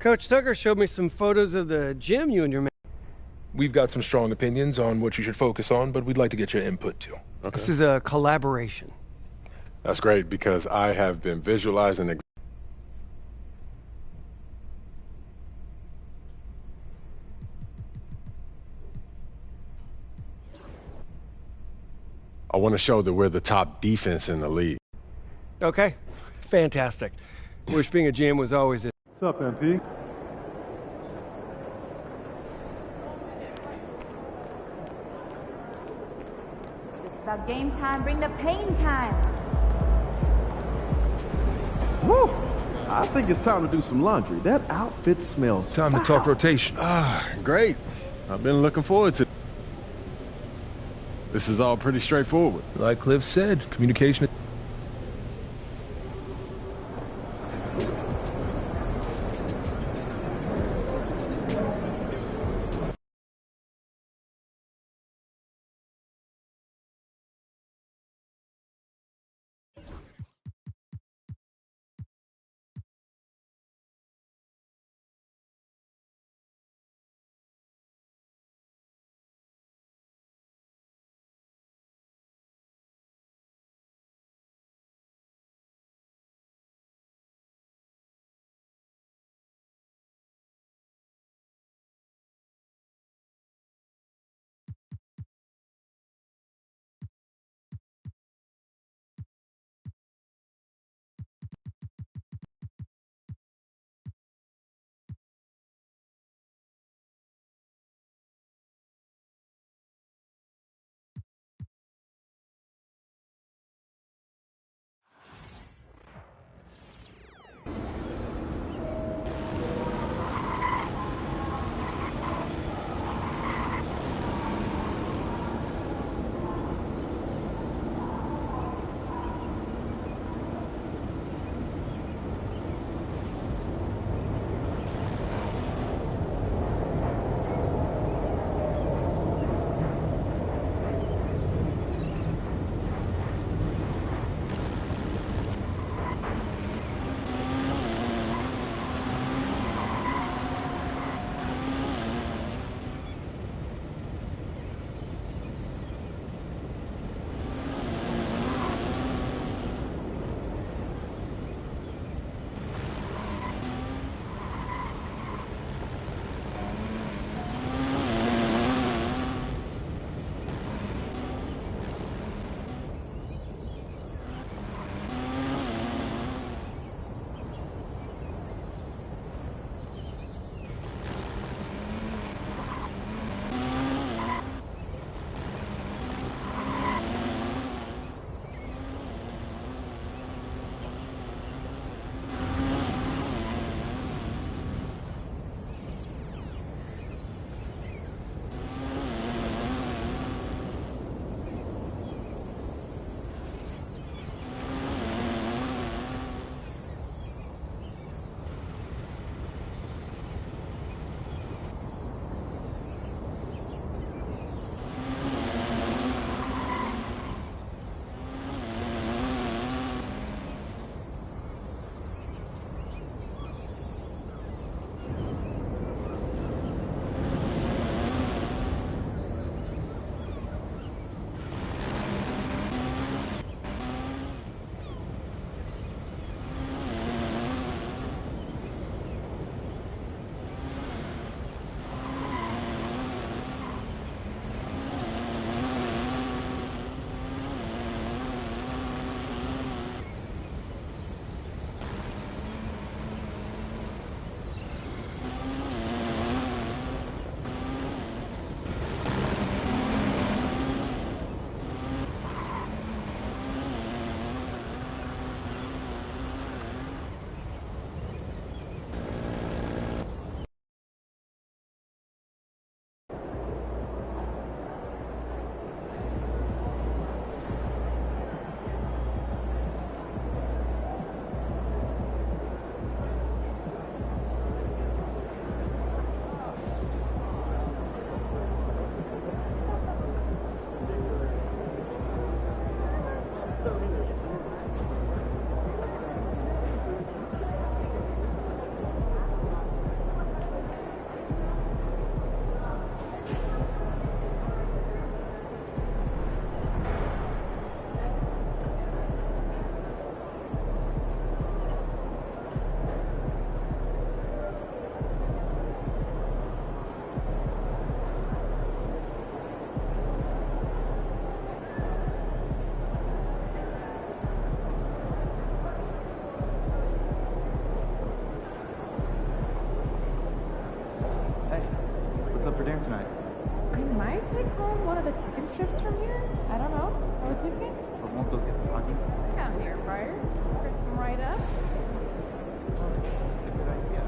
Coach Tucker showed me some photos of the gym you and your man. We've got some strong opinions on what you should focus on, but we'd like to get your input too. Okay. This is a collaboration. That's great because I have been visualizing. I want to show that we're the top defense in the league. Okay, fantastic. Wish being a GM was always a... What's up, MP? Just about game time, bring the pain time. Woo! I think it's time to do some laundry. That outfit smells Time to talk rotation. Great. I've been looking forward to. This is all pretty straightforward. Like Cliff said, communication I might take home one of the chicken strips from here. I don't know. I was thinking. But won't those get soggy? I got an air fryer. Crisp them right up. That's a good idea.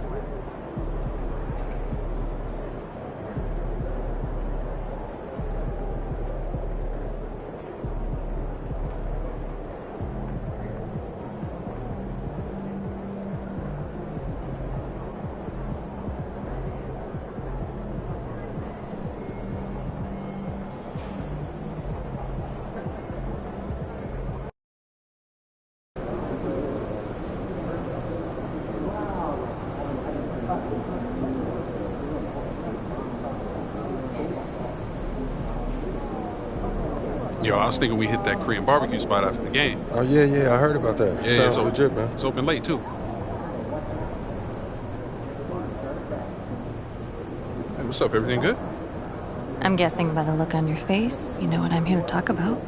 Yo, I was thinking we hit that Korean barbecue spot after the game. Oh, yeah, I heard about that. Yeah, Sounds so legit, man. It's open late, too. Hey, what's up? Everything good? I'm guessing by the look on your face, you know what I'm here to talk about.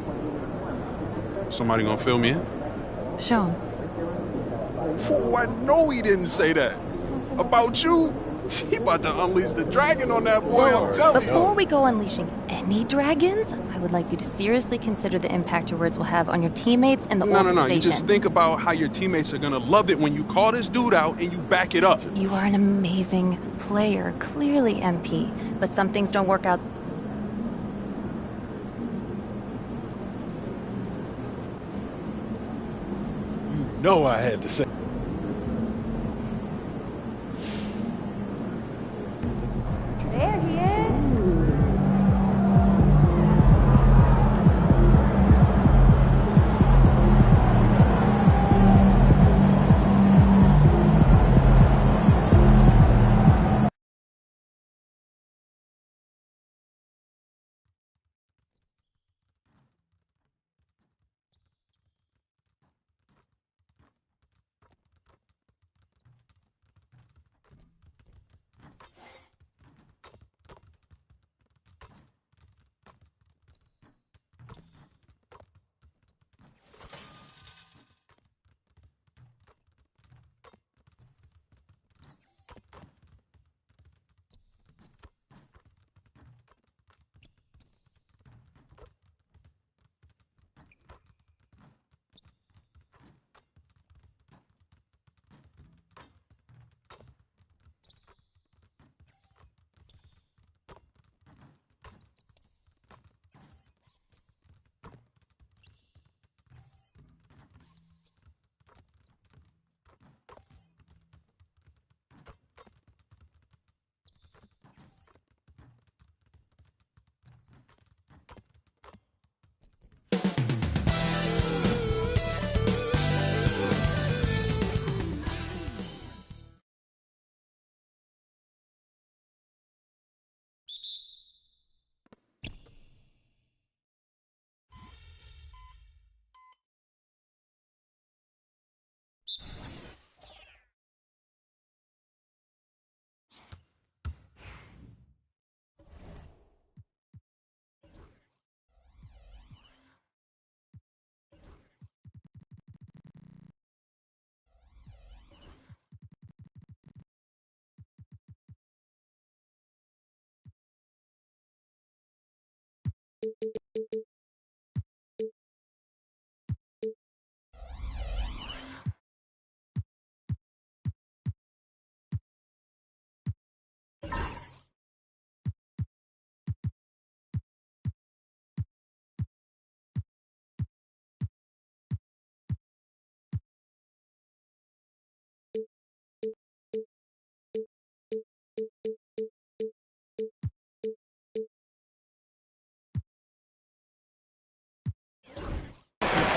Somebody gonna fill me in? Show 'em. Fool, I know he didn't say that. About you? He about to unleash the dragon on that boy, I'm telling you. Before we go unleashing any dragons, I would like you to seriously consider the impact your words will have on your teammates and the organization. No. You just think about how your teammates are gonna love it when you call this dude out and you back it up. You are an amazing player, clearly, MP. But some things don't work out. You know I had to say. There he is.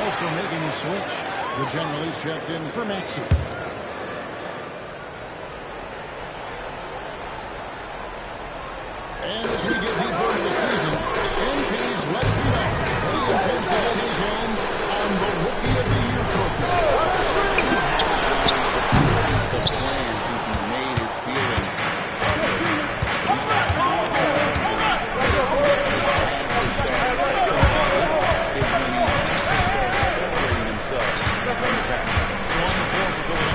Also making the switch, the general is checked in for Maxey. And as we get deeper into the season, MP's let it be known. He intends to lay his hand on the Rookie of the Year trophy. It's a plan since he made his feelings. So on the floor for Philadelphia.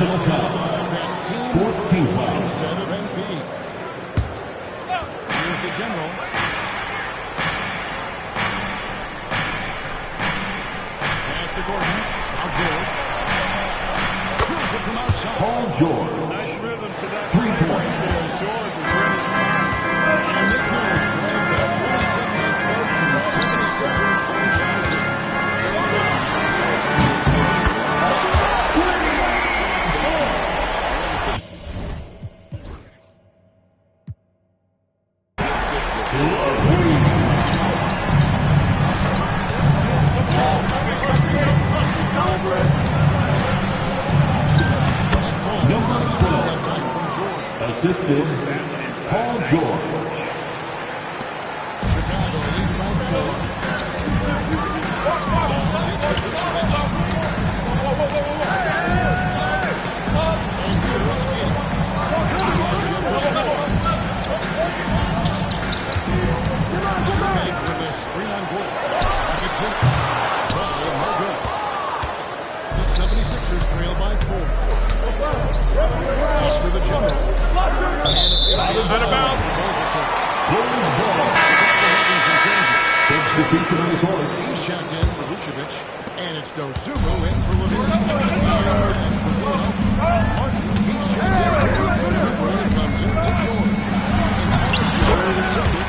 personal foul. Fourth team foul. Set of NP. Here's the general. Pass to Gordon. Now George. Drills it from outside. Paul George. Nice rhythm to that. 3 points. George is ready. And Nick Nurse grabbed that 42nd coach and 76ers franchise. Number 12. Assisted, Paul George. Chicago leading by 4. Gets to Vucevic. And here's Gill. Smith with a screen on Gordon. It's 6. Ball, no good. The 76ers trail by 4. Pass to the general. And it's going to be out of bounds. Substitution on the court. He's checked in for Vucevic, and it's Dosunmu in for Levine. Martin, he's checked in for Dosunmu, and comes in for George. It's Harris Jones second.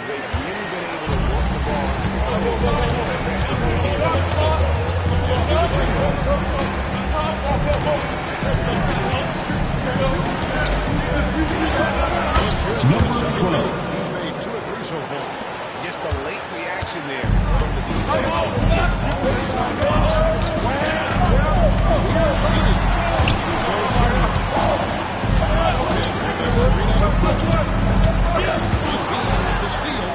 They've really been able to work the ball. Number 12. He's made 2 or 3 so far. Just a late reaction there from the defense. The steal.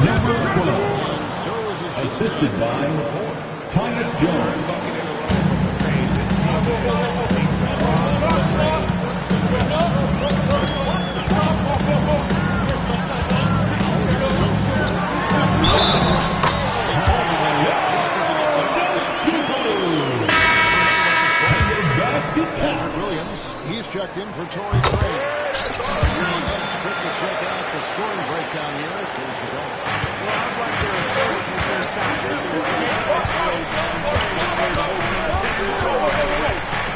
Number 12. And so is his Assisted by Tyus Jones. Patrick Williams, he's checked in for Torrey Craig. Quick to check out the scoring breakdown here for Chicago. Well, I'd like to focus inside there.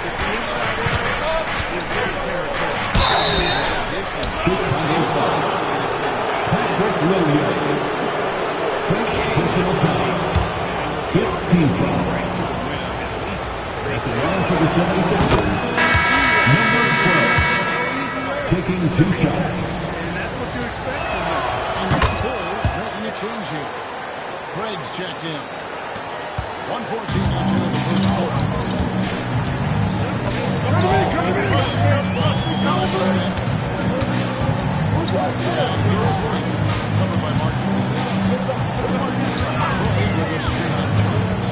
If the inside area is their territory. Patrick Williams. First personal foul. 15 foul. At the line for the 76ers. Number 12. Taking 2 shots. And that's what you expect from them. And the Bulls making a change here. Craig's checked in. 1:14 left in the first quarter. Here's White, covered by Martin. Craig with a screen on Jones.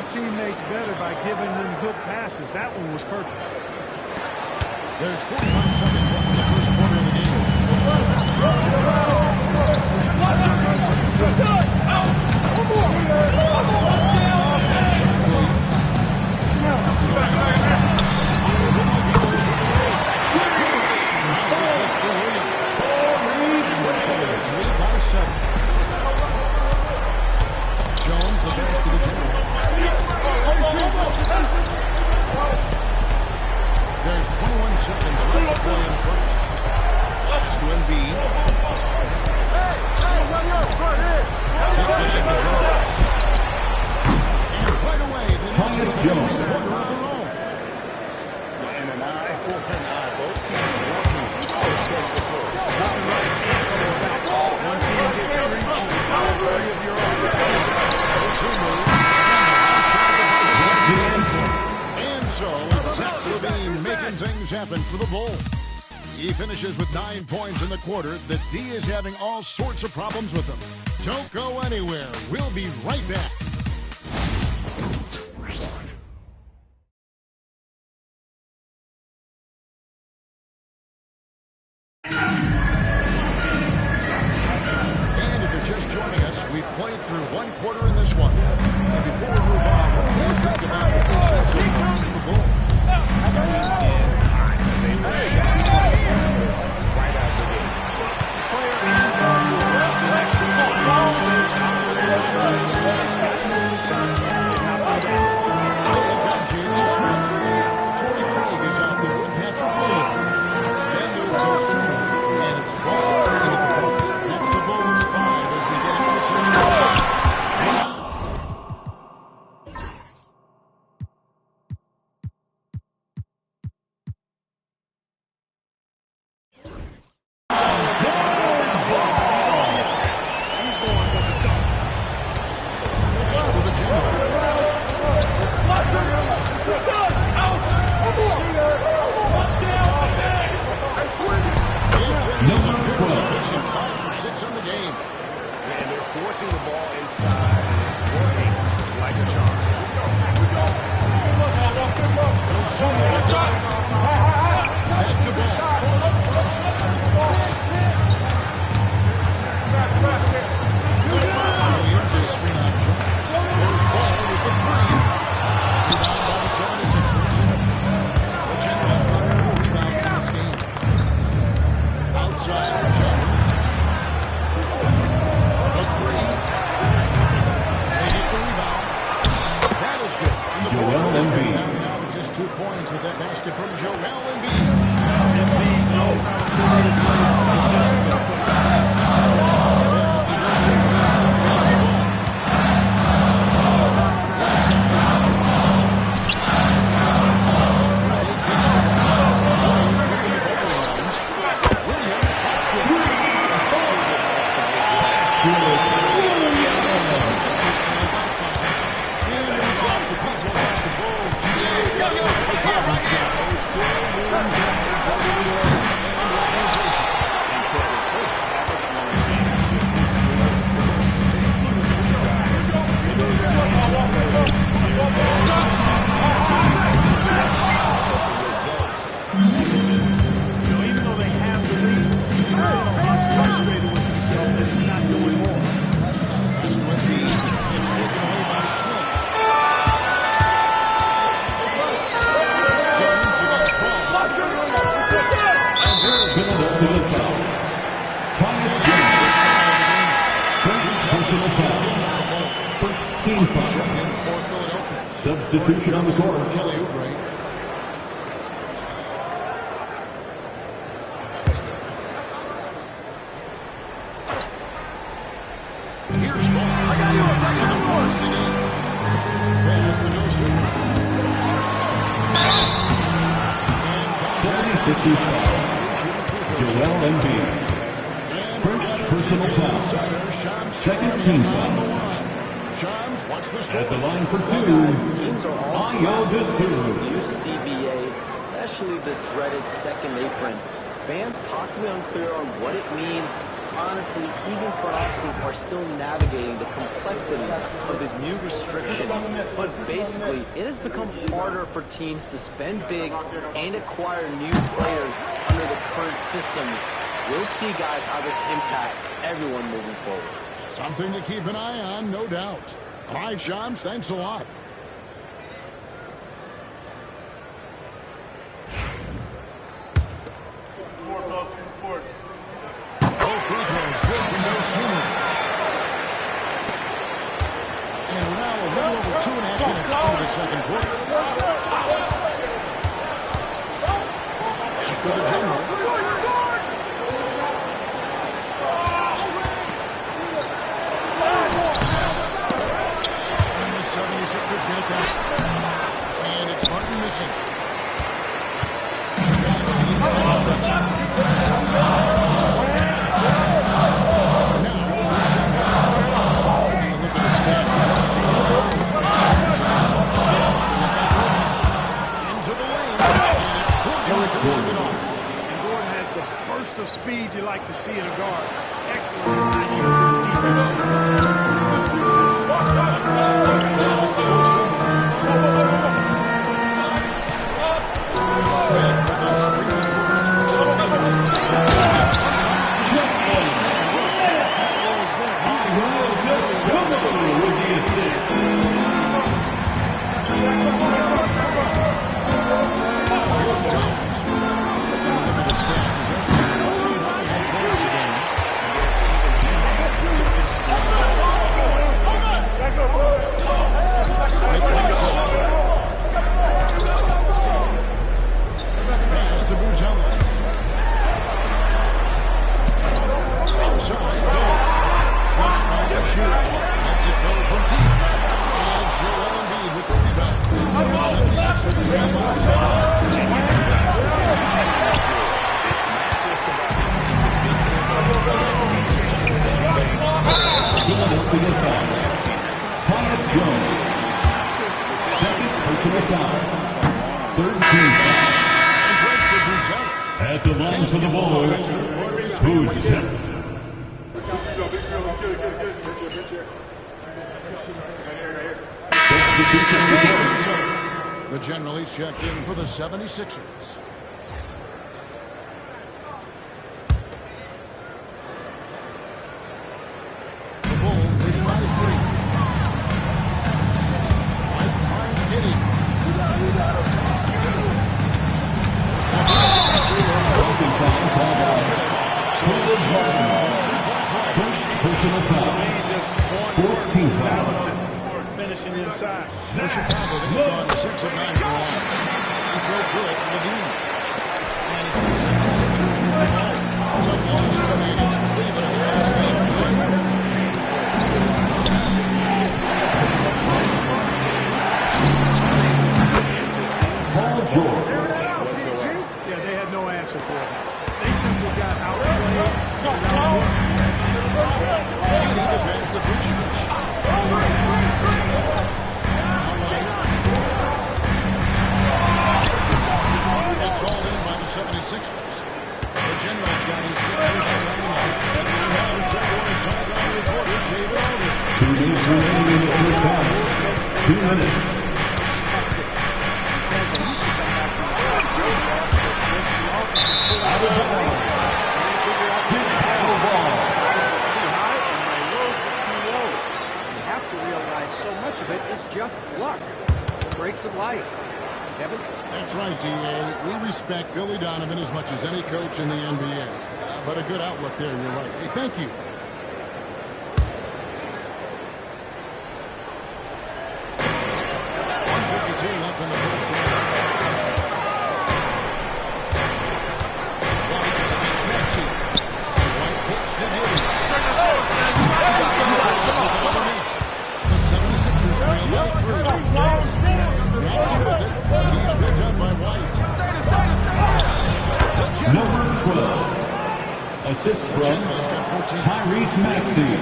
Teammates better by giving them good passes. That one was perfect. There's 45 seconds left in the first quarter of the game. Jones, the pass to the general. There's 21 seconds left to play in the first. Pass to Embiid. Gets it at the Jones. And right away, the Tyus Jones. corner of their own. And an eye for an eye. Both teams working to stretch the floor. One right after the back. One team gets 3 points. 3 of your own. for the Bulls. He finishes with 9 points in the quarter. The D is having all sorts of problems with him. Don't go anywhere. We'll be right back. And if you're just joining us, we've played through 1 quarter in this one. And before we move on, what do you guys think about what they said so far from the Bulls? Substitution on the court. Kelly Oubre. Here's ball. I got you. 7 points in the game. Pass to Dosu. And 76 Joel Embiid. First personal foul. Second team foul. At the line for 2, Ayo Dosunmu. CBA, especially the dreaded second apron. Fans possibly unclear on what it means. Honestly, even front offices are still navigating the complexities of the new restrictions. But basically, it has become harder for teams to spend big and acquire new players under the current systems. We'll see, guys, how this impacts everyone moving forward. Something to keep an eye on, no doubt. All right, Shams, thanks a lot. Both free throws good from Dosunmu. And we're now a little over 2.5 minutes into the second quarter. After the general. And the 76ers get it back. And it's Martin missing. Chicago leading by 7. burst of speed you like to see in a guard. Excellent at not improved defense to the At the line for the ball, Buzelis. The general check in for the 76ers. The Bulls leading by 3. Mike finds Giddey. First personal foul. 14th foul. finishing inside. For Chicago, they've gone 6 of 9 for long. He throw good to Levine. And it's the 76ers with the ball. Tough loss coming against Cleveland in the last game. Paul George. Yeah, they had no answer for it. They simply got outplayed. Giddey defends to Vucevic. It's hauled in by the 76ers. The Generals got his 6th rebound on the night. And we have a Jaguars sideline reporter, David Aldridge. 2 minutes remaining in the first half. 2 minutes. Out of bounds. Get out of the ball. Too high and my lows were too low. You have to realize so much of it is just luck. Breaks of life. Kevin? That's right, D.A. We respect Billy Donovan as much as any coach in the NBA. But a good outlook there, you're right. Hey, thank you. Left in the first half. White against Maxey. White kicks to Giddey. The 76ers trail by 3. Maxey with it. He's picked up by White. Number 12. Assist from Tyrese Maxey.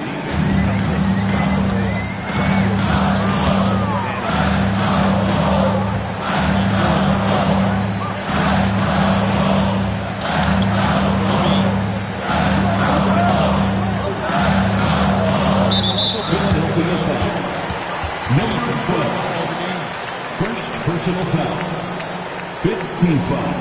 Number 12. First personal foul. 15th foul.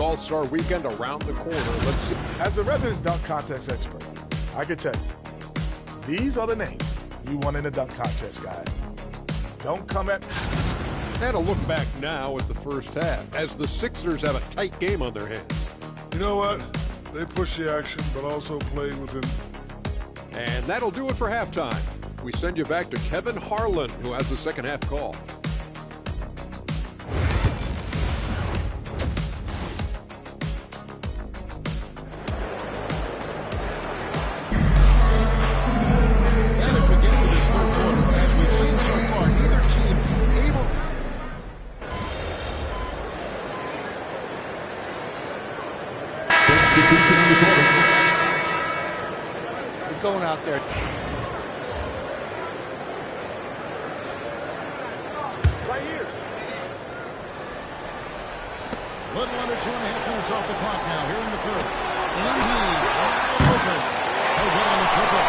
All-Star Weekend around the corner. Let's see. As a resident dunk contest expert, I can tell you, these are the names you want in a dunk contest, guys. Don't come at me. And a look back now at the first half as the Sixers have a tight game on their hands. You know what? They push the action, but also play within. And that'll do it for halftime. We send you back to Kevin Harlan, who has the second half call. We're going out there. Right here. Little under 2.5 minutes off the clock now here in the third. Indeed, wide open. He'll get on the triple.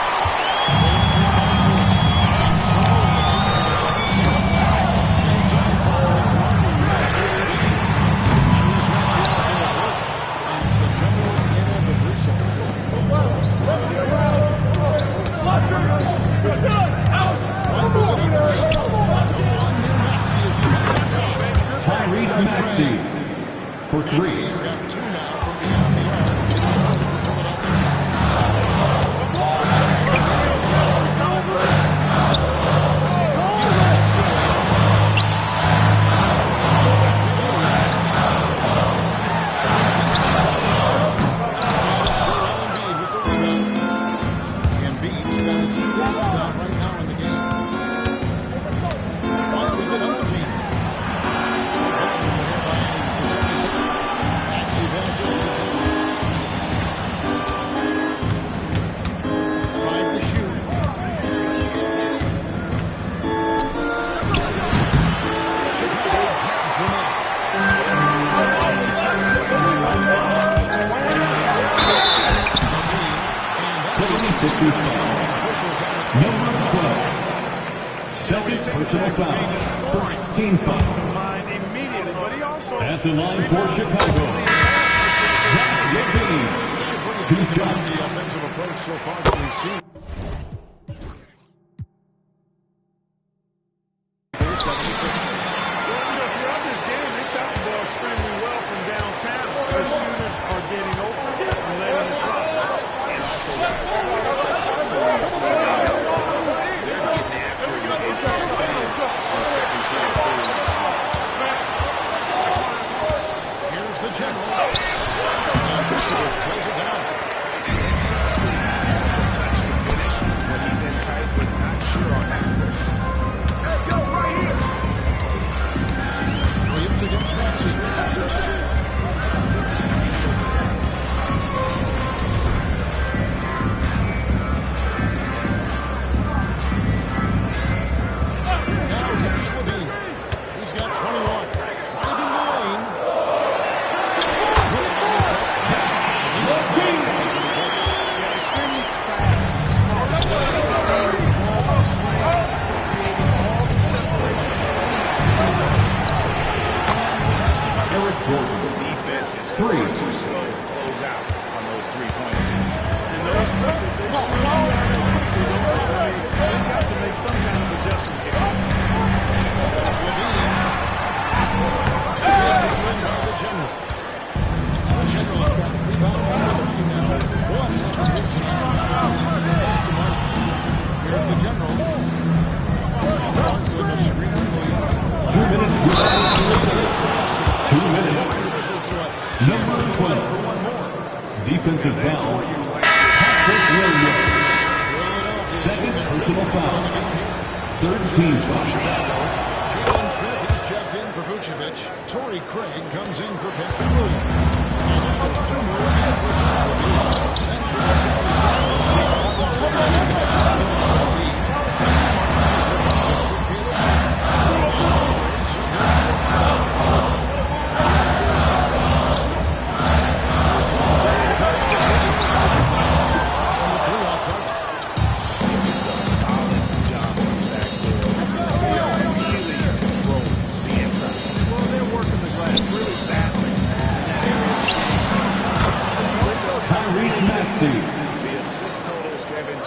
Tyrese Maxey for three. He's got two now from beyond the arc. Embiid's got his fourth rebound right now in the game. One with the double team. Number 12. Second personal foul. First team foul. At the line for Chicago, Zach LaVine. Two shots. The offensive approach so far that we've seen. Throughout this game, they shot the ball extremely well from downtown. Their shooters are getting open and letting it drop. And also, they're getting after it in transition on second chance. Here's the general. And Vucevic plays it down. Touch to finish when he's in tight, but not sure on that position. Let's go right here. Williams against Maxey. Now here's LaVine. He's got 21. Finding the lane. Extremely crafty, smart, ball screen, creating all the separation. Eric Gordon. The defense is Three. far too slow to close out on those three-point attempts. And those trippers, they they've got to make some kind of adjustment here. The general. The general's got the rebound on the team now. One from Richie. Pass to Martin. Here's the general. Serena Williams. 2 minutes. 2 minutes. Number 12. Defensive foul. Patrick Williams. Second personal foul. Third team foul. Jalen Smith is checked in for Vucevic. Torrey Craig comes in for Patrick Williams. And it's the Sumer and for Zach LaVine. That brings us to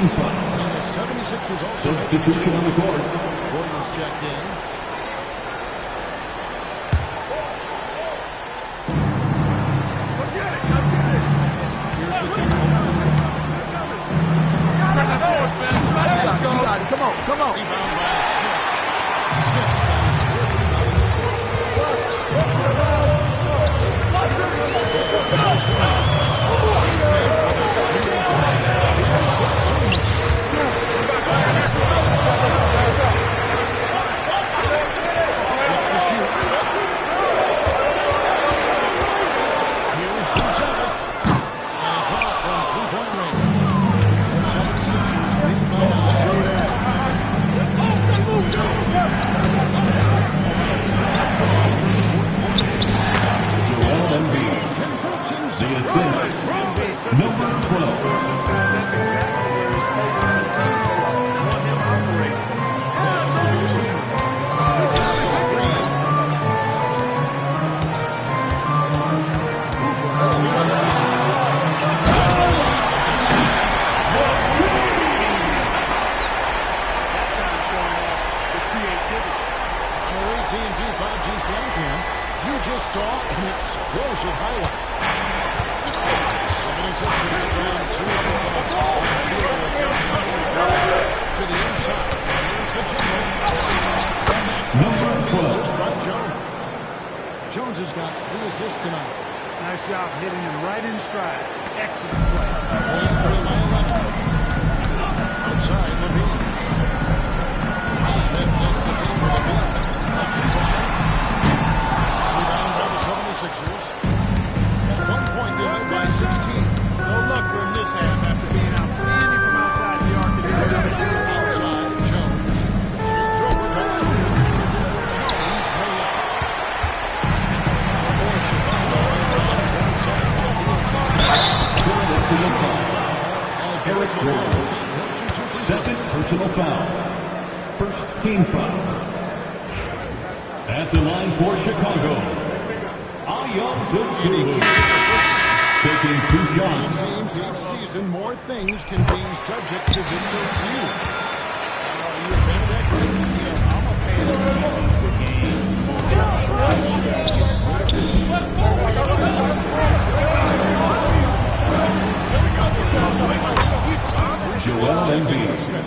team foul. And the 76ers also Substitution on the court. Gordon's checked in. Here's the general. Come on, come on. Rebound by Smith. Smith's got his fourth rebound in this one. Six to shoot. Here's Gonzalez. And it's off from three-point range. The 76ers leading by 9. Joel Embiid. The assist. Number 12. That's exactly where his team want him operating. AT&T 5G Slam Cam, you just saw an explosive highlight. 76ers down 2 for 5. To the inside. Here's the general. Number 12. Jones. Jones has got 3 assists tonight. Nice job hitting him right in stride. Excellent play. Boys through by 11. Outside, Levine. Smith takes the lead for Levine. Rebound by the 76ers. At one point, they led by 16. No luck for him this half after being outstanding from outside the arc of the first half. Outside, Jones. Shoots over Dosunmu. Jones, no luck. For Chicago, Eric Rose. Second personal foul. First team foul. At the line for Chicago, Ayo Dosunmu. Taking 2 shots. It seems each season more things can be subject to victor review. Are you a fan of that? Yeah, I'm a fan of the game. Joel Embiid.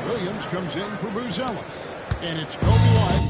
Williams comes in for Buzelis. And it's Kobe White.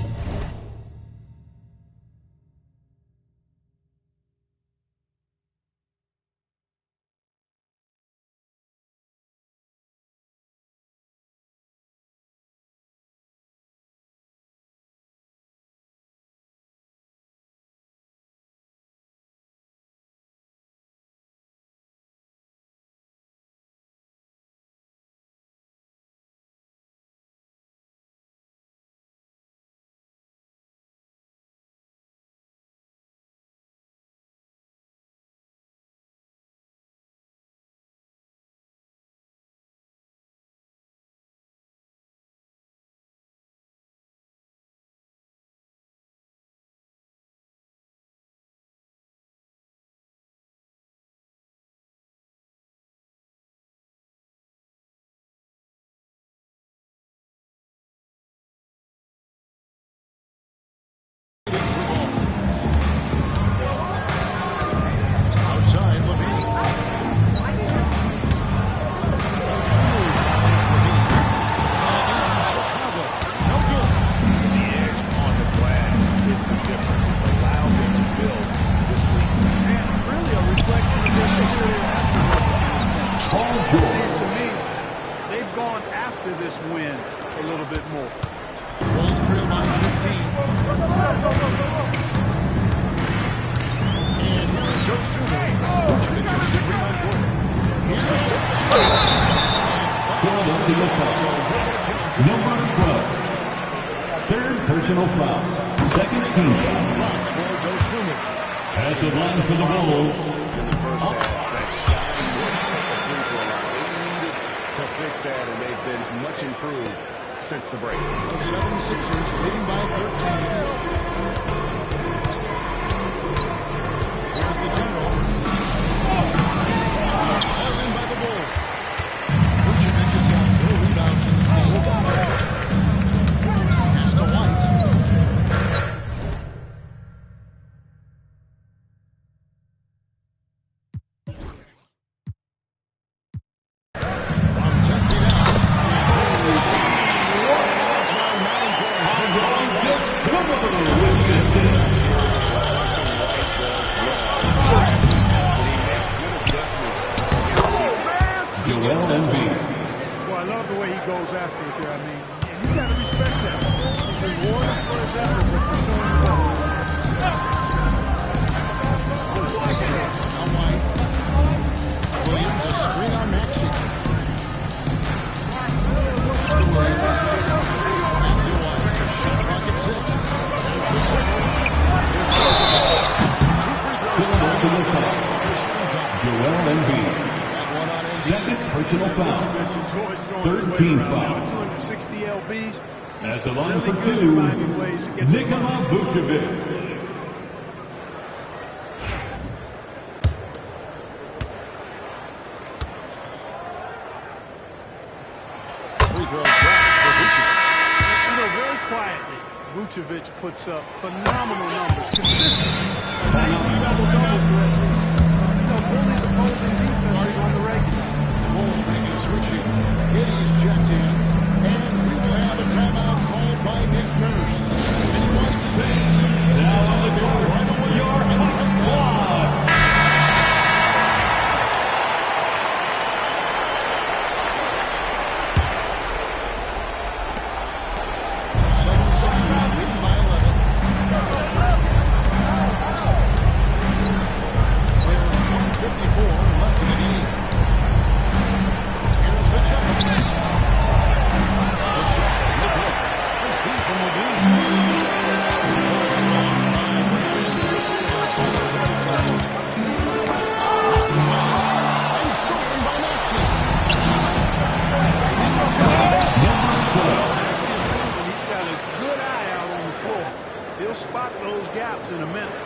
Number 12. Third personal foul. Second team foul. At the line for the Bulls. In the first half, that shot they needed to fix that, and they've been much improved since the break. The 76ers leading by 13. Here's the general. Hauled in by the Bulls. Vucevic has got Joel Embiid. Well, I love the way he goes after it there. I mean, and you got to respect that. He's rewarded for his efforts of pursuing the ball. Williams, a screen on Maxey. Mr. Williams. And Dwight. Shot clock at 6. Philadelphia foul. Joel Embiid. Second personal foul. Third team foul. 260 lbs. At the line for two, Nikola Vucevic. Free throw drops for Vucevic. You know, very quietly, Vucevic puts up phenomenal numbers, consistently. Double-double threat. You know, bullies opposing defenses on the regular. The Bulls making a switch here. Giddey's checked in. And we will have a timeout called by Nick Nurse. And he wants to say some shots on the court right away. Your hot squad. The 76ers leading by 11. There's 1:54 left in the game. Here's the check. The shot, no good. First team from Levine. It's a long 5 for Levine for the field. And stolen by Maxey. He's got a good eye out on the floor. He'll spot those gaps in a minute.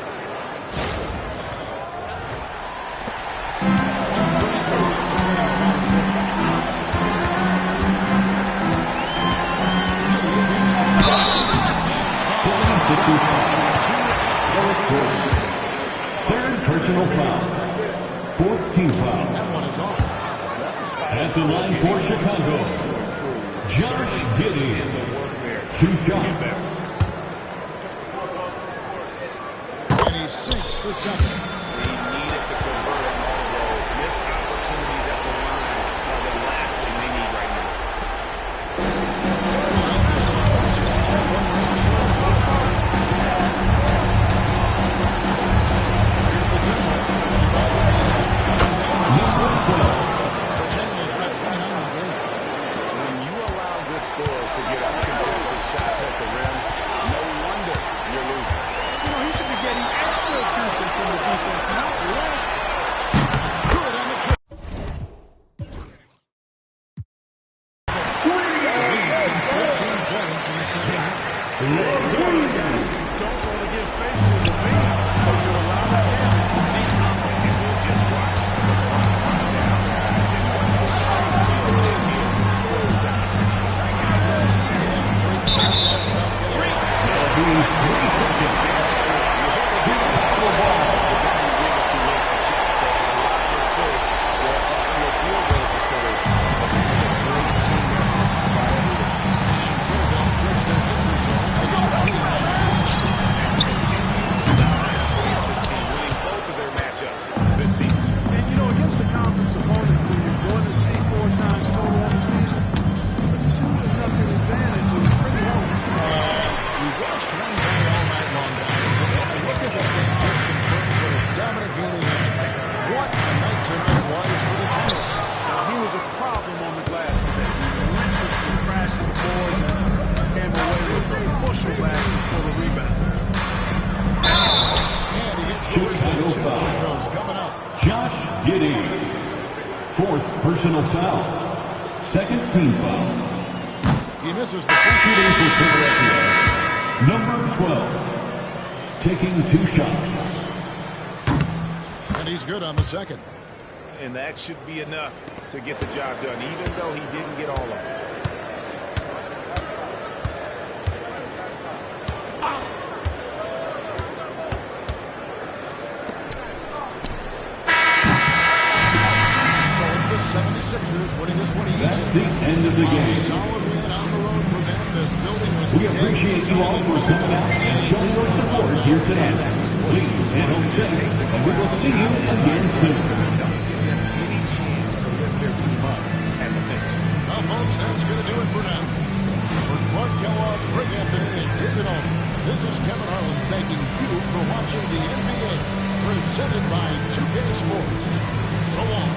Third personal foul. Fourth team foul. That one is off. That's a spot. At the line for Chicago, Josh Giddey. 2 shots. And he sinks the second. They needed to convert on all those. Missed opportunities at the line are the last thing they need right now. The Generals got 29 on the game. When you allow good scores to get uncontested shots at the rim, no wonder you're losing. You know, he should be getting extra attention from the defense, not less. Good on the trip. 14 points in the second half. Don't want to give space to the big, but you allow that damage from deep. And we'll just watch. And you know, against the conference opponent who you're going to see 4 times total on the season, a 2-0 advantage is pretty healthy. We watched one play all night long, guys, and look at this thing just confirms what a dominant game he had. What a night tonight was for the Generals. He was a problem on the glass today. Relentlessly crashing the boards and came away with a bushel basket for the rebound. And he hits the Chicago foul. coming up. Josh Giddey. Fourth personal foul. Second team foul. He misses the free Shooting for Philadelphia. Number 12. Taking 2 shots. and he's good on the second. And that should be enough to get the job done, even though he didn't get all of it. So it's the 76ers winning this one easy. That's the end of the game. Solid win on the road for them. This building was We appreciate you all for coming out and showing your support here today. Please head home safe, and we will see you again soon. Don't give them any chance to lift their team up. presented by 2K Sports. So long.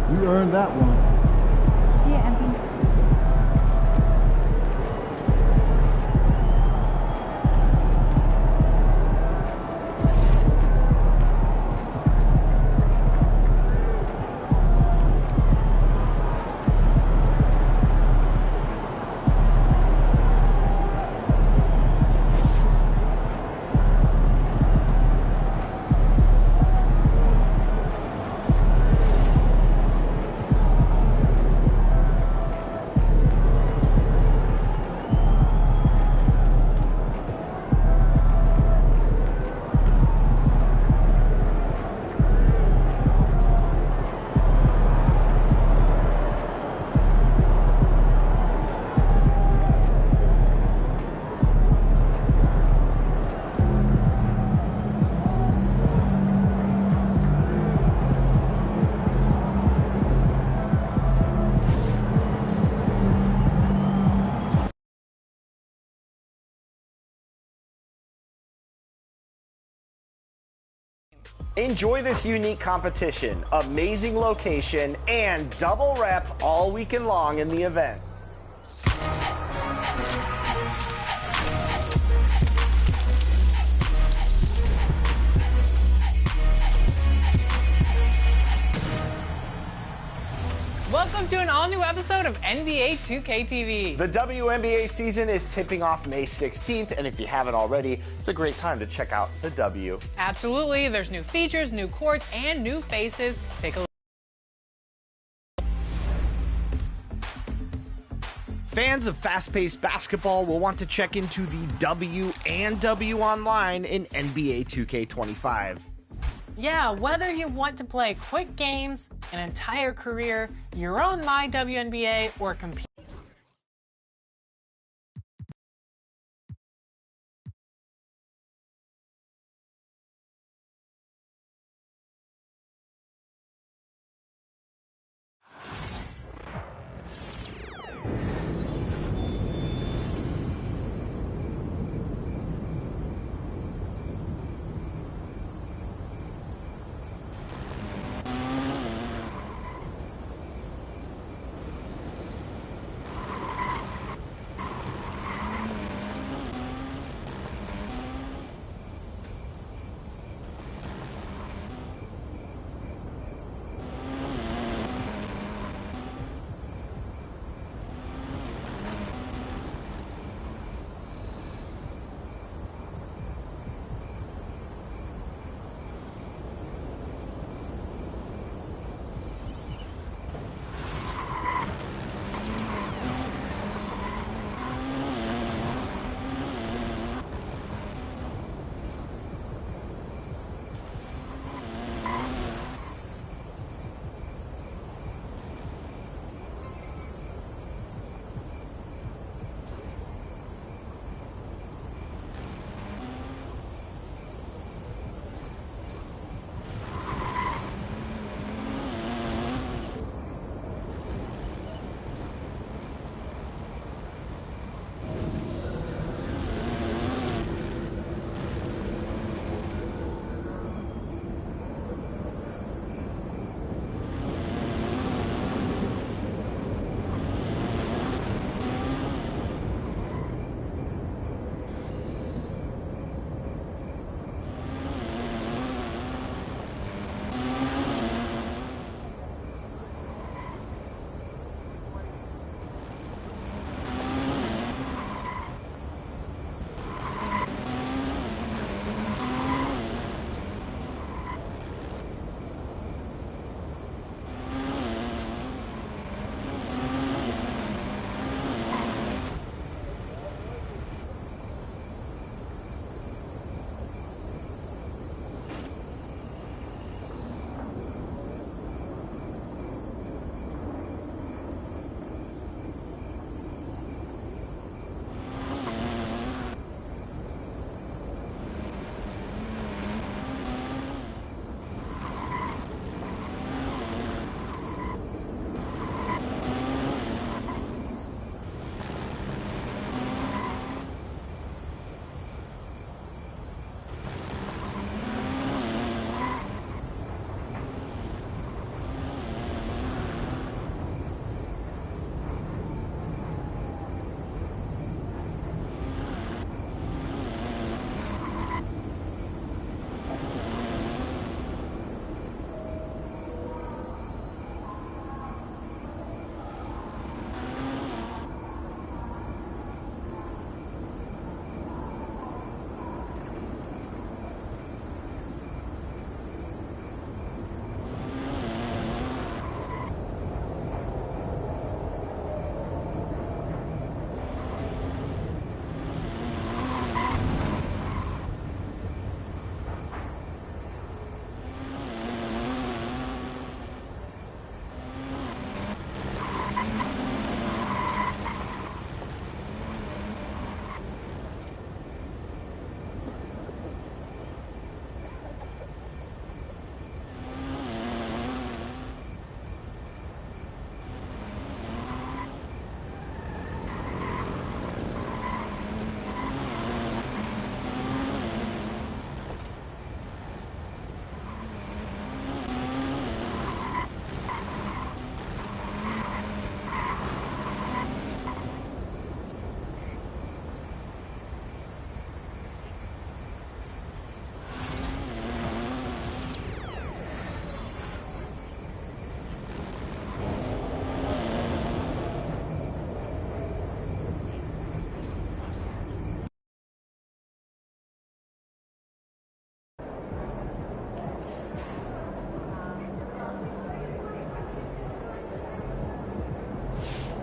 You earned that one. See ya, MP. Enjoy this unique competition, amazing location, and double rep all weekend long in the event. Welcome to an all-new episode of NBA 2K TV. The WNBA season is tipping off May 16th, and if you haven't already, it's a great time to check out the W. Absolutely. There's new features, new courts, and new faces. Take a look. Fans of fast-paced basketball will want to check into the W and W Online in NBA 2K25. Yeah, whether you want to play quick games, an entire career, your own My WNBA, or compete.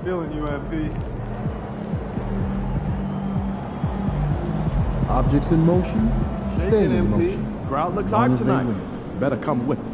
Feeling you, MP. Objects in motion, Shake stay it, in MP. motion. Crowd looks As long hot as they tonight. win. Better come with it.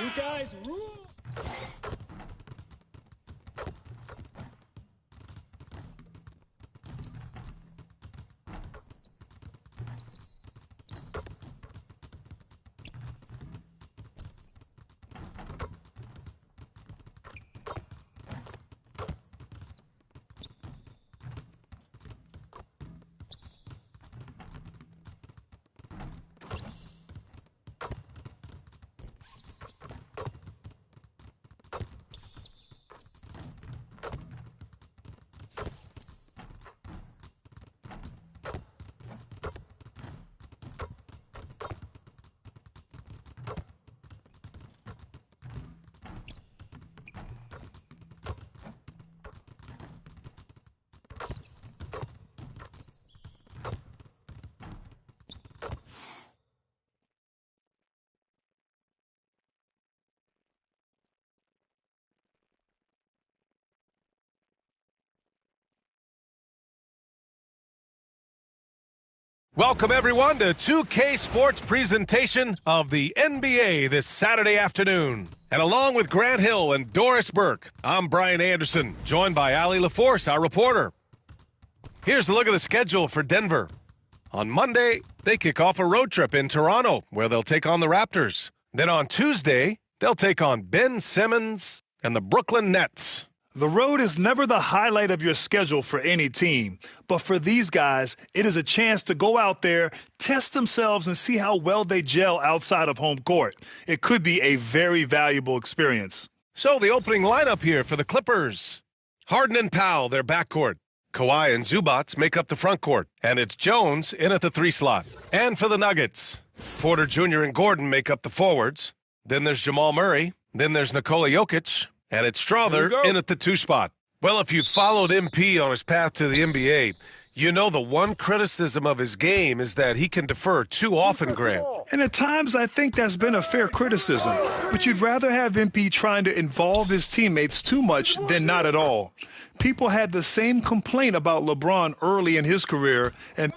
You guys rule. Welcome, everyone, to 2K Sports' presentation of the NBA this Saturday afternoon. And along with Grant Hill and Doris Burke, I'm Brian Anderson, joined by Ali LaForce, our reporter. Here's a look at the schedule for Denver. On Monday, they kick off a road trip in Toronto, where they'll take on the Raptors. Then on Tuesday, they'll take on Ben Simmons and the Brooklyn Nets. The road is never the highlight of your schedule for any team, but for these guys, it is a chance to go out there, test themselves, and see how well they gel outside of home court. It could be a very valuable experience. So the opening lineup here for the Clippers. Harden and Powell, their backcourt. Kawhi and Zubats make up the front court, and it's Jones in at the 3 slot. And for the Nuggets, Porter Jr. and Gordon make up the forwards. Then there's Jamal Murray. Then there's Nikola Jokic. And it's Strother in at the 2 spot. Well, if you've followed MP on his path to the NBA, you know the one criticism of his game is that he can defer too often, Grant. And at times, I think that's been a fair criticism. But you'd rather have MP trying to involve his teammates too much than not at all. People had the same complaint about LeBron early in his career, and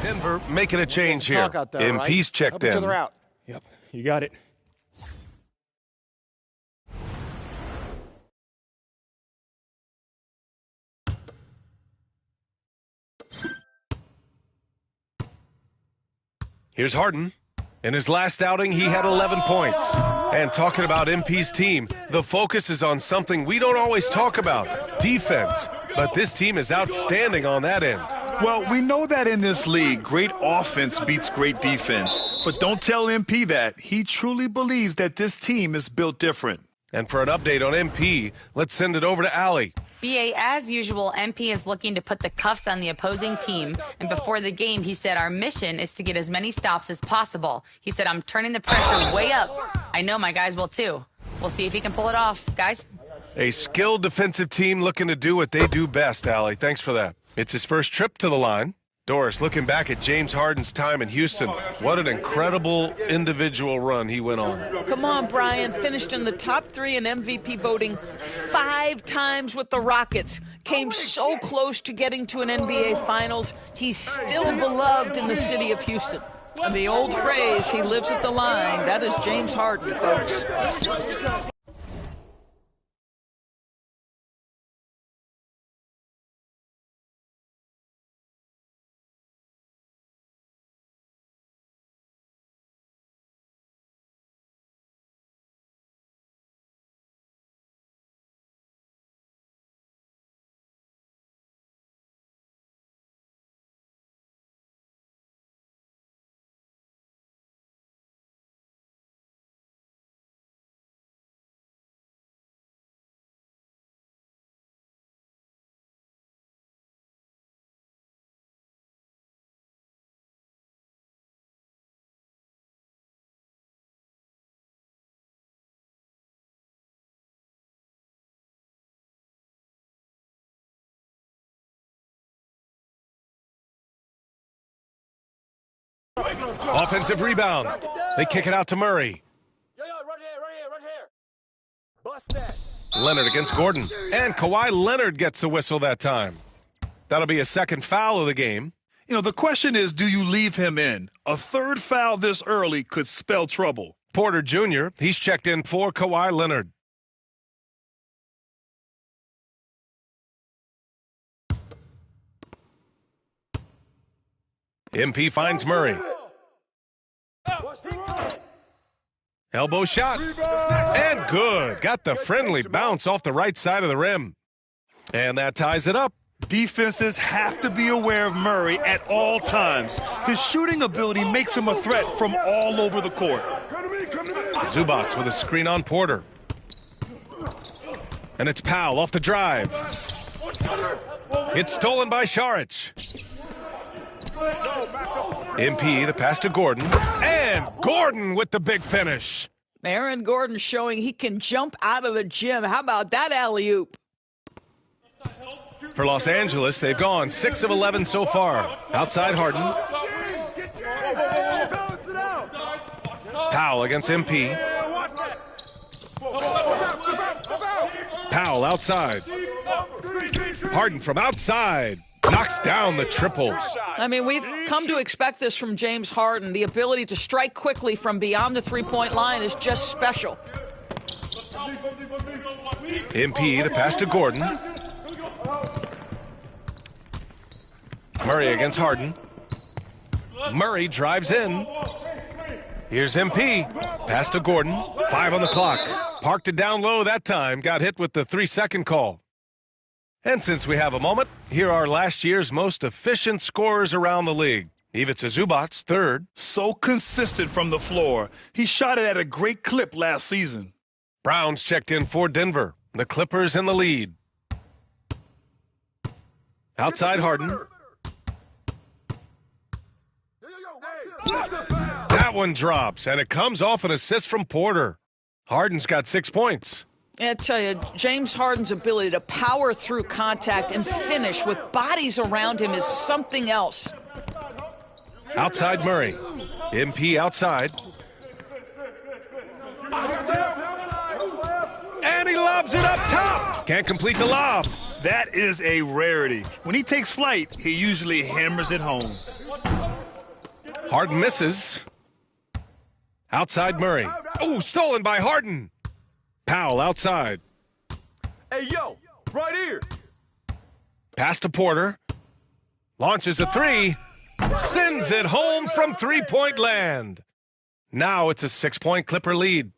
Denver making a change here. Talk out there, MP's right? checked Help each in. other out. Yep, you got it. Here's Harden. In his last outing, he had 11 points. And talking about MP's team, the focus is on something we don't always talk about, defense. But this team is outstanding on that end. well, we know that in this league, great offense beats great defense. But don't tell MP that. He truly believes that this team is built different. And for an update on MP, let's send it over to Allie. BA, as usual, MP is looking to put the cuffs on the opposing team. And before the game, he said, our mission is to get as many stops as possible. He said, I'm turning the pressure way up. I know my guys will too. We'll see if he can pull it off. Guys? A skilled defensive team looking to do what they do best, Allie. Thanks for that. It's his first trip to the line. Doris, looking back at James Harden's time in Houston, what an incredible individual run he went on. Come on, Brian. Finished in the top 3 in MVP voting 5 times with the Rockets. Came so close to getting to an NBA Finals. He's still beloved in the city of Houston. And the old phrase, he lives at the line, that is James Harden, folks. Offensive rebound. They kick it out to Murray. Leonard against Gordon. And Kawhi Leonard gets a whistle that time. That'll be a second foul of the game. You know, the question is, do you leave him in? A third foul this early could spell trouble. Porter Jr., he's checked in for Kawhi Leonard. MP finds Murray. Elbow shot. And good. Got the friendly bounce off the right side of the rim. And that ties it up. Defenses have to be aware of Murray at all times. His shooting ability makes him a threat from all over the court. Zubac with a screen on Porter. And it's Powell off the drive. It's stolen by Saric. MP, the pass to Gordon. And Gordon with the big finish. Aaron Gordon showing he can jump out of the gym. How about that alley-oop? For Los Angeles, they've gone 6 of 11 so far. Outside Harden. Powell against MP. Powell outside. Harden from outside. Knocks down the triples. I mean, we've come to expect this from James Harden. The ability to strike quickly from beyond the three-point line is just special. MP, the pass to Gordon. Murray against Harden. Murray drives in. Here's MP. Pass to Gordon. 5 on the clock. Parked it down low that time. Got hit with the 3-second call. And since we have a moment, here are last year's most efficient scorers around the league. Ivica Zubac, third. So consistent from the floor. He shot it at a great clip last season. Brown's checked in for Denver. The Clippers in the lead. Outside Harden. That one drops, and it comes off an assist from Porter. Harden's got 6 points. I tell you, James Harden's ability to power through contact and finish with bodies around him is something else. Outside Murray. MP outside. And he lobs it up top. Can't complete the lob. That is a rarity. When he takes flight, he usually hammers it home. Harden misses. Outside Murray. Oh, stolen by Harden. Powell outside. Hey, yo, right here. Pass to Porter. Launches a 3. Sends it home from three-point land. Now it's a 6-point Clipper lead.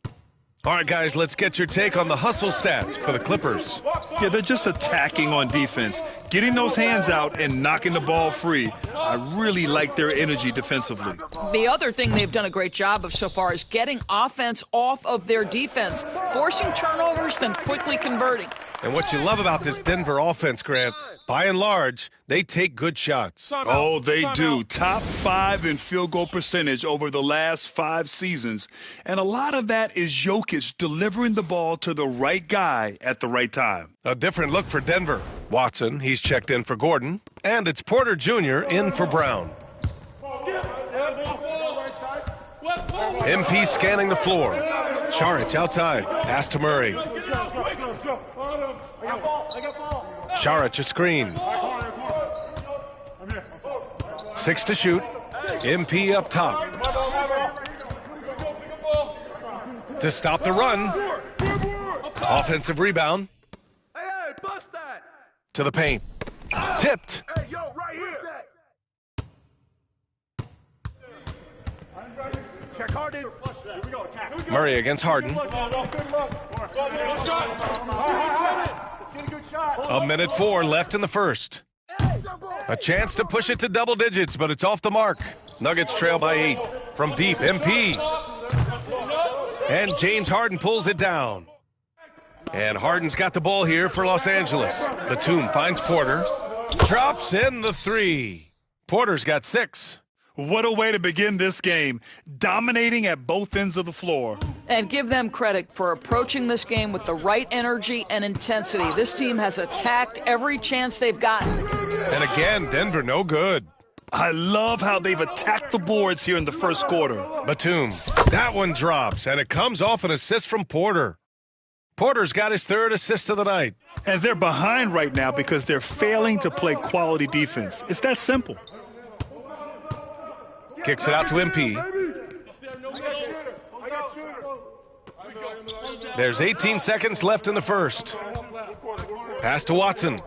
All right, guys, let's get your take on the hustle stats for the Clippers. Yeah, they're just attacking on defense, getting those hands out and knocking the ball free. I really like their energy defensively. The other thing they've done a great job of so far is getting offense off of their defense, forcing turnovers, then quickly converting. And what you love about this Denver offense, Grant, by and large, they take good shots. Oh, they do. Top 5 in field goal percentage over the last 5 seasons. And a lot of that is Jokic delivering the ball to the right guy at the right time. A different look for Denver. Watson, he's checked in for Gordon. And it's Porter Jr. in for Brown. MP scanning the floor. Saric outside. Pass to Murray. Saric a screen. 6 to shoot. MP up top. To stop the run. Offensive rebound. To the paint. Tipped. Check Harden. Murray against Harden. A minute 4 left in the first. A chance to push it to double digits, but it's off the mark. Nuggets trail by 8. From deep, MP. And James Harden pulls it down. And Harden's got the ball here for Los Angeles. Batum finds Porter. Drops in the 3. Porter's got 6. What a way to begin this game, dominating at both ends of the floor. And give them credit for approaching this game with the right energy and intensity. This team has attacked every chance they've gotten. And again, Denver no good. I love how they've attacked the boards here in the first quarter. Batum. That one drops, and it comes off an assist from Porter. Porter's got his third assist of the night. And they're behind right now because they're failing to play quality defense. It's that simple. Kicks it out to MP. There's 18 seconds left in the first. Pass to Watson.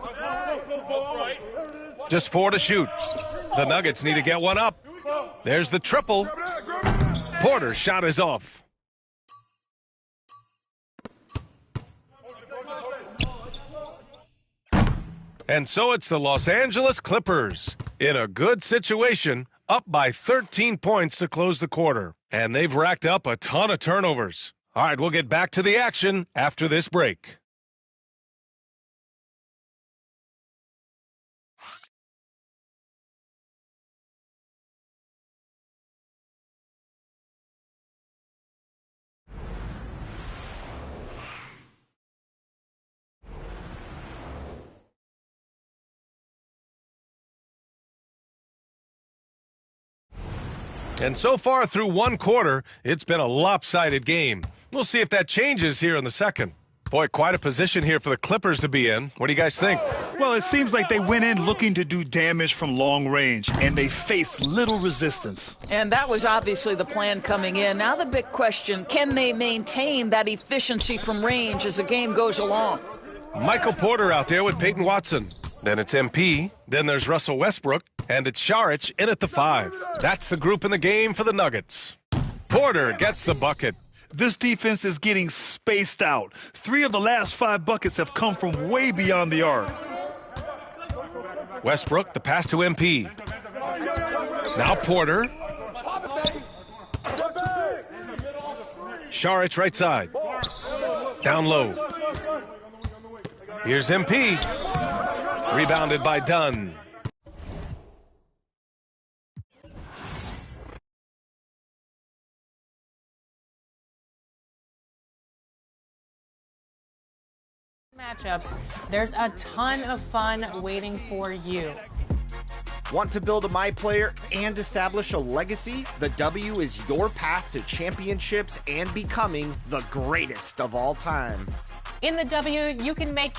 Just 4 to shoot. The Nuggets need to get one up. There's the triple. Porter's shot is off. And so it's the Los Angeles Clippers in a good situation, up by 13 points to close the quarter. And they've racked up a ton of turnovers. All right, we'll get back to the action after this break. And so far through one quarter, it's been a lopsided game. We'll see if that changes here in the second. Boy, quite a position here for the Clippers to be in. What do you guys think? Well, it seems like they went in looking to do damage from long range, and they faced little resistance. And that was obviously the plan coming in. Now the big question, can they maintain that efficiency from range as the game goes along? Michael Porter out there with Peyton Watson. Then it's MP. Then there's Russell Westbrook. And it's Saric in at the 5. That's the group in the game for the Nuggets. Porter gets the bucket. This defense is getting spaced out. 3 of the last 5 buckets have come from way beyond the arc. Westbrook, the pass to MP. Now Porter. Saric right side. Down low. Here's MP. Rebounded by Dunn. Matchups, there's a ton of fun waiting for you. Want to build a My Player and establish a legacy? The W is your path to championships and becoming the greatest of all time. In the W, you can make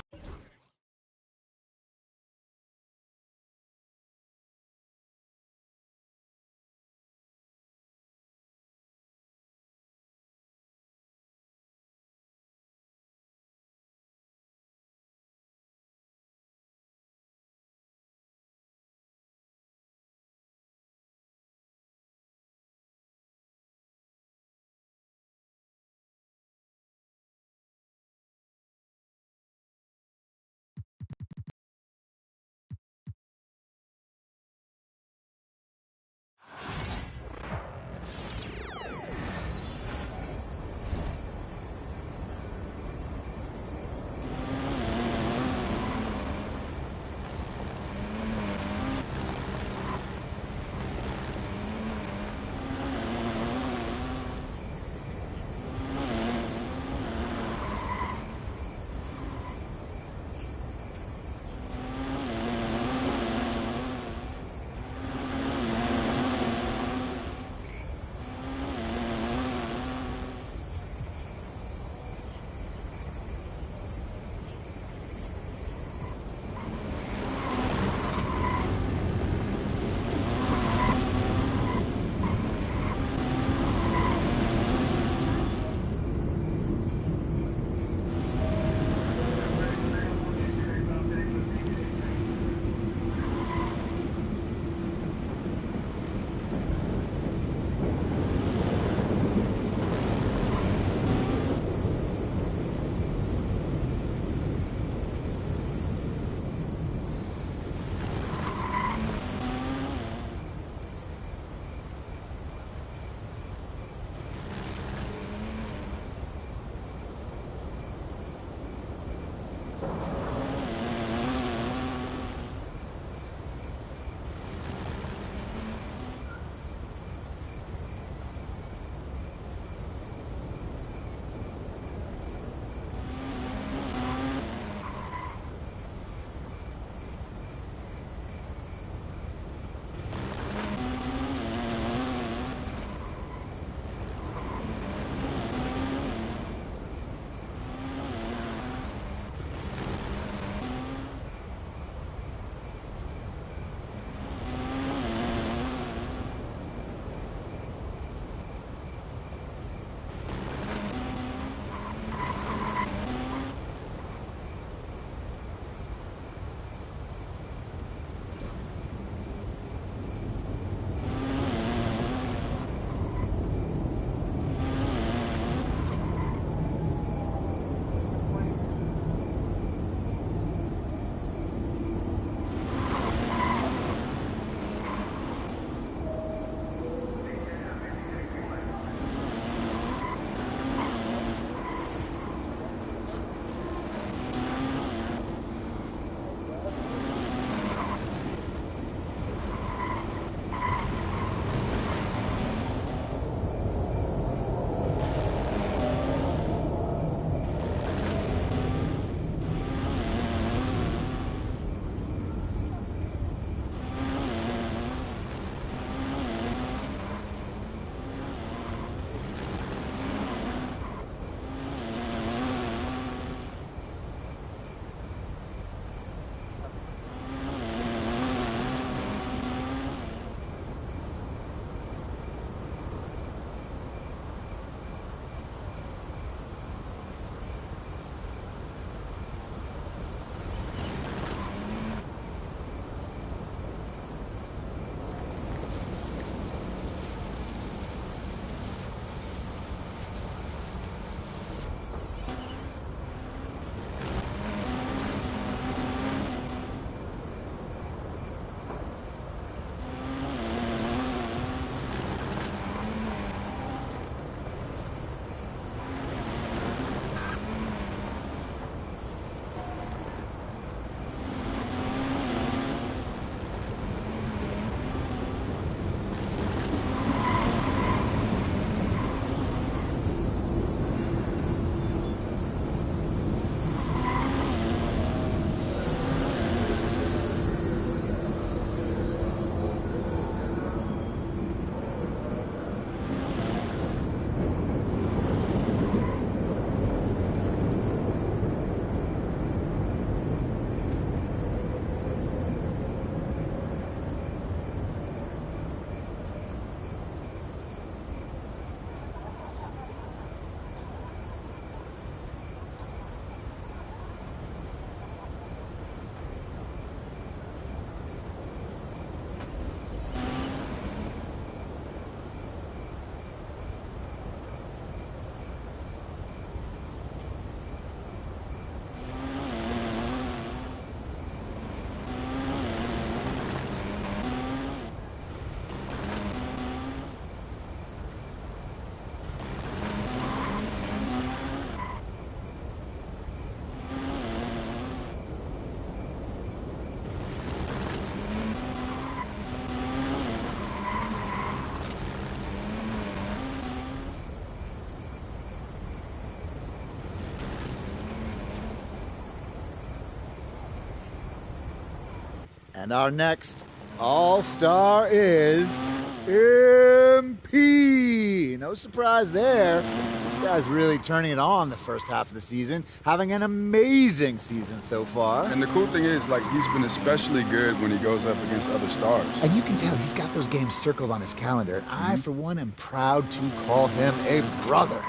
And our next All-Star is MP. No surprise there. This guy's really turning it on the first half of the season, having an amazing season so far. And the cool thing is, like, he's been especially good when he goes up against other stars. And you can tell he's got those games circled on his calendar. I, for one, am proud to call him a brother.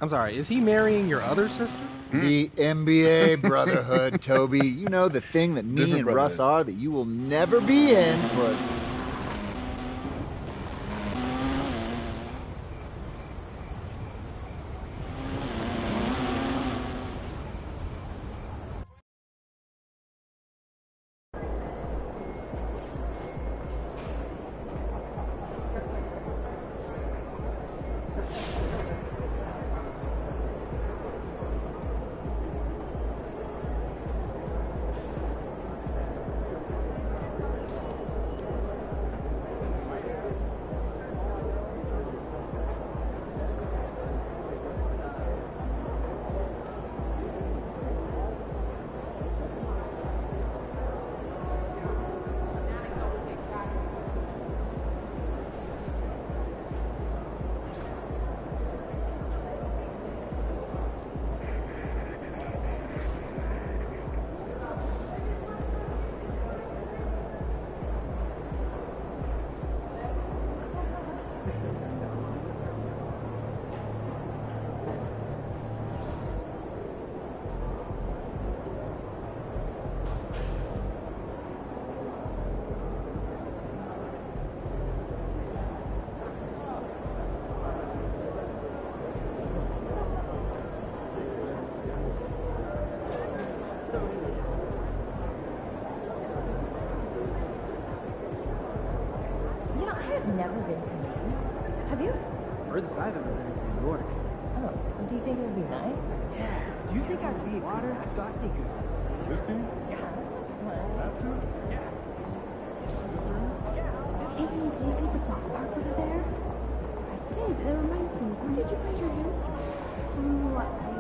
I'm sorry, is he marrying your other sister? The NBA brotherhood, Toby. You know, the thing that me Different and Russ are that you will never be in for Never been to Maine. Have you? Furthest I've ever been is New York. Oh, do you think it would be nice? Yeah. Do you think I'd be water? Scott, think of this team? Yeah. That's it? Yeah. Hey, did you see the dog park over there? I did. That reminds me. Where did you find your hamster? Ooh, I went.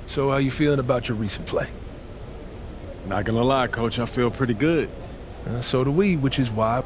So how you feeling about your recent play? Not gonna lie, Coach, I feel pretty good. So do we, which is why...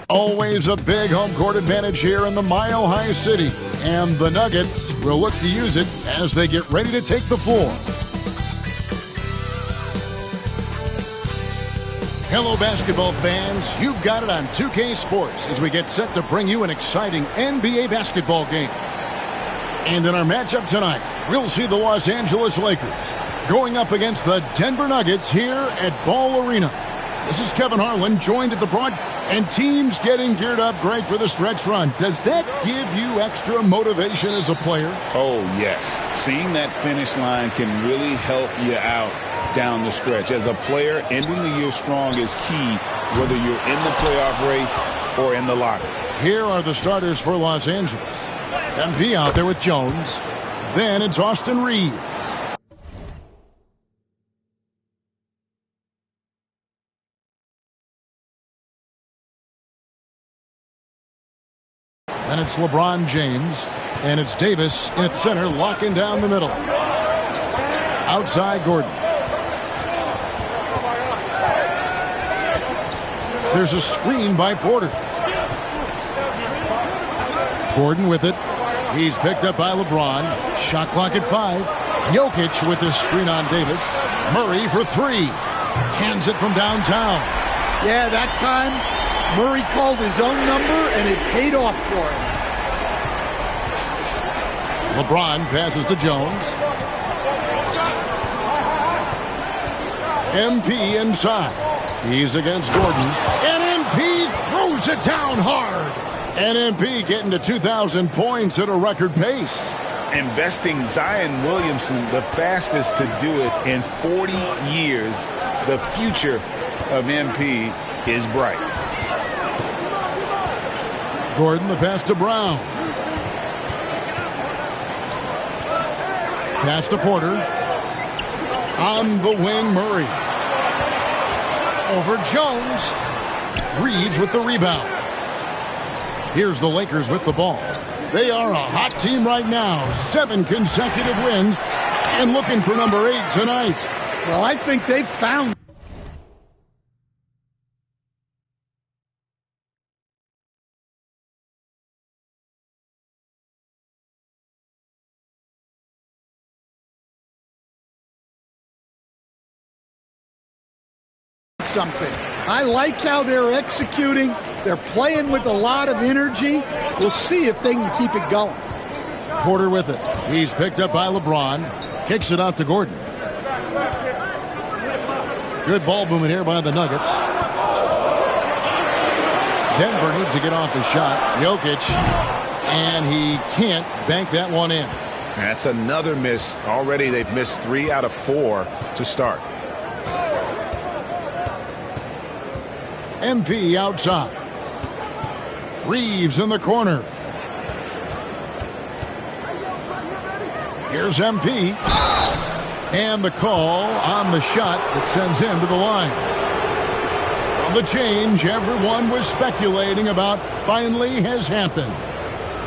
Always a big home court advantage here in the Mile High City. And the Nuggets will look to use it as they get ready to take the floor. Hello, basketball fans. You've got it on 2K Sports as we get set to bring you an exciting NBA basketball game. And in our matchup tonight, we'll see the Los Angeles Lakers going up against the Denver Nuggets here at Ball Arena. This is Kevin Harlan, joined at the broad, and teams getting geared up great for the stretch run. Does that give you extra motivation as a player? Oh, yes. Seeing that finish line can really help you out down the stretch. As a player, ending the year strong is key, whether you're in the playoff race or in the locker. Here are the starters for Los Angeles. MP out there with Jones. Then it's Austin Reeves. And it's LeBron James. And it's Davis in at center, locking down the middle. Outside Gordon. There's a screen by Porter. Gordon with it. He's picked up by LeBron. Shot clock at 5. Jokic with his screen on Davis. Murray for 3. Cans it from downtown. Yeah, that time Murray called his own number and it paid off for him. LeBron passes to Jones. MP inside. He's against Gordon. And MP throws it down hard. And MP getting to 2,000 points at a record pace. Investing Zion Williamson, the fastest to do it in 40 years. The future of MP is bright. Gordon, the pass to Brown. Pass to Porter. On the wing, Murray. Over Jones. Reeves with the rebound. Here's the Lakers with the ball. They are a hot team right now. 7 consecutive wins and looking for number 8 tonight. Well, I think they've found something. I like how they're executing. They're playing with a lot of energy. We'll see if they can keep it going. Porter with it. He's picked up by LeBron. Kicks it out to Gordon. Good ball movement here by the Nuggets. Denver needs to get off his shot. Jokic. And he can't bank that one in. That's another miss. Already they've missed 3 out of 4 to start. MP outside. Reeves in the corner. Here's MP. And the call on the shot that sends him to the line. The change everyone was speculating about finally has happened.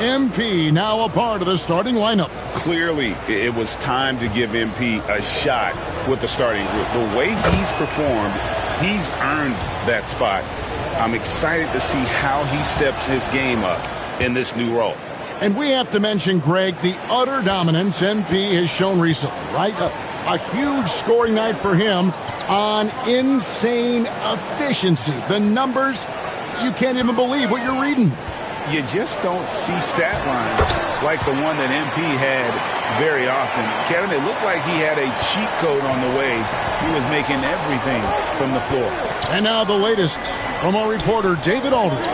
MP now a part of the starting lineup. Clearly, it was time to give MP a shot with the starting group. The way he's performed, he's earned that spot. I'm excited to see how he steps his game up in this new role. And we have to mention, Greg, the utter dominance MP has shown recently, right? A huge scoring night for him on insane efficiency. The numbers, you can't even believe what you're reading. You just don't see stat lines like the one that MP had very often. Kevin, it looked like he had a cheat code on the way. He was making everything from the floor. And now the latest from our reporter, David Aldridge.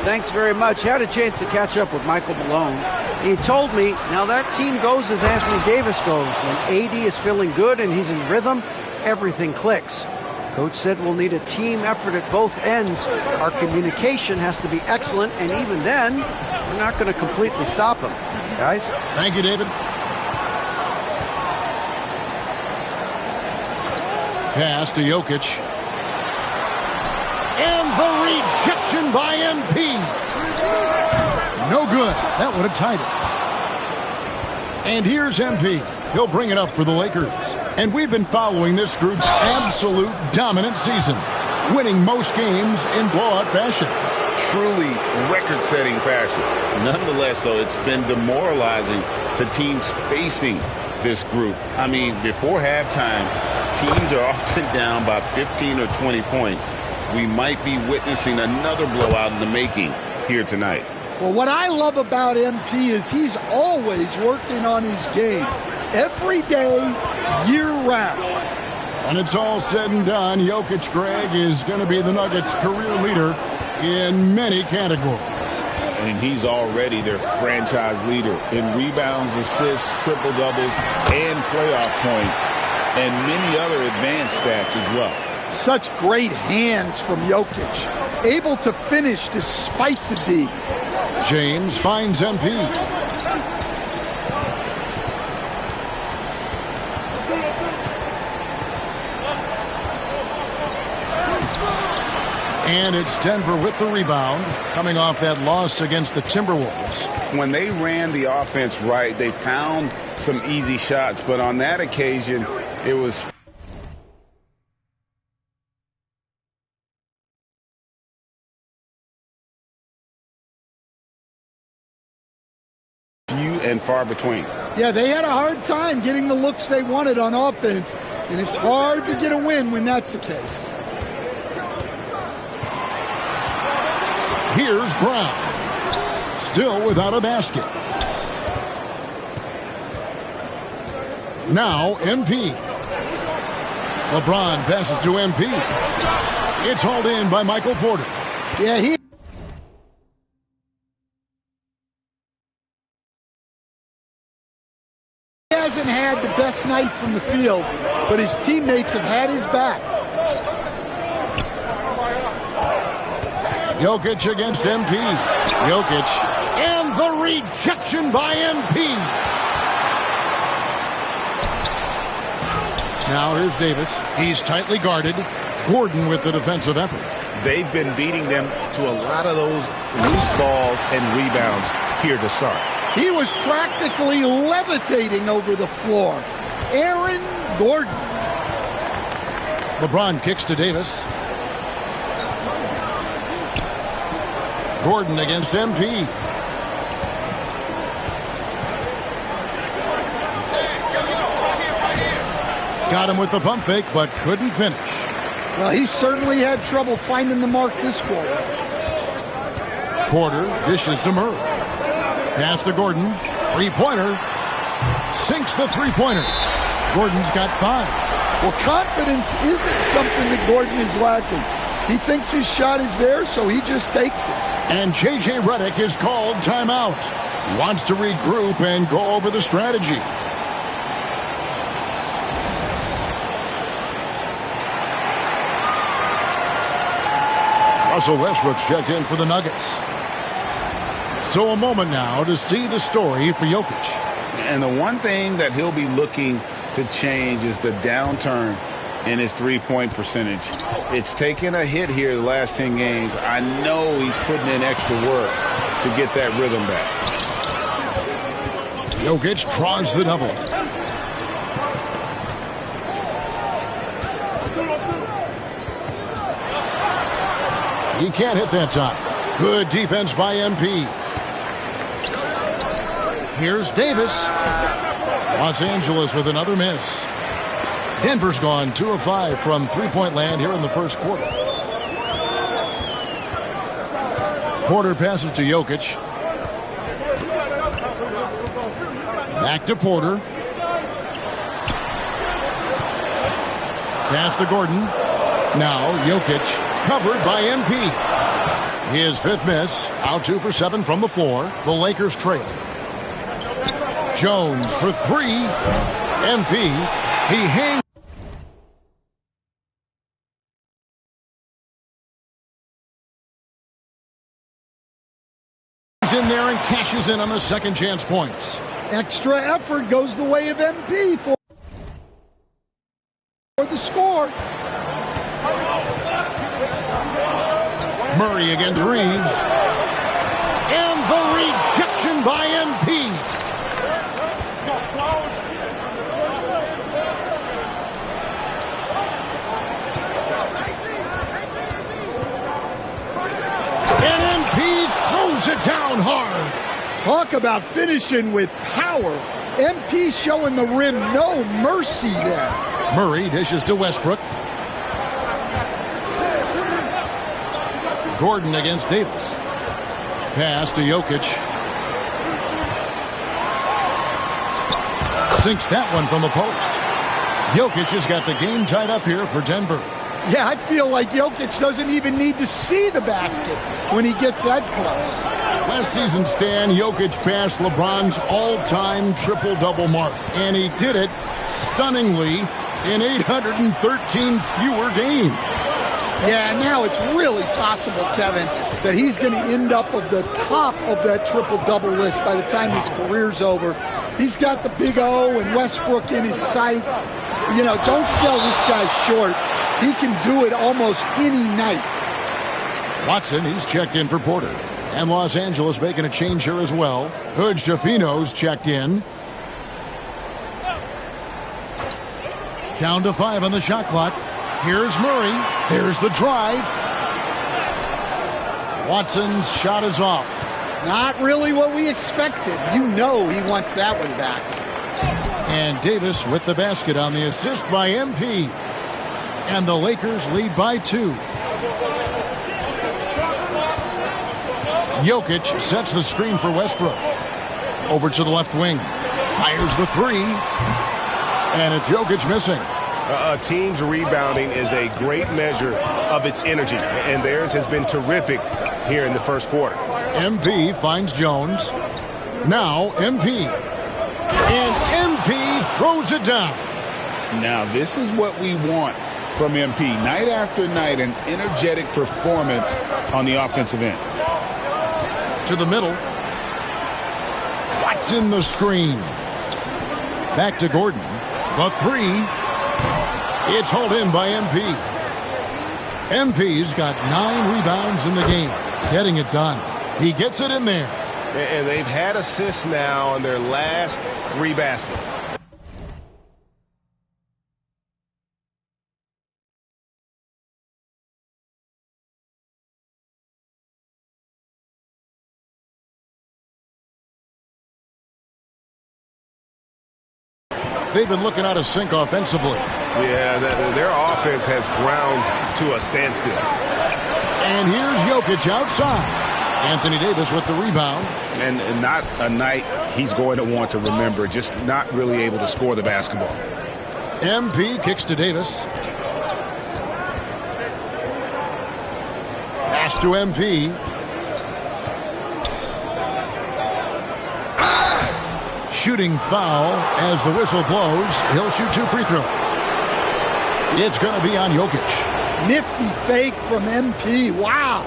Thanks very much. Had a chance to catch up with Michael Malone. He told me, now that team goes as Anthony Davis goes. When AD is feeling good and he's in rhythm, everything clicks. Coach said we'll need a team effort at both ends. Our communication has to be excellent, and even then, we're not going to completely stop him. Guys? Thank you, David. Pass to Jokic. And the rejection by MP. No good. That would have tied it. And here's MP. He'll bring it up for the Lakers. And we've been following this group's absolute dominant season, winning most games in blowout fashion. truly record-setting fashion. Nonetheless, though, it's been demoralizing to teams facing this group. I mean, before halftime, teams are often down by 15 or 20 points. We might be witnessing another blowout in the making here tonight. Well, what I love about MP is he's always working on his game. Every day, year-round. When it's all said and done, Jokic, Greg, is going to be the Nuggets' career leader in many categories. And he's already their franchise leader in rebounds, assists, triple-doubles, and playoff points, and many other advanced stats as well. Such great hands from Jokic, able to finish despite the D. James finds MP. And it's Denver with the rebound, coming off that loss against the Timberwolves. When they ran the offense right, they found some easy shots, but on that occasion, it was few and far between. Yeah, they had a hard time getting the looks they wanted on offense, and it's hard to get a win when that's the case. Here's Brown, still without a basket. Now MP. LeBron passes to MP. It's hauled in by Michael Porter. Yeah, he hasn't had the best night from the field, but his teammates have had his back. Jokic against MP. Jokic. And the rejection by MP. Now here's Davis. He's tightly guarded. Gordon with the defensive effort. They've been beating them to a lot of those loose balls and rebounds here to start. He was practically levitating over the floor. Aaron Gordon. LeBron kicks to Davis. Gordon against MP. Got him with the pump fake, but couldn't finish. Well, he certainly had trouble finding the mark this quarter. Porter dishes to Murray. Pass to Gordon. Three-pointer. Sinks the three-pointer. Gordon's got 5. Well, confidence isn't something that Gordon is lacking. He thinks his shot is there, so he just takes it. And J.J. Redick is called timeout. He wants to regroup and go over the strategy. Russell Westbrook's checked in for the Nuggets. So a moment now to see the story for Jokic. And the one thing that he'll be looking to change is the downturn in his three-point percentage. It's taken a hit here the last 10 games. I know he's putting in extra work to get that rhythm back. Jokic draws the double. He can't hit that time. Good defense by MP. Here's Davis. Los Angeles with another miss. Denver's gone 2 of 5 from three-point land here in the first quarter. Porter passes to Jokic. Back to Porter. Pass to Gordon. Now Jokic covered by MP. His 5th miss. Out 2 for 7 from the floor. The Lakers trail. Jones for 3. MP. He hangs in there and cashes in on the second chance points. Extra effort goes the way of MP for the score. Murray against Reeves. And the rejection by MP. And down hard. Talk about finishing with power. MP showing the rim no mercy there. Murray dishes to Westbrook. Gordon against Davis. Pass to Jokic. Sinks that one from the post. Jokic has got the game tied up here for Denver. Yeah, I feel like Jokic doesn't even need to see the basket when he gets that close. Last season, Stan, Jokic passed LeBron's all-time triple-double mark, and he did it stunningly in 813 fewer games. Yeah, now it's really possible, Kevin, that he's going to end up at the top of that triple-double list by the time his career's over. He's got the Big O and Westbrook in his sights. You know, don't sell this guy short. He can do it almost any night. Watson, he's checked in for Porter. And Los Angeles making a change here as well. Hood Schifino's checked in. Down to 5 on the shot clock. Here's Murray. Here's the drive. Watson's shot is off. Not really what we expected. You know he wants that one back. And Davis with the basket on the assist by MP. And the Lakers lead by 2. Jokic sets the screen for Westbrook. Over to the left wing. Fires the 3. And it's Jokic missing. A team's rebounding is a great measure of its energy, and theirs has been terrific here in the first quarter. MP finds Jones. Now MP. And MP throws it down. Now this is what we want from MP. Night after night, an energetic performance on the offensive end. To the middle. Watson the screen. Back to Gordon. The 3. It's hauled in by MP. MP's got 9 rebounds in the game. Getting it done. He gets it in there. And they've had assists now on their last 3 baskets. They've been looking out of sync offensively. Yeah, their offense has ground to a standstill. And here's Jokic outside. Anthony Davis with the rebound. And not a night he's going to want to remember, just not really able to score the basketball. MP kicks to Davis. Pass to MP. Shooting foul as the whistle blows. He'll shoot 2 free throws. It's going to be on Jokic. Nifty fake from MP. Wow.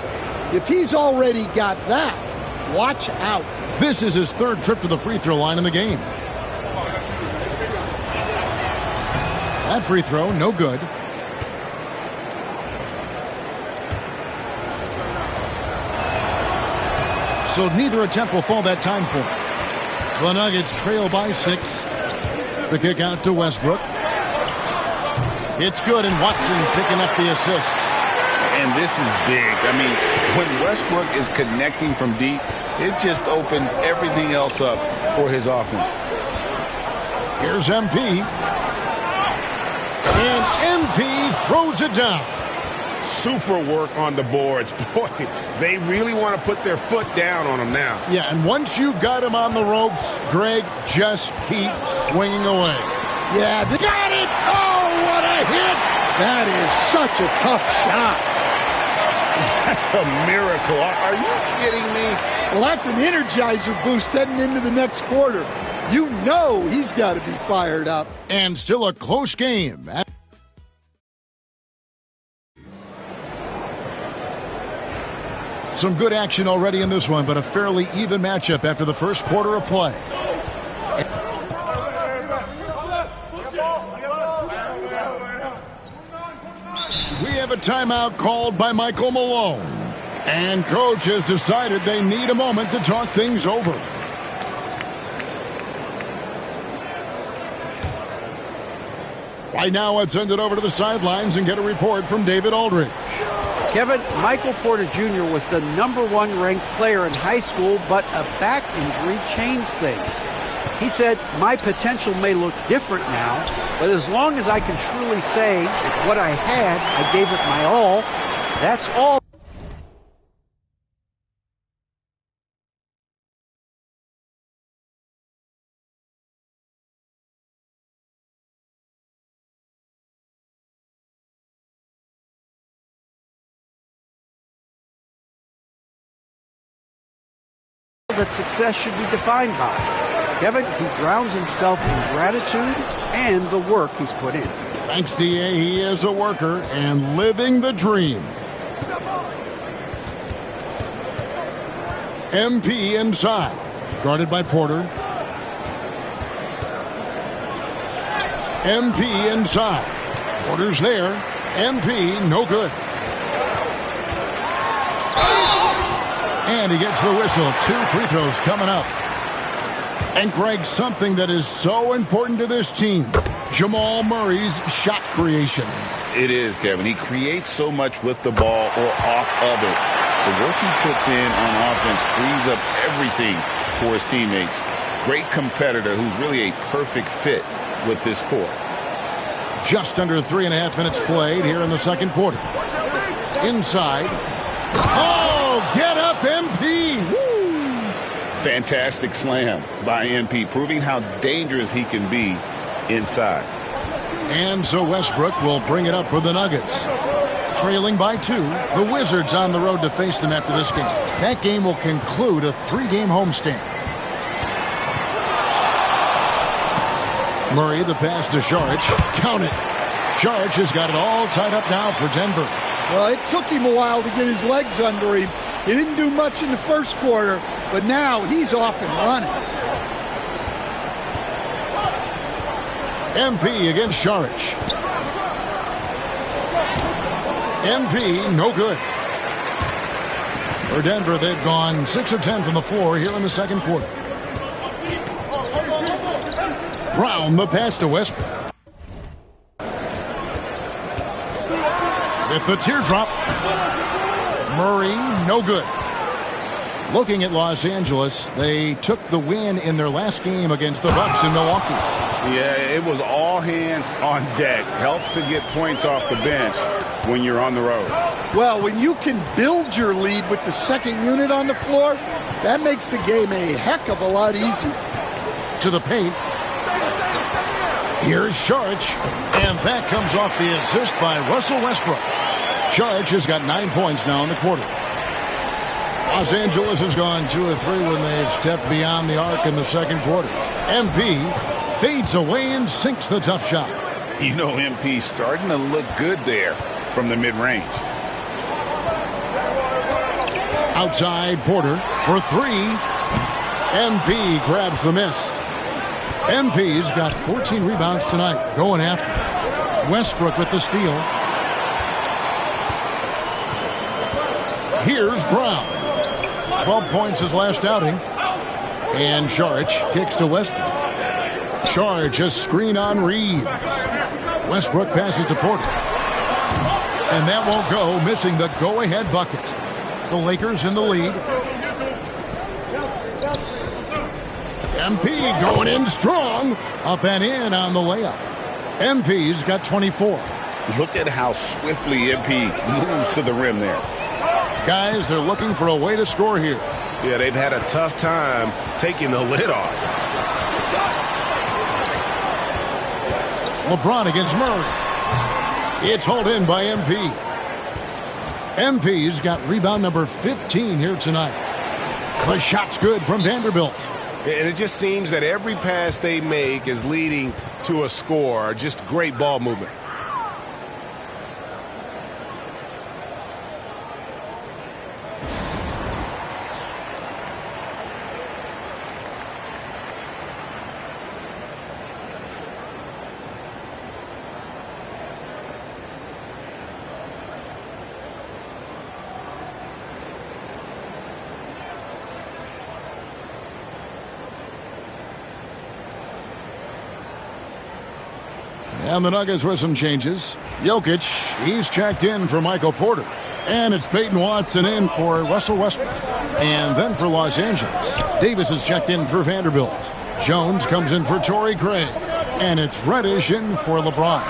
If he's already got that, watch out. This is his 3rd trip to the free throw line in the game. That free throw, no good. So neither attempt will fall that time for him. The Nuggets trail by 6. The kick out to Westbrook. It's good, and Watson picking up the assist. And this is big. I mean, when Westbrook is connecting from deep, it just opens everything else up for his offense. Here's MP. And MP throws it down. Super work on the boards. Boy, they really want to put their foot down on him now. Yeah, and once you've got him on the ropes, Greg, just keep swinging away. Yeah, they got it! Oh, what a hit! That is such a tough shot. That's a miracle. Are you kidding me? Well, that's an energizer boost heading into the next quarter. You know he's got to be fired up. And still a close game. Some good action already in this one, but a fairly even matchup after the first quarter of play. We have a timeout called by Michael Malone. And coach has decided they need a moment to talk things over. Right now, let's send it over to the sidelines and get a report from David Aldridge. Kevin, Michael Porter Jr. was the #1 ranked player in high school, but a back injury changed things. He said, "My potential may look different now, but as long as I can truly say with what I had, I gave it my all, that's all." That success should be defined by. Kevin, he grounds himself in gratitude and the work he's put in. Thanks, D.A. He is a worker and living the dream. MP inside. Guarded by Porter. MP inside. Porter's there. MP, no good. And he gets the whistle. 2 free throws coming up. And Greg, something that is so important to this team, Jamal Murray's shot creation. It is, Kevin. He creates so much with the ball or off of it. The work he puts in on offense frees up everything for his teammates. Great competitor who's really a perfect fit with this core. Just under 3.5 minutes played here in the second quarter. Inside. Oh, get up, MP! Woo! Fantastic slam by MP, proving how dangerous he can be inside. And so Westbrook will bring it up for the Nuggets. Trailing by 2, the Wizards on the road to face them after this game. That game will conclude a 3-game homestand. Murray, the pass to Saric. Count it. Saric has got it all tied up now for Denver. Well, it took him a while to get his legs under him. He didn't do much in the first quarter, but now he's off and running. MP against Saric. MP, no good. For Denver, they've gone 6 of 10 from the floor here in the second quarter. Brown, the pass to Westbrook. With the teardrop. Murray, no good. Looking at Los Angeles, they took the win in their last game against the Bucks in Milwaukee. Yeah, it was all hands on deck. Helps to get points off the bench when you're on the road. Well, when you can build your lead with the second unit on the floor, that makes the game a heck of a lot easier. To the paint. Here's Saric, and that comes off the assist by Russell Westbrook. Saric has got 9 points now in the quarter. Los Angeles has gone 2 of 3 when they've stepped beyond the arc in the second quarter. MP fades away and sinks the tough shot. You know, MP starting to look good there from the mid-range. Outside Porter for 3. MP grabs the miss. MP's got 14 rebounds tonight, going after it. Westbrook with the steal. Here's Brown. 12 points his last outing. And Saric kicks to Westbrook. Saric just screen on Reeves. Westbrook passes to Porter. And that won't go, missing the go-ahead bucket. The Lakers in the lead. MP going in strong. Up and in on the layup. MP's got 24. Look at how swiftly MP moves to the rim there. Guys, they're looking for a way to score here. Yeah, they've had a tough time taking the lid off. LeBron against Murray. It's hauled in by MP. MP's got rebound number 15 here tonight. The shot's good from Vanderbilt. And it just seems that every pass they make is leading to a score. Just great ball movement. And the Nuggets with some changes. Jokic, he's checked in for Michael Porter. And it's Peyton Watson in for Russell Westbrook. And then for Los Angeles, Davis is checked in for Vanderbilt. Jones comes in for Torrey Craig. And it's Reddish in for LeBron.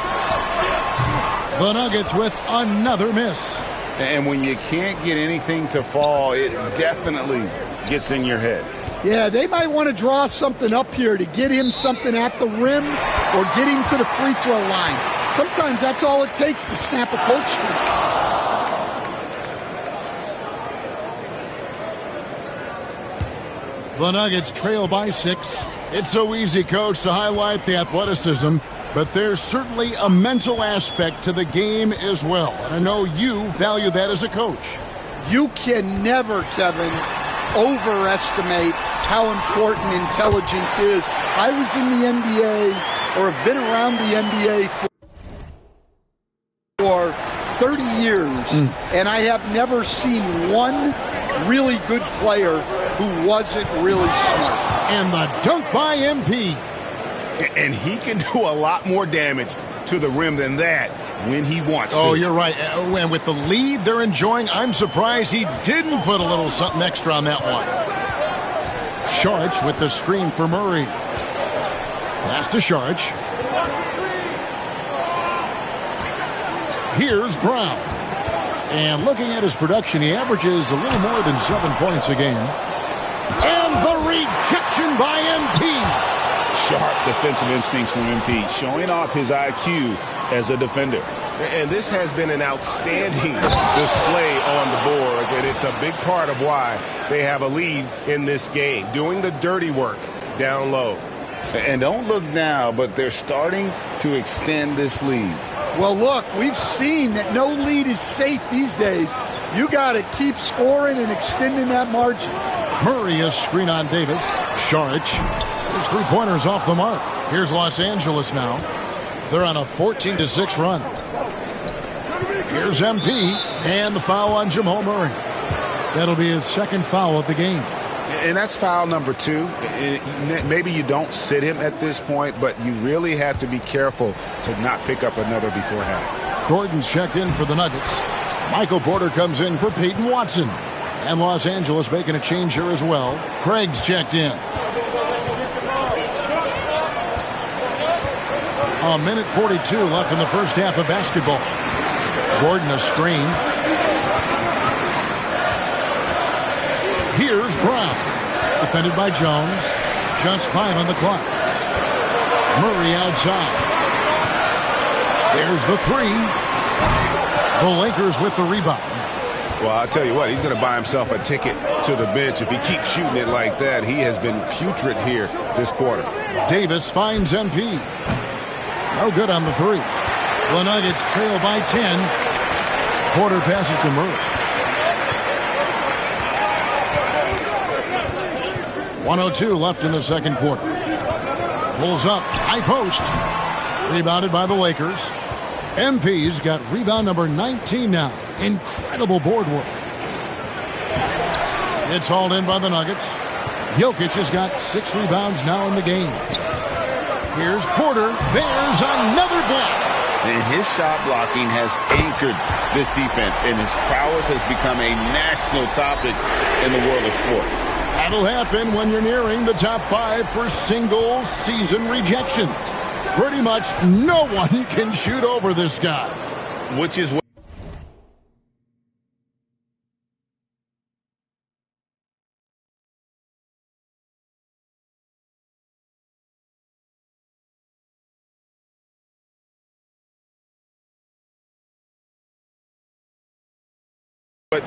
The Nuggets with another miss. And when you can't get anything to fall, it definitely gets in your head. Yeah, they might want to draw something up here to get him something at the rim or get him to the free throw line. Sometimes that's all it takes to snap a cold streak. The Nuggets trail by 6. It's so easy, Coach, to highlight the athleticism, but there's certainly a mental aspect to the game as well. And I know you value that as a coach. You can never, Kevin, overestimate how important intelligence is. I was in the NBA, or have been around the NBA for 30 years, and I have never seen one really good player who wasn't really smart. And the dunk by MP. And he can do a lot more damage to the rim than that when he wants to. Oh, you're right. And with the lead they're enjoying, I'm surprised he didn't put a little something extra on that one. Saric with the screen for Murray. Pass to Saric. Here's Brown. And looking at his production, he averages a little more than 7 points a game. And the rejection by MP. Sharp defensive instincts from MP, showing off his IQ as a defender. And this has been an outstanding display on the boards, and it's a big part of why they have a lead in this game, doing the dirty work down low. And don't look now, but they're starting to extend this lead. Well, look, we've seen that no lead is safe these days. You got to keep scoring and extending that margin. Murray is screen on Davis. Saric. His three-pointers off the mark. Here's Los Angeles now. They're on a 14-6 run. Here's MP, and the foul on Jamal Murray. That'll be his second foul of the game. And that's foul number 2. Maybe you don't sit him at this point, but you really have to be careful to not pick up another before half. Gordon's checked in for the Nuggets. Michael Porter comes in for Peyton Watson. And Los Angeles making a change here as well. Craig's checked in. A minute 42 left in the first half of basketball. Gordon a screen. Here's Brown. Defended by Jones. Just 5 on the clock. Murray outside. There's the 3. The Lakers with the rebound. Well, I'll tell you what, he's going to buy himself a ticket to the bench. If he keeps shooting it like that, he has been putrid here this quarter. Davis finds MP. No good on the 3. The Nuggets trail by 10. Porter passes to Murray. 1:02 left in the second quarter. Pulls up, high post. Rebounded by the Lakers. MP's got rebound number 19 now. Incredible board work. It's hauled in by the Nuggets. Jokic has got 6 rebounds now in the game. Here's Porter. There's another block. And his shot blocking has anchored this defense, and his prowess has become a national topic in the world of sports. That'll happen when you're nearing the top 5 for single season rejections. Pretty much no one can shoot over this guy. Which is what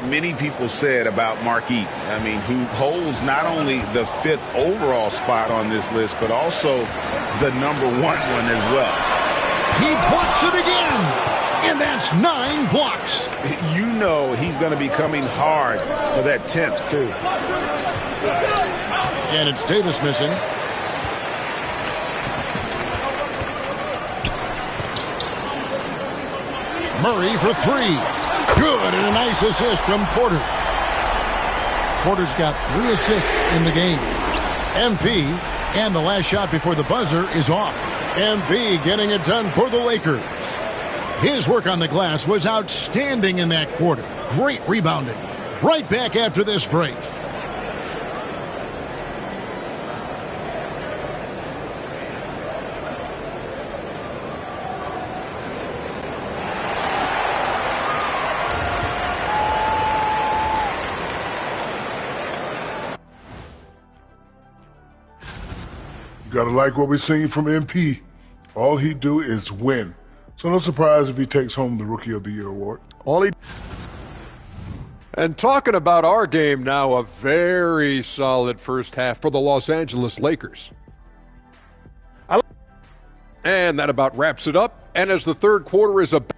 many people said about Marquise. I mean, who holds not only the 5th overall spot on this list, but also the number 1 one as well. He blocks it again, and that's 9 blocks. You know he's going to be coming hard for that 10th, too. And it's Davis missing. Murray for 3. Good, and a nice assist from Porter. Porter's got 3 assists in the game. MP, and the last shot before the buzzer is off. MP getting it done for the Lakers. His work on the glass was outstanding in that quarter. Great rebounding. Right back after this break. You gotta like what we're seeing from MP. All he do is win. So no surprise if he takes home the Rookie of the Year award. And talking about our game now, a very solid first half for the Los Angeles Lakers. And that about wraps it up. And as the third quarter is about...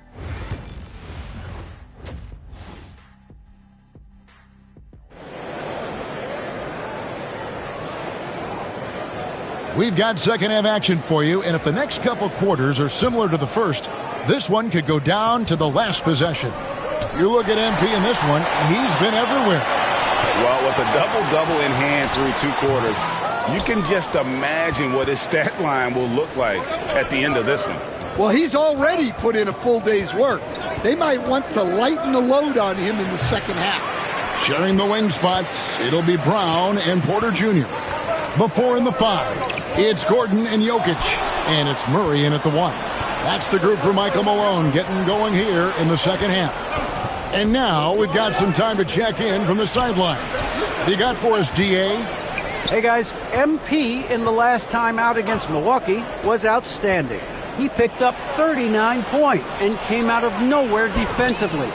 We've got second half action for you, and if the next couple quarters are similar to the first, this one could go down to the last possession. You look at MP in this one, he's been everywhere. Well, with a double-double in hand through 2 quarters, you can just imagine what his stat line will look like at the end of this one. Well, he's already put in a full day's work. They might want to lighten the load on him in the second half. Sharing the wing spots, it'll be Brown and Porter Jr. Before in the 5, it's Gordon and Jokic, and it's Murray in at the 1. That's the group for Michael Malone getting going here in the second half. And now we've got some time to check in from the sidelines. You got for us, DA? Hey guys, MP in the last time out against Milwaukee was outstanding. He picked up 39 points and came out of nowhere defensively,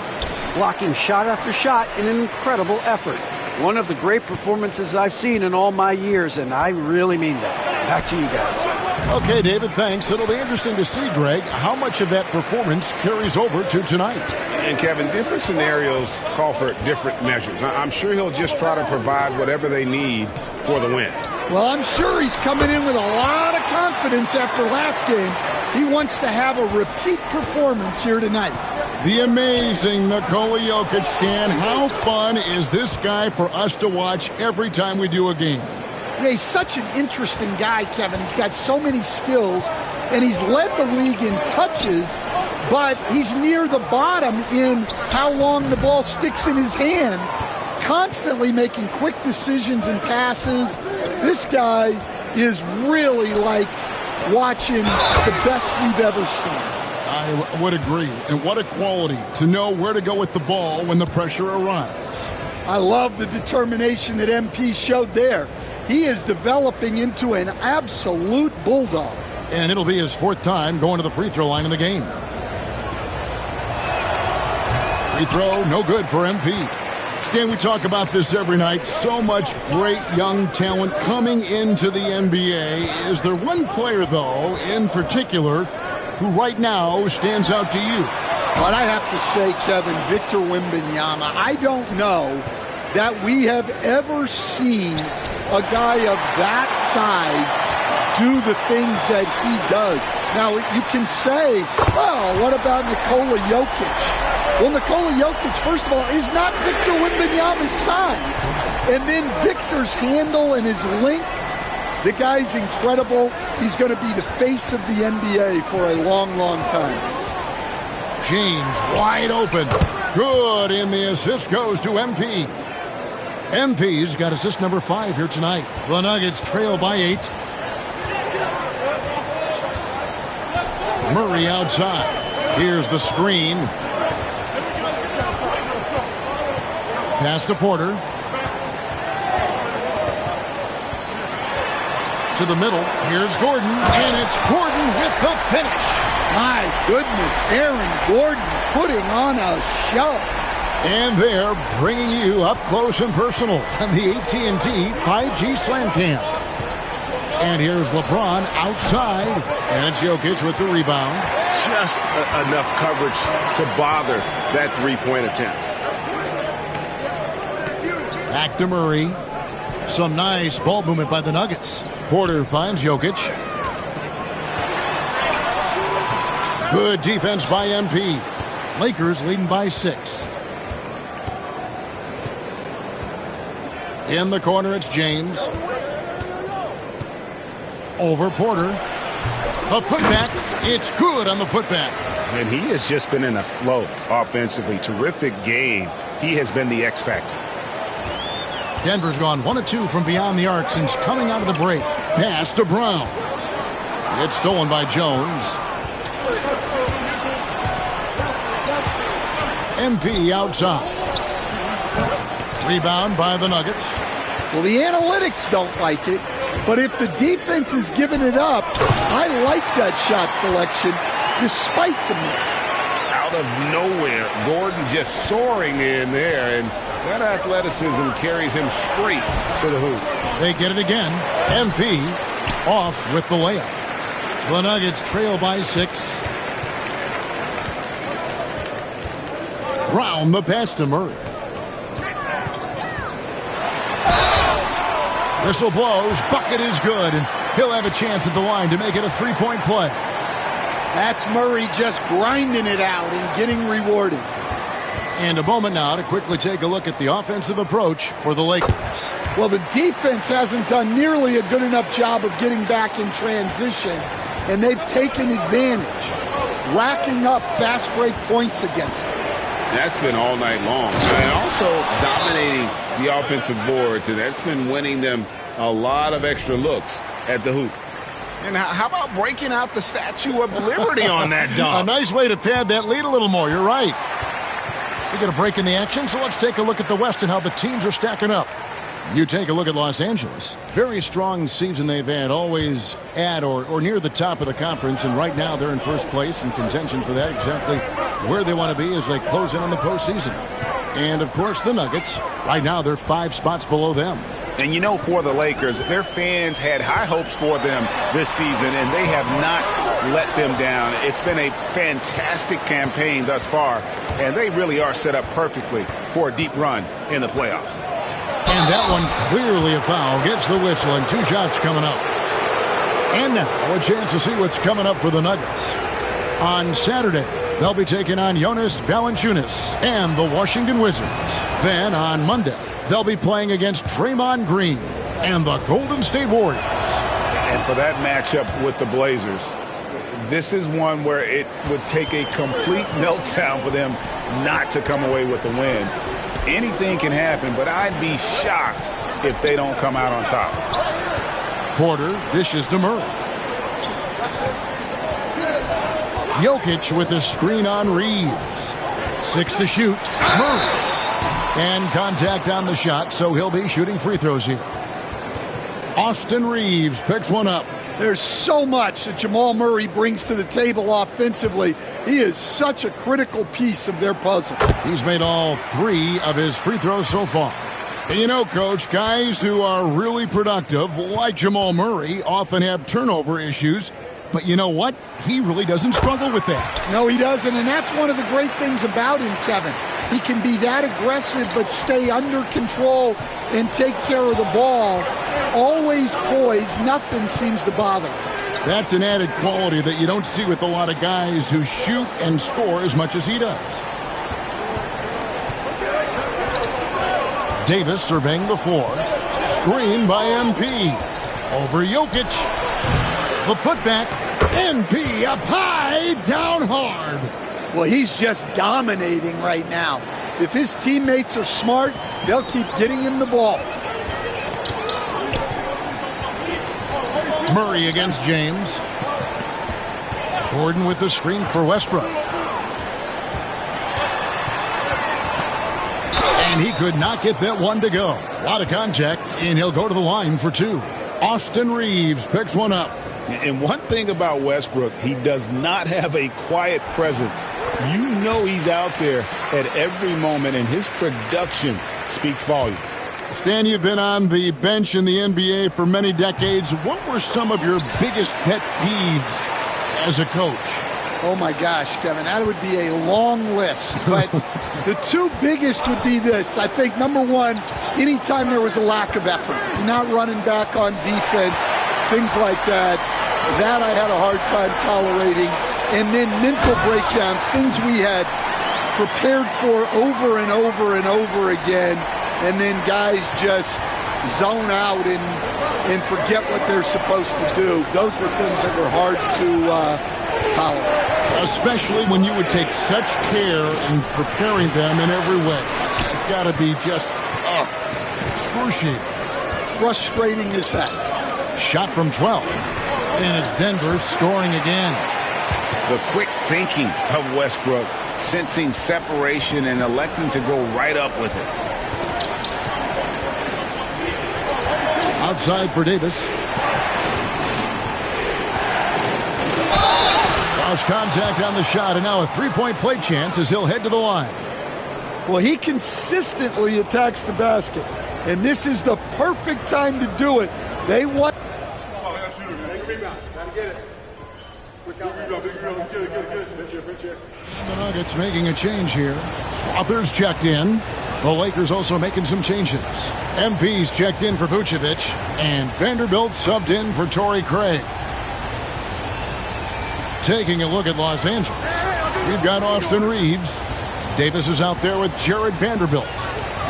blocking shot after shot in an incredible effort. One of the great performances I've seen in all my years, and I really mean that. Back to you guys. Okay, David, thanks. It'll be interesting to see, Greg, how much of that performance carries over to tonight. And, Kevin, different scenarios call for different measures. I'm sure he'll just try to provide whatever they need for the win. Well, I'm sure he's coming in with a lot of confidence after last game. He wants to have a repeat performance here tonight. The amazing Nikola Jokic, Stan. How fun is this guy for us to watch every time we do a game? Yeah, he's such an interesting guy, Kevin. He's got so many skills, and he's led the league in touches, but he's near the bottom in how long the ball sticks in his hand, constantly making quick decisions and passes. This guy is really like watching the best we've ever seen. I would agree. And what a quality to know where to go with the ball when the pressure arrives. I love the determination that MP showed there. He is developing into an absolute bulldog. And it'll be his 4th time going to the free throw line in the game. Free throw, no good for MP. Stan, we talk about this every night. So much great young talent coming into the NBA. Is there one player, though, in particular, who right now stands out to you? But I have to say, Kevin, Victor Wembanyama, I don't know that we have ever seen a guy of that size do the things that he does. Now, you can say, well, what about Nikola Jokic? Well, Nikola Jokic, first of all, is not Victor Wembanyama's size. And then Victor's handle and his length, the guy's incredible. He's going to be the face of the NBA for a long, long time. James wide open. Good, and the assist goes to MP. MP's got assist number 5 here tonight. The Nuggets trail by 8. Murray outside. Here's the screen. Pass to Porter. To the middle. Here's Gordon. And it's Gordon with the finish. My goodness, Aaron Gordon putting on a show. And they're bringing you up close and personal on the AT&T 5G Slam Cam. And here's LeBron outside. And it's Jokic with the rebound. Just enough coverage to bother that three-point attempt. Back to Murray. Some nice ball movement by the Nuggets. Porter finds Jokic. Good defense by MP. Lakers leading by 6. In the corner, it's James. Over Porter. A putback. It's good on the putback. And he has just been in a flow offensively. Terrific game he has been the X factor. Denver's gone 1 of 2 from beyond the arc since coming out of the break. Pass to Brown. It's stolen by Jones. MP outside. Rebound by the Nuggets. Well, the analytics don't like it, but if the defense is giving it up, I like that shot selection despite the miss. Out of nowhere, Gordon just soaring in there, and that athleticism carries him straight to the hoop. They get it again. MP off with the layup. The Nuggets trail by 6. Brown the pass to Murray. Whistle blows. Bucket is good, and he'll have a chance at the line to make it a 3-point play. That's Murray just grinding it out and getting rewarded. And a moment now to quickly take a look at the offensive approach for the Lakers. Well, the defense hasn't done nearly a good enough job of getting back in transition, and they've taken advantage, racking up fast break points against them. That's been all night long. And also dominating the offensive boards, and that's been winning them a lot of extra looks at the hoop. And how about breaking out the Statue of Liberty on that dunk? A nice way to pad that lead a little more. You're right. We get a break in the action, so let's take a look at the West and how the teams are stacking up. You take a look at Los Angeles. Very strong season they've had, always at or near the top of the conference, and right now they're in first place in contention for that, exactly where they want to be as they close in on the postseason. And, of course, the Nuggets. Right now they're 5 spots below them. And you know, for the Lakers, their fans had high hopes for them this season, and they have not let them down. It's been a fantastic campaign thus far, and they really are set up perfectly for a deep run in the playoffs. And that one clearly a foul. Gets the whistle, and 2 shots coming up. And now a chance to see what's coming up for the Nuggets. On Saturday, they'll be taking on Jonas Valanciunas and the Washington Wizards. Then on Monday, they'll be playing against Draymond Green and the Golden State Warriors. And for that matchup with the Blazers, this is one where it would take a complete meltdown for them not to come away with the win. Anything can happen, but I'd be shocked if they don't come out on top. Porter dishes to Murray. Jokic with a screen on Reeves. 6 to shoot. Murray. And contact on the shot, so he'll be shooting free throws here. Austin Reeves picks one up. There's so much that Jamal Murray brings to the table offensively. He is such a critical piece of their puzzle. He's made all 3 of his free throws so far. And you know, Coach, guys who are really productive, like Jamal Murray, often have turnover issues. But you know what? He really doesn't struggle with that. No, he doesn't, and that's one of the great things about him, Kevin. He can be that aggressive but stay under control and take care of the ball. Always poised. Nothing seems to bother him. That's an added quality that you don't see with a lot of guys who shoot and score as much as he does. Davis surveying the floor. Screen by MP. Over Jokic. The putback. MP up high, down hard. Well, he's just dominating right now. If his teammates are smart, they'll keep getting him the ball. Murray against James. Gordon with the screen for Westbrook. And he could not get that one to go. A lot of contact, and he'll go to the line for 2. Austin Reeves picks one up. And one thing about Westbrook, he does not have a quiet presence. You know he's out there at every moment, and his production speaks volumes. Stan, you've been on the bench in the NBA for many decades. What were some of your biggest pet peeves as a coach? Oh, my gosh, Kevin, that would be a long list. But the 2 biggest would be this. I think, number 1, anytime there was a lack of effort, you're not running back on defense, things like that. That I had a hard time tolerating. And then mental breakdowns, things we had prepared for over and over and over again. And then guys just zone out and forget what they're supposed to do. Those were things that were hard to tolerate. Especially when you would take such care in preparing them in every way. got to be just excruciating. Frustrating as heck. Shot from 12. And it's Denver scoring again. The quick thinking of Westbrook, sensing separation and electing to go right up with it. Outside for Davis. Cross contact on the shot, and now a three-point play chance as he'll head to the line. Well, he consistently attacks the basket, and this is the perfect time to do it. They want. And the Nuggets making a change here. Strother's checked in. The Lakers also making some changes. MP's checked in for Vucevic, and Vanderbilt subbed in for Torrey Craig. Taking a look at Los Angeles, we've got Austin Reeves. Davis is out there with Jared Vanderbilt.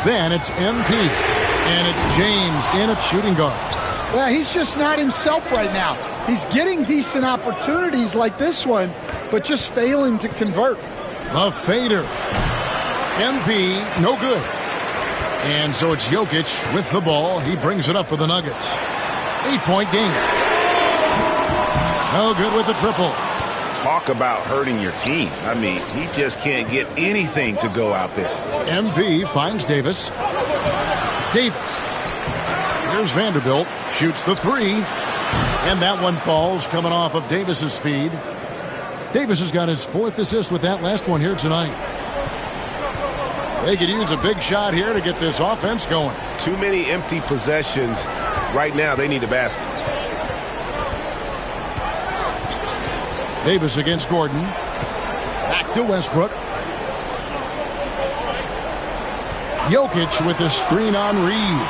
Then it's MP, and it's James in at shooting guard. Well, he's just not himself right now. He's getting decent opportunities like this one, but just failing to convert. A fader. MP, no good. And so it's Jokic with the ball. He brings it up for the Nuggets. 8-point game. No good with the triple. Talk about hurting your team. I mean, he just can't get anything to go out there. MP finds Davis. Davis. Here's Vanderbilt. Shoots the three. And that one falls coming off of Davis's feed. Davis has got his 4th assist with that last one here tonight. They could use a big shot here to get this offense going. Too many empty possessions. Right now, they need a basket. Davis against Gordon. Back to Westbrook. Jokic with the screen on Reeves.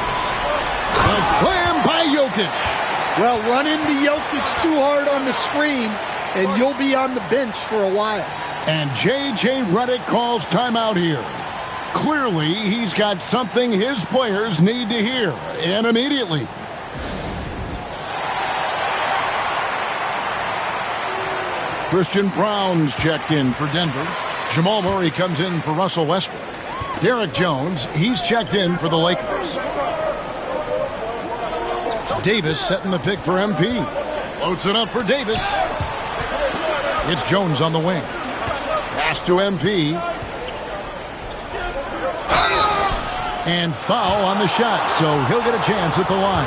A slam by Jokic. Well, run into Jokic too hard on the screen, and you'll be on the bench for a while. And J.J. Redick calls timeout here. Clearly, he's got something his players need to hear, and immediately. Christian Brown's checked in for Denver. Jamal Murray comes in for Russell Westbrook. Derek Jones, he's checked in for the Lakers. Davis setting the pick for MP. Loads it up for Davis. It's Jones on the wing. Pass to MP. And foul on the shot, so he'll get a chance at the line.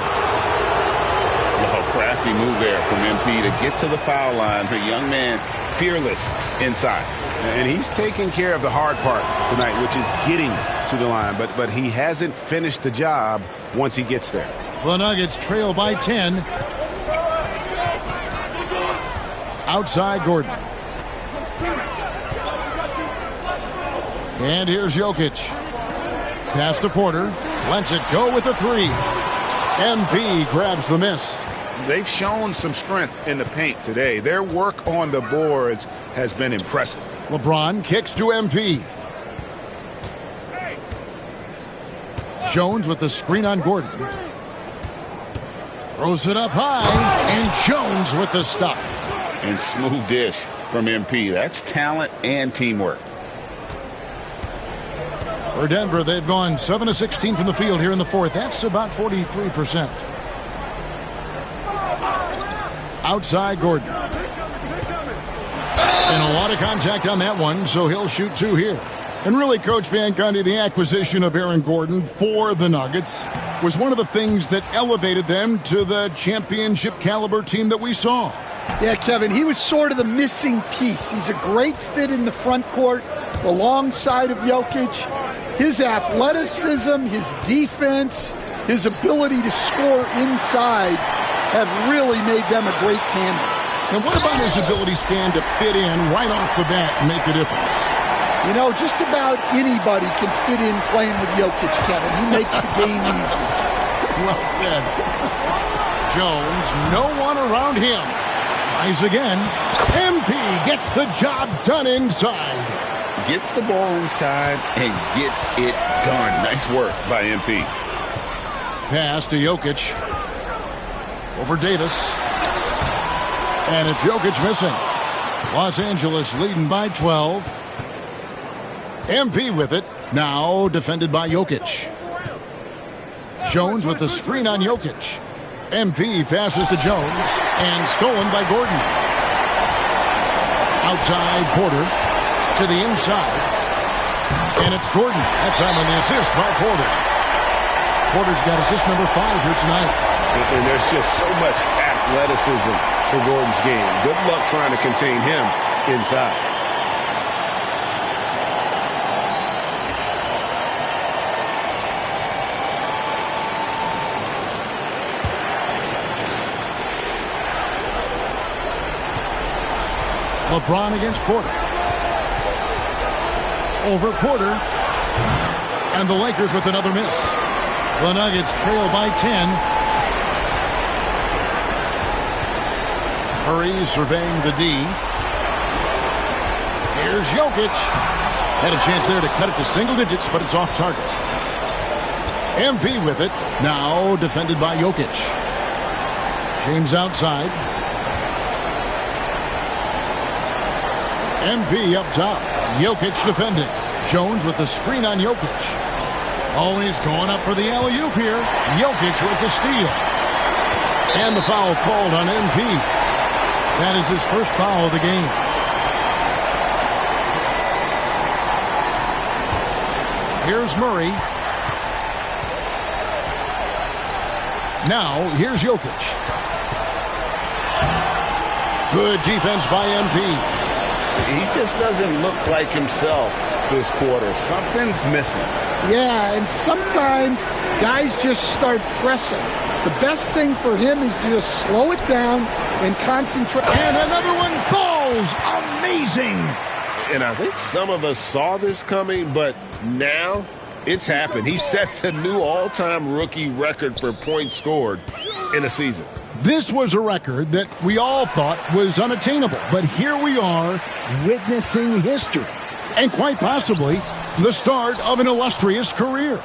Oh, crafty move there from MP to get to the foul line. The young man, fearless inside. And he's taking care of the hard part tonight, which is getting to the line. But he hasn't finished the job once he gets there. The Nuggets trail by 10. Outside Gordon. And here's Jokic. Pass to Porter. Lets it go with a three. MP grabs the miss. They've shown some strength in the paint today. Their work on the boards has been impressive. LeBron kicks to MP. Jones with the screen on Gordon. Throws it up high, and Jones with the stuff. And smooth dish from MP. That's talent and teamwork. For Denver, they've gone 7 of 16 from the field here in the 4th. That's about 43%. Outside Gordon. And a lot of contact on that one, so he'll shoot 2 here. And really, Coach Van Gundy, the acquisition of Aaron Gordon for the Nuggets was one of the things that elevated them to the championship caliber team that we saw. Yeah, Kevin, he was sort of the missing piece. He's a great fit in the front court alongside of Jokic. His athleticism, his defense, his ability to score inside have really made them a great tandem. And what about his ability, Stan, to fit in right off the bat and make a difference? You know, just about anybody can fit in playing with Jokic, Kevin. He makes the game easy. Well said. Jones, no one around him. Tries again. MP gets the job done inside. Gets the ball inside and gets it done. Nice work by MP. Pass to Jokic. Over Davis. And it's Jokic missing. Los Angeles leading by 12. MP with it. Now defended by Jokic. Jones with the screen on Jokic. MP passes to Jones and stolen by Gordon. Outside Porter to the inside. And it's Gordon. That time on the assist by Porter. Porter's got assist number 5 here tonight. And there's just so much athleticism to Gordon's game. Good luck trying to contain him inside. LeBron against Porter. Over Porter. And the Lakers with another miss. The Nuggets trail by 10. Murray surveying the D. Here's Jokic. Had a chance there to cut it to single digits, but it's off target. MP with it. Now defended by Jokic. James outside. MP up top. Jokic defending. Jones with the screen on Jokic. Always going up for the alley-oop here. Jokic with the steal. And the foul called on MP. That is his first foul of the game. Here's Murray. Now, here's Jokic. Good defense by MP. He just doesn't look like himself this quarter. Something's missing. Yeah, and sometimes guys just start pressing. The best thing for him is to just slow it down and concentrate. And another one falls. Amazing. And I think some of us saw this coming, but now it's happened. He set the new all-time rookie record for points scored in a season. This was a record that we all thought was unattainable, but here we are witnessing history and quite possibly the start of an illustrious career.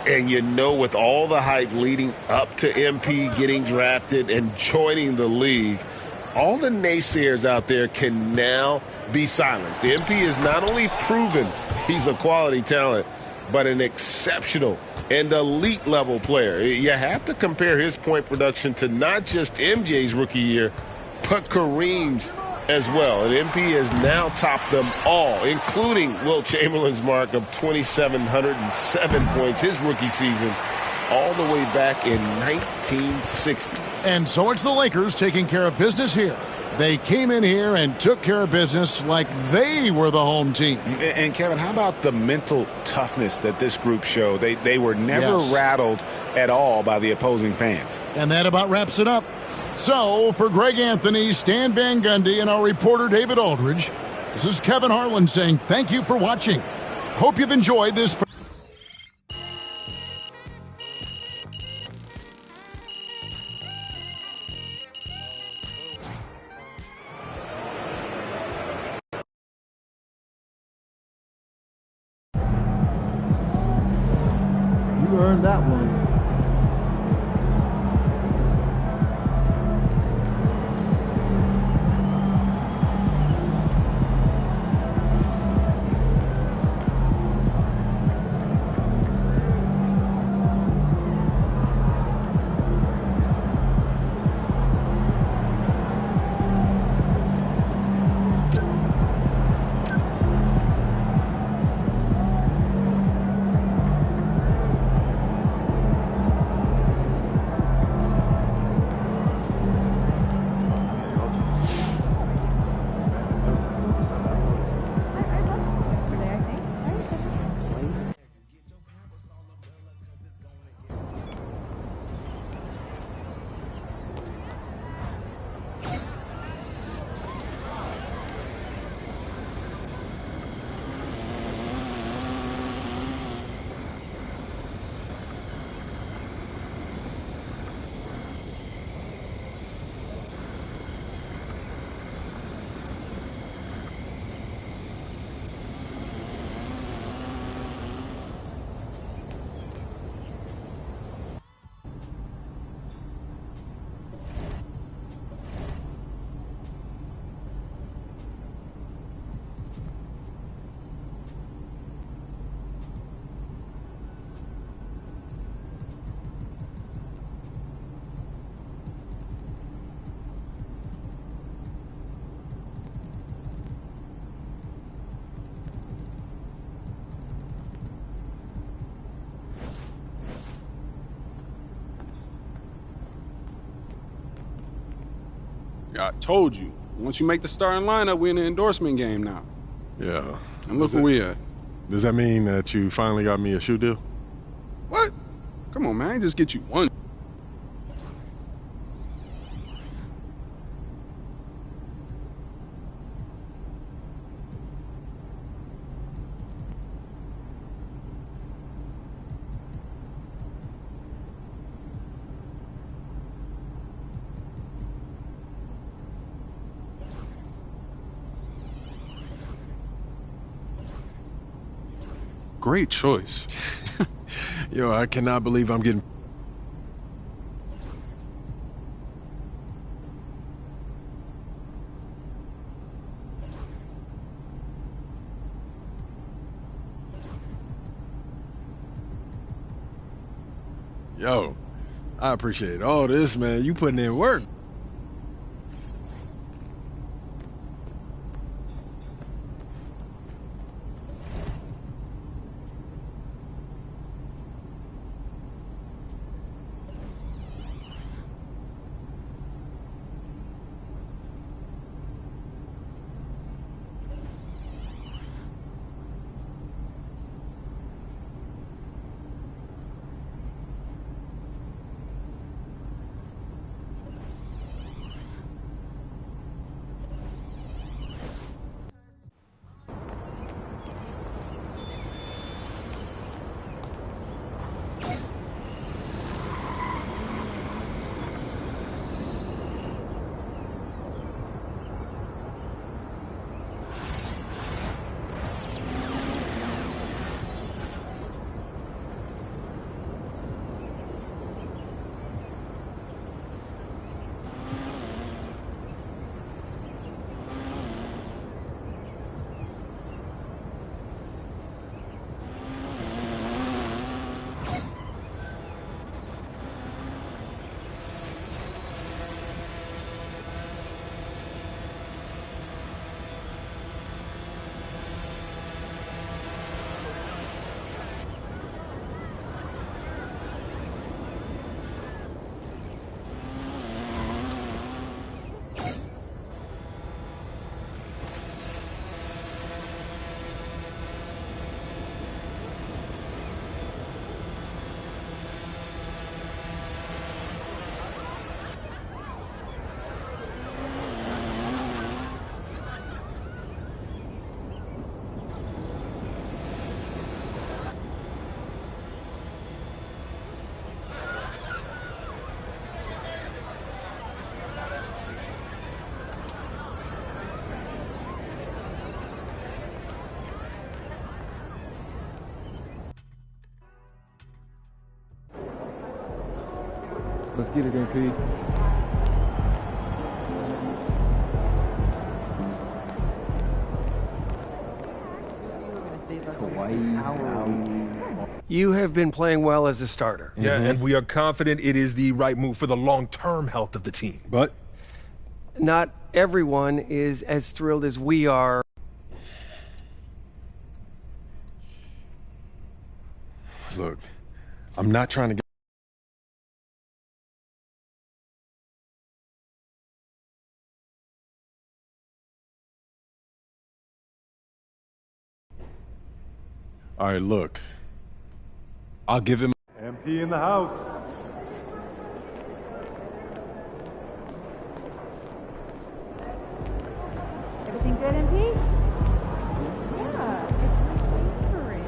And you know, with all the hype leading up to MP getting drafted and joining the league, all the naysayers out there can now be silenced. The MP is not only proven he's a quality talent, but an exceptional and elite level player. You have to compare his point production to not just MJ's rookie year, but Kareem's as well. And MP has now topped them all, including Wilt Chamberlain's mark of 2,707 points his rookie season, all the way back in 1960. And so it's the Lakers taking care of business here. They came in here and took care of business like they were the home team. And Kevin, how about the mental toughness that this group showed? They were never rattled at all by the opposing fans. And that about wraps it up. So, for Greg Anthony, Stan Van Gundy, and our reporter David Aldridge, this is Kevin Harlan saying thank you for watching. Hope you've enjoyed this. You earned that one. I told you. Once you make the starting lineup, we're in the endorsement game now. Yeah. And look where we at. Does that mean that you finally got me a shoe deal? What? Come on, man. I ain't just get you one. Great choice. Yo, I cannot believe I'm getting... Yo, I appreciate all this, man. You putting in work. Let's get it, MP. You have been playing well as a starter. Yeah, and we are confident it is the right move for the long-term health of the team. But not everyone is as thrilled as we are. Look, I'm not trying to get... All right, look. I'll give him... MP in the house. Everything good, MP? Yeah, it's my favorite.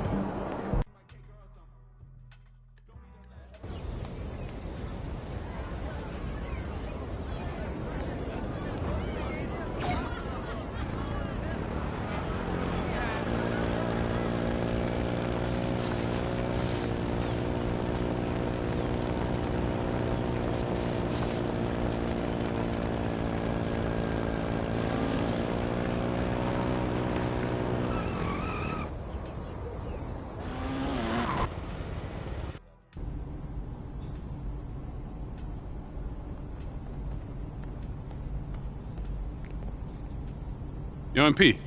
Yo, MP,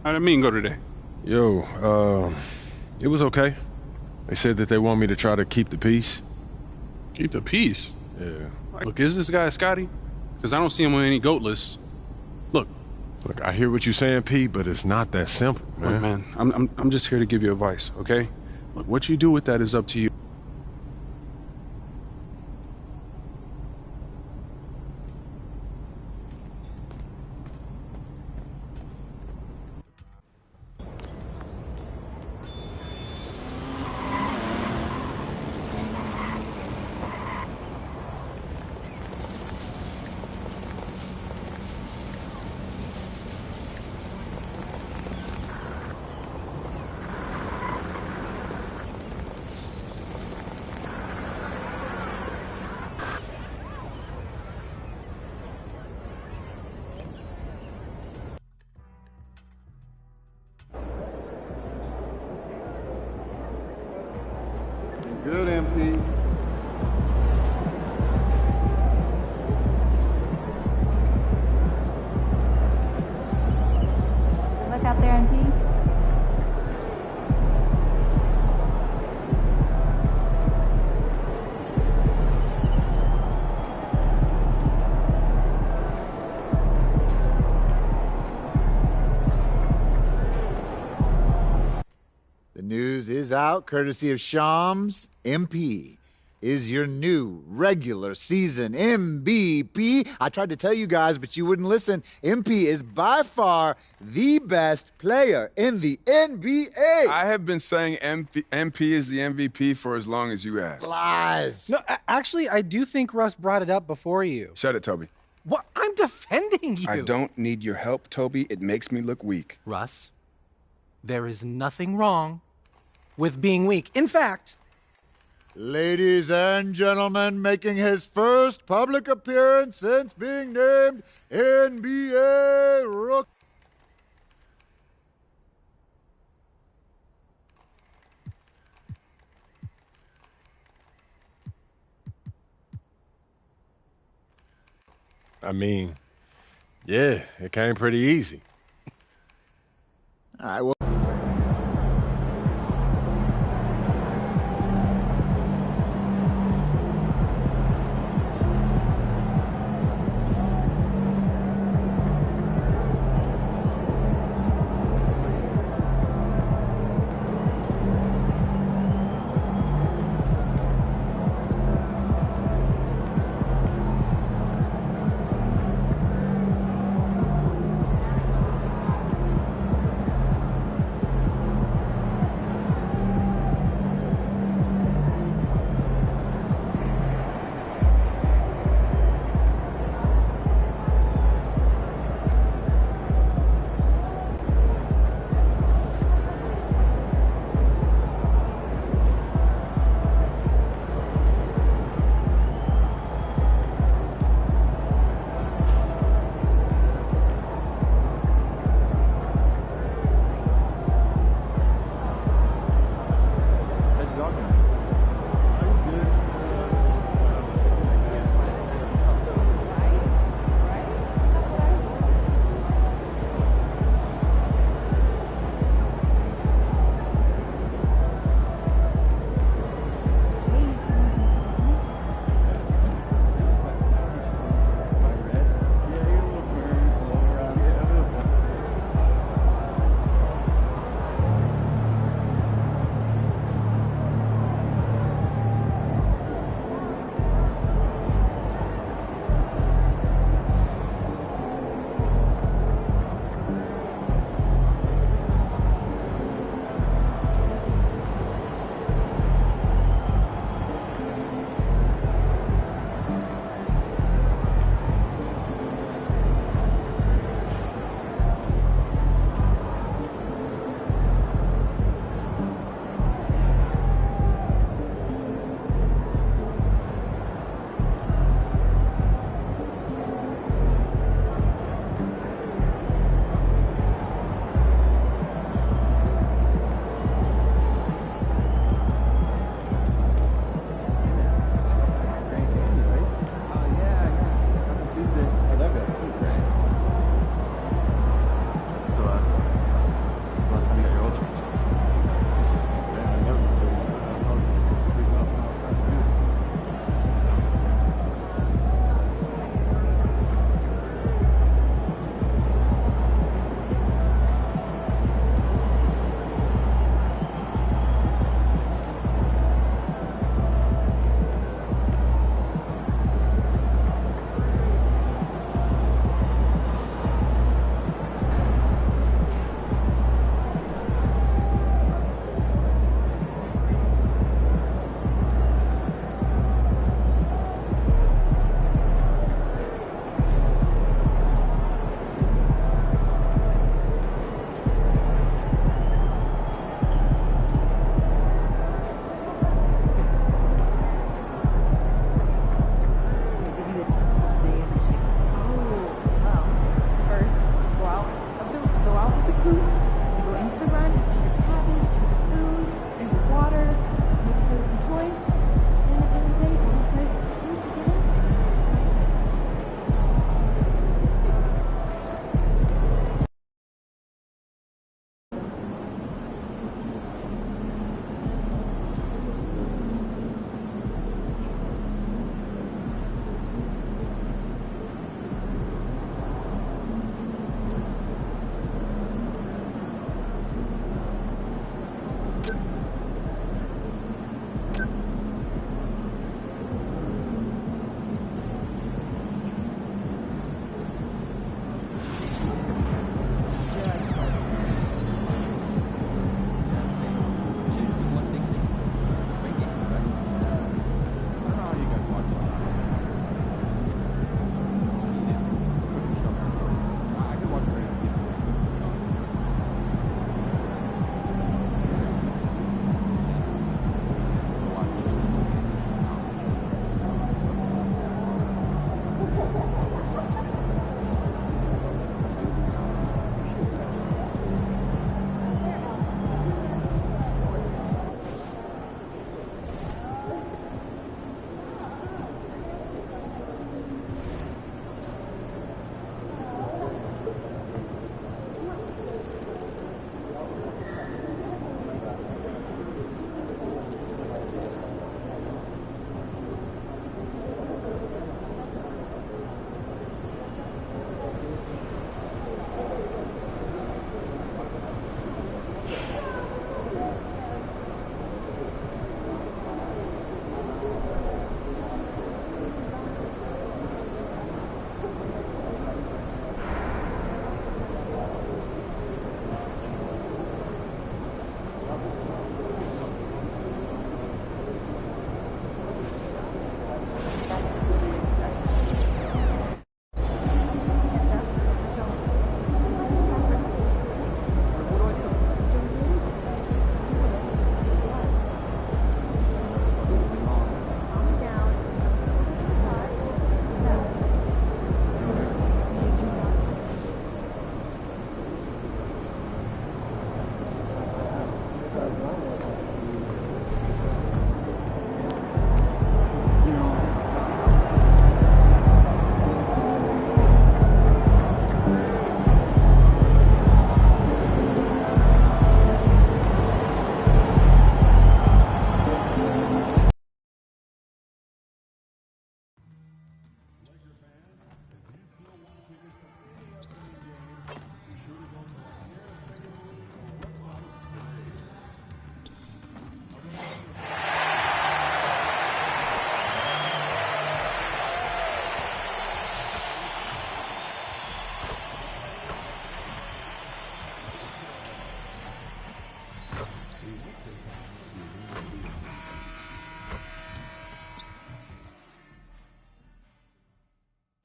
how'd that meeting go today? Yo, it was okay. They said that they want me to try to keep the peace. Keep the peace? Yeah. Look, is this guy Scotty? Because I don't see him on any GOAT lists. Look, I hear what you're saying, P, but it's not that simple, man. look, man, I'm just here to give you advice, okay? Look, what you do with that is up to you. Good, MP. Look out there, MP. The news is out, courtesy of Shams. MP is your new regular season MVP. I tried to tell you guys, but you wouldn't listen. MP is by far the best player in the NBA. I have been saying MP is the MVP for as long as you have. Lies. No, actually, I do think Russ brought it up before you. Shut it, Toby. What? I'm defending you. I don't need your help, Toby. It makes me look weak. Russ, there is nothing wrong with being weak. In fact, ladies and gentlemen, making his first public appearance since being named NBA Rookie. I mean, yeah, it came pretty easy. All right, well.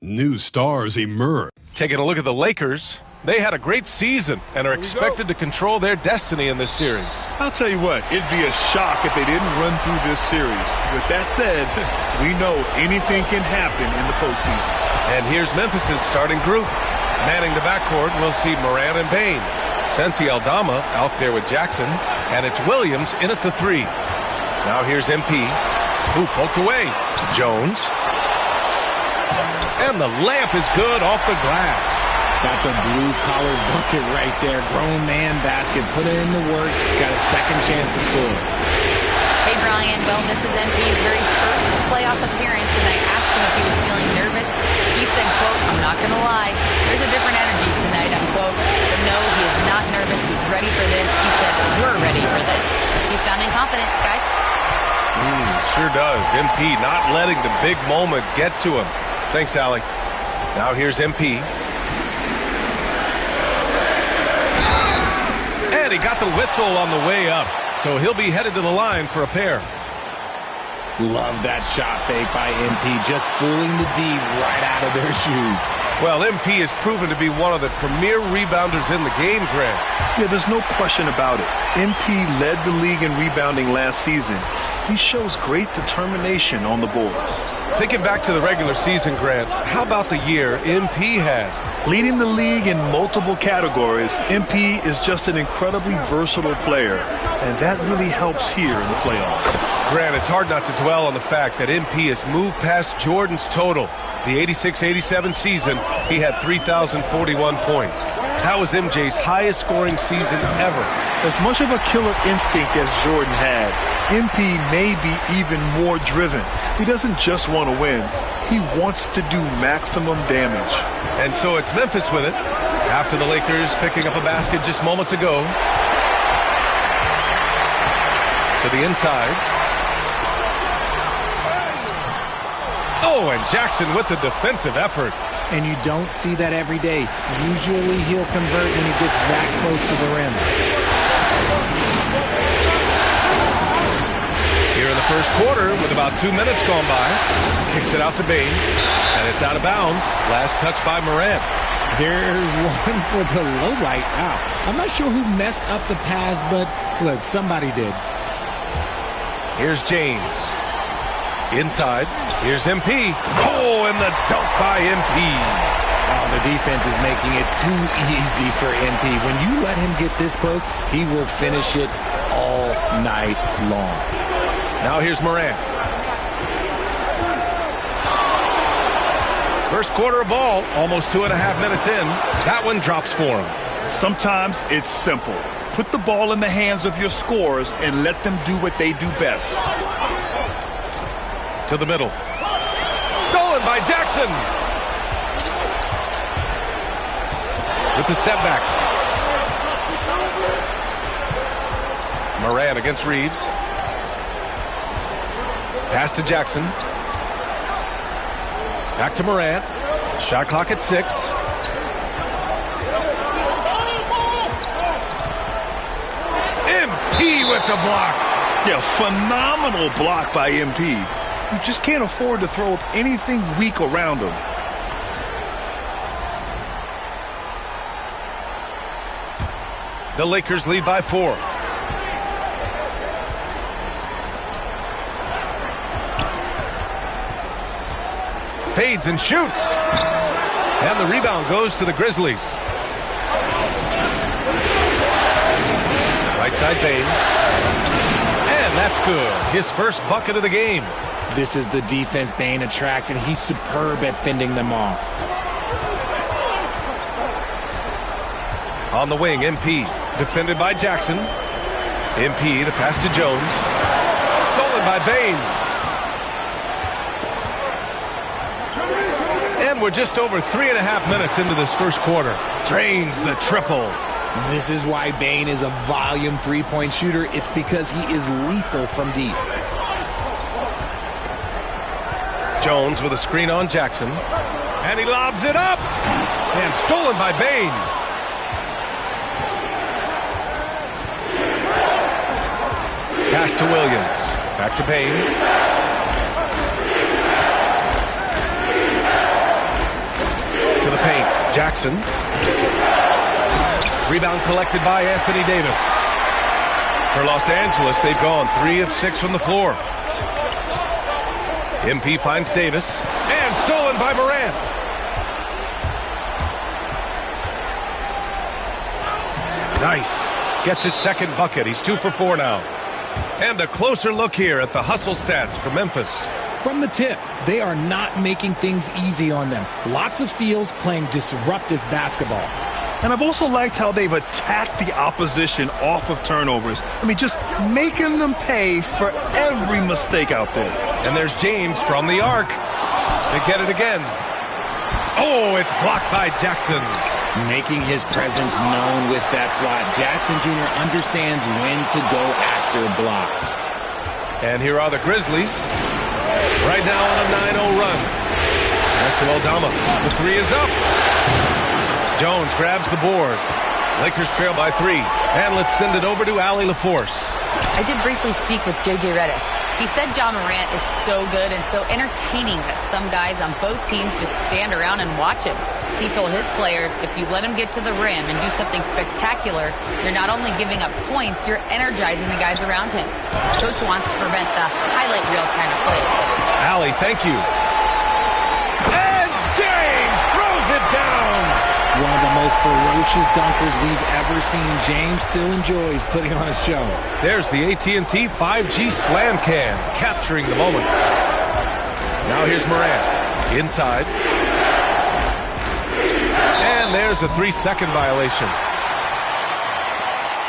New stars emerge. Taking a look at the Lakers, they had a great season and are expected to control their destiny in this series. I'll tell you what, it'd be a shock if they didn't run through this series. With that said, we know anything can happen in the postseason. And here's Memphis' starting group. Manning the backcourt, we'll see Morant and Bane. Santi Aldama out there with Jackson, and it's Williams in at the 3. Now here's MP, who poked away. Jones. And the layup is good off the glass. That's a blue-collar bucket right there. Grown man basket. Put in the work. Got a second chance to score. Hey, Brian. Well, this is MP's very first playoff appearance, and I asked him if he was feeling nervous. He said, quote, "I'm not going to lie. There's a different energy tonight," unquote. But no, he is not nervous. He's ready for this. He said, "We're ready for this." He's sounding confident, guys. Sure does. MP not letting the big moment get to him. Thanks, Allie. Now here's MP. And he got the whistle on the way up, so he'll be headed to the line for a pair. Love that shot fake by MP, just fooling the D right out of their shoes. Well, MP has proven to be one of the premier rebounders in the game, Grant. Yeah, there's no question about it. MP led the league in rebounding last season. He shows great determination on the boards. Thinking back to the regular season, Grant, how about the year MP had? Leading the league in multiple categories, MP is just an incredibly versatile player, and that really helps here in the playoffs. Grant, it's hard not to dwell on the fact that MP has moved past Jordan's total. The 86-87 season, he had 3,041 points. That was MJ's highest scoring season ever. As much of a killer instinct as Jordan had, MP may be even more driven. He doesn't just want to win. He wants to do maximum damage. And so it's Memphis with it, after the Lakers picking up a basket just moments ago. To the inside. Oh, and Jackson with the defensive effort. And you don't see that every day. Usually he'll convert when he gets that close to the rim. Here in the first quarter, with about 2 minutes gone by, kicks it out to Bane, and it's out of bounds. Last touch by Morant. There's one for the low light. Wow. I'm not sure who messed up the pass, but look, somebody did. Here's James. Inside. Here's MP. Oh, and the dunk by MP. Oh, the defense is making it too easy for MP. When you let him get this close, he will finish it all night long. Now here's Morant. First quarter of ball, almost 2.5 minutes in. That one drops for him. Sometimes it's simple. Put the ball in the hands of your scorers and let them do what they do best. To the middle. Stolen by Jackson. With the step back. Morant against Reeves. Pass to Jackson. Back to Morant. Shot clock at 6. MP with the block. Yeah, phenomenal block by MP. You just can't afford to throw up anything weak around him. The Lakers lead by 4. Fades and shoots. And the rebound goes to the Grizzlies. Right side Bane. And that's good. His first bucket of the game. This is the defense Bane attracts, and he's superb at fending them off. On the wing, MP. Defended by Jackson. MP, the pass to Jones. Stolen by Bane. And we're just over 3.5 minutes into this first quarter. Drains the triple. This is why Bane is a volume three-point shooter. It's because he is lethal from deep. Jones with a screen on Jackson. And he lobs it up. And stolen by Bane. Pass to Williams. Back to Bane. Jackson. Rebound collected by Anthony Davis. For Los Angeles, they've gone 3 of 6 from the floor. MP finds Davis, and stolen by Morant. Nice. Gets his second bucket. He's 2 for 4 now. And a closer look here at the hustle stats for Memphis. From the tip, they are not making things easy on them. Lots of steals, playing disruptive basketball. And I've also liked how they've attacked the opposition off of turnovers. I mean, just making them pay for every mistake out there. And there's James from the arc. They get it again. Oh, it's blocked by Jackson. Making his presence known with that swat. Jackson Jr. understands when to go after blocks. And here are the Grizzlies. Right now on a 9-0 run. Nestor Aldama. The 3 is up. Jones grabs the board. Lakers trail by 3. And let's send it over to Allie LaForce. I did briefly speak with J.J. Redick. He said John Morant is so good and so entertaining that some guys on both teams just stand around and watch him. He told his players, if you let him get to the rim and do something spectacular, you're not only giving up points, you're energizing the guys around him. Coach wants to prevent the highlight reel kind of plays. Allie, thank you. And James throws it down. One of the most ferocious dunkers we've ever seen. James still enjoys putting on a show. There's the AT&T 5G Slam Cam, capturing the moment. Now here's Morant. Inside. And there's a 3-second violation.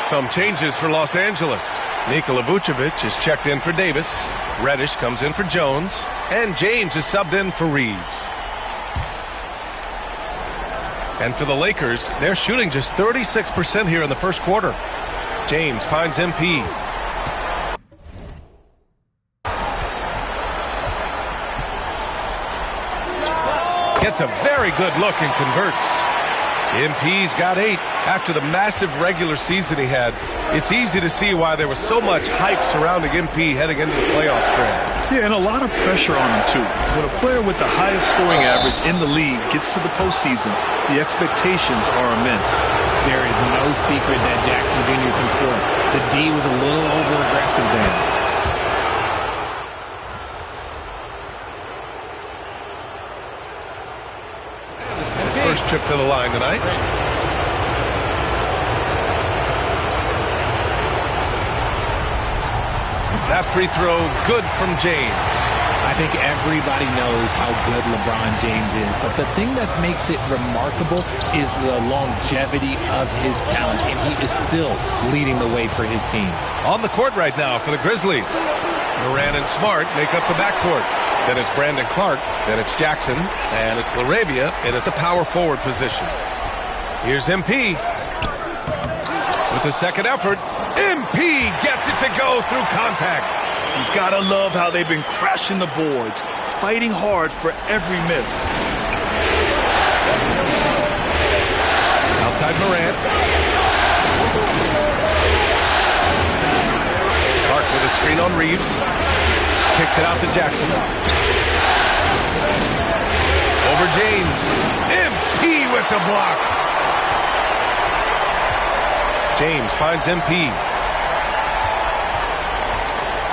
Some changes for Los Angeles. Nikola Vucevic is checked in for Davis. Reddish comes in for Jones. And James is subbed in for Reeves. And for the Lakers, they're shooting just 36% here in the first quarter. James finds MP. Gets a very good look and converts. MP's got 8. After the massive regular season he had, it's easy to see why there was so much hype surrounding MP heading into the playoff stretch. Yeah, and a lot of pressure on him, too. When a player with the highest scoring average in the league gets to the postseason, the expectations are immense. There is no secret that Jackson Jr. can score. The D was a little over-aggressive there. This is his first trip to the line tonight. That free throw, good from James. I think everybody knows how good LeBron James is, but the thing that makes it remarkable is the longevity of his talent, and he is still leading the way for his team. On the court right now for the Grizzlies. Morant and Smart make up the backcourt. Then it's Brandon Clark, then it's Jackson, and it's LaRavia in at the power forward position. Here's MP. With the second effort, MP gets it to go through contact. You gotta love how they've been crashing the boards, fighting hard for every miss. Outside Morant. Clark with a screen on Reeves. Kicks it out to Jackson. Over James. MP with the block. James finds MP.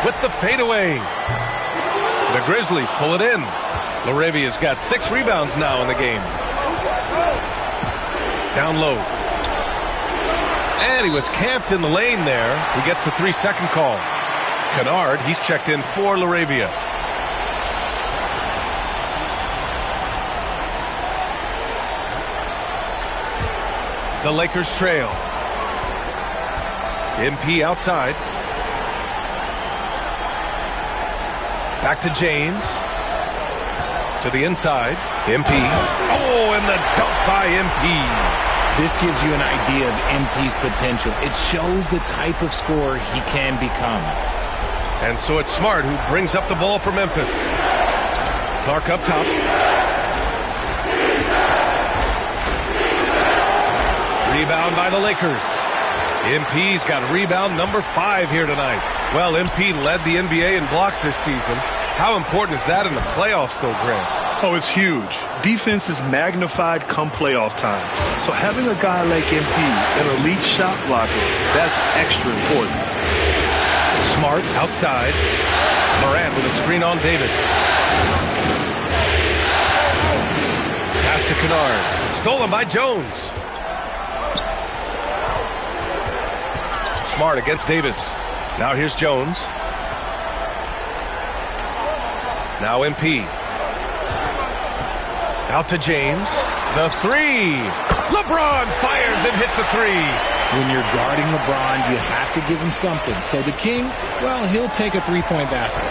With the fadeaway. The Grizzlies pull it in. LaRavia's got 6 rebounds now in the game. Down low. And he was camped in the lane there. He gets a 3-second call. Kennard, he's checked in for LaRavia. The Lakers trail. MP outside. Back to James. To the inside. MP. Oh, and the dunk by MP. This gives you an idea of MP's potential. It shows the type of scorer he can become. And so it's Smart who brings up the ball for Memphis. Clark up top. Rebound by the Lakers. MP's got rebound number 5 here tonight. Well, MP led the NBA in blocks this season. How important is that in the playoffs, though, Grant? Oh, it's huge. Defense is magnified come playoff time. So having a guy like MP, an elite shot blocker, that's extra important. Smart outside. Morant with a screen on Davis. Pass to Kennard. Stolen by Jones. Smart against Davis. Now here's Jones. Now MP. Out to James. The three. LeBron fires and hits a three. When you're guarding LeBron, you have to give him something. So the King, well, he'll take a three-point basket.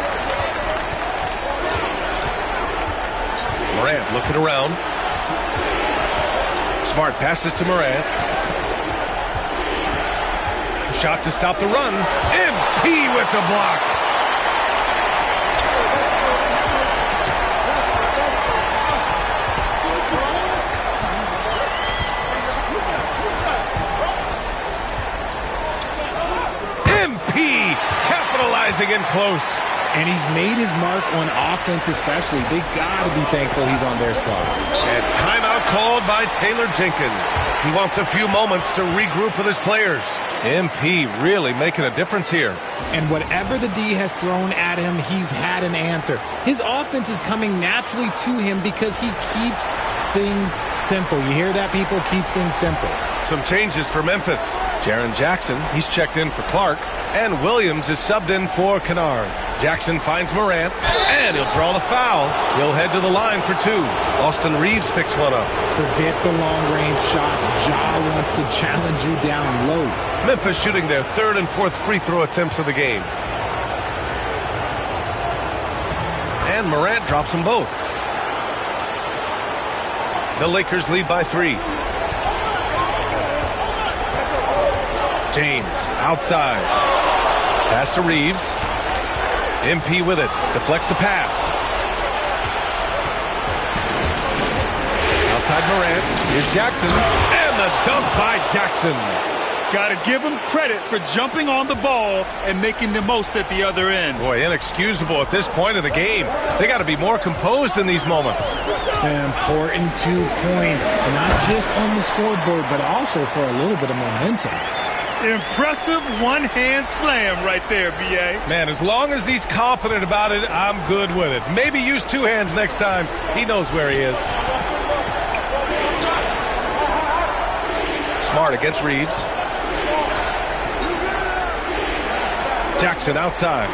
Morant looking around. Smart passes to Morant. Shot to stop the run. MP with the block. MP capitalizing in close. And he's made his mark on offense especially. They got to be thankful he's on their squad. And timeout called by Taylor Jenkins. He wants a few moments to regroup with his players. MP really making a difference here. And whatever the D has thrown at him, he's had an answer. His offense is coming naturally to him because he keeps things simple. You hear that, people? Keeps things simple. Some changes for Memphis. Jaren Jackson, he's checked in for Clark. And Williams is subbed in for Kennard. Jackson finds Morant, and he'll draw the foul. He'll head to the line for two. Austin Reeves picks one up. Forget the long-range shots. Ja wants to challenge you down low. Memphis shooting their third and fourth free throw attempts of the game. And Morant drops them both. The Lakers lead by 3. James outside. Pass to Reeves. MP with it. Deflects the pass. Outside Morant. Here's Jackson. And the dunk by Jackson. Got to give him credit for jumping on the ball and making the most at the other end. Boy, inexcusable at this point of the game. They got to be more composed in these moments. An important 2 points, not just on the scoreboard, but also for a little bit of momentum. Impressive one-hand slam right there, B.A. Man, as long as he's confident about it, I'm good with it. Maybe use 2 hands next time. He knows where he is. Smart against Reeves. Jackson outside.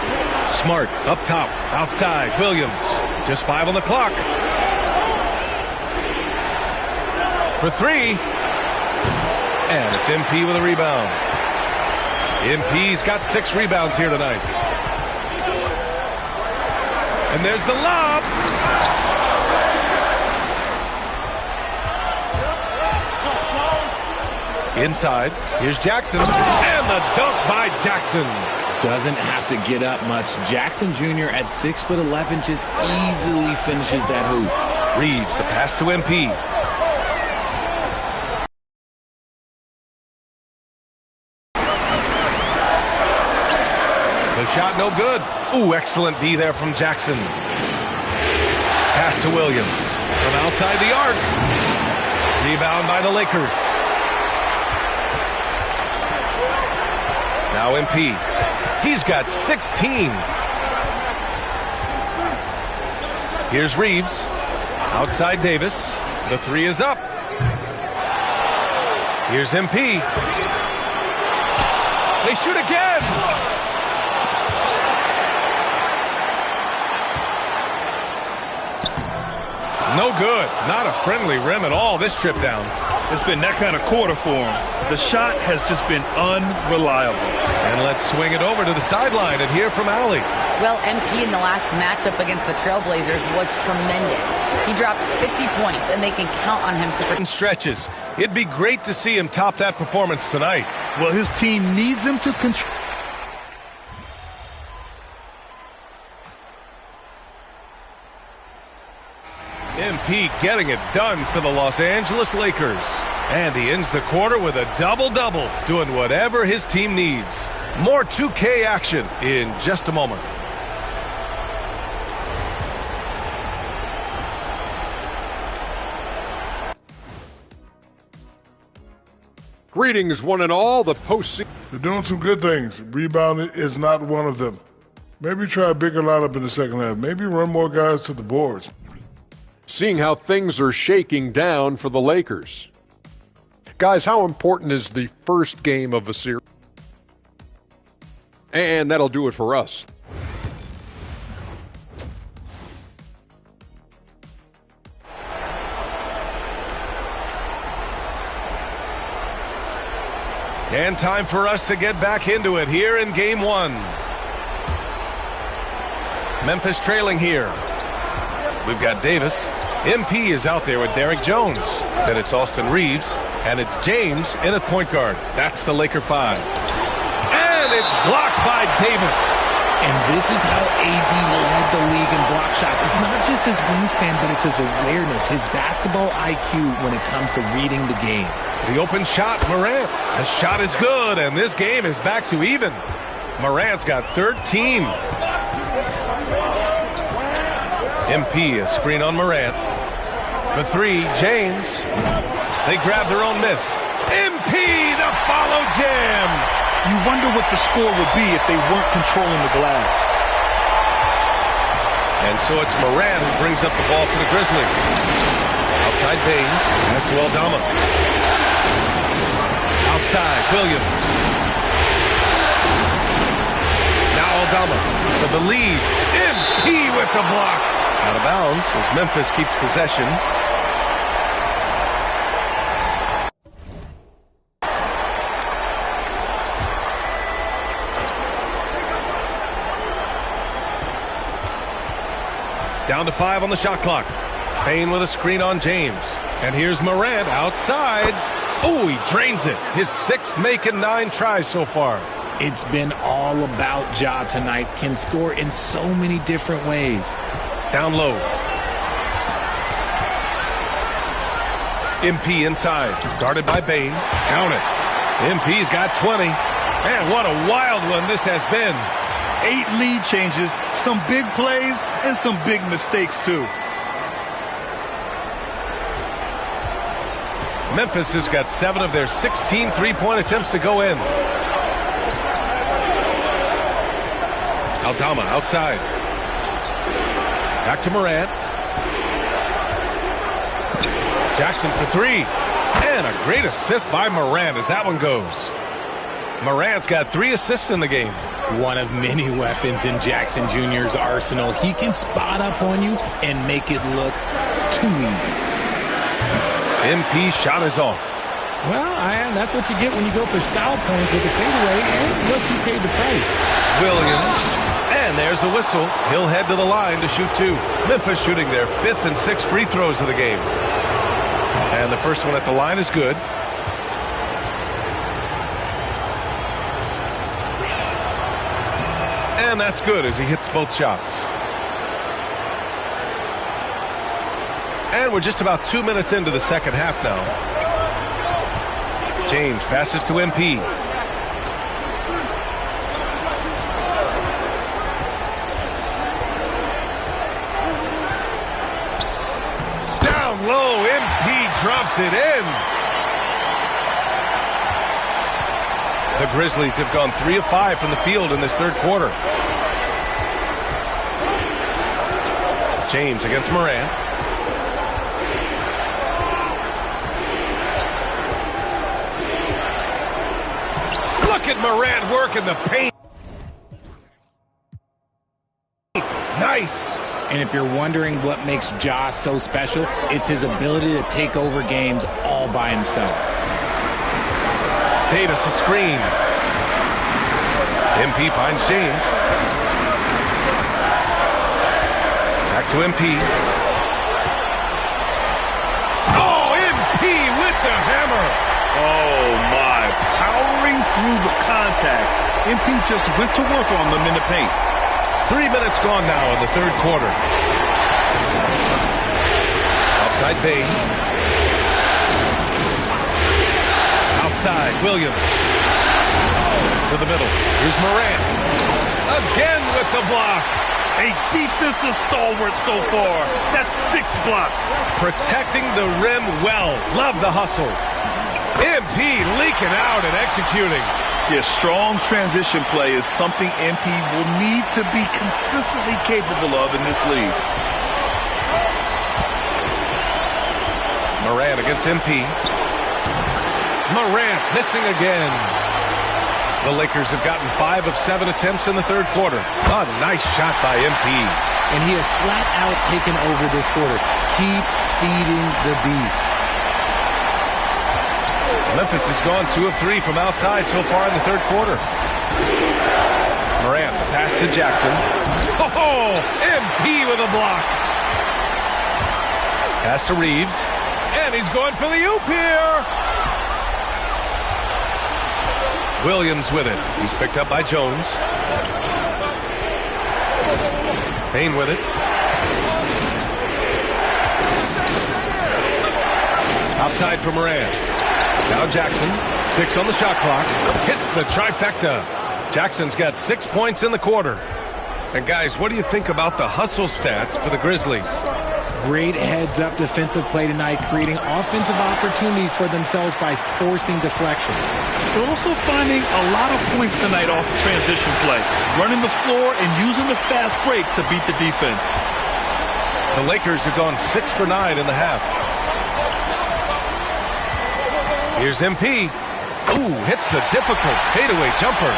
Smart up top. Outside. Williams. Just 5 on the clock. For 3. And it's MP with a rebound. MP's got 6 rebounds here tonight. And there's the lob. Inside. Here's Jackson. And the dunk by Jackson. Doesn't have to get up much. Jackson Jr. at 6'11" just easily finishes that hoop. Reeves, the pass to MP. The shot no good. Ooh, excellent D there from Jackson. Pass to Williams. From outside the arc. Rebound by the Lakers. Now MP. He's got 16. Here's Reeves. Outside Davis. The 3 is up. Here's MP. They shoot again. No good. Not a friendly rim at all this trip down. It's been that kind of quarter for him. The shot has just been unreliable. And let's swing it over to the sideline and hear from Allie. Well, MP in the last matchup against the Trailblazers was tremendous. He dropped 50 points, and they can count on him to stretches. It'd be great to see him top that performance tonight. Well, his team needs him to control. MP getting it done for the Los Angeles Lakers. And he ends the quarter with a double-double, doing whatever his team needs. More 2K action in just a moment. Greetings, one and all. The postseason. They're doing some good things. Rebounding is not one of them. Maybe try a bigger lineup in the second half. Maybe run more guys to the boards. Seeing how things are shaking down for the Lakers. Guys, how important is the first game of a series? And that'll do it for us. And time for us to get back into it here in Game 1. Memphis trailing here. We've got Davis. MP is out there with Derek Jones. Then it's Austin Reeves. And it's James in at point guard. That's the Laker 5. And it's blocked by Davis. And this is how AD led the league in block shots. It's not just his wingspan, but it's his awareness, his basketball IQ when it comes to reading the game. The open shot, Morant. The shot is good, and this game is back to even. Morant's got 13. MP, a screen on Morant. For 3, James. They grab their own miss. MP, the follow jam. You wonder what the score would be if they weren't controlling the glass. And so it's Morant who brings up the ball for the Grizzlies. Outside Bain, pass to Aldama. Outside, Williams. Now Aldama for the lead. MP with the block. Out of bounds as Memphis keeps possession. Down to 5 on the shot clock. Payne with a screen on James. And here's Morant outside. Oh, he drains it. His 6th make and 9 tries so far. It's been all about Ja tonight. Can score in so many different ways. Down low. MP inside. Guarded by Bain. Count it. MP's got 20. Man, what a wild one this has been. 8 lead changes, some big plays, and some big mistakes, too. Memphis has got 7 of their 16 three-point attempts to go in. Aldama outside. Back to Morant. Jackson for 3. And a great assist by Morant as that one goes. Morant's got 3 assists in the game. One of many weapons in Jackson Jr.'s arsenal. He can spot up on you and make it look too easy. MP shot is off. Well, that's what you get when you go for style points with the fadeaway, and look, he paid the price. Williams. And there's a whistle. He'll head to the line to shoot 2. Memphis shooting their 5th and 6th free throws of the game. And the first one at the line is good. And that's good as he hits both shots. And we're just about 2 minutes into the second half now. James passes to MP. Down low, MP drops it in. The Grizzlies have gone 3 of 5 from the field in this third quarter. James against Morant. Look at Morant working the paint. Nice. And if you're wondering what makes Ja so special, it's his ability to take over games all by himself. Davis a screen. MP finds James. Back to MP. Oh, MP with the hammer. Oh, my. Powering through the contact. MP just went to work on them in the paint. 3 minutes gone now in the third quarter. Outside Bain. Outside Williams. To the middle. Here's Morant. Again with the block. A defensive stalwart so far. That's 6 blocks. Protecting the rim well. Love the hustle. MP leaking out and executing. Yeah, strong transition play is something MP will need to be consistently capable of in this league. Morant against MP. Morant missing again. The Lakers have gotten 5 of 7 attempts in the third quarter. A nice shot by MP. And he has flat out taken over this quarter. Keep feeding the beast. Memphis has gone 2 of 3 from outside so far in the third quarter. Morant, the pass to Jackson. Oh, MP with a block. Pass to Reeves. And he's going for the oop here. Williams with it. He's picked up by Jones. Payne with it. Outside for Morant. Now Jackson. 6 on the shot clock. Hits the trifecta. Jackson's got 6 points in the quarter. And guys, what do you think about the hustle stats for the Grizzlies? Great heads-up defensive play tonight, creating offensive opportunities for themselves by forcing deflections. They're also finding a lot of points tonight off of transition play, running the floor and using the fast break to beat the defense. The Lakers have gone 6 for 9 in the half. Here's MP. Ooh, hits the difficult fadeaway jumper.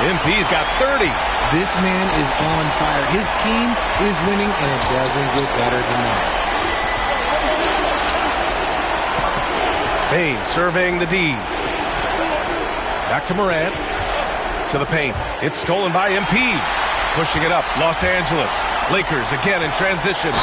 MP's got 30. This man is on fire. His team is winning, and it doesn't get better than that. Payne surveying the D. Back to Morant. To the paint. It's stolen by MP. Pushing it up. Los Angeles. Lakers again in transition.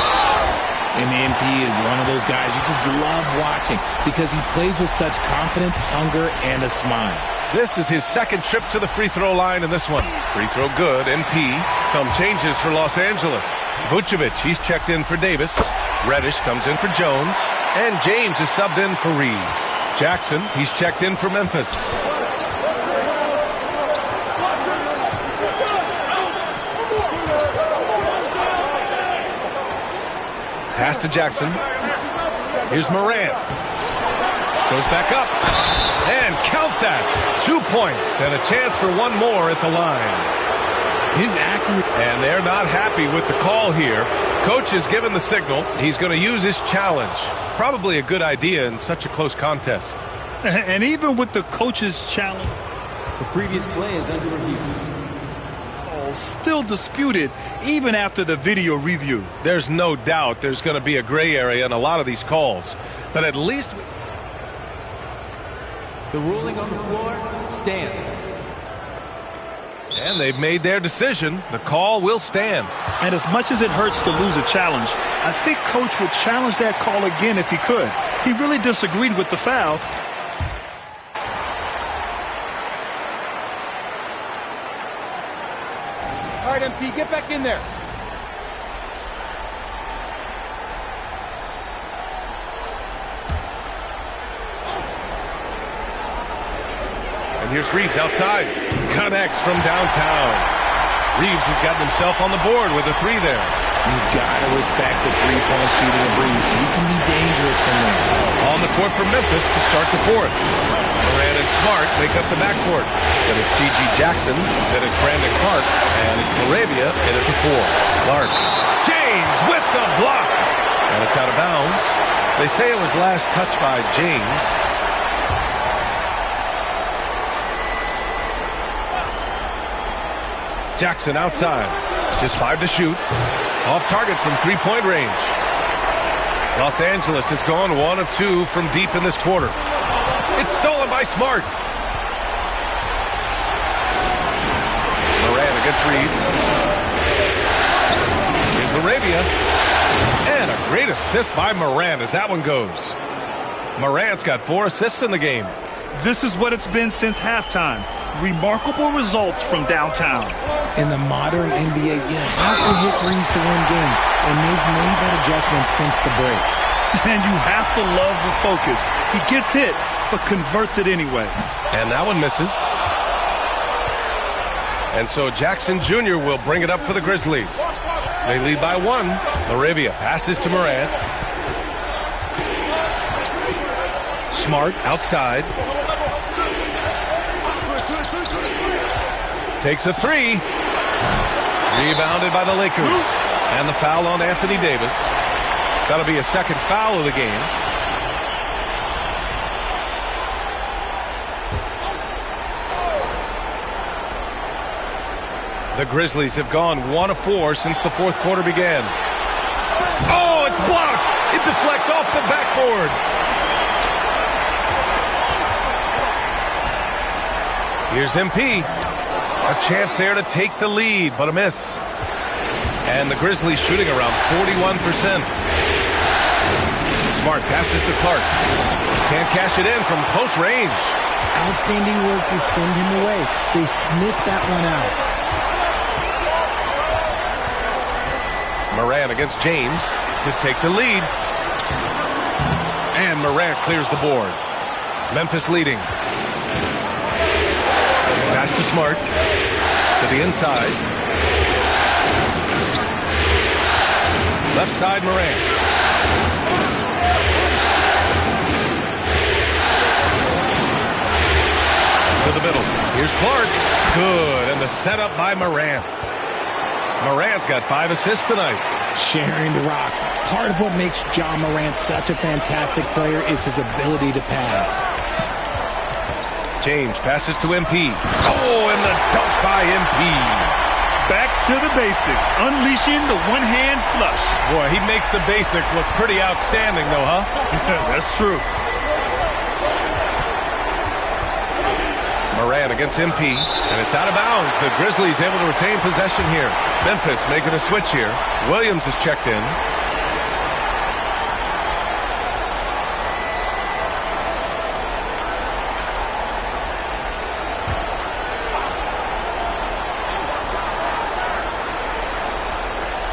And MP is one of those guys you just love watching because he plays with such confidence, hunger, and a smile. This is his second trip to the free throw line in this one. Free throw good. MP. Some changes for Los Angeles. Vucevic, he's checked in for Davis. Reddish comes in for Jones. And James is subbed in for Reeves. Jackson, he's checked in for Memphis. Pass to Jackson. Here's Morant. Goes back up. And count that. 2 points and a chance for one more at the line. His accuracy. And they're not happy with the call here. Coach has given the signal. He's going to use his challenge. Probably a good idea in such a close contest. And even with the coach's challenge, the previous play is under review. Still disputed even after the video review. There's no doubt there's going to be a gray area in a lot of these calls. But at least the ruling on the floor stands. And they've made their decision. The call will stand. And as much as it hurts to lose a challenge, I think Coach would challenge that call again if he could. He really disagreed with the foul. All right, MP, get back in there. And here's Reeves outside. Connects from downtown. Reeves has gotten himself on the board with a 3 there. You've got to respect the three-point shooting of Reeves. He can be dangerous from there. On the court for Memphis to start the fourth. Morant and Smart make up the backcourt. Then it's G.G. Jackson. Then it's Brandon Clark. And it's Laravia in at the 4. Clark. James with the block. And it's out of bounds. They say it was last touched by James. Jackson outside. Just 5 to shoot. Off target from 3-point range. Los Angeles has gone 1 of 2 from deep in this quarter. It's stolen by Smart. Morant against Reeves. Here's Laravia. And a great assist by Morant as that one goes. Morant's got 4 assists in the game. This is what it's been since halftime. Remarkable results from downtown. In the modern NBA, you have to hit threes to win games, and they've made that adjustment since the break. And you have to love the focus. He gets hit, but converts it anyway. And that one misses. And so Jackson Jr. will bring it up for the Grizzlies. They lead by 1. Laravia passes to Morant. Smart outside. Takes a three. Rebounded by the Lakers. And the foul on Anthony Davis. That'll be a second foul of the game. The Grizzlies have gone 1 of 4 since the fourth quarter began. Oh, it's blocked. It deflects off the backboard. Here's MP. A chance there to take the lead, but a miss. And the Grizzlies shooting around 41%. Smart passes to Clark. Can't cash it in from close range. Outstanding work to send him away. They sniffed that one out. Morant against James to take the lead. And Morant clears the board. Memphis leading. Pass to Smart. To the inside. Left side Morant. To the middle. Here's Clark. Good. And the setup by Morant. Morant's got 5 assists tonight. Sharing the rock. Part of what makes Ja Morant such a fantastic player is his ability to pass. James passes to MP. Oh, and the dunk by MP. Back to the basics. Unleashing the one-hand flush. Boy, he makes the basics look pretty outstanding, though, huh? That's true. Morant against MP, and it's out of bounds. The Grizzlies able to retain possession here. Memphis making a switch here. Williams is checked in.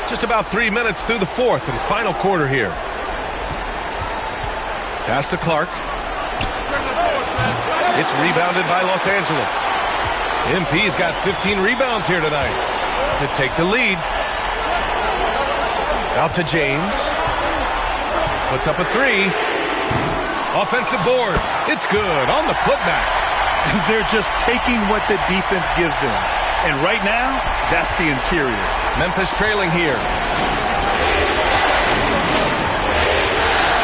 Just about 3 minutes through the fourth and final quarter here. Pass to Clark. It's rebounded by Los Angeles. MP's got 15 rebounds here tonight to take the lead. Out to James. Puts up a three. Offensive board. It's good on the putback. They're just taking what the defense gives them. And right now, that's the interior. Memphis trailing here.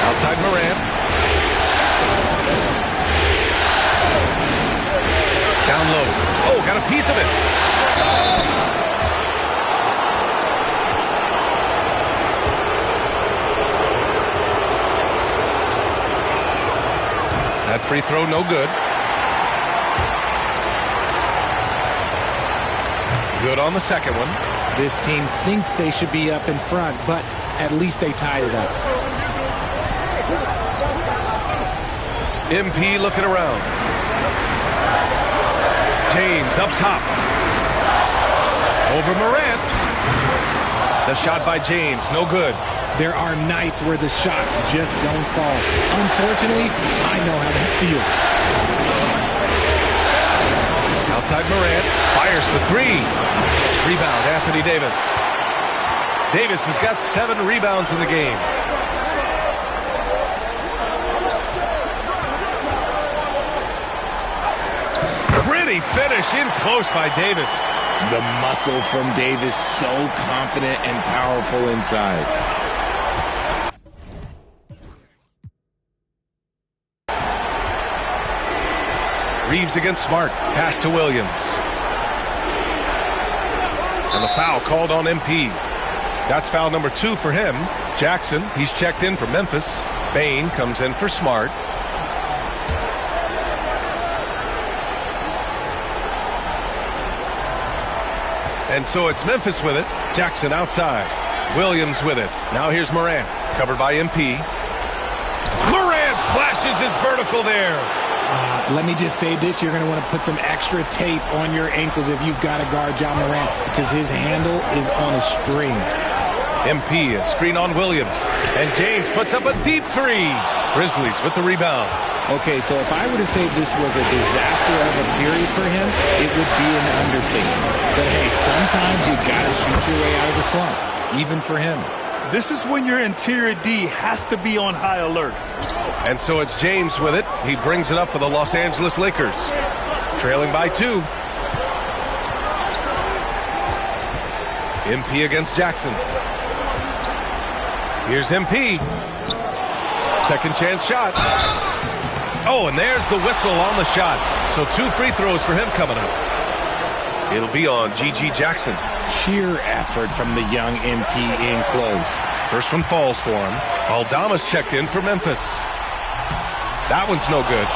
Outside Morant. Down low. Oh, got a piece of it. That free throw no good. Good on the second one. This team thinks they should be up in front, but at least they tied it up. MP looking around. James up top. Over Morant. The shot by James, no good. There are nights where the shots just don't fall. Unfortunately, I know how that feels. Outside Morant. Fires for three. Rebound, Anthony Davis. Davis has got 7 rebounds in the game. Pretty finish in close by Davis. The muscle from Davis, so confident and powerful inside. Reeves against Smart. Pass to Williams. And the foul called on MP. That's foul number 2 for him. Jackson, he's checked in for Memphis. Bain comes in for Smart. And so it's Memphis with it. Jackson outside. Williams with it. Now here's Morant. Covered by MP. Morant flashes his vertical there. Let me just say this. You're going to want to put some extra tape on your ankles if you've got to guard Ja Morant, because his handle is on a string. MP, a screen on Williams. And James puts up a deep three. Grizzlies with the rebound. Okay, so if I were to say this was a disaster of a period for him, it would be an understatement. But hey, sometimes you got to shoot your way out of the slump, even for him. This is when your interior D has to be on high alert. And so it's James with it. He brings it up for the Los Angeles Lakers. Trailing by 2. MP against Jackson. Here's MP. Second chance shot. Oh, and there's the whistle on the shot. So 2 free throws for him coming up. It'll be on G.G. Jackson. Sheer effort from the young MP in close. First one falls for him. Aldama's checked in for Memphis. That one's no good.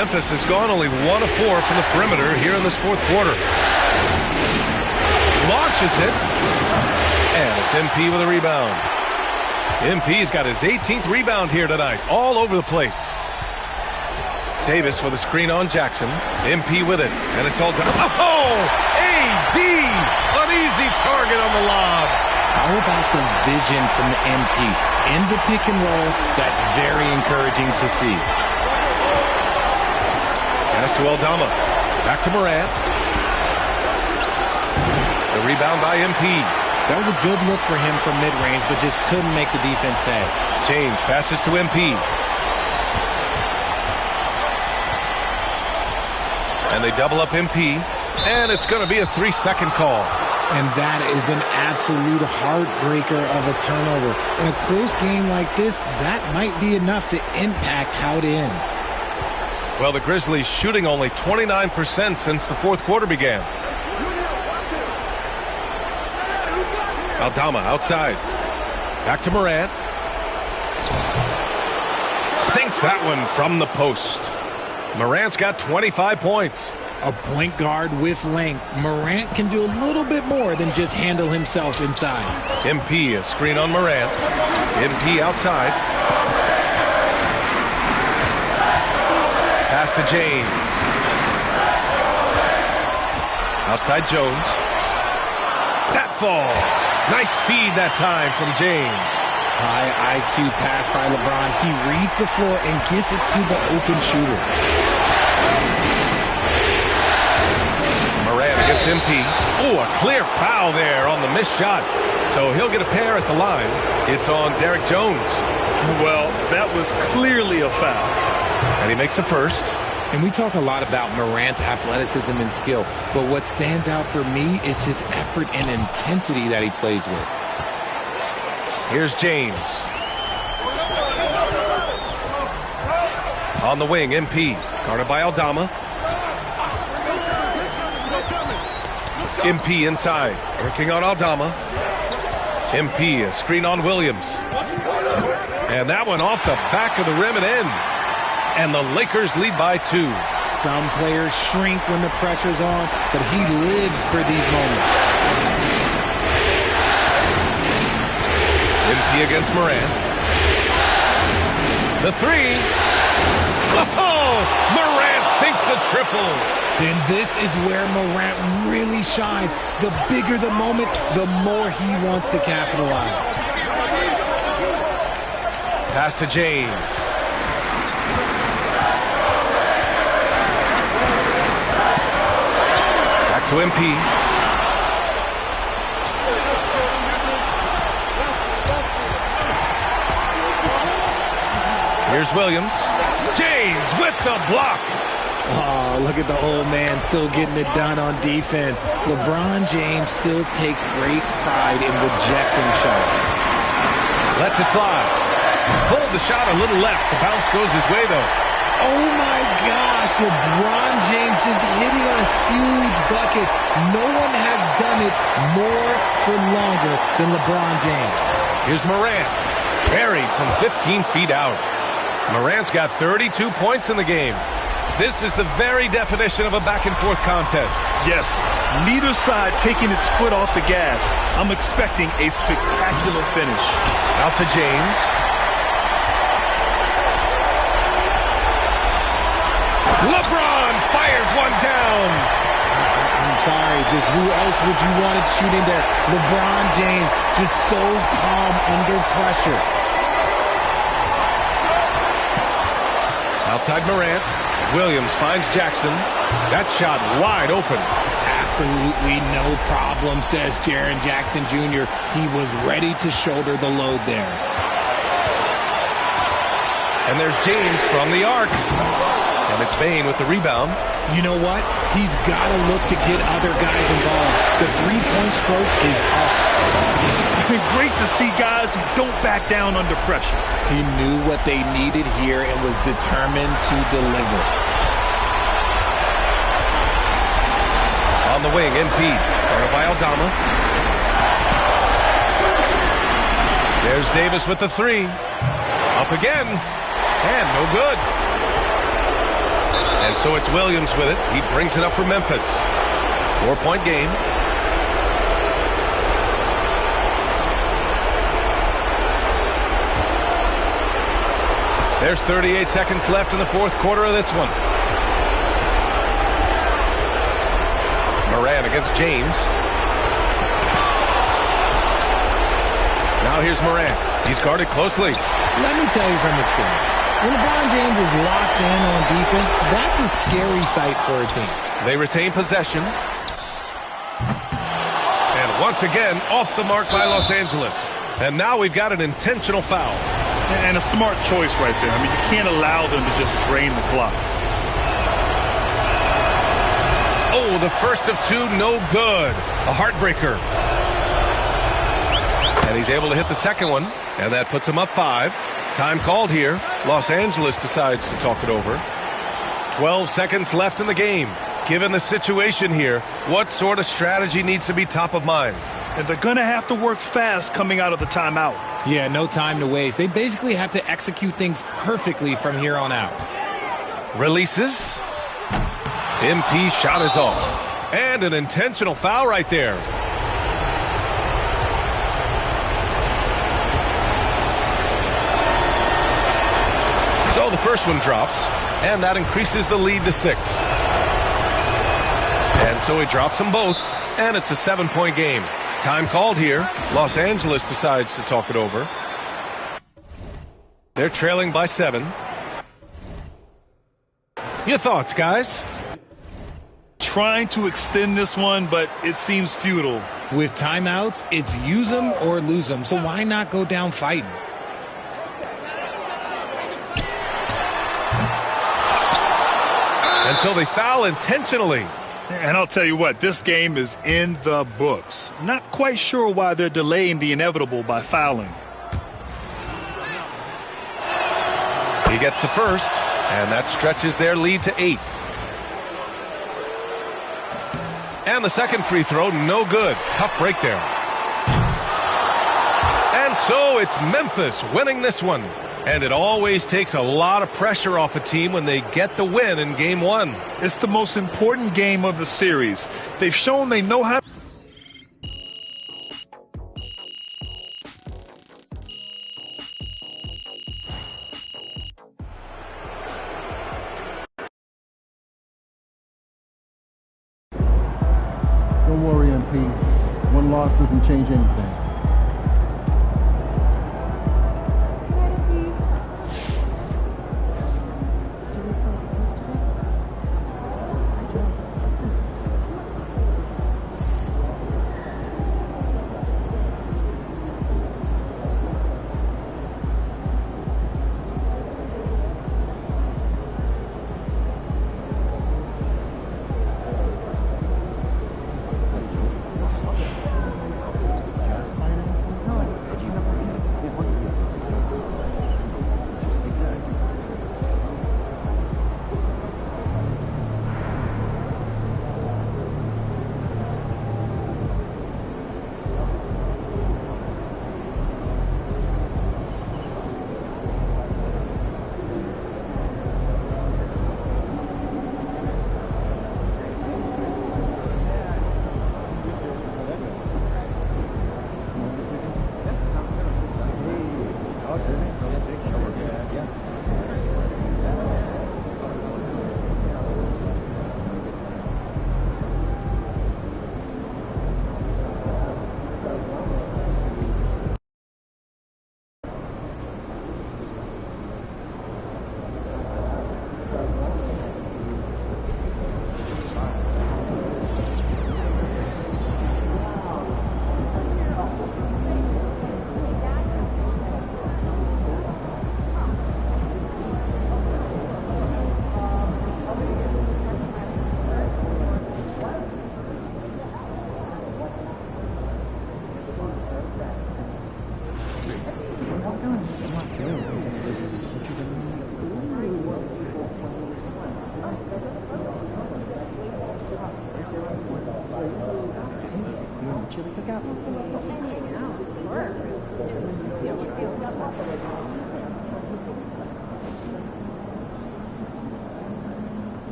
Memphis has gone only 1 of 4 from the perimeter here in this fourth quarter. Launches it. And it's MP with a rebound. MP's got his 18th rebound here tonight. All over the place. Davis with a screen on Jackson. MP with it. And it's all done. Oh! AD! An easy target on the lob. How about the vision from the MP? In the pick and roll, that's very encouraging to see. Pass to Aldama. Back to Morant. The rebound by MP. That was a good look for him from mid-range, but just couldn't make the defense pay. James passes to MP. And they double up MP. And it's going to be a 3-second call. And that is an absolute heartbreaker of a turnover. In a close game like this, that might be enough to impact how it ends. Well, the Grizzlies shooting only 29% since the fourth quarter began. Aldama outside. Back to Morant. Sinks that one from the post. Morant's got 25 points. A point guard with length. Morant can do a little bit more than just handle himself inside. MP, a screen on Morant. MP outside. Pass to James. Outside Jones. That falls. Nice feed that time from James. High IQ pass by LeBron. He reads the floor and gets it to the open shooter. Morant against MP. Oh, a clear foul there on the missed shot. So he'll get a pair at the line. It's on Derek Jones. Well, that was clearly a foul. And he makes the first. And we talk a lot about Morant's athleticism and skill, but what stands out for me is his effort and intensity that he plays with. Here's James. On the wing, MP. Guarded by Aldama. MP inside. Working on Aldama. MP, a screen on Williams. And that one off the back of the rim and in. And the Lakers lead by 2. Some players shrink when the pressure's on, but he lives for these moments. MP against Morant. The 3. Oh! Morant sinks the triple. And this is where Morant really shines. The bigger the moment, the more he wants to capitalize. Pass to James. To MP. Here's Williams. James with the block. Oh, look at the old man still getting it done on defense. LeBron James still takes great pride in rejecting shots. Lets it fly. Pulled the shot a little left. The bounce goes his way, though. Oh, my gosh. LeBron James is hitting a huge bucket. No one has done it more for longer than LeBron James. Here's Morant. Buried from 15 feet out. Morant's got 32 points in the game. This is the very definition of a back-and-forth contest. Yes, neither side taking its foot off the gas. I'm expecting a spectacular finish. Out to James. LeBron fires one down. I'm sorry, just who else would you want it shooting there? LeBron James, just so calm under pressure. Outside Morant. Williams finds Jackson. That shot wide open. Absolutely no problem, says Jaren Jackson Jr. He was ready to shoulder the load there. And there's James from the arc. And it's Bane with the rebound. You know what? He's got to look to get other guys involved. The three-point stroke is up. Great to see guys who don't back down under pressure. He knew what they needed here and was determined to deliver. On the wing, MP. Guarded by Aldama. There's Davis with the three. Up again. And no good. And so it's Williams with it. He brings it up for Memphis. 4-point game. There's 38 seconds left in the fourth quarter of this one. Moran against James. Now here's Moran. He's guarded closely. Let me tell you from experience, when LeBron James is locked in on defense, that's a scary sight for a team. They retain possession. And once again, off the mark by Los Angeles. And now we've got an intentional foul. And a smart choice right there. I mean, you can't allow them to just drain the clock. Oh, the first of two, no good. A heartbreaker. And he's able to hit the second one, and that puts him up 5. Time called here. Los Angeles decides to talk it over. 12 seconds left in the game. Given the situation here, what sort of strategy needs to be top of mind? And they're going to have to work fast coming out of the timeout. Yeah, no time to waste. They basically have to execute things perfectly from here on out. Releases. MP shot is off. And an intentional foul right there. So the first one drops, and that increases the lead to 6. And so he drops them both, and it's a 7-point game. Time called here. Los Angeles decides to talk it over. They're trailing by 7. Your thoughts, guys? Trying to extend this one, but it seems futile. With timeouts, it's use them or lose them, so why not go down fighting? And so they foul intentionally. And I'll tell you what, this game is in the books. Not quite sure why they're delaying the inevitable by fouling. He gets the first, and that stretches their lead to 8. And the second free throw, no good. Tough break there. And so it's Memphis winning this one. And it always takes a lot of pressure off a team when they get the win in Game 1. It's the most important game of the series. They've shown they know how. Don't worry, MP. One loss doesn't change anything.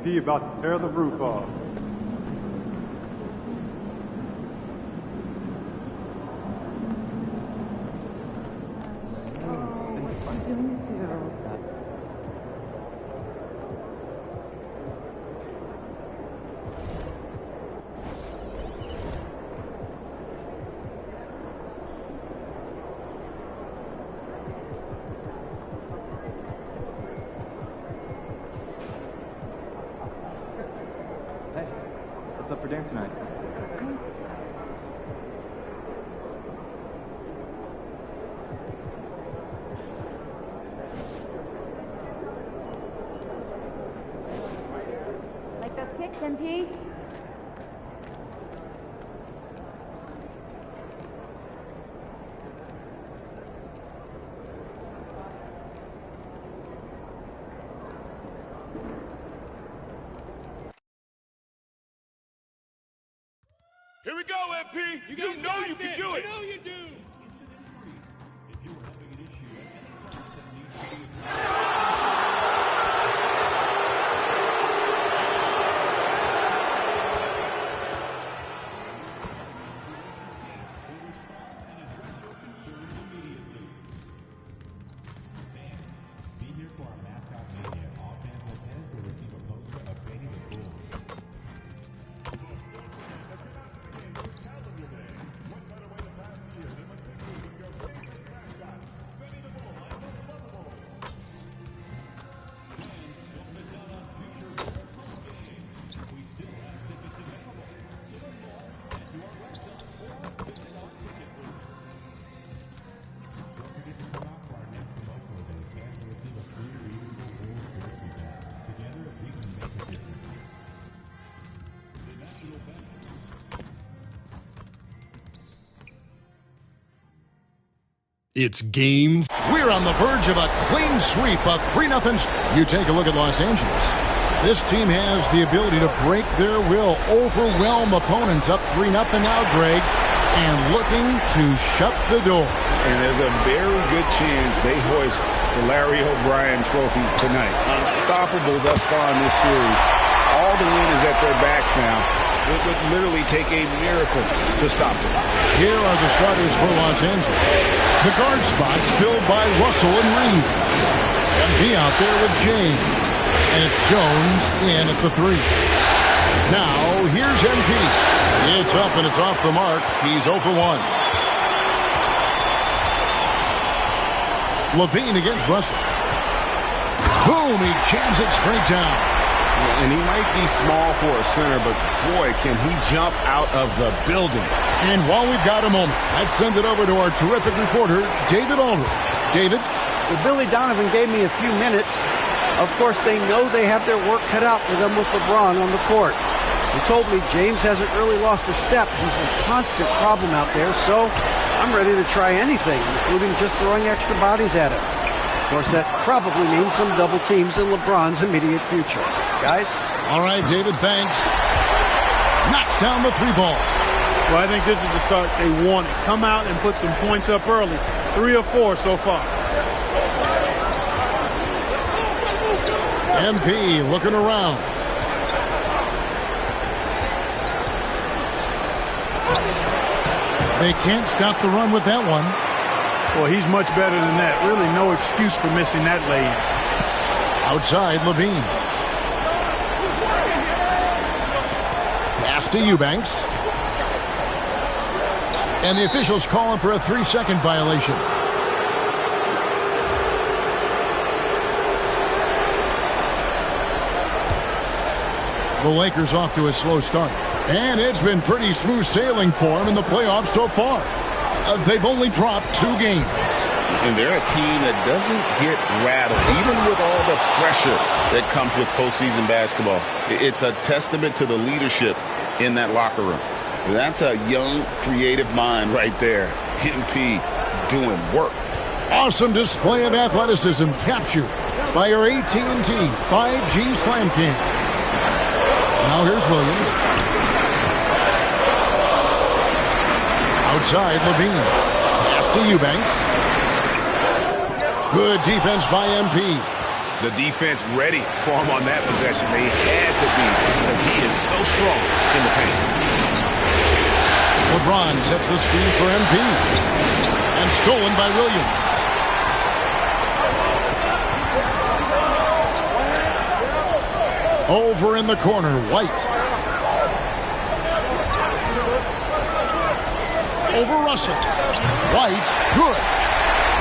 He about to tear the roof off. I'm doing it too. Hey, what's up for dinner tonight? Like those kicks, MP? Here we go, MP. You know you can do it. You know you do. It's game. We're on the verge of a clean sweep, a 3-0. You take a look at Los Angeles. This team has the ability to break their will, overwhelm opponents up 3-0 now, Greg, and looking to shut the door. And there's a very good chance they hoist the Larry O'Brien trophy tonight. Unstoppable thus far in this series. All the wind is at their backs now. It would literally take a miracle to stop them. Here are the starters for Los Angeles. The guard spots filled by Russell and Reed. MP out there with James. And it's Jones in at the 3. Now, here's MP. It's up and it's off the mark. He's 0 for 1. Levine against Russell. Boom, he jams it straight down. And he might be small for a center, but boy, can he jump out of the building. And while we've got a moment, let's send it over to our terrific reporter, David Aldridge. David? Well, Billy Donovan gave me a few minutes. Of course, they know they have their work cut out for them with LeBron on the court. He told me James hasn't really lost a step. He's a constant problem out there, so I'm ready to try anything, including just throwing extra bodies at him. Of course, that probably means some double teams in LeBron's immediate future. Guys? All right, David, thanks. Knocks down the 3 ball. Well, I think this is the start they wanted. Come out and put some points up early. 3 or 4 so far. MP looking around. They can't stop the run with that one. Well, he's much better than that. Really no excuse for missing that lay-in. Outside, Levine. Pass to Eubanks. And the officials calling for a 3-second violation. The Lakers off to a slow start. And it's been pretty smooth sailing for them in the playoffs so far. They've only dropped 2 games. And they're a team that doesn't get rattled, even with all the pressure that comes with postseason basketball. It's a testament to the leadership in that locker room. That's a young, creative mind right there. MP doing work. Awesome display of athleticism captured by our AT&T 5G Slam King. Now here's Williams. Outside, Levine. Pass to Eubanks. Good defense by MP. The defense ready for him on that possession. They had to be because he is so strong in the paint. LeBron sets the screen for MP. And stolen by Williams. Over in the corner, White. Over Russell. White, good.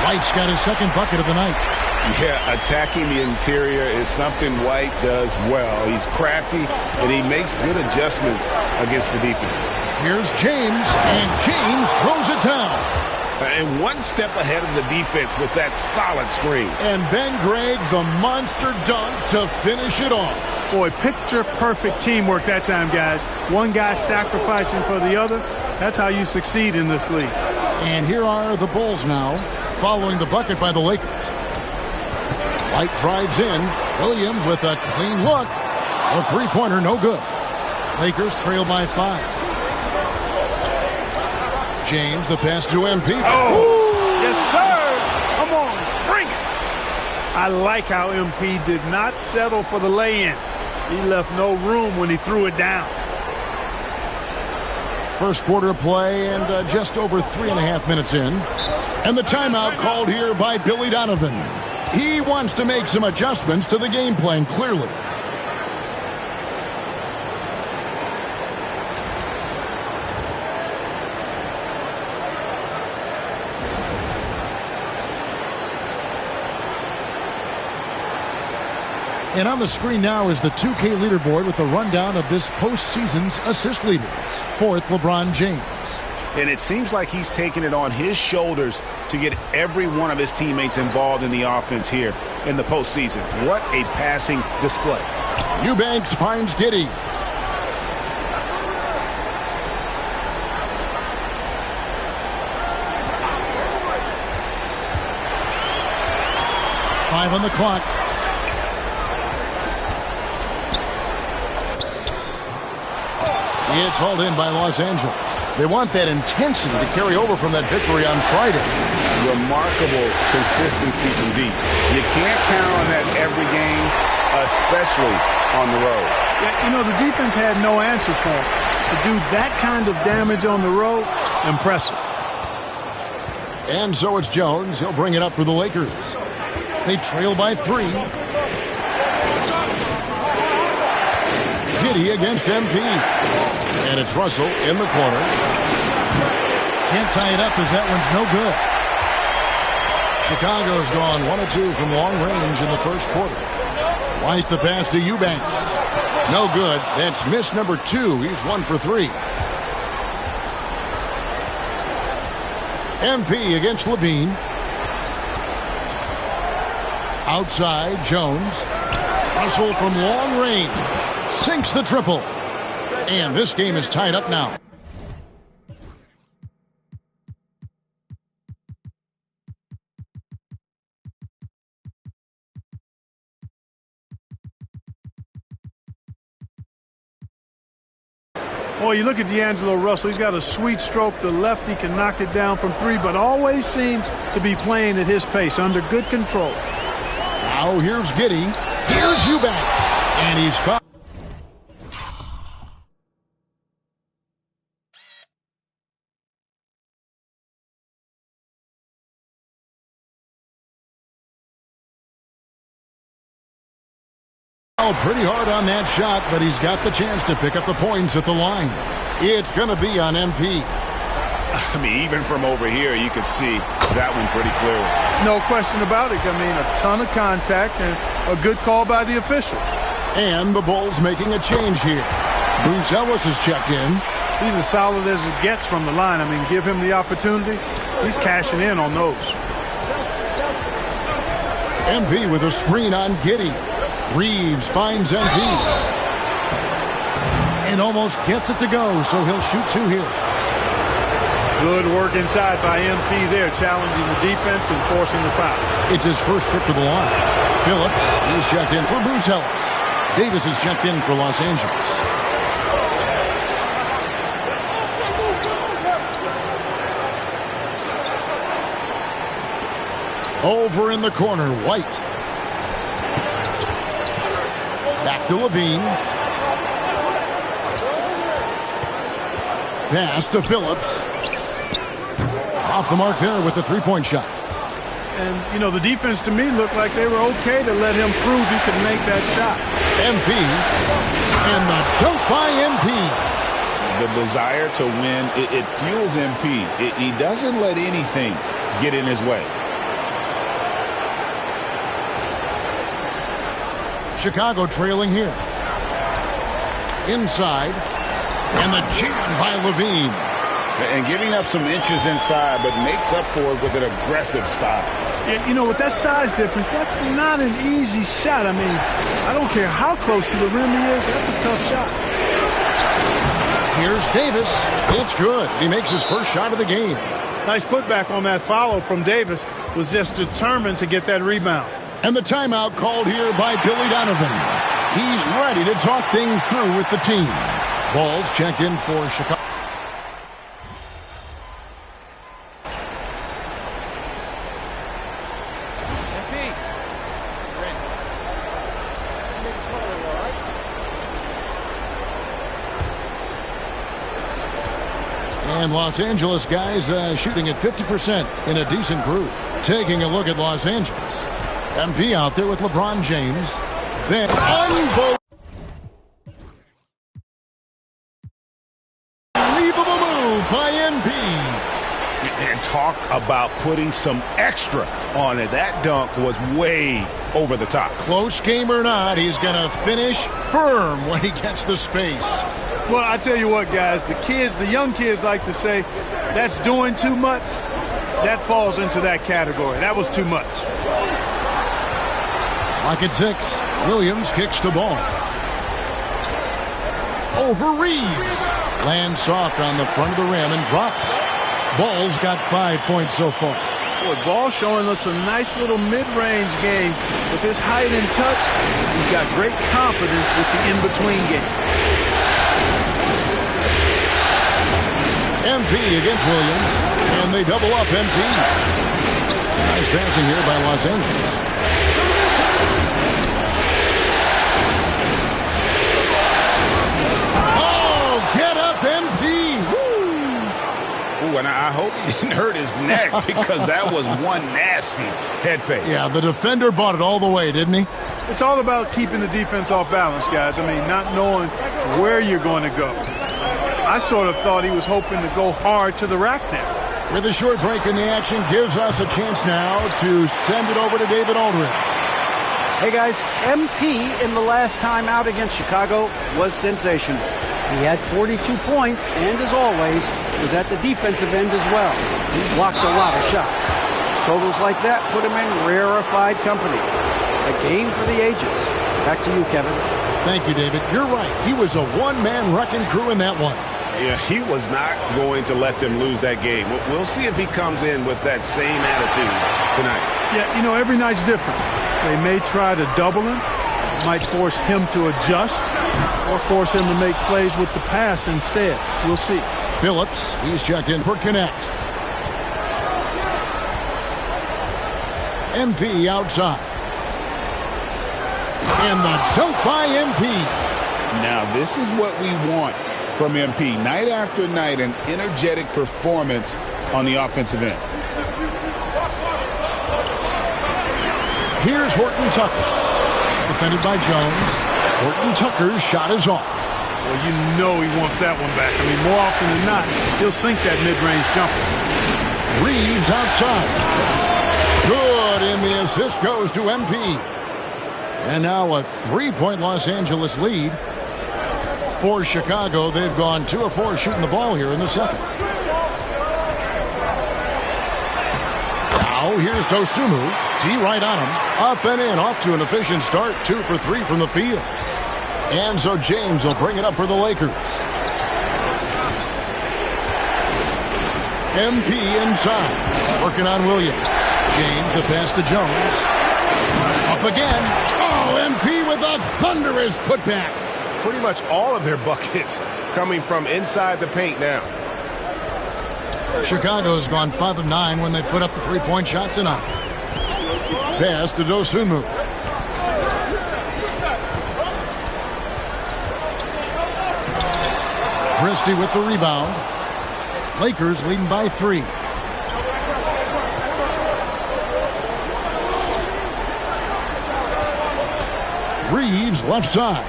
White's got his second bucket of the night. Yeah, attacking the interior is something White does well. He's crafty, and he makes good adjustments against the defense. Here's James, and James throws it down. And one step ahead of the defense with that solid screen. And then, Greg, the monster dunk to finish it off. Boy, picture-perfect teamwork that time, guys. One guy sacrificing for the other. That's how you succeed in this league. And here are the Bulls now, following the bucket by the Lakers. White drives in. Williams with a clean look. A three-pointer, no good. Lakers trail by 5. James, the pass to MP. Oh, yes, sir. Come on, bring it. I like how MP did not settle for the lay-in. He left no room when he threw it down. First quarter of play and just over 3.5 minutes in. And the timeout called here by Billy Donovan. He wants to make some adjustments to the game plan, clearly. And on the screen now is the 2K leaderboard with a rundown of this postseason's assist leaders. 4th, LeBron James. And it seems like he's taking it on his shoulders to get every one of his teammates involved in the offense here in the postseason. What a passing display. Eubanks finds Giddey. Five on the clock. It's hauled in by Los Angeles. They want that intensity to carry over from that victory on Friday. Remarkable consistency from deep. You can't count on that every game, especially on the road. Yeah, you know, the defense had no answer for him. To do that kind of damage on the road, impressive. And so it's Jones. He'll bring it up for the Lakers. They trail by 3. Giddey against MP. And it's Russell in the corner. Can't tie it up as that one's no good. Chicago's gone 1 of 2 from long range in the first quarter. White the pass to Eubanks. No good. That's miss number 2. He's 1 for 3. MP against Levine. Outside, Jones. Russell from long range. Sinks the triple. And this game is tied up now. Boy, you look at D'Angelo Russell. He's got a sweet stroke. The lefty can knock it down from 3, but always seems to be playing at his pace, under good control. Now here's Giddey. Here's Eubanks. And he's fouled. Pretty hard on that shot, but he's got the chance to pick up the points at the line. It's going to be on MP. I mean, even from over here, you could see that one pretty clearly. No question about it. I mean, a ton of contact and a good call by the officials. And the Bulls making a change here. Bruce Ellis is checked in. He's as solid as it gets from the line. I mean, give him the opportunity. He's cashing in on those. MP with a screen on Giddey. Reeves finds MP. And almost gets it to go, so he'll shoot 2 here. Good work inside by MP there, challenging the defense and forcing the foul. It's his first trip to the line. Phillips is checked in for Bruce Ellis. Davis is checked in for Los Angeles. Over in the corner, White. Back to Levine. Pass to Phillips. Off the mark there with the three-point shot. And, you know, the defense to me looked like they were okay to let him prove he could make that shot. MP. And the dunk by MP. The desire to win, it fuels MP. He doesn't let anything get in his way. Chicago trailing here. Inside. And the jam by Levine. And giving up some inches inside, but makes up for it with an aggressive style. Yeah, you know, with that size difference, that's not an easy shot. I mean, I don't care how close to the rim he is, that's a tough shot. Here's Davis. It's good. He makes his first shot of the game. Nice putback on that follow from Davis. Was just determined to get that rebound. And the timeout called here by Billy Donovan. He's ready to talk things through with the team. Balls checked in for Chicago. And Los Angeles guys shooting at 50% in a decent group. Taking a look at Los Angeles. MP out there with LeBron James. Then unbelievable move by MP. And talk about putting some extra on it. That dunk was way over the top. Close game or not, he's going to finish firm when he gets the space. Well, I tell you what, guys, the young kids like to say, that's doing too much. That falls into that category. That was too much. Lock at 6. Williams kicks the ball. Over Reeves. Lands soft on the front of the rim and drops. Ball's got 5 points so far. Boy, Ball showing us a nice little mid-range game. With his height and touch, he's got great confidence with the in-between game. MP against Williams, and they double up MP. Nice passing here by Los Angeles. Oh, get up MP! Woo! Ooh, and I hope he didn't hurt his neck because that was one nasty head fake. Yeah, the defender bought it all the way, didn't he? It's all about keeping the defense off balance, guys. I mean, not knowing where you're going to go. I sort of thought he was hoping to go hard to the rack there. With a short break in the action, gives us a chance now to send it over to David Aldridge. Hey guys, MP in the last time out against Chicago was sensational. He had 42 points and, as always, was at the defensive end as well. He blocked a lot of shots. Totals like that put him in rarefied company. A game for the ages. Back to you, Kevin. Thank you, David. You're right. He was a one-man wrecking crew in that one. Yeah, he was not going to let them lose that game. We'll see if he comes in with that same attitude tonight. Yeah, you know, every night's different. They may try to double him, might force him to adjust, or force him to make plays with the pass instead. We'll see. Phillips, he's checked in for Connect. MP outside. And the dunk by MP. Now, this is what we want from MP. Night after night, an energetic performance on the offensive end. Here's Horton Tucker. Defended by Jones. Horton Tucker's shot is off. Well, you know he wants that one back. I mean, more often than not, he'll sink that mid-range jumper. Reeves outside. Good, and the assist goes to MP. And now a three-point Los Angeles lead. For Chicago, they've gone 2 of 4 shooting the ball here in the second. Now here's Dosunmu. D right on him. Up and in, off to an efficient start. 2 for 3 from the field. And so James will bring it up for the Lakers. MP inside. Working on Williams. James, the pass to Jones. Up again. Oh, MP with a thunderous putback. Pretty much all of their buckets coming from inside the paint now. Chicago's gone 5 of 9 when they put up the three-point shot tonight. Pass to Dosunmu. Christie with the rebound. Lakers leading by 3. Reeves left side.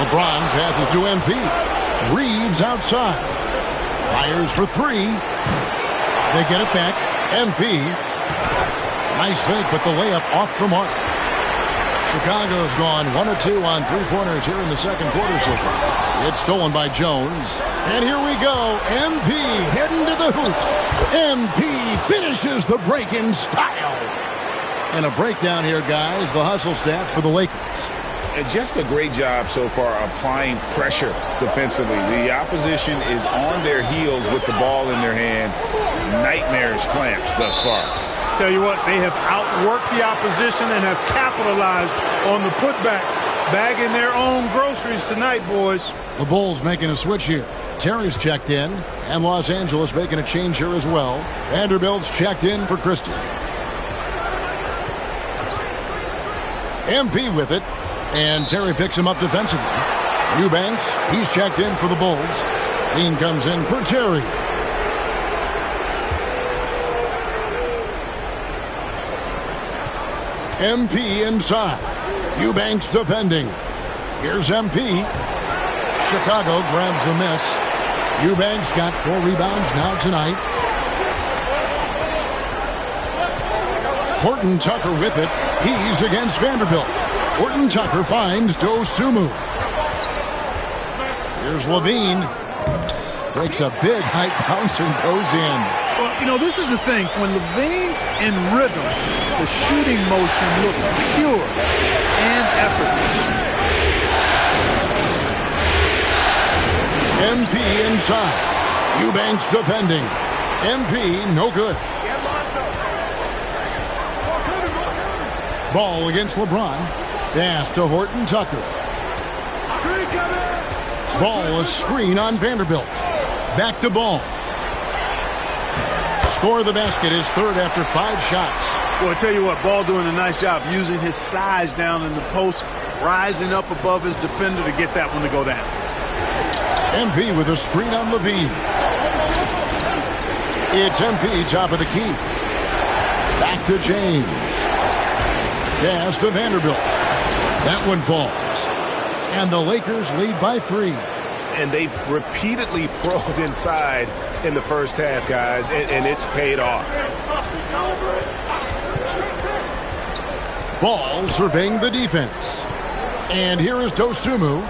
LeBron passes to MP. Reeves outside. Fires for 3. They get it back. MP. Nice fake, but the layup off the mark. Chicago's gone 1 of 2 on 3-pointers here in the second quarter so far. It's stolen by Jones. And here we go. MP heading to the hoop. MP finishes the break in style. And a breakdown here, guys. The hustle stats for the Lakers. And just a great job so far applying pressure defensively. The opposition is on their heels with the ball in their hand. Nightmarish clamps thus far. Tell you what, they have outworked the opposition and have capitalized on the putbacks. Bagging their own groceries tonight, boys. The Bulls making a switch here. Terry's checked in, and Los Angeles making a change here as well. Vanderbilt's checked in for Christie. MP with it, and Terry picks him up defensively. Eubanks, he's checked in for the Bulls. Dean comes in for Terry. MP inside. Eubanks defending. Here's MP. Chicago grabs the miss. Eubanks got 4 rebounds now tonight. Horton Tucker with it. He's against Vanderbilt. Horton Tucker finds Dosunmu. Here's Levine. Breaks a big high bounce and goes in. Well, you know, this is the thing. When Levine's in rhythm, the shooting motion looks pure and effortless. MP inside. Eubanks defending. MP no good. Ball against LeBron. Pass to Horton Tucker. Ball a screen on Vanderbilt. Back to Ball. Score the basket, his third after 5 shots. Well, I tell you what, Ball doing a nice job using his size down in the post, rising up above his defender to get that one to go down. MP with a screen on Levine. It's MP, top of the key. Back to James. Pass to Vanderbilt. That one falls. And the Lakers lead by 3. And they've repeatedly probed inside in the first half, guys, and it's paid off. Ball surveying the defense. And here is Dosunmu.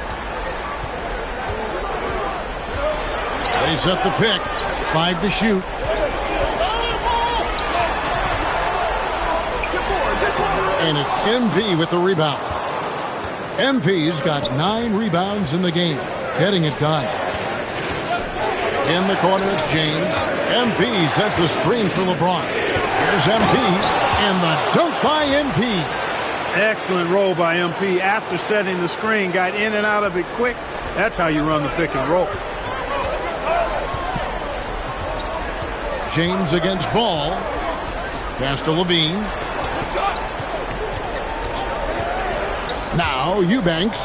They set the pick. 5 to shoot. And it's MP with the rebound. MP's got 9 rebounds in the game. Getting it done. In the corner, it's James. MP sets the screen for LeBron. Here's MP, and the dunk by MP. Excellent roll by MP. After setting the screen, got in and out of it quick. That's how you run the pick and roll. James against Ball. Pass to Levine. Now Eubanks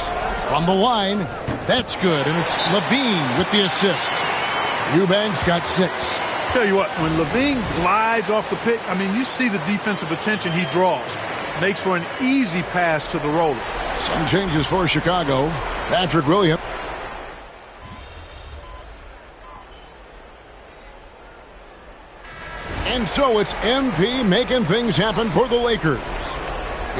from the line. That's good, and it's Levine with the assist. Eubanks got 6. Tell you what, when Levine glides off the pick, I mean, you see the defensive attention he draws. Makes for an easy pass to the roller. Some changes for Chicago. Patrick Williams. And so it's MP making things happen for the Lakers.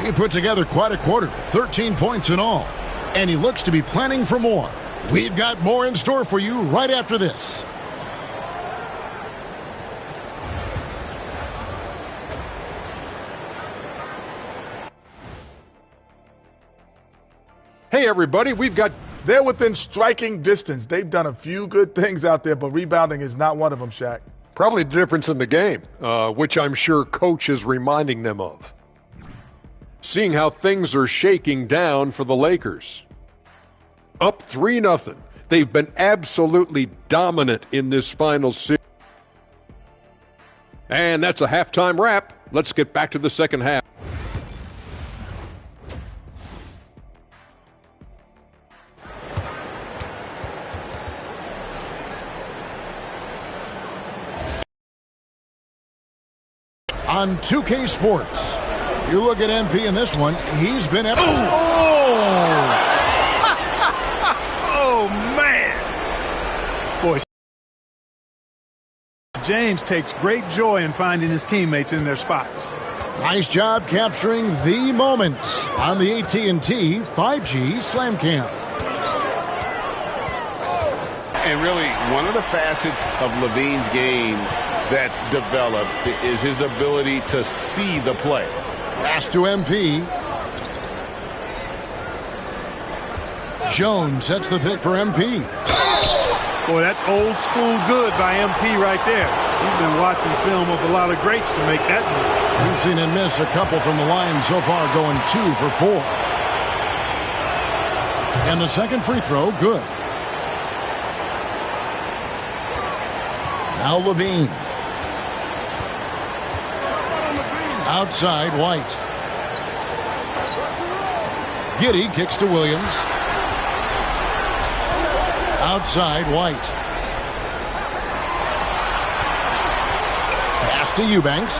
He put together quite a quarter, 13 points in all. And he looks to be planning for more. We've got more in store for you right after this. Hey, everybody, we've got... They're within striking distance. They've done a few good things out there, but rebounding is not one of them, Shaq. Probably the difference in the game, which I'm sure Coach is reminding them of. Seeing how things are shaking down for the Lakers. Up 3-0. They've been absolutely dominant in this final series. And that's a halftime wrap. Let's get back to the second half. On 2K Sports, you look at MP in this one, he's been... Oh, man! Boy, James takes great joy in finding his teammates in their spots. Nice job capturing the moment on the AT&T 5G Slam Cam. And really, one of the facets of Levine's game that's developed is his ability to see the play. Pass to MP. Jones sets the pick for MP. Boy, that's old school good by MP right there. He's been watching film of a lot of greats to make that move. We've seen him miss a couple from the line so far, going 2 for 4. And the second free throw, good. Now Levine. Outside, White. Giddey kicks to Williams. Outside, White. Pass to Eubanks.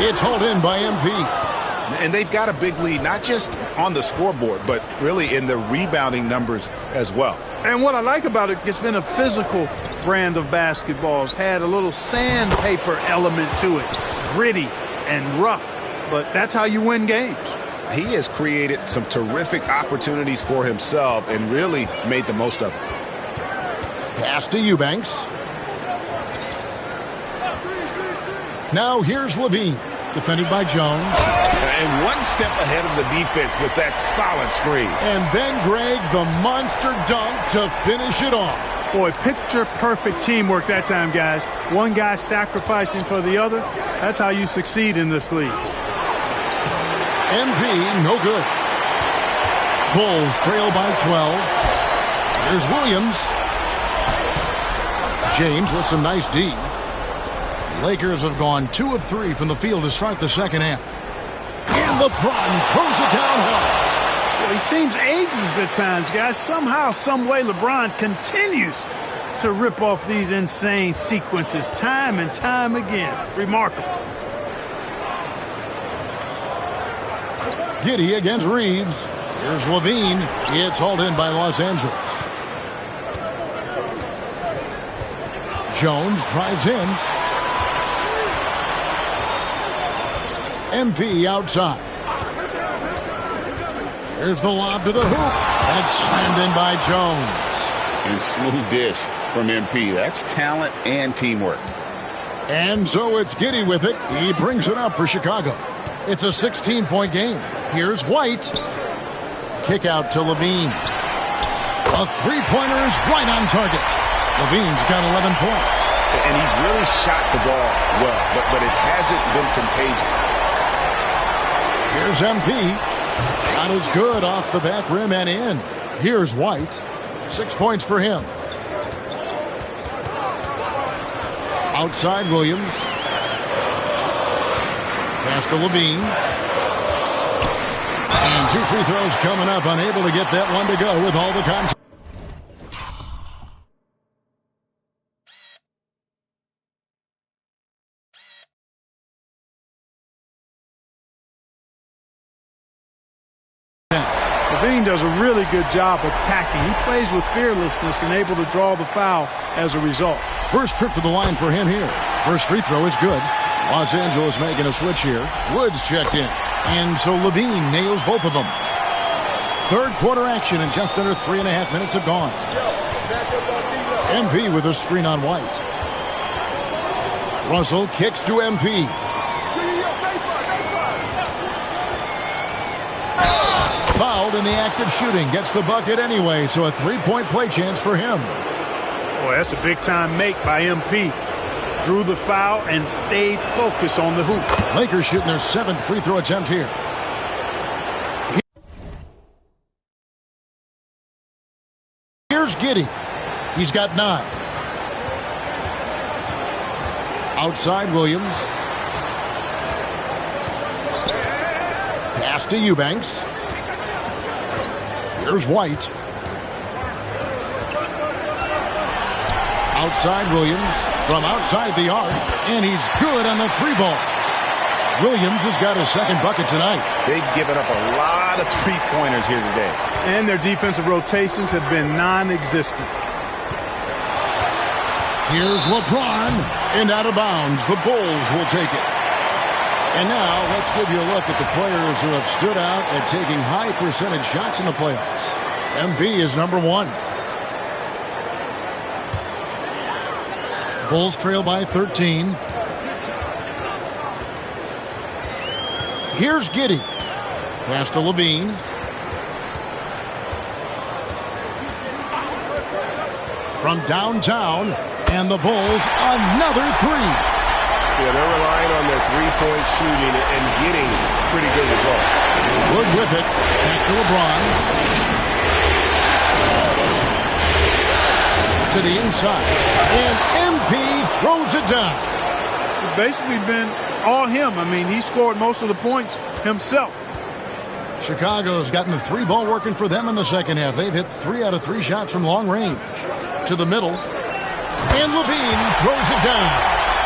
It's hauled in by MP. And they've got a big lead, not just on the scoreboard, but really in the rebounding numbers as well. And what I like about it, it's been a physical brand of basketball. It's had a little sandpaper element to it, gritty and rough, but that's how you win games. He has created some terrific opportunities for himself and really made the most of it. Pass to Eubanks. Now here's Levine, defended by Jones. And one step ahead of the defense with that solid screen. And then Greg, the monster dunk to finish it off. Boy, picture-perfect teamwork that time, guys. One guy sacrificing for the other. That's how you succeed in this league. MP, no good. Bulls trail by 12. Here's Williams. James with some nice D. Lakers have gone 2 of 3 from the field to start the second half. And LeBron throws it down hard. Well, he seems ageless at times, guys. Somehow, some way, LeBron continues to rip off these insane sequences time and time again. Remarkable. Giddey against Reeves. Here's Levine. It's hauled in by Los Angeles. Jones drives in. MP outside. Here's the lob to the hoop. That's slammed in by Jones. And smooth dish from MP. That's talent and teamwork. And so it's Giddey with it. He brings it up for Chicago. It's a 16-point game. Here's White. Kick out to Levine. A three-pointer is right on target. Levine's got 11 points. And he's really shot the ball well, but it hasn't been contagious. Here's MP. Shot is good off the back rim and in. Here's White. 6 points for him. Outside Williams. Pass to Levine. And 2 free throws coming up. Unable to get that one to go with all the contact. Levine does a really good job attacking. He plays with fearlessness and able to draw the foul as a result. First trip to the line for him here. First free throw is good. Los Angeles making a switch here. Woods checked in. And so Levine nails both of them. Third quarter action and just under 3.5 minutes have gone. MP with a screen on White. Russell kicks to MP. Fouled in the act of shooting. Gets the bucket anyway, so a 3-point play chance for him. Boy, that's a big-time make by MP. Drew the foul and stayed focused on the hoop. Lakers shooting their 7th free throw attempt here. Here's Giddey. He's got 9. Outside Williams. Pass to Eubanks. Here's White. Outside Williams from outside the arc, and he's good on the 3-ball. Williams has got his second bucket tonight. They've given up a lot of three-pointers here today. And their defensive rotations have been non-existent. Here's LeBron, and out of bounds. The Bulls will take it. And now let's give you a look at the players who have stood out at taking high percentage shots in the playoffs. MB is number 1. Bulls trail by 13. Here's Giddey. Pass to Levine. From downtown, and the Bulls another 3. Yeah, they're relying on their three-point shooting and getting pretty good results. Wood with it. Back to LeBron. To the inside. And MP throws it down. It's basically been all him. I mean, he scored most of the points himself. Chicago's gotten the 3-ball working for them in the second half. They've hit 3 out of 3 shots from long range. To the middle. And Levine throws it down.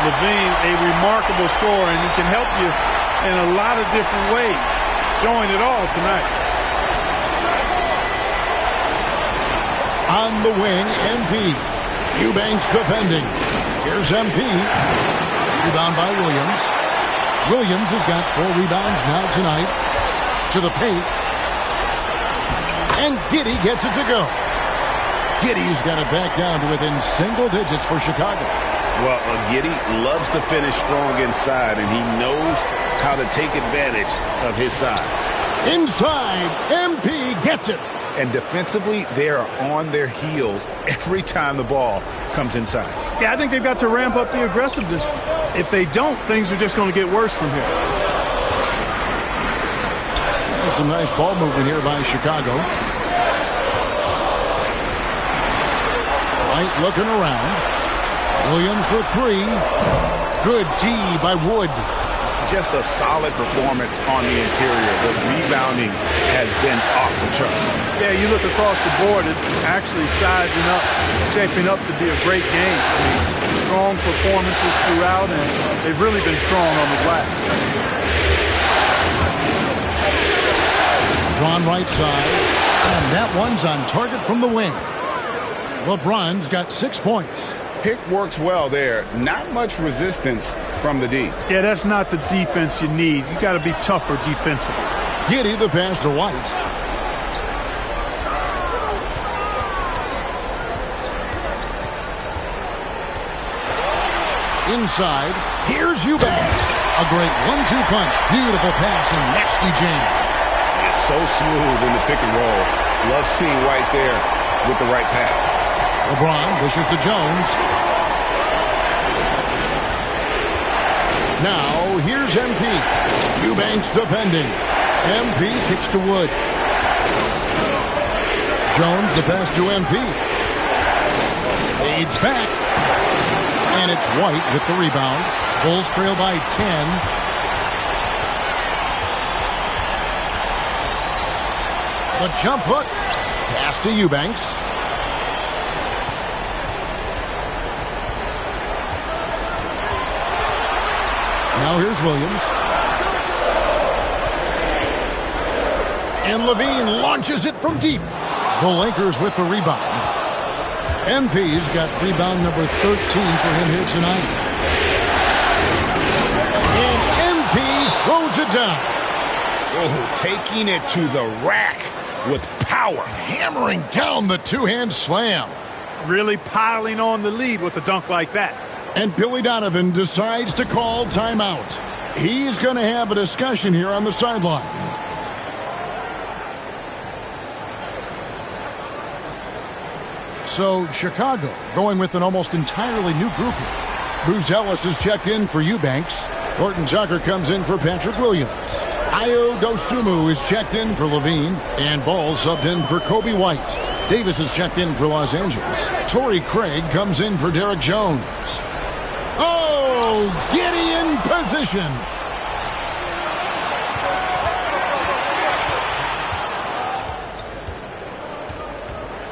Levine, a remarkable scorer, and he can help you in a lot of different ways. Showing it all tonight. On the wing, MP. Eubanks defending. Here's MP. Rebound by Williams. Williams has got 4 rebounds now tonight. To the paint. And Giddey gets it to go. Giddey's got it back down to within single digits for Chicago. Well, Giddey loves to finish strong inside, and he knows how to take advantage of his size. Inside, MP gets it. And defensively, they are on their heels every time the ball comes inside. Yeah, I think they've got to ramp up the aggressiveness. If they don't, things are just going to get worse from here. Some nice ball movement here by Chicago. White looking around. Williams for 3. Good D by Wood. Just a solid performance on the interior. The rebounding has been off the chart. Yeah, you look across the board, it's actually sizing up, shaping up to be a great game. I mean, strong performances throughout, and they've really been strong on the glass. Drawn right side, and that one's on target from the wing. LeBron's got 6 points. Pick works well there. Not much resistance from the D. Yeah, that's not the defense you need. You got to be tougher defensively. Giddey the pass to White. Inside, here's Eubanks. A great 1-2 punch. Beautiful pass and nasty jam. It's so smooth in the pick and roll. Love seeing White there with the right pass. LeBron pushes to Jones. Now, here's MP. Eubanks defending. MP kicks to Wood. Jones the pass to MP. Fades back. And it's White with the rebound. Bulls trail by 10. The jump hook. Pass to Eubanks. Now here's Williams. And Levine launches it from deep. The Lakers with the rebound. MP's got rebound number 13 for him here tonight. And MP throws it down. Oh, taking it to the rack with power. Hammering down the two-hand slam. Really piling on the lead with a dunk like that. And Billy Donovan decides to call timeout. He's going to have a discussion here on the sideline. So Chicago going with an almost entirely new group here. Bruce Ellis is checked in for Eubanks. Horton Tucker comes in for Patrick Williams. Ayo Dosunmu is checked in for Levine. And Ball subbed in for Kobe White. Davis is checked in for Los Angeles. Torrey Craig comes in for Derek Jones. Oh, Giddy in position.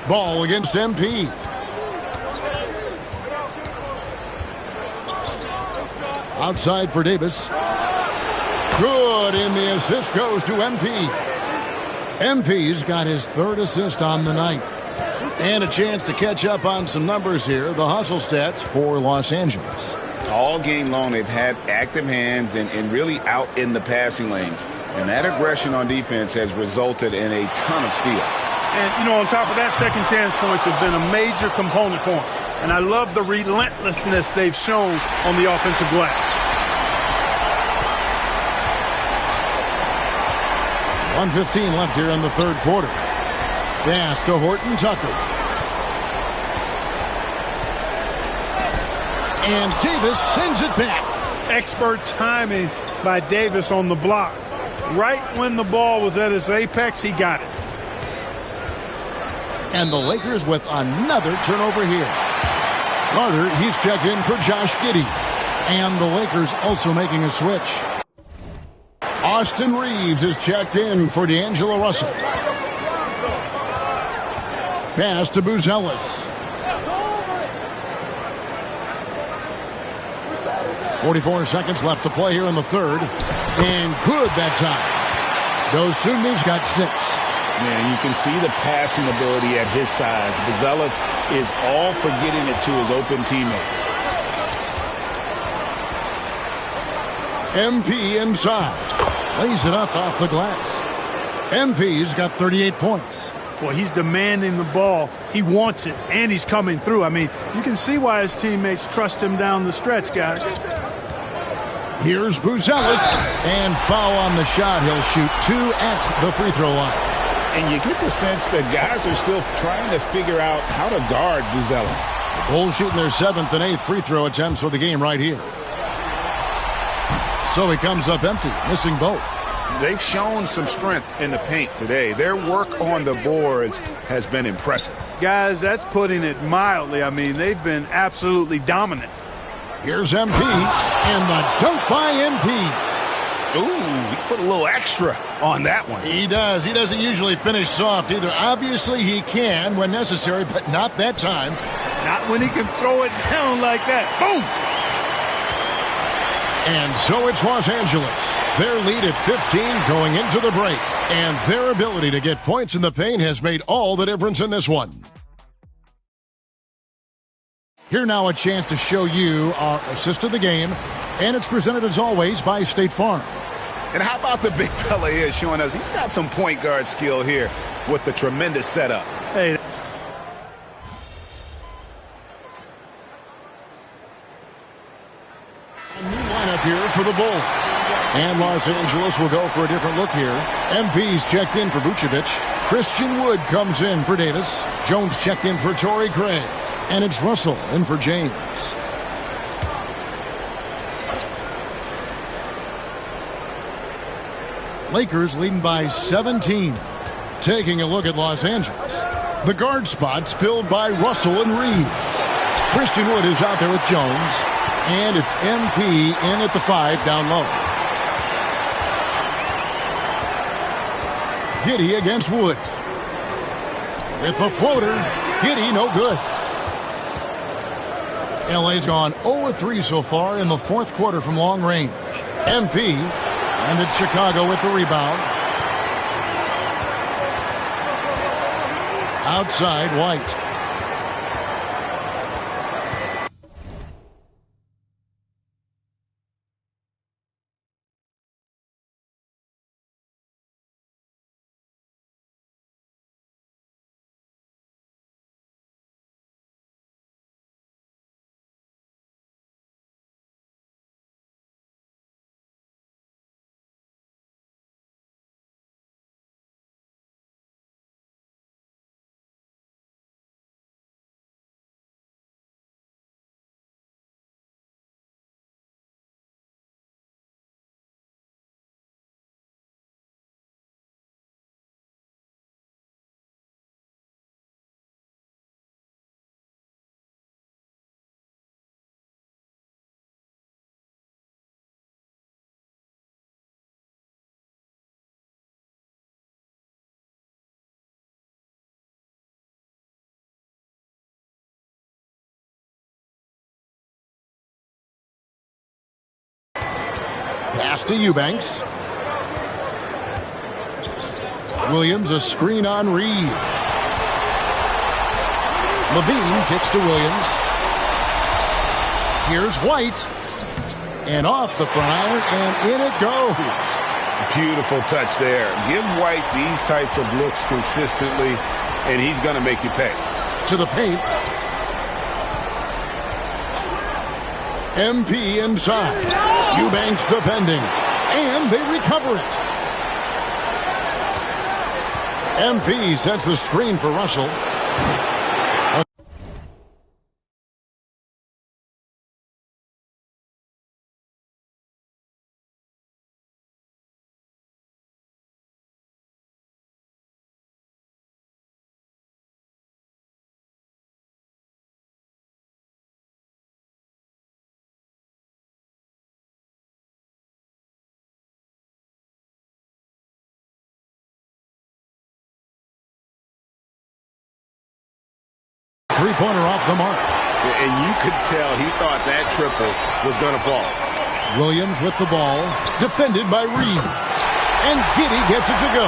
Ball against MP. Outside for Davis. Good, and the assist goes to MP. MP's got his third assist on the night. And a chance to catch up on some numbers here. The hustle stats for Los Angeles. All game long, they've had active hands and really out in the passing lanes. And that aggression on defense has resulted in a ton of steals. And, on top of that, second chance points have been a major component for them. And I love the relentlessness they've shown on the offensive glass. 1:15 left here in the third quarter. Pass to Horton Tucker. And Davis sends it back. Expert timing by Davis on the block. Right when the ball was at its apex, he got it. And the Lakers with another turnover here. Carter, he's checked in for Josh Giddey. And the Lakers also making a switch. Austin Reeves is checked in for D'Angelo Russell. Pass to Buzelis. 44 seconds left to play here in the third. And good that time. Dosunmu's got 6. Yeah, you can see the passing ability at his size. Buzelis is all for getting it to his open teammate. MP inside. Lays it up off the glass. MP's got 38 points. Well, he's demanding the ball. He wants it, and he's coming through. I mean, you can see why his teammates trust him down the stretch, guys. Here's Buzelis. And foul on the shot. He'll shoot 2 at the free throw line. And you get the sense that guys are still trying to figure out how to guard Buzelis. The Bulls shooting their 7th and 8th free throw attempts for the game right here. So he comes up empty, missing both. They've shown some strength in the paint today. Their work on the boards has been impressive. Guys, that's putting it mildly. I mean, they've been absolutely dominant. Here's MP, and the dunk by MP. Ooh, he put a little extra on that one. He does. He doesn't usually finish soft either. Obviously, he can when necessary, but not that time. Not when he can throw it down like that. Boom! And so it's Los Angeles. Their lead at 15 going into the break. And their ability to get points in the paint has made all the difference in this one. Here now a chance to show you our assist of the game. And it's presented as always by State Farm. And how about the big fella here showing us he's got some point guard skill here with the tremendous setup. Hey. A new lineup here for the Bulls. And Los Angeles will go for a different look here. MP's checked in for Vucevic. Christian Wood comes in for Davis. Jones checked in for Torrey Craig. And it's Russell in for James. Lakers leading by 17. Taking a look at Los Angeles. The guard spots filled by Russell and Reeves. Christian Wood is out there with Jones. And it's MP in at the 5 down low. Giddey against Wood. With the floater. Giddey no good. LA's gone 0-3 so far in the fourth quarter from long range. MP, and it's Chicago with the rebound. Outside, White. Pass to Eubanks. Williams, a screen on Reed. Levine kicks to Williams. Here's White. And off the front, and in it goes. Beautiful touch there. Give White these types of looks consistently, and he's going to make you pay. To the paint. MP inside. Eubanks defending. And they recover it. MP sets the screen for Russell. Three-pointer off the mark. And you could tell he thought that triple was going to fall. Williams with the ball. Defended by Reed. And Giddey gets it to go.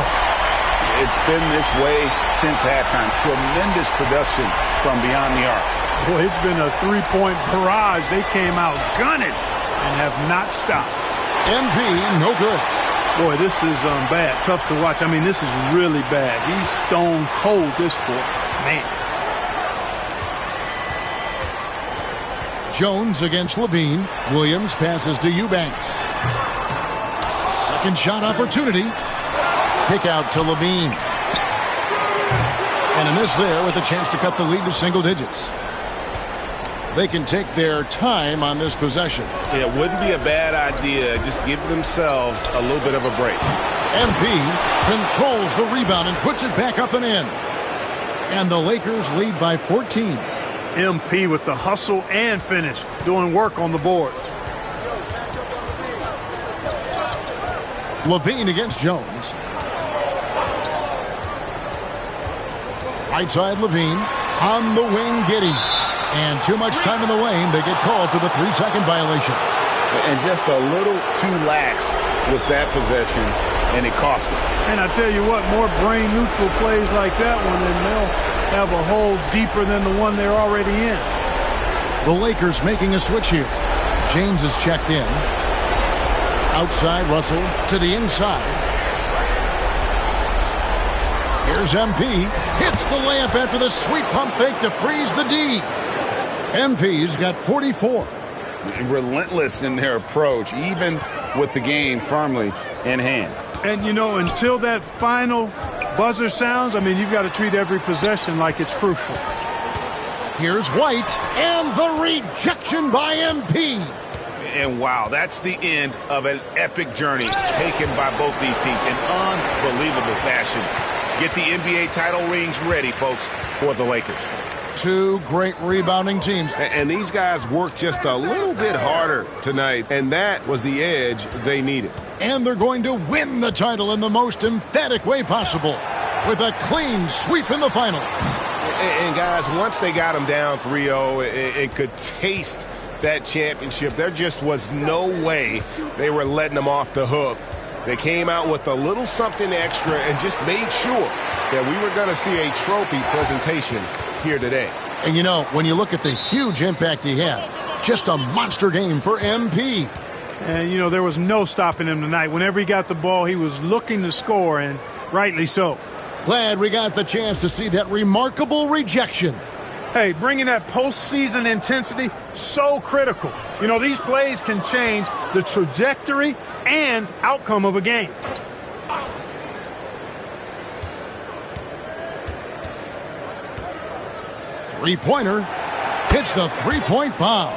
It's been this way since halftime. Tremendous production from beyond the arc. Boy, it's been a three-point barrage. They came out gunning and have not stopped. MP, no good. Boy, this is bad. Tough to watch. I mean, this is really bad. He's stone cold this quarter. Man. Jones against Levine. Williams passes to Eubanks. Second shot opportunity. Kick out to Levine. And a miss there with a chance to cut the lead to single digits. They can take their time on this possession. It wouldn't be a bad idea. Just give themselves a little bit of a break. MP controls the rebound and puts it back up and in. And the Lakers lead by 14. MP with the hustle and finish, doing work on the boards. Levine against Jones. Right side Levine. On the wing, Giddey. And too much time in the lane. They get called for the 3-second violation. And just a little too lax with that possession, and it cost them. And I tell you what, more brain-neutral plays like that one, and they'll have a hole deeper than the one they're already in. The Lakers making a switch here. James is checked in. Outside Russell to the inside. Here's MP. Hits the layup after the sweet pump fake to freeze the D. MP's got 44. Relentless in their approach, even with the game firmly in hand. And, you know, until that final buzzer sounds, I mean, you've got to treat every possession like it's crucial. Here's White, and the rejection by MP. And wow, that's the end of an epic journey taken by both these teams in unbelievable fashion. Get the NBA title rings ready, folks, for the Lakers. Two great rebounding teams. And these guys worked just a little bit harder tonight, and that was the edge they needed. And they're going to win the title in the most emphatic way possible with a clean sweep in the finals. And guys, once they got them down 3-0 and could taste that championship, there just was no way they were letting them off the hook. They came out with a little something extra and just made sure that we were going to see a trophy presentation here today. And you know, when you look at the huge impact he had, just a monster game for MP. And you know, there was no stopping him tonight. Whenever he got the ball, he was looking to score, and rightly so. Glad we got the chance to see that remarkable rejection. Hey, bringing that postseason intensity, so critical. You know, these plays can change the trajectory and outcome of a game. Three-pointer. Hits the three-point bomb.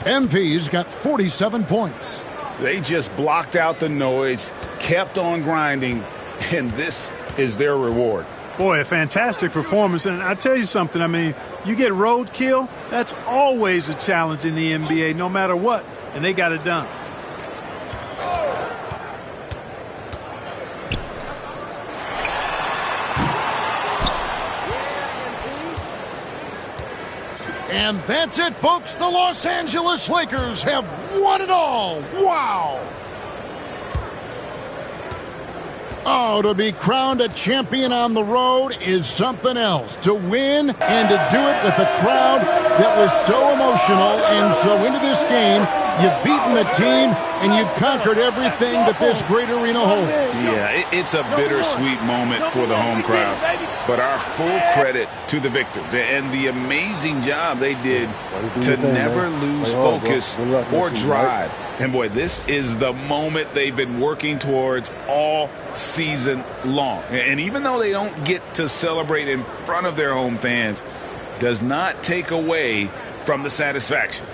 MP's got 47 points. They just blocked out the noise, kept on grinding, and this is their reward. Boy, a fantastic performance. And I tell you something, I mean, you get roadkill, that's always a challenge in the NBA, no matter what, and they got it done. And that's it, folks. The Los Angeles Lakers have won it all. Wow! Oh, to be crowned a champion on the road is something else. To win and to do it with a crowd that was so emotional and so into this game, you've beaten the team and you've conquered everything that this great arena holds. Yeah, it's a bittersweet moment for the home crowd. But our full credit to the victors and the amazing job they did to never lose focus or drive. And boy, this is the moment they've been working towards all season long. And even though they don't get to celebrate in front of their home fans, does not take away from the satisfaction.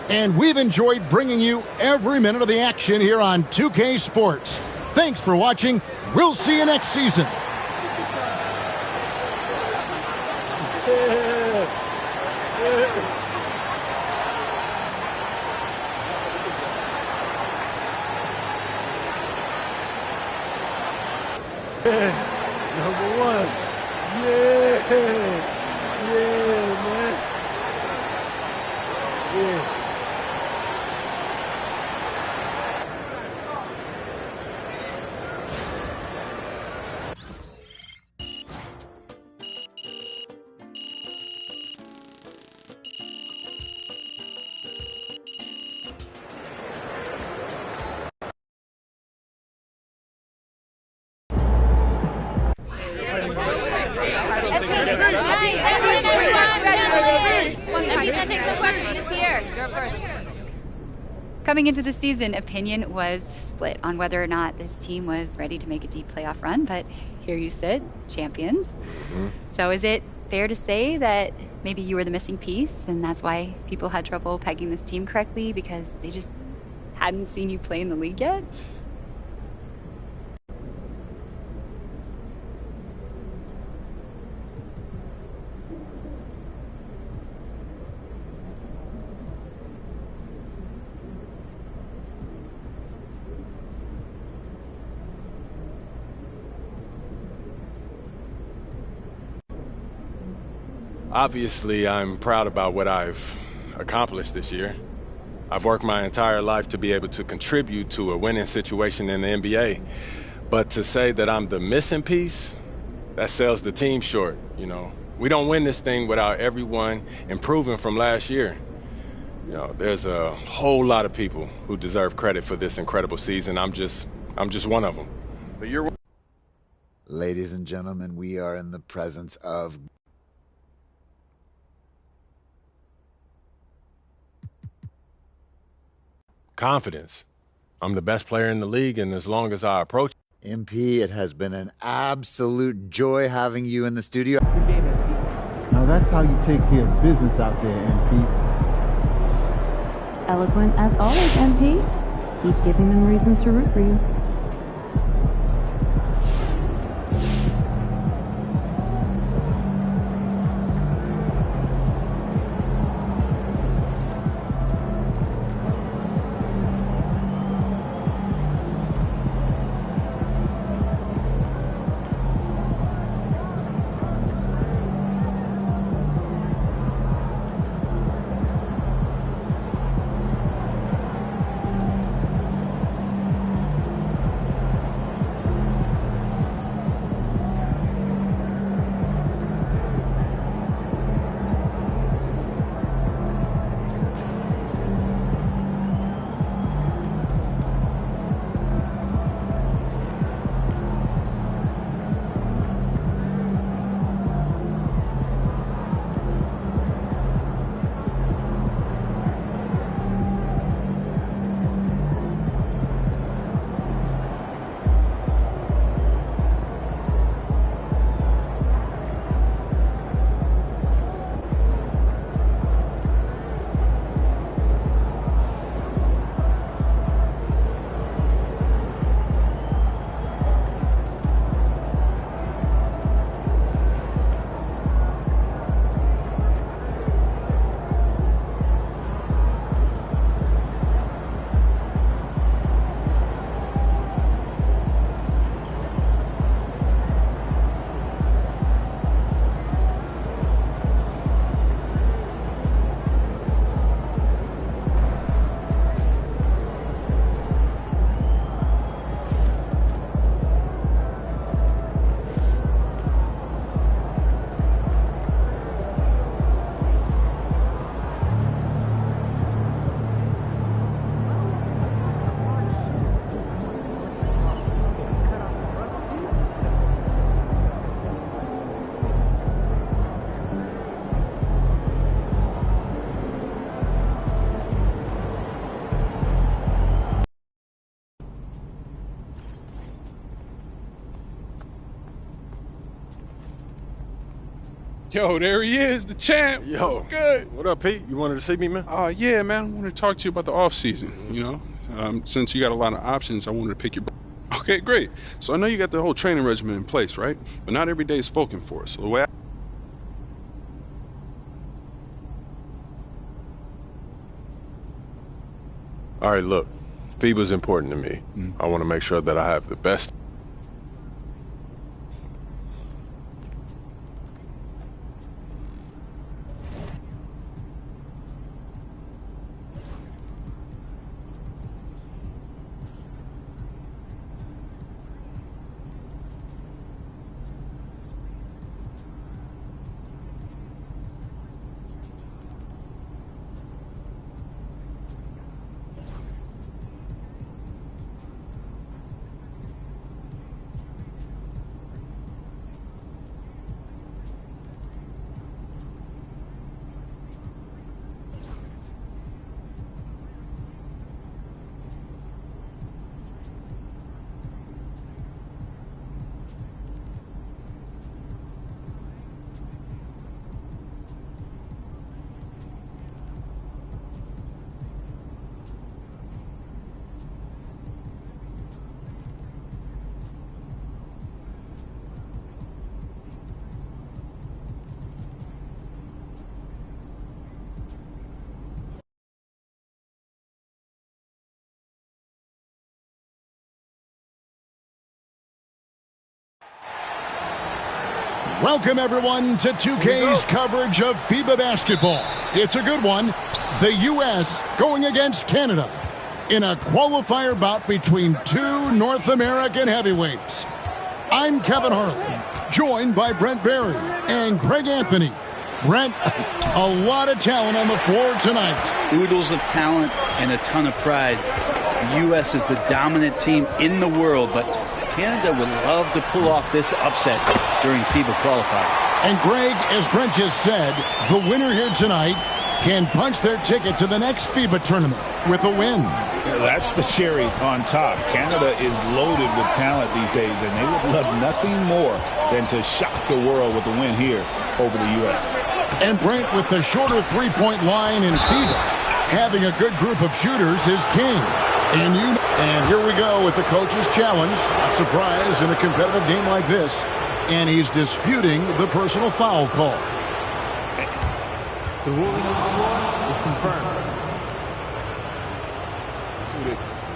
And we've enjoyed bringing you every minute of the action here on 2K Sports. Thanks for watching. We'll see you next season. Number one. Yeah. Yeah, man. Yeah. Coming into the season, opinion was split on whether or not this team was ready to make a deep playoff run, but here you sit, champions. So is it fair to say that maybe you were the missing piece and that's why people had trouble pegging this team correctly because they just hadn't seen you play in the league yet? Obviously, I'm proud about what I've accomplished this year. I've worked my entire life to be able to contribute to a winning situation in the NBA. But to say that I'm the missing piece, that sells the team short, you know. We don't win this thing without everyone improving from last year. You know, there's a whole lot of people who deserve credit for this incredible season. I'm just one of them. But you're... Ladies and gentlemen, we are in the presence of confidence. I'm the best player in the league, and as long as I approach... MP, it has been an absolute joy having you in the studio. Now that's how you take care of business out there, MP. Eloquent as always, MP. Keep giving them reasons to root for you. Yo, there he is, the champ. Yo. What's good? What up, Pete? You wanted to see me, man? Yeah, man. I wanted to talk to you about the offseason, you know. Since you got a lot of options, I wanted to pick your... Okay, great. So I know you got the whole training regimen in place, right? But not every day is spoken for. So the way All right, look. FIBA's important to me. I want to make sure that I have the best. Welcome, everyone, to 2K's coverage of FIBA basketball. It's a good one. The U.S. going against Canada in a qualifier bout between two North American heavyweights. I'm Kevin Harlan, joined by Brent Barry and Greg Anthony. Brent, a lot of talent on the floor tonight. Oodles of talent and a ton of pride. The U.S. is the dominant team in the world, but Canada would love to pull off this upset during FIBA qualifier. And Greg, as Brent just said, the winner here tonight can punch their ticket to the next FIBA tournament with a win. That's the cherry on top. Canada is loaded with talent these days, and they would love nothing more than to shock the world with a win here over the U.S. And Brent, with the shorter three-point line in FIBA, having a good group of shooters is king. And here we go with the coach's challenge. Not surprised in a competitive game like this. And he's disputing the personal foul call. The ruling on the floor is confirmed.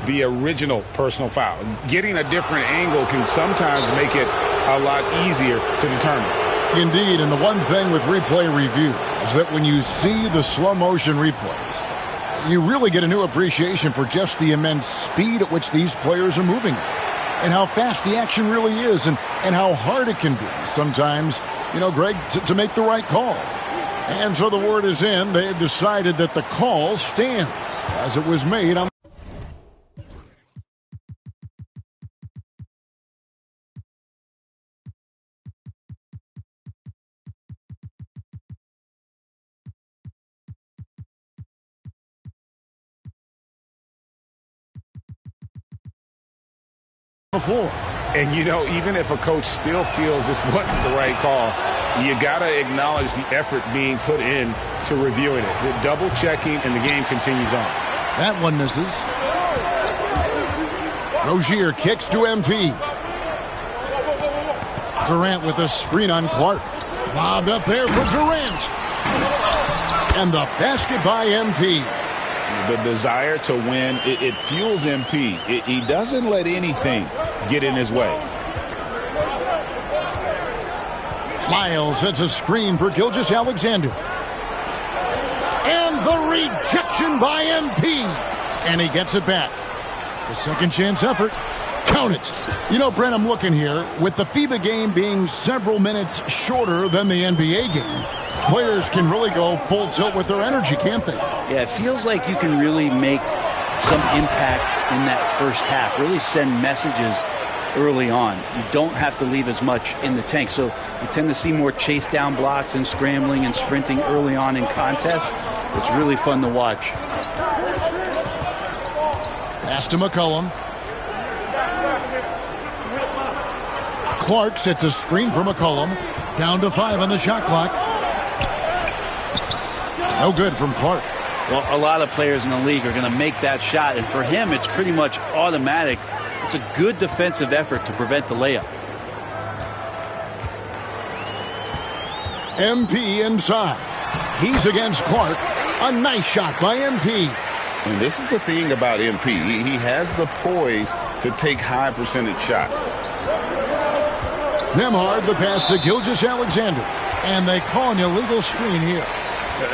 The original personal foul. Getting a different angle can sometimes make it a lot easier to determine. Indeed, and the one thing with replay review is that when you see the slow motion replays, you really get a new appreciation for just the immense speed at which these players are moving and how fast the action really is and how hard it can be sometimes, Greg, to make the right call. And so the word is in. They've decided that the call stands as it was made on before. And even if a coach still feels this wasn't the right call, you got to acknowledge the effort being put in to reviewing it. The double checking, and the game continues on. That one misses. Rozier kicks to MP. Durant with a screen on Clark. Lobbed up there for Durant. And the basket by MP. The desire to win, it fuels MP. He doesn't let anything get in his way. Miles sets a screen for Gilgeous-Alexander. And the rejection by MP. And he gets it back. The second chance effort. Count it. Brent, I'm looking here. With the FIBA game being several minutes shorter than the NBA game, players can really go full tilt with their energy, can't they? Yeah, it feels like you can really make some impact in that first half, really send messages early on. You don't have to leave as much in the tank. So you tend to see more chase down blocks and scrambling and sprinting early on in contests. It's really fun to watch. Pass to McCollum. Clark sets a screen for McCollum. Down to 5 on the shot clock. No good from Clark. Well, a lot of players in the league are going to make that shot, and for him, it's pretty much automatic. It's a good defensive effort to prevent the layup. MP inside. He's against Clark. A nice shot by MP. And this is the thing about MP. He has the poise to take high percentage shots. Nembhard, the pass to Gilgeous-Alexander. And they call an illegal screen here.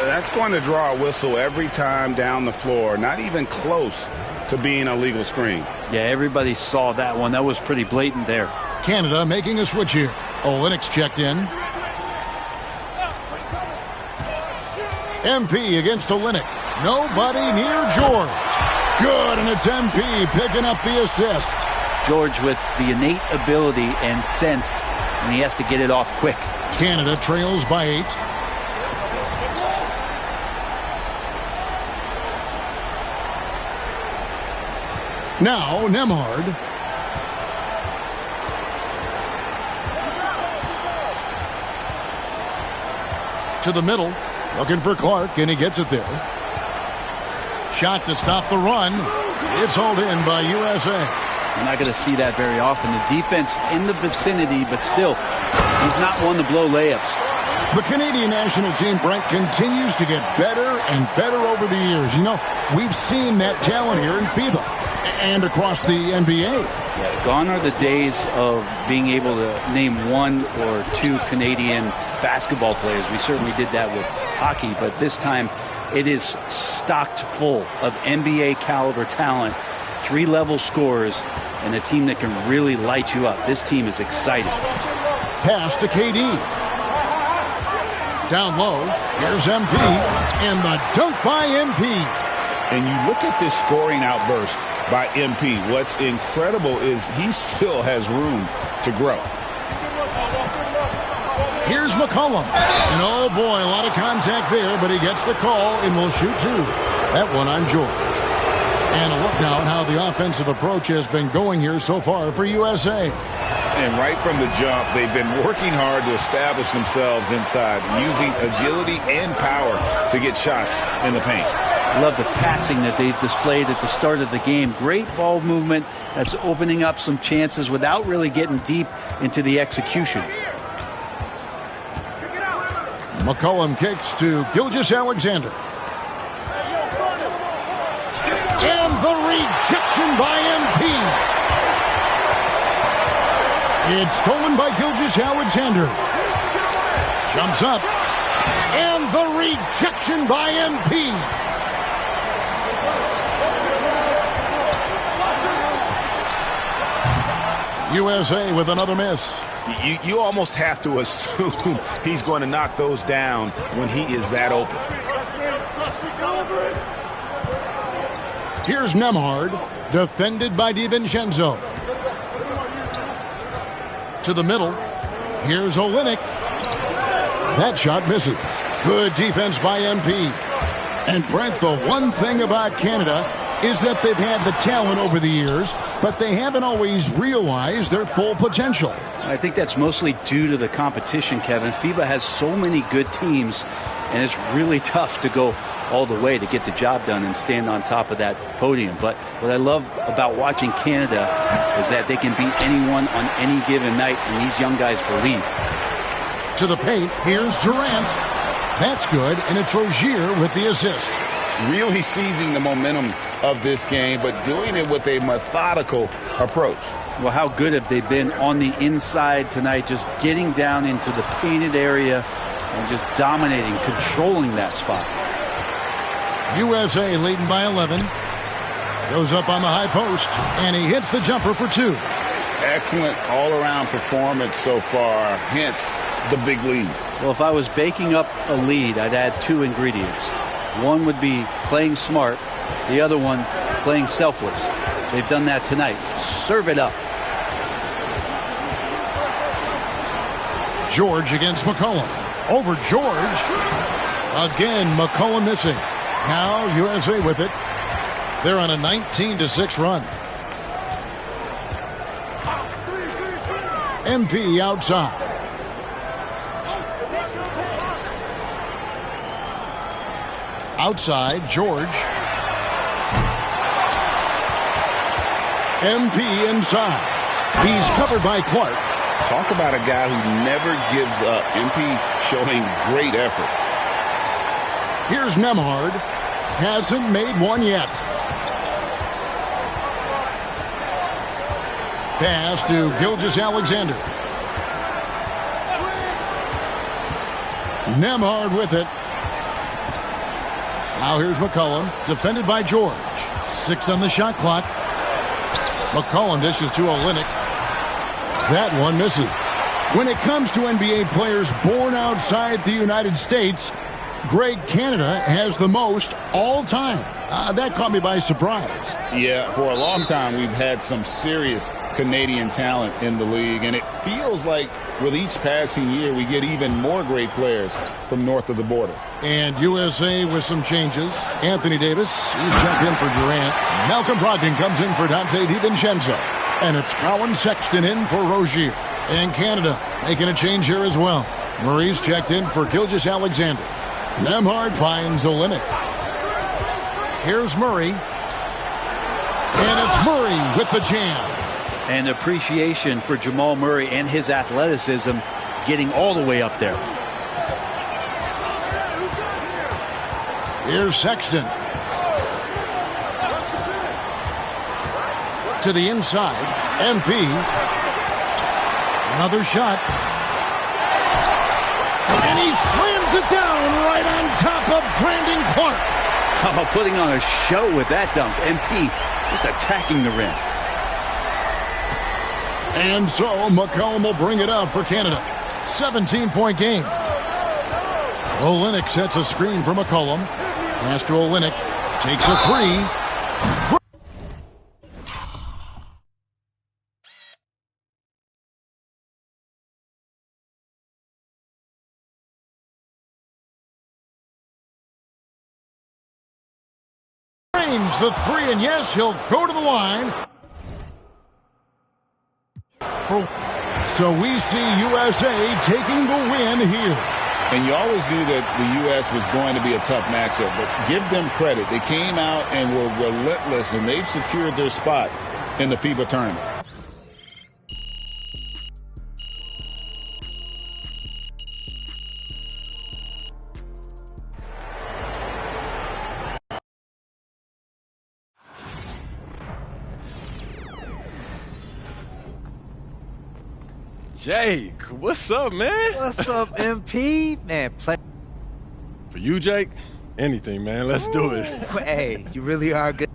That's going to draw a whistle every time down the floor. Not even close to being a legal screen. Yeah, everybody saw that one. That was pretty blatant there. Canada making a switch here. Olynyk's checked in. MP against Olynyk. Nobody near George. Good, and it's MP picking up the assist. George with the innate ability and sense, and he has to get it off quick. Canada trails by 8. Now, Nembhard. To the middle. Looking for Clark, and he gets it there. Shot to stop the run. It's hauled in by USA. You're not going to see that very often. The defense in the vicinity, but still, he's not one to blow layups. The Canadian national team, Brent, continues to get better and better over the years. You know, we've seen that talent here in FIBA and across the NBA. Yeah, gone are the days of being able to name 1 or 2 Canadian basketball players. We certainly did that with hockey, but this time it is stocked full of NBA caliber talent, 3-level scorers, and a team that can really light you up. This team is exciting. Pass to KD. Down low, here's MP, and the dunk by MP. And you look at this scoring outburst by MP. What's incredible is he still has room to grow. Here's McCollum. And oh boy, a lot of contact there, but he gets the call and will shoot 2. That one on George. And a look now at how the offensive approach has been going here so far for USA. And right from the jump, they've been working hard to establish themselves inside, using agility and power to get shots in the paint. Love the passing that they've displayed at the start of the game. Great ball movement that's opening up some chances without really getting deep into the execution. McCollum kicks to Gilgeous-Alexander. And the rejection by MP. It's stolen by Gilgeous-Alexander. Jumps up. And the rejection by MP. USA with another miss. You almost have to assume he's going to knock those down when he is that open. Here's Nembhard, defended by DiVincenzo. To the middle. Here's Olynyk. That shot misses. Good defense by MP. And Brent, the one thing about Canada is that they've had the talent over the years, but they haven't always realized their full potential. I think that's mostly due to the competition, Kevin. FIBA has so many good teams, and it's really tough to go all the way to get the job done and stand on top of that podium. But what I love about watching Canada is that they can beat anyone on any given night, and these young guys believe. To the paint, here's Durant. That's good, and it's Rozier with the assist. Really seizing the momentum of this game, but doing it with a methodical approach. Well, how good have they been on the inside tonight, just getting down into the painted area and just dominating, controlling that spot. USA leading by 11. Goes up on the high post, and he hits the jumper for 2. Excellent all-around performance so far, hence the big lead. Well, if I was baking up a lead, I'd add 2 ingredients. One would be playing smart, the other one playing selfless. They've done that tonight. Serve it up. George against McCollum. Over George. Again, McCollum missing. Now USA with it. They're on a 19-6 run. MP outside. Outside, George. MP inside. He's covered by Clark. Talk about a guy who never gives up. MP showing great effort. Here's Nembhard. Hasn't made one yet. Pass to Gilgeous-Alexander. Nembhard with it. Now here's McCollum, defended by George. 6 on the shot clock. McCollum dishes to Olynyk. That one misses. When it comes to NBA players born outside the United States, Greg Canada has the most all time. That caught me by surprise. Yeah, for a long time we've had some serious Canadian talent in the league, and it feels like with each passing year we get even more great players from north of the border. And USA with some changes. Anthony Davis, he's checked in for Durant. Malcolm Brogdon comes in for Dante DiVincenzo. And it's Colin Sexton in for Rozier. And Canada making a change here as well. Murray's checked in for Gilgeous-Alexander. Nembhard finds Olynyk. Here's Murray. And it's Murray with the jam. And appreciation for Jamal Murray and his athleticism getting all the way up there. Here's Sexton. To the inside. MP. Another shot. And he slams it down right on top of Brandon Clark. Oh, putting on a show with that dunk. MP just attacking the rim. And so McCollum will bring it up for Canada. 17-point game. Olynyk sets a screen for McCollum. Pass to Olynyk. Takes a three. Drains the three, and yes, he'll go to the line. So we see USA taking the win here. And you always knew that the U.S. was going to be a tough matchup, but give them credit. They came out and were relentless, and they've secured their spot in the FIBA tournament. Jake, what's up, man? What's up, MP? Man, play. For you, Jake, anything, man. Let's do it. Hey, you really are good.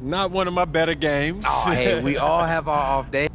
Not one of my better games. Oh, hey, we all have our off day.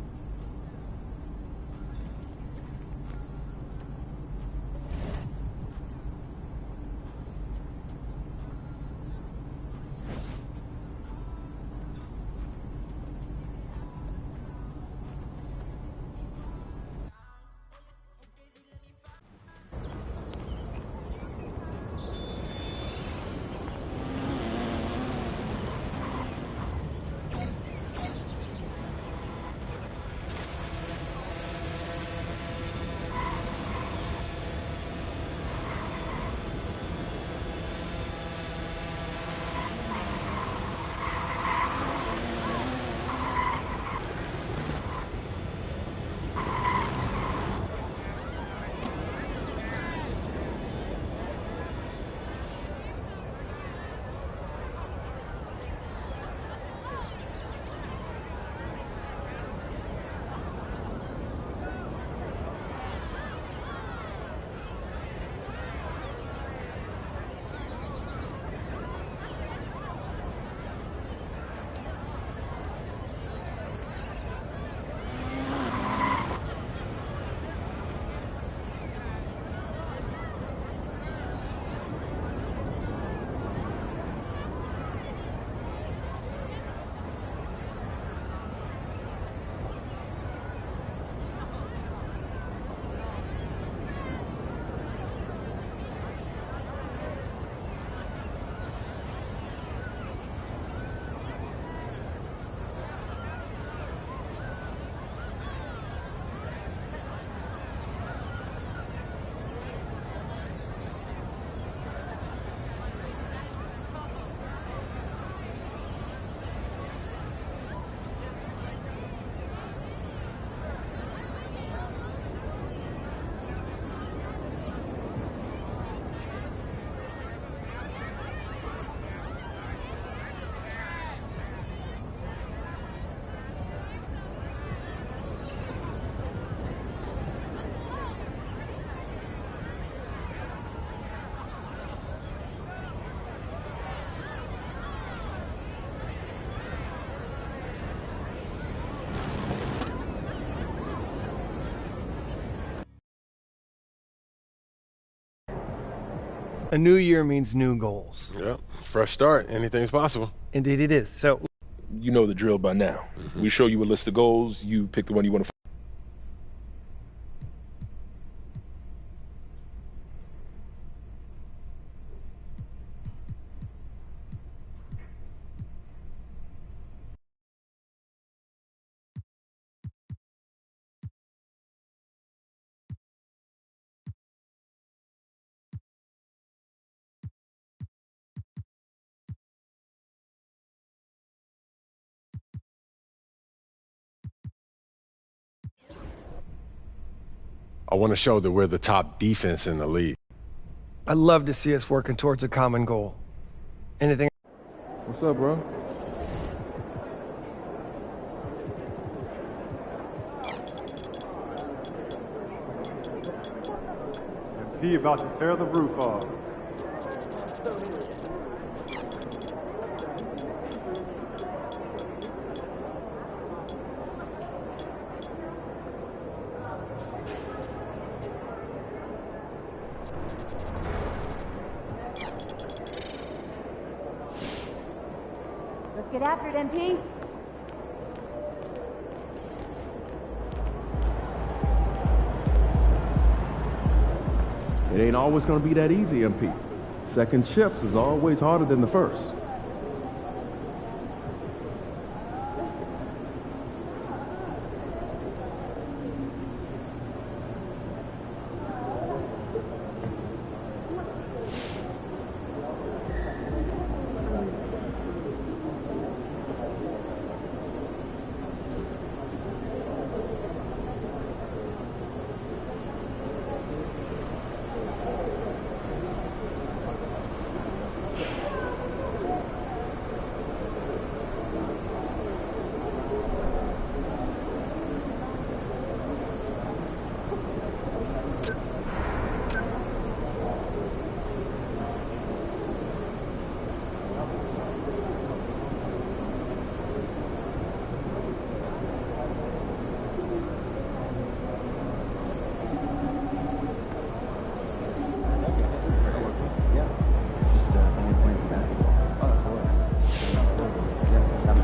A new year means new goals. Yep, fresh start. Anything's possible. Indeed it is. So, you know the drill by now. We show you a list of goals. You pick the one you want to. I want to show that we're the top defense in the league. I love to see us working towards a common goal. Anything? What's up, bro? MP about to tear the roof off. Let's get after it, MP. It ain't always going to be that easy, MP. Second shifts is always harder than the first.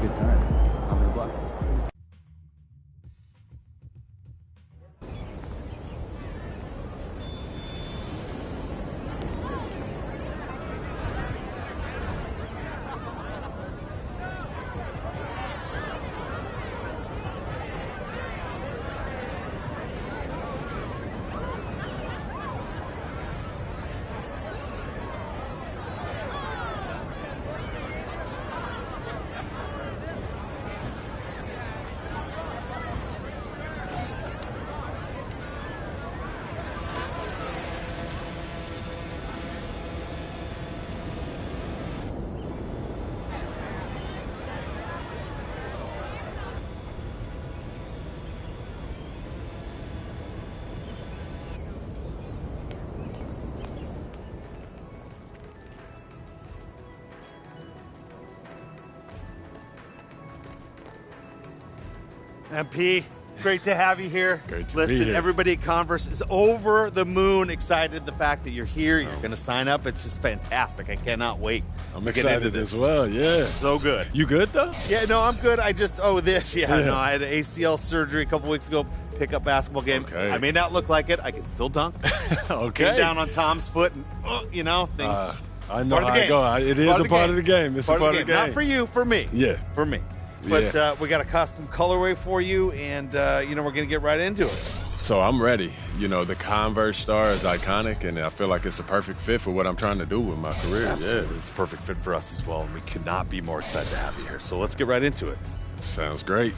good time. Sounds like a blast. MP, great to have you here. Great to Listen, be here. everybody at Converse is over the moon excited the fact that you're here. You're going to sign up. It's just fantastic. I cannot wait. I'm to get into excited this. as well, yeah. So good. You good, though? Yeah, no, I'm good. I just, this. Yeah, Yeah. no, I had an ACL surgery a couple weeks ago. Pick up basketball game. Okay. I may not look like it. I can still dunk. Okay. Came down on Tom's foot and, things. I know Part of the how game. it goes. It is a part of the game. It's a part of the game. Not for you, for me. Yeah. For me. But Yeah. we got a custom colorway for you, and, we're going to get right into it. So I'm ready. You know, the Converse star is iconic, and I feel like it's a perfect fit for what I'm trying to do with my career. Absolutely. Yeah. It's a perfect fit for us as well, and we could not be more excited to have you here. So let's get right into it. Sounds great.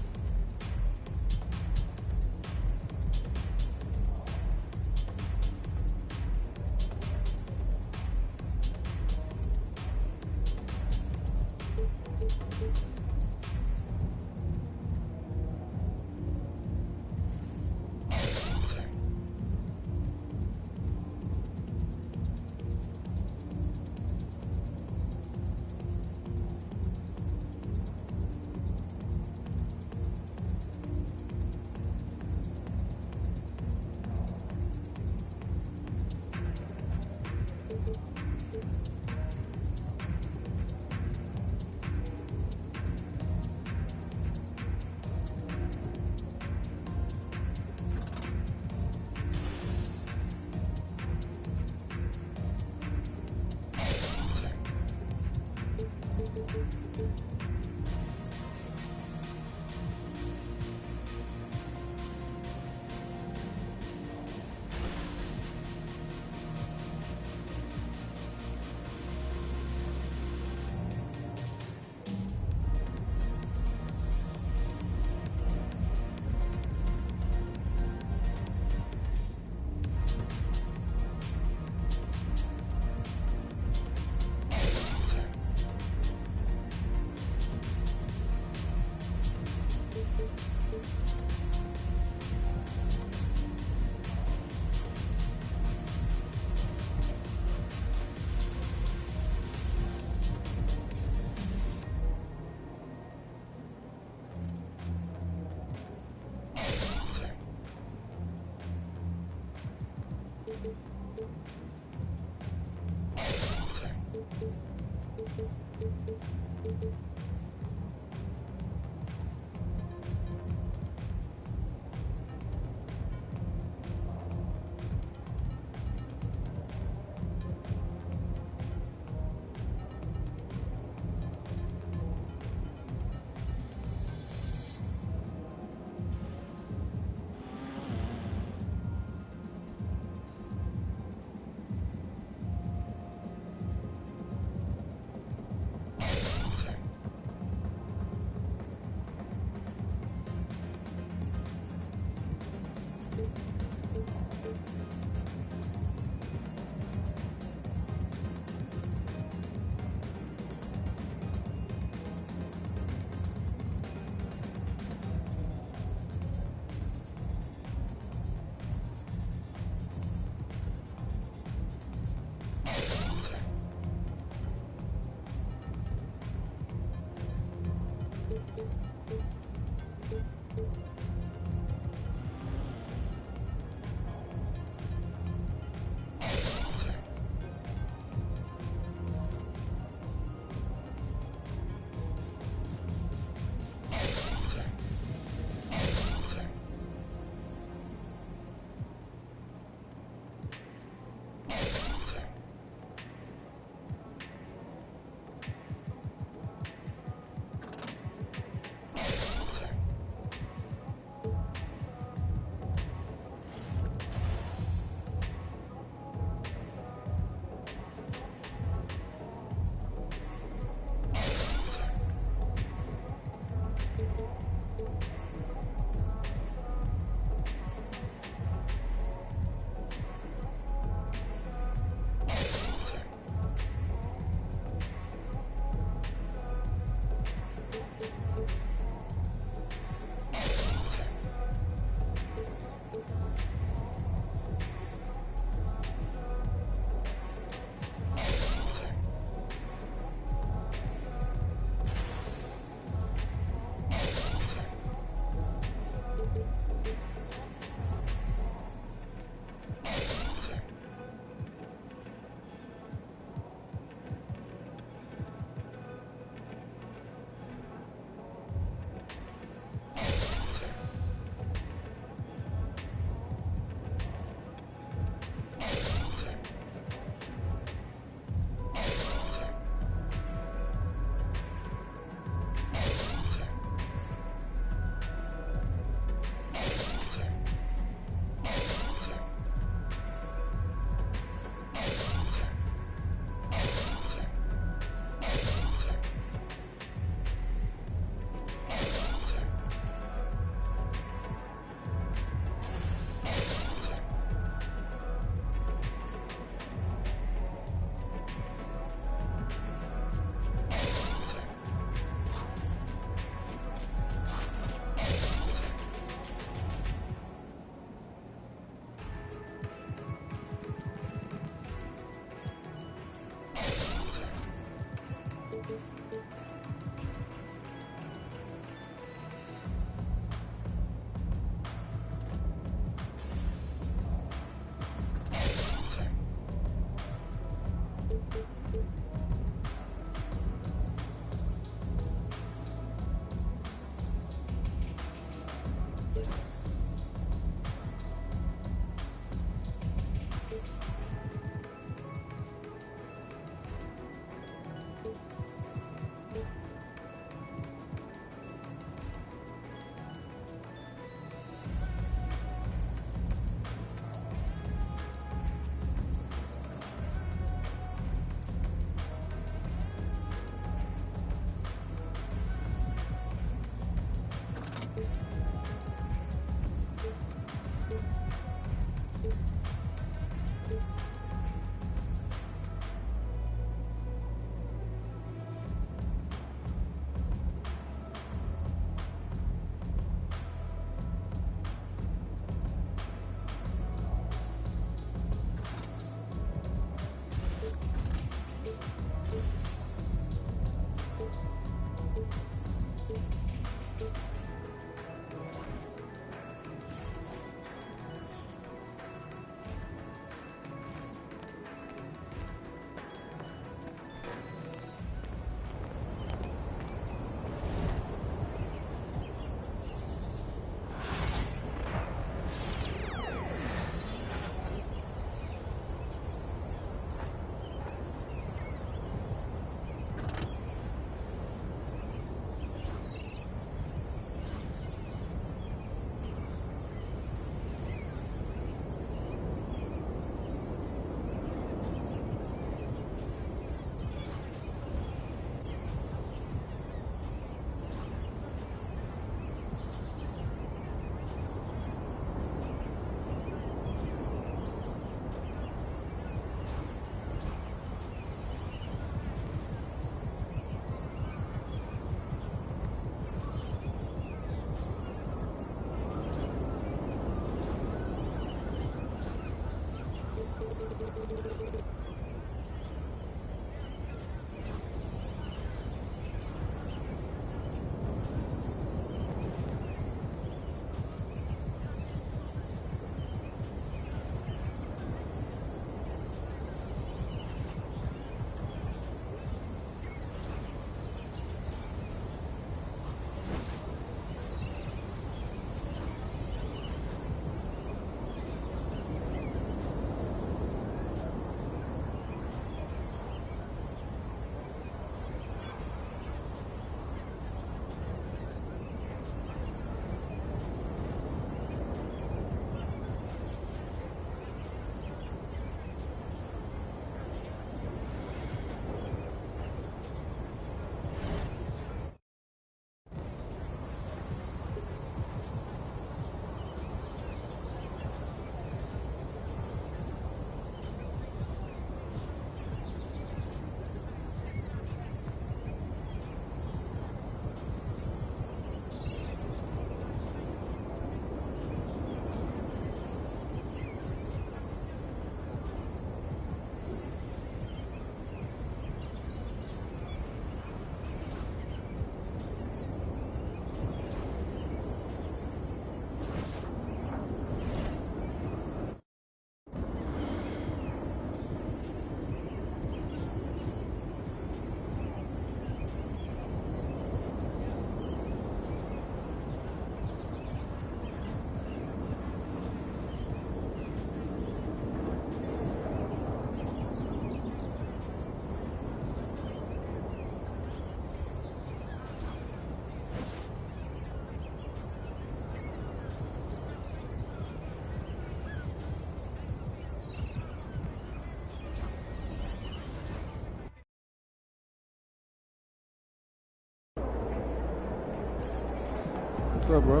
What's up, bro?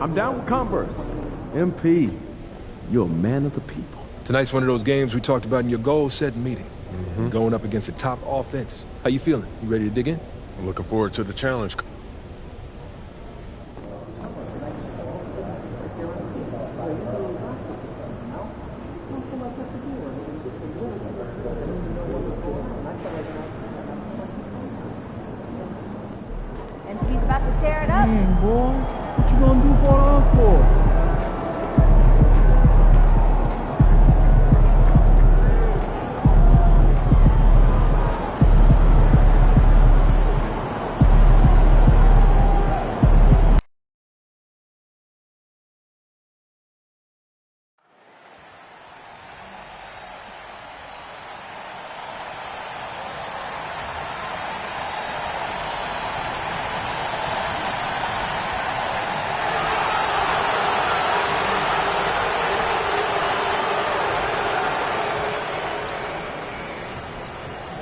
I'm down with Converse. MP, you're a man of the people. Tonight's one of those games we talked about in your goal-setting meeting. Going up against a top offense. How you feeling? You ready to dig in? I'm looking forward to the challenge. And he's about to tear it up. Man, boy, what you gonna do for an encore?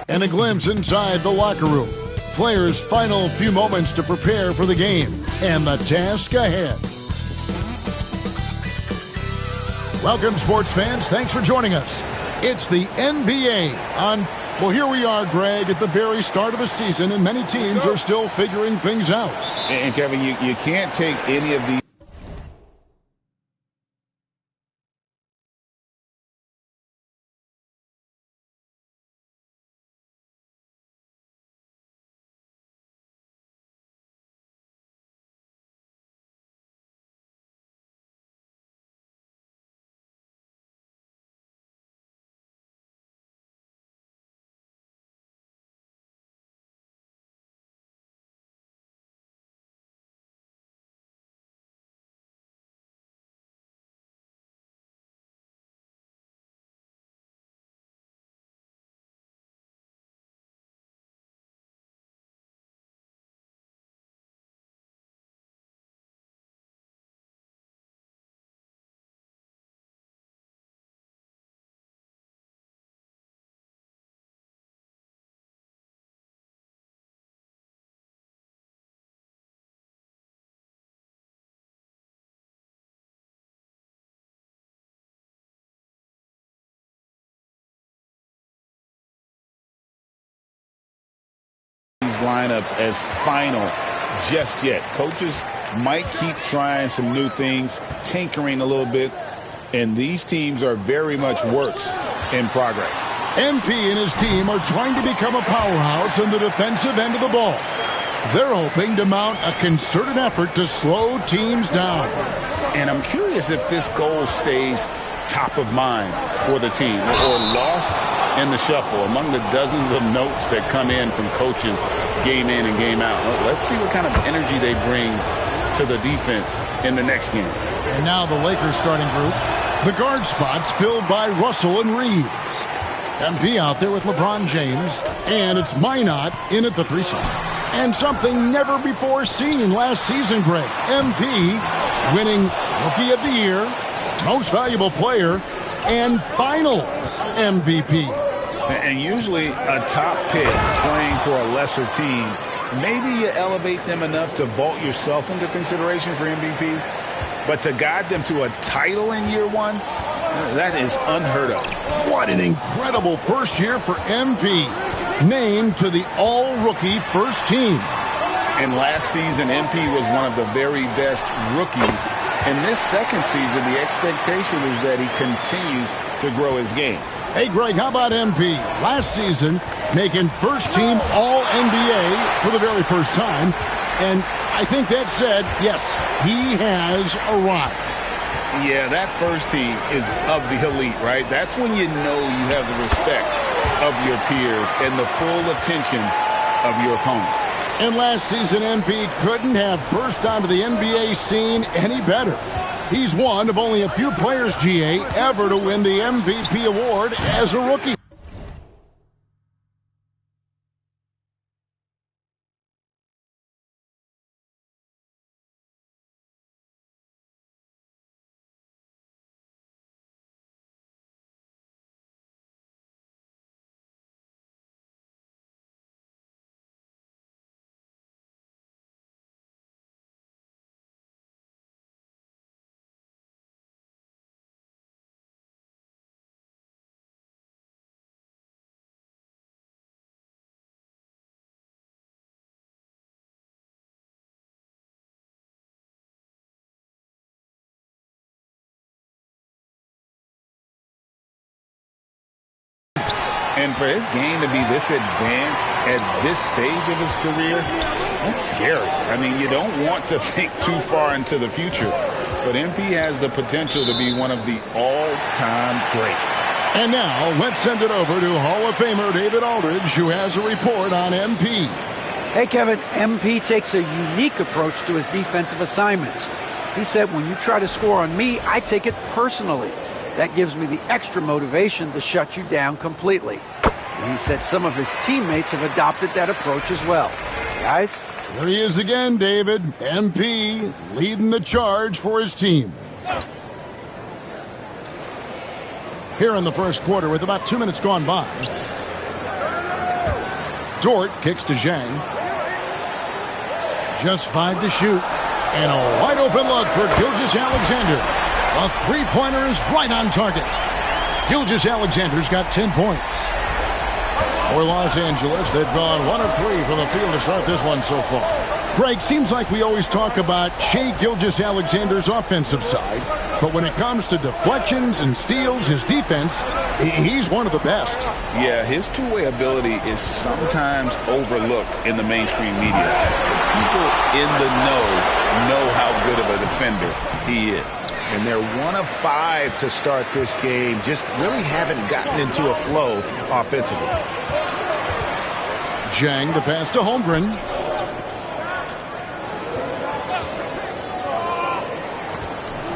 And a glimpse inside the locker room. Players' final few moments to prepare for the game and the task ahead. Welcome, sports fans. Thanks for joining us. It's the NBA on, well, here we are, Greg, at the very start of the season, and many teams are still figuring things out. And Kevin, you can't take any of these lineups as final just yet. Coaches might keep trying some new things, tinkering a little bit, and these teams are very much works in progress. MP and his team are trying to become a powerhouse in the defensive end of the ball. They're hoping to mount a concerted effort to slow teams down. And I'm curious if this goal stays top of mind for the team or lost in the shuffle among the dozens of notes that come in from coaches game in and game out. Let's see what kind of energy they bring to the defense in the next game. And now the Lakers starting group. The guard spots filled by Russell and Reeves. MP out there with LeBron James. And it's Minot in at the 3 slot. And something never before seen last season, Greg. MP winning Rookie of the Year, Most Valuable Player, and Finals MVP. And usually a top pick playing for a lesser team, maybe you elevate them enough to vault yourself into consideration for MVP. But to guide them to a title in year one, that is unheard of. What an incredible first year for MP. Named to the all-rookie first team. And last season, MP was one of the very best rookies. In this second season, the expectation is that he continues to grow his game. Hey, Greg, how about MP? Last season, making first-team All-NBA for the very first time. And I think that said, yes, he has arrived. Yeah, that first team is of the elite, right? That's when you know you have the respect of your peers and the full attention of your opponents. And last season, MP couldn't have burst onto the NBA scene any better. He's one of only a few players, GA, ever to win the MVP award as a rookie. And for his game to be this advanced at this stage of his career, that's scary. I mean, you don't want to think too far into the future, but MP has the potential to be one of the all-time greats. And now, let's send it over to Hall of Famer David Aldridge, who has a report on MP. Hey, Kevin, MP takes a unique approach to his defensive assignments. He said, when you try to score on me, I take it personally. That gives me the extra motivation to shut you down completely. And he said some of his teammates have adopted that approach as well. Guys? Here he is again, David. MP leading the charge for his team. Here in the first quarter with about 2 minutes gone by. Dort kicks to Zhang. Just 5 to shoot. And a wide open look for Gilgeous-Alexander. A three-pointer is right on target. Gilgeous-Alexander's got 10 points. For Los Angeles, they've gone 1 of 3 from the field to start this one so far. Greg, seems like we always talk about Shai Gilgeous-Alexander's offensive side, but when it comes to deflections and steals, his defense, he's one of the best. Yeah, his two-way ability is sometimes overlooked in the mainstream media. People in the know how good of a defender he is. And they're 1 of 5 to start this game. Just really haven't gotten into a flow offensively. Zhang, the pass to Holmgren.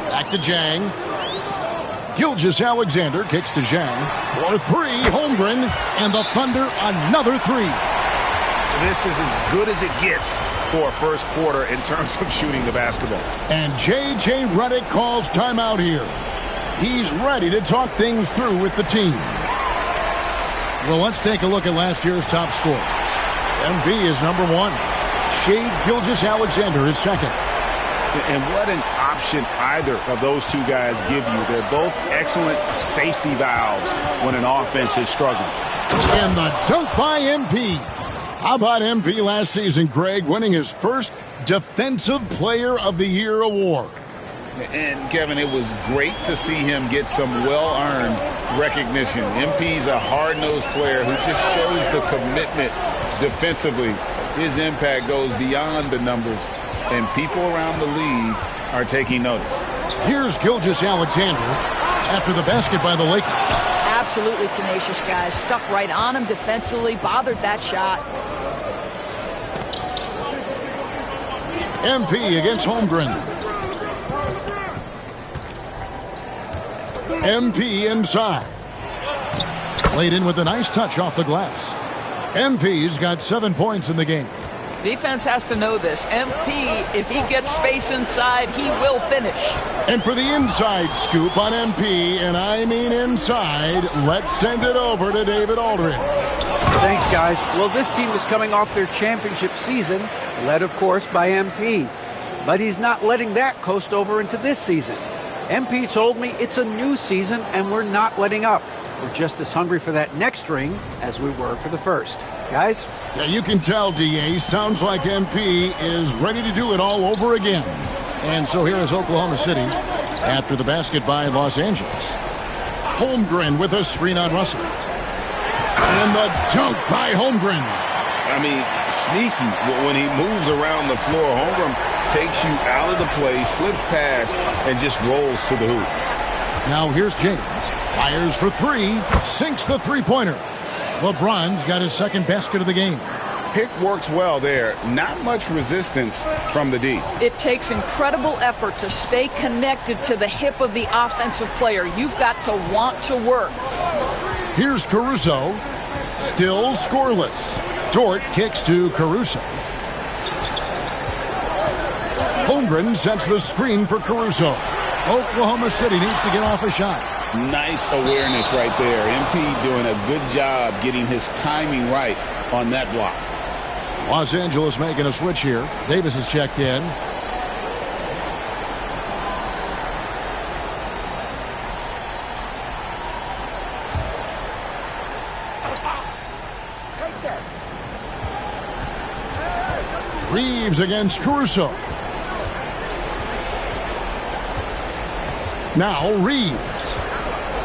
Back to Zhang. Gilgeous-Alexander kicks to Zhang. For 3, Holmgren. And the Thunder another 3. This is as good as it gets for a first quarter in terms of shooting the basketball. And J.J. Redick calls timeout here. He's ready to talk things through with the team. Well, let's take a look at last year's top scorers. MP is number 1. Shai Gilgeous-Alexander is second. And what an option either of those two guys give you. They're both excellent safety valves when an offense is struggling. And the dunk by MP. How about MP last season, Greg, winning his first Defensive Player of the Year award? And, Kevin, it was great to see him get some well-earned recognition. MP's a hard-nosed player who just shows the commitment defensively. His impact goes beyond the numbers, and people around the league are taking notice. Here's Gilgeous-Alexander after the basket by the Lakers. Absolutely tenacious, guys. Stuck right on him defensively, bothered that shot. MP against Holmgren. MP inside. Laid in with a nice touch off the glass. MP's got 7 points in the game. Defense has to know this. MP, if he gets space inside, he will finish. And for the inside scoop on MP, and I mean inside, let's send it over to David Aldridge. Thanks, guys. Well, this team is coming off their championship season, led, of course, by MP. But he's not letting that coast over into this season. MP told me it's a new season, and we're not letting up. We're just as hungry for that next ring as we were for the first. Guys? Yeah, you can tell, DA. Sounds like MP is ready to do it all over again. And so here is Oklahoma City after the basket by Los Angeles. Holmgren with a screen on Russell. And the dunk by Holmgren. I mean, sneaky when he moves around the floor. Holmgren takes you out of the play, slips past, and just rolls to the hoop. Now here's James. Fires for 3. Sinks the three-pointer. LeBron's got his second basket of the game. Pick works well there. Not much resistance from the D. It takes incredible effort to stay connected to the hip of the offensive player. You've got to want to work. Here's Caruso. Still scoreless. Dort kicks to Caruso. Holmgren sets the screen for Caruso. Oklahoma City needs to get off a shot. Nice awareness right there. MP doing a good job getting his timing right on that block. Los Angeles making a switch here. Davis is checked in. Reeves against Caruso. Now Reeves.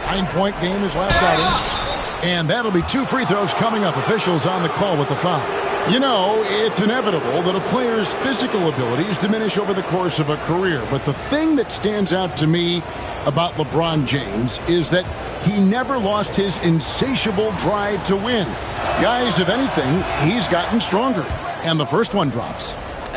9-point game his last outing. And that'll be 2 free throws coming up. Officials on the call with the foul. You know, it's inevitable that a player's physical abilities diminish over the course of a career. But the thing that stands out to me about LeBron James is that he never lost his insatiable drive to win. Guys, if anything, he's gotten stronger. And the first one drops.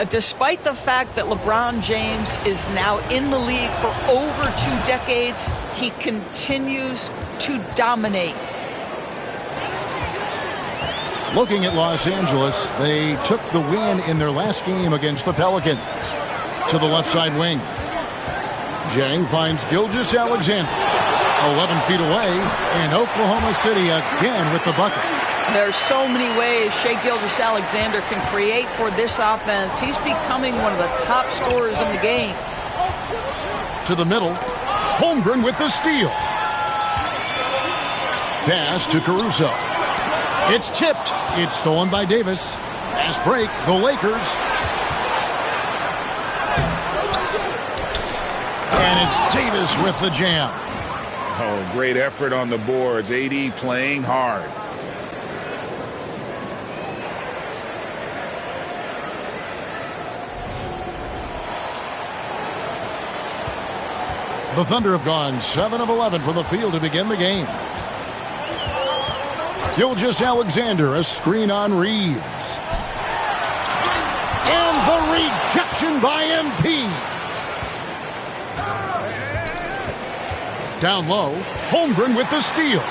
Despite the fact that LeBron James is now in the league for over 2 decades, he continues to dominate. Looking at Los Angeles, they took the win in their last game against the Pelicans. To the left side wing. Jang finds Gilgeous-Alexander. 11 feet away, and Oklahoma City again with the bucket. There's so many ways Shai Gilgeous-Alexander can create for this offense. He's becoming one of the top scorers in the game. To the middle. Holmgren with the steal. Pass to Caruso. It's tipped. It's stolen by Davis. Fast break. The Lakers. And it's Davis with the jam. Oh, great effort on the boards. AD playing hard. The Thunder have gone 7 of 11 from the field to begin the game. Gilgeous-Alexander, a screen on Reeves. And the rejection by MP. Down low, Holmgren with the steal.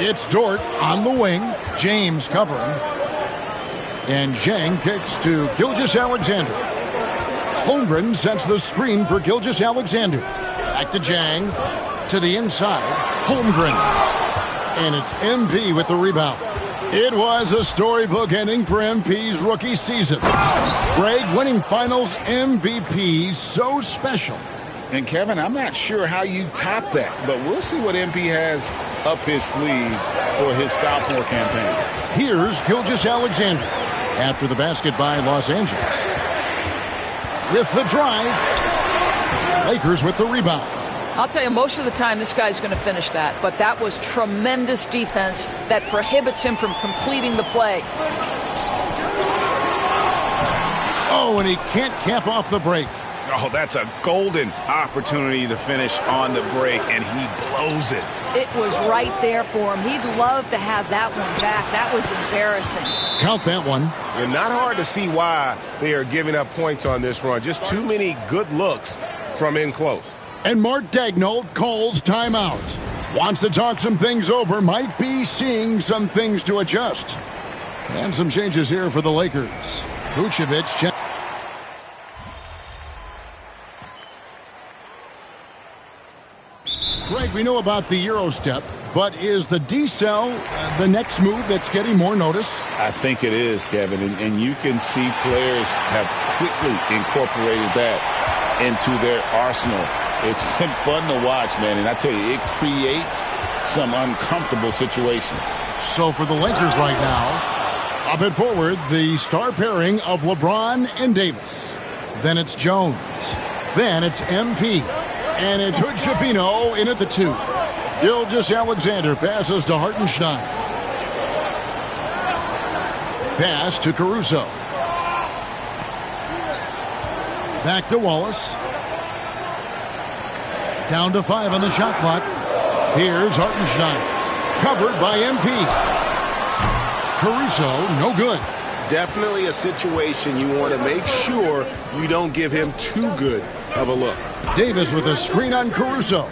It's Dort on the wing. James covering. And Zhang kicks to Gilgeous-Alexander. Holmgren sets the screen for Gilgeous-Alexander. Back to Zhang. To the inside. Holmgren. And it's MP with the rebound. It was a storybook ending for MP's rookie season. Greg, winning finals MVP, so special. And Kevin, I'm not sure how you top that, but we'll see what MP has up his sleeve for his sophomore campaign. Here's Gilgeous-Alexander after the basket by Los Angeles. With the drive, Lakers with the rebound. I'll tell you, most of the time this guy's going to finish that, but that was tremendous defense that prohibits him from completing the play. Oh, and he can't cap off the break. Oh, that's a golden opportunity to finish on the break, and he blows it. It was right there for him. He'd love to have that one back. That was embarrassing. Count that one. And not hard to see why they are giving up points on this run. Just too many good looks from in close. And Mark Daigneault calls timeout. Wants to talk some things over. Might be seeing some things to adjust. And some changes here for the Lakers. Vucevic. Greg, we know about the Euro step, but is the D-cell the next move that's getting more notice? I think it is, Kevin, and you can see players have quickly incorporated that into their arsenal. It's been fun to watch, man, and I tell you, it creates some uncomfortable situations. So for the Lakers right now, up and forward, the star pairing of LeBron and Davis. Then it's Jones. Then it's MP. And it's Hood-Schifino in at the 2. Gilgeous-Alexander passes to Hartenstein. Pass to Caruso. Back to Wallace. Down to 5 on the shot clock. Here's Hartenstein. Covered by MP. Caruso, no good. Definitely a situation you want to make sure you don't give him too good of a look. Davis with a screen on Caruso.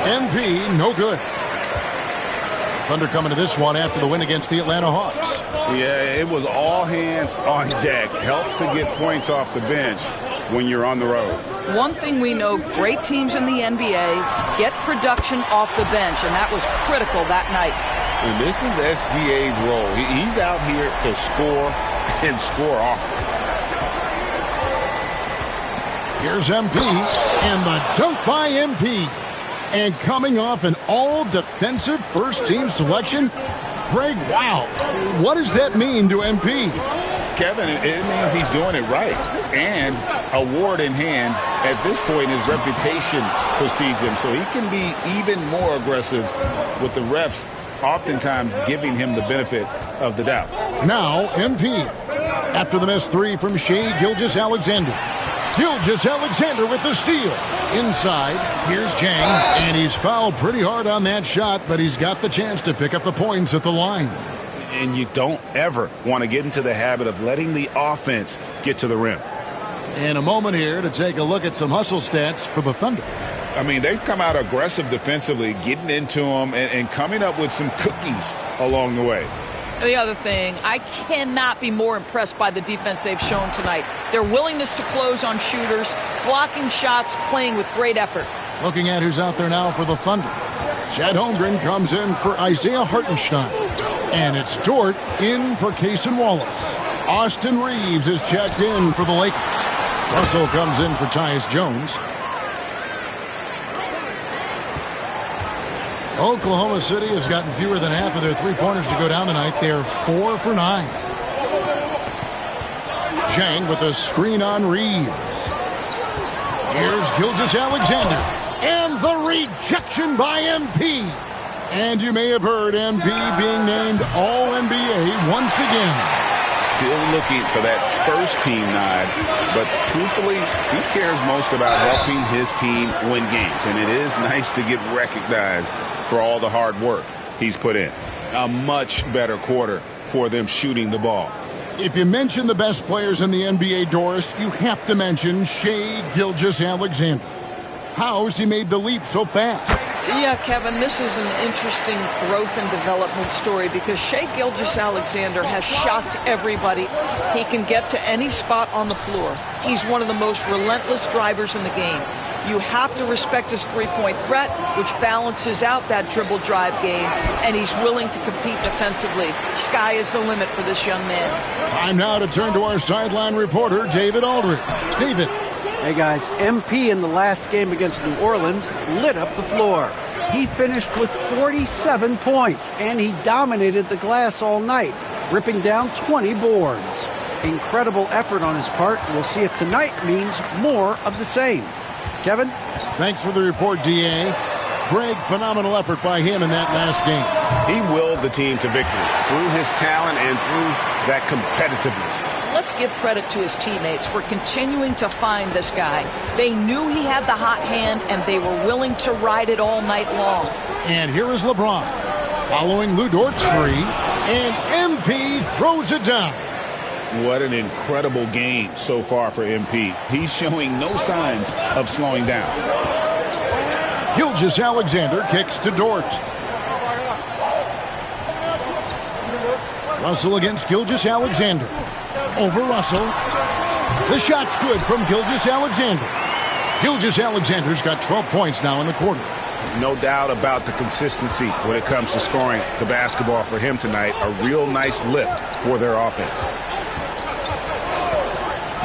MP, no good. Thunder coming to this one after the win against the Atlanta Hawks. Yeah, it was all hands on deck. Helps to get points off the bench when you're on the road. One thing we know, great teams in the NBA get production off the bench, and that was critical that night. And this is SGA's role. He's out here to score and score often. Here's MP, and the dunk by MP. And coming off an all-defensive first-team selection, Greg, wow, what does that mean to MP? Kevin, it means he's doing it right. And award in hand, at this point, his reputation precedes him. So he can be even more aggressive with the refs oftentimes giving him the benefit of the doubt. Now, MP. After the missed three from Shai Gilgeous-Alexander. Gilgeous-Alexander with the steal. Inside, here's Jang, and he's fouled pretty hard on that shot, but he's got the chance to pick up the points at the line. And you don't ever want to get into the habit of letting the offense get to the rim. And a moment here to take a look at some hustle stats for the Thunder. I mean, they've come out aggressive defensively, getting into them and coming up with some cookies along the way. The other thing, I cannot be more impressed by the defense they've shown tonight. Their willingness to close on shooters, blocking shots, playing with great effort. Looking at who's out there now for the Thunder. Chad Holmgren comes in for Isaiah Hartenstein. And it's Dort in for Cason Wallace. Austin Reeves is checked in for the Lakers. Russell comes in for Tyus Jones. Oklahoma City has gotten fewer than half of their three-pointers to go down tonight. They're 4 for 9. Jang with a screen on Reeves. Here's Gilgeous-Alexander. And the rejection by MP. And you may have heard MP being named All-NBA once again. Still looking for that first-team nod, but truthfully, he cares most about helping his team win games. And it is nice to get recognized for all the hard work he's put in. A much better quarter for them shooting the ball. If you mention the best players in the NBA, Doris, you have to mention Shai Gilgeous-Alexander. How's he made the leap so fast? Yeah, Kevin, this is an interesting growth and development story because Shai Gilgeous-Alexander has shocked everybody. He can get to any spot on the floor. He's one of the most relentless drivers in the game. You have to respect his three-point threat, which balances out that dribble drive game, and he's willing to compete defensively. Sky is the limit for this young man. Time now to turn to our sideline reporter, David Aldridge. David. Hey guys, MP in the last game against New Orleans lit up the floor. He finished with 47 points, and he dominated the glass all night, ripping down 20 boards. Incredible effort on his part. We'll see if tonight means more of the same. Kevin? Thanks for the report, D.A. Greg, phenomenal effort by him in that last game. He willed the team to victory through his talent and through that competitiveness. Let's give credit to his teammates for continuing to find this guy. They knew he had the hot hand, and they were willing to ride it all night long. And here is LeBron, following Lou Dort's free, and MP throws it down. What an incredible game so far for MP. He's showing no signs of slowing down. Gilgeous-Alexander kicks to Dort. Russell against Gilgeous-Alexander. Over Russell. The shot's good from Gilgeous-Alexander. Gilgeous-Alexander's got 12 points now in the quarter. No doubt about the consistency when it comes to scoring the basketball for him tonight. A real nice lift for their offense.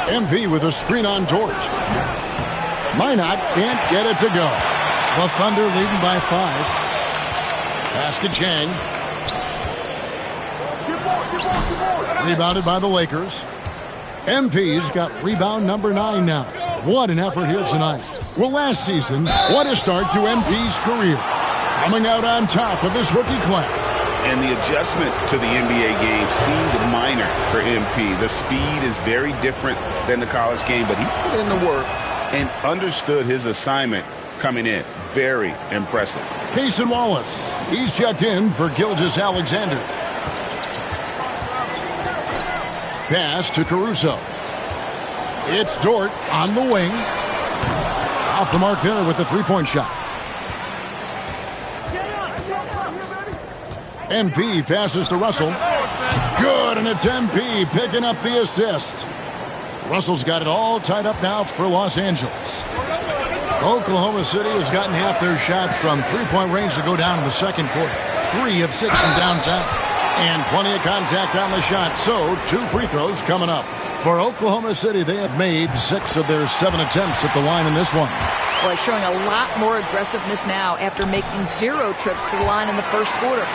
MP with a screen on Dort. Minot can't get it to go. The Thunder leading by 5. Basket Chang. Rebounded by the Lakers. MP's got rebound number 9 now. What an effort here tonight. Well, last season, what a start to MP's career. Coming out on top of his rookie class. And the adjustment to the NBA game seemed minor for MP. The speed is very different than the college game, but he put in the work and understood his assignment coming in. Very impressive. Cason Wallace, he's checked in for Gilgeous-Alexander. Pass to Caruso. It's Dort on the wing. Off the mark there with the three-point shot. MP passes to Russell. Good, and it's MP picking up the assist. Russell's got it all tied up now for Los Angeles. Oklahoma City has gotten half their shots from three-point range to go down in the second quarter. 3 of 6 from downtown. And plenty of contact on the shot, so 2 free throws coming up. For Oklahoma City, they have made 6 of their 7 attempts at the line in this one. Boy, showing a lot more aggressiveness now after making 0 trips to the line in the first quarter.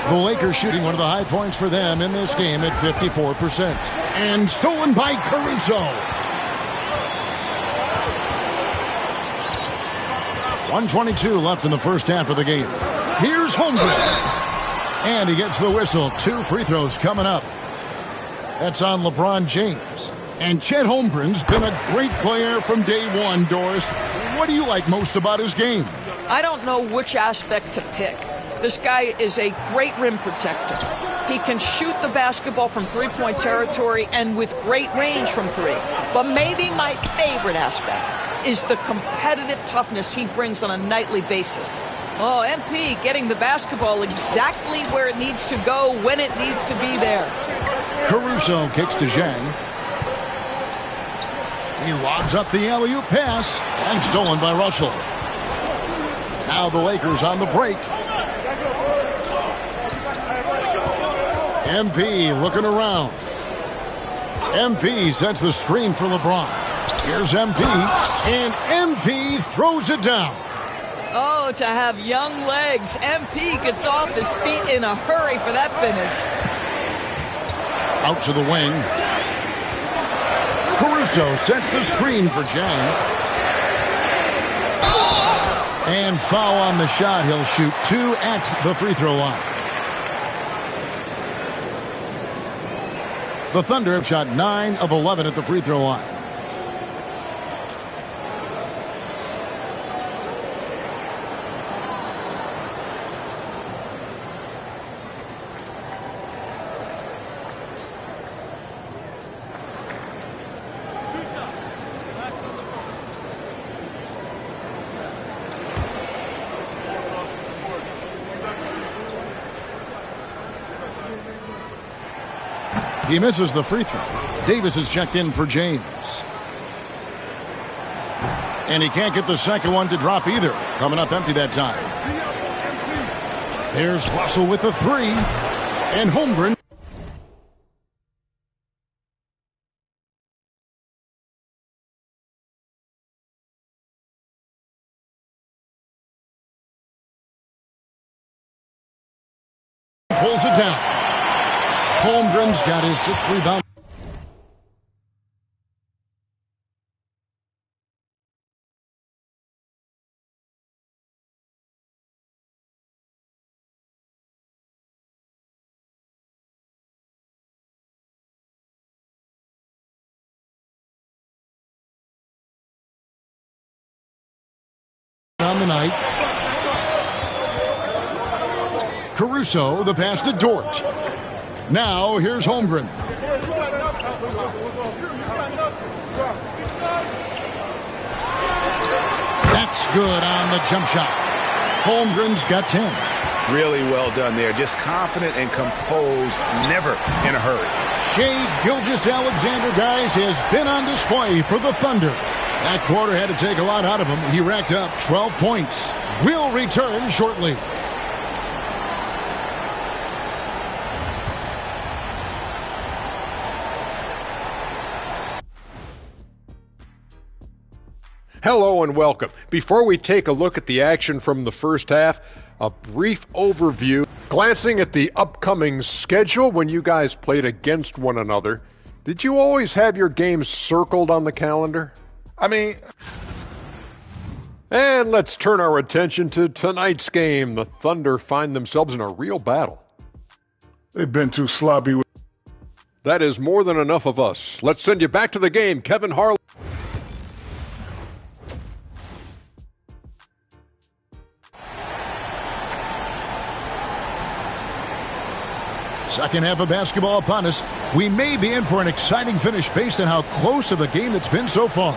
The Lakers shooting one of the high points for them in this game at 54%. And stolen by Caruso. 1:22 left in the first half of the game. Here's Holmgren. And he gets the whistle. 2 free throws coming up. That's on LeBron James. And Chet Holmgren's been a great player from day one, Doris. What do you like most about his game? I don't know which aspect to pick. This guy is a great rim protector. He can shoot the basketball from three-point territory and with great range from 3. But maybe my favorite aspect is the competitive toughness he brings on a nightly basis. Oh, MP getting the basketball exactly where it needs to go when it needs to be there. Caruso kicks to Zhang. He lobs up the alley-oop pass and stolen by Russell. Now the Lakers on the break. MP looking around. MP sets the screen for LeBron. Here's MP, and MP throws it down. Oh, to have young legs. MP gets off his feet in a hurry for that finish. Out to the wing. Caruso sets the screen for Zhang. And foul on the shot. He'll shoot 2 at the free throw line. The Thunder have shot 9 of 11 at the free throw line. He misses the free throw. Davis is checked in for James. And he can't get the second one to drop either. Coming up empty that time. There's Russell with the 3. And Holmgren. Pulls it down. Holmgren's got his 6th rebound. On the night. Caruso, the pass to Dort. Now, here's Holmgren. That's good on the jump shot. Holmgren's got 10. Really well done there. Just confident and composed, never in a hurry. Shai Gilgeous-Alexander, guys, has been on display for the Thunder. That quarter had to take a lot out of him. He racked up 12 points. We'll return shortly. Hello and welcome. Before we take a look at the action from the first half, a brief overview. Glancing at the upcoming schedule when you guys played against one another, did you always have your games circled on the calendar? And let's turn our attention to tonight's game. The Thunder find themselves in a real battle. They've been too sloppy. That is more than enough of us. Let's send you back to the game, Kevin Harlan. Second half of basketball upon us. We may be in for an exciting finish based on how close of a game it's been so far.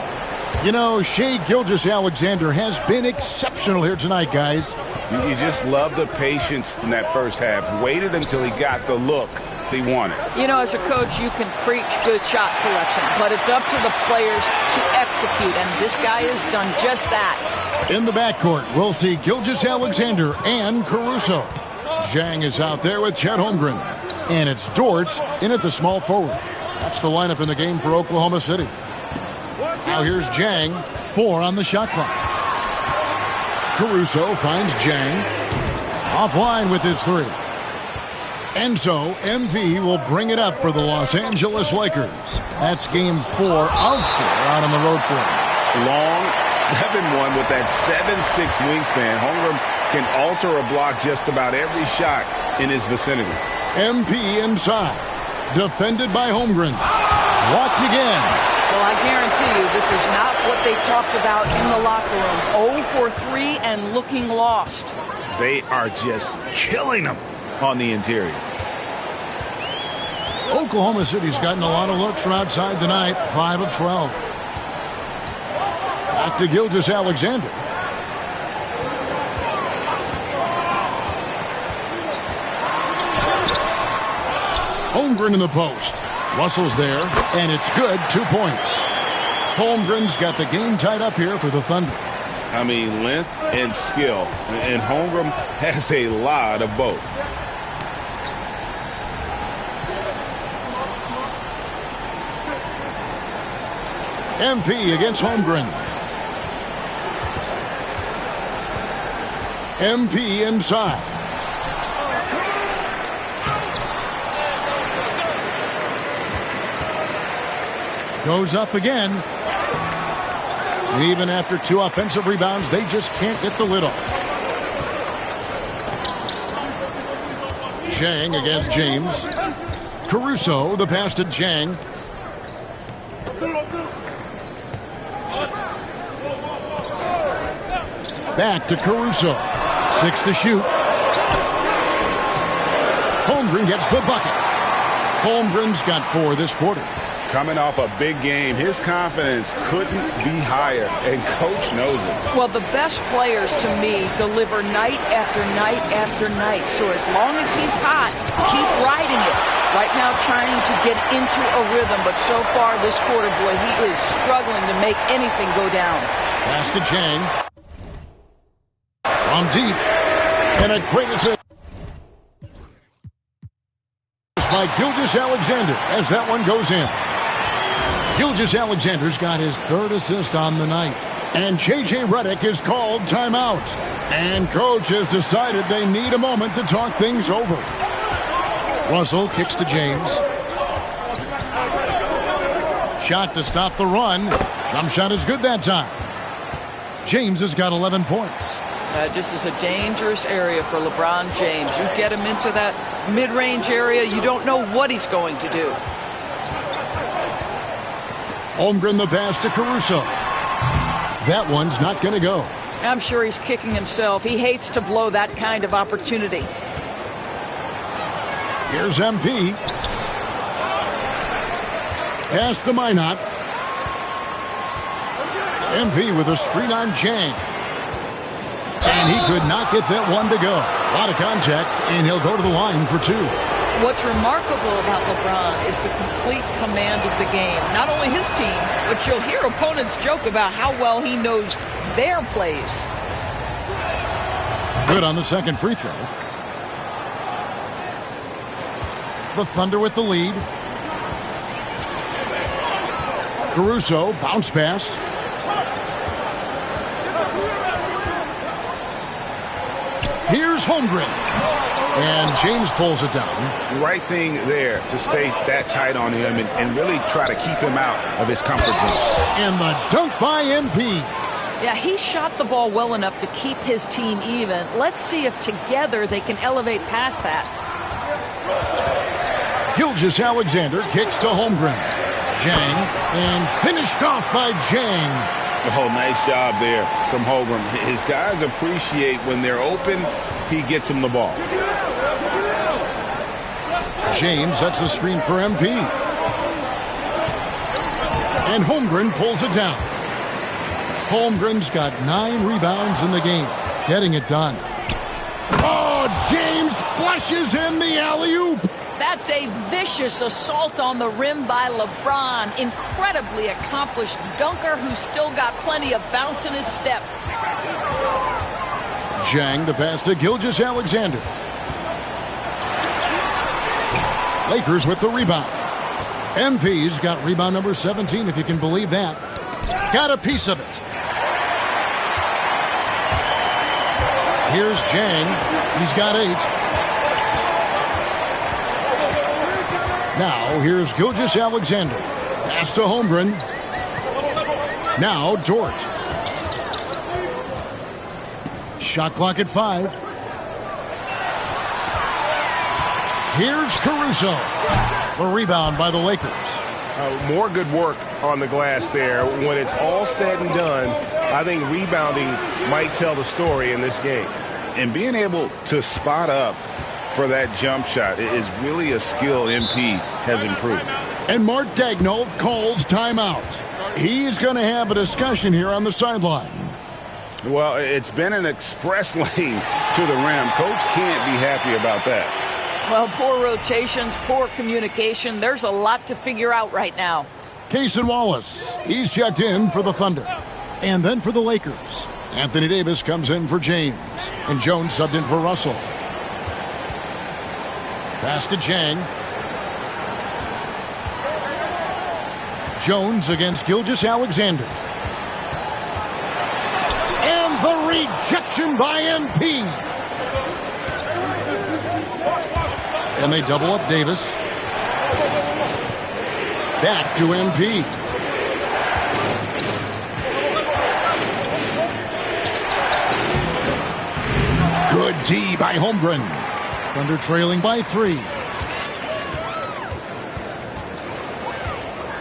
You know, Shai Gilgeous-Alexander has been exceptional here tonight, guys. You just love the patience in that first half. Waited until he got the look he wanted. You know, as a coach, you can preach good shot selection, but it's up to the players to execute, and this guy has done just that. In the backcourt, we'll see Gilgeous-Alexander and Caruso. Zhang is out there with Chet Holmgren. And it's Dort in at the small forward. That's the lineup in the game for Oklahoma City. Now here's Zhang, 4 on the shot clock. Caruso finds Zhang. Offline with his 3. And so, MP will bring it up for the Los Angeles Lakers. That's game 4 of 4 out on the road for him. Long 7'1" with that 7'6" wingspan. Holmgren can alter a block just about every shot in his vicinity. MP inside. Defended by Holmgren. Blocked again. Well, I guarantee you this is not what they talked about in the locker room. 0 for 3 and looking lost. They are just killing them on the interior. Oklahoma City's gotten a lot of looks from outside tonight. 5 of 12. Back to Gilgeous-Alexander. Holmgren in the post. Russell's there, and it's good. 2 points. Holmgren's got the game tied up here for the Thunder. I mean, length and skill. And Holmgren has a lot of both. MP against Holmgren. MP inside. Goes up again. And even after 2 offensive rebounds, they just can't get the lid off. Jang against James. Caruso, the pass to Jang. Back to Caruso. 6 to shoot. Holmgren gets the bucket. Holmgren's got 4 this quarter. Coming off a big game, his confidence couldn't be higher, and Coach knows it. Well, the best players, to me, deliver night after night after night. So as long as he's hot, keep riding it. Right now trying to get into a rhythm, but so far this quarter, boy, he is struggling to make anything go down. Pass to Jang. From deep. And a great assist by Gilgeous-Alexander as that one goes in. Gilgeous-Alexander's got his 3rd assist on the night. And J.J. Redick is called timeout. And Coach has decided they need a moment to talk things over. Russell kicks to James. Shot to stop the run. Jump shot is good that time. James has got 11 points. Just is a dangerous area for LeBron James. You get him into that mid-range area, you don't know what he's going to do. Holmgren the pass to Caruso. That one's not going to go. I'm sure he's kicking himself. He hates to blow that kind of opportunity. Here's MP. Pass to Minot. MP with a screen on Jang. And he could not get that one to go. A lot of contact, and he'll go to the line for 2. What's remarkable about LeBron is the complete command of the game. Not only his team, but you'll hear opponents joke about how well he knows their plays. Good on the second free throw. The Thunder with the lead. Caruso, bounce pass. Here's Holmgren. And James pulls it down. The right thing there to stay that tight on him and really try to keep him out of his comfort zone. And the dunk by MP. Yeah, he shot the ball well enough to keep his team even. Let's see if together they can elevate past that. Gilgeous-Alexander kicks to Holmgren. Jang, and finished off by Jang. Oh, nice job there from Holmgren. His guys appreciate when they're open, he gets them the ball. James sets the screen for MP. And Holmgren pulls it down. Holmgren's got 9 rebounds in the game, getting it done. Oh, James flushes in the alley-oop. That's a vicious assault on the rim by LeBron. Incredibly accomplished dunker who's still got plenty of bounce in his step. Jang the pass to Gilgeous-Alexander. Lakers with the rebound. MP's got rebound number 17, if you can believe that. Got a piece of it. Here's Jang. He's got 8. Now, here's Gilgeous-Alexander. Pass to Holmgren. Now, Dort. Shot clock at 5. Here's Caruso. The rebound by the Lakers. More good work on the glass there. When it's all said and done, I think rebounding might tell the story in this game. And being able to spot up for that jump shot is really a skill MP has improved. And Mark Daigneault calls timeout. He's going to have a discussion here on the sideline. Well, it's been an express lane to the rim. Coach can't be happy about that. Well, poor rotations, poor communication. There's a lot to figure out right now. Cason Wallace, he's checked in for the Thunder. And then for the Lakers, Anthony Davis comes in for James. And Jones subbed in for Russell. Pass to Chang. Jones against Gilgeous-Alexander. And the rejection by MP. And they double up Davis. Back to MP. Good D by Holmgren. Thunder trailing by 3.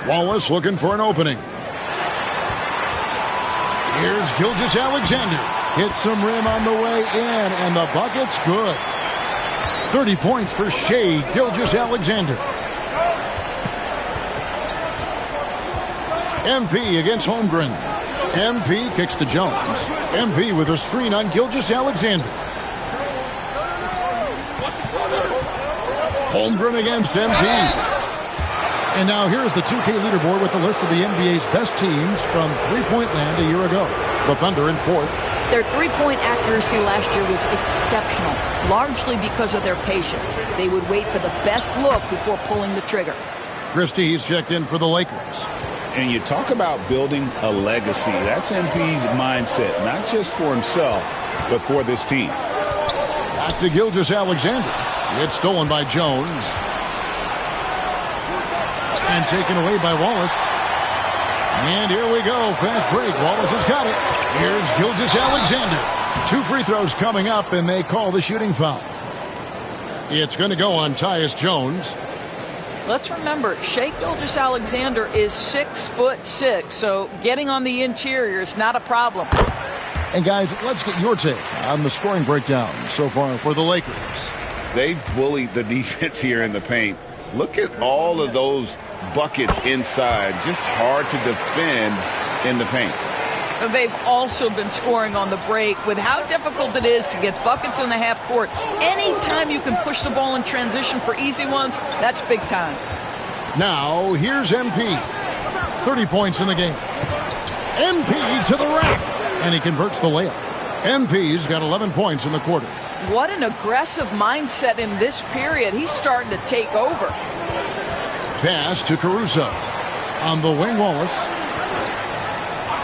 Wallace looking for an opening. Here's Gilgeous-Alexander. Hits some rim on the way in, and the bucket's good. 30 points for Shai Gilgeous-Alexander. MP against Holmgren. MP kicks to Jones. MP with a screen on Gilgeous-Alexander. Holmgren against MP. And now here's the 2K leaderboard with the list of the NBA's best teams from three-point land a year ago. The Thunder in 4th. Their three-point accuracy last year was exceptional, largely because of their patience. They would wait for the best look before pulling the trigger. Christie, he's checked in for the Lakers. And you talk about building a legacy. That's MP's mindset, not just for himself, but for this team. Back to Gilgeous-Alexander. It's stolen by Jones. And taken away by Wallace. And here we go. Fast break. Wallace has got it. Here's Gilgeous-Alexander. 2 free throws coming up, and they call the shooting foul. It's going to go on Tyus Jones. Let's remember, Shai Gilgeous-Alexander is 6'6", so getting on the interior is not a problem. And guys, let's get your take on the scoring breakdown so far for the Lakers. They've bullied the defense here in the paint. Look at all of those buckets inside. Just hard to defend in the paint. They've also been scoring on the break. With how difficult it is to get buckets in the half court, anytime you can push the ball in transition for easy ones, that's big time. Now, here's MP. 30 points in the game. MP to the rack. And he converts the layup. MP's got 11 points in the quarter. What an aggressive mindset in this period. He's starting to take over. Pass to Caruso. On the wing, Wallace.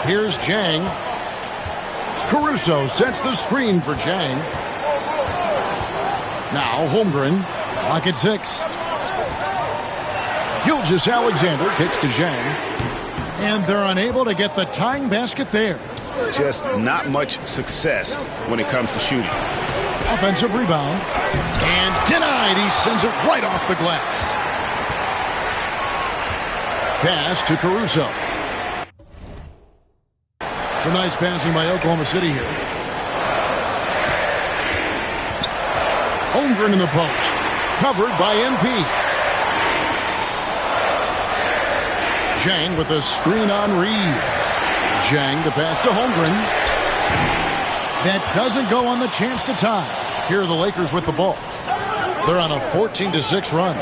Here's Jang. Caruso sets the screen for Jang. Now Holmgren. Lock at 6. Gilgeous-Alexander kicks to Jang. And they're unable to get the tying basket there. Just not much success when it comes to shooting. Offensive rebound. And denied. He sends it right off the glass. Pass to Caruso. Some nice passing by Oklahoma City here. Holmgren in the post. Covered by MP. Jang with a screen on Reeves. Jang the pass to Holmgren. That doesn't go on the chance to tie. Here are the Lakers with the ball. They're on a 14-6 run.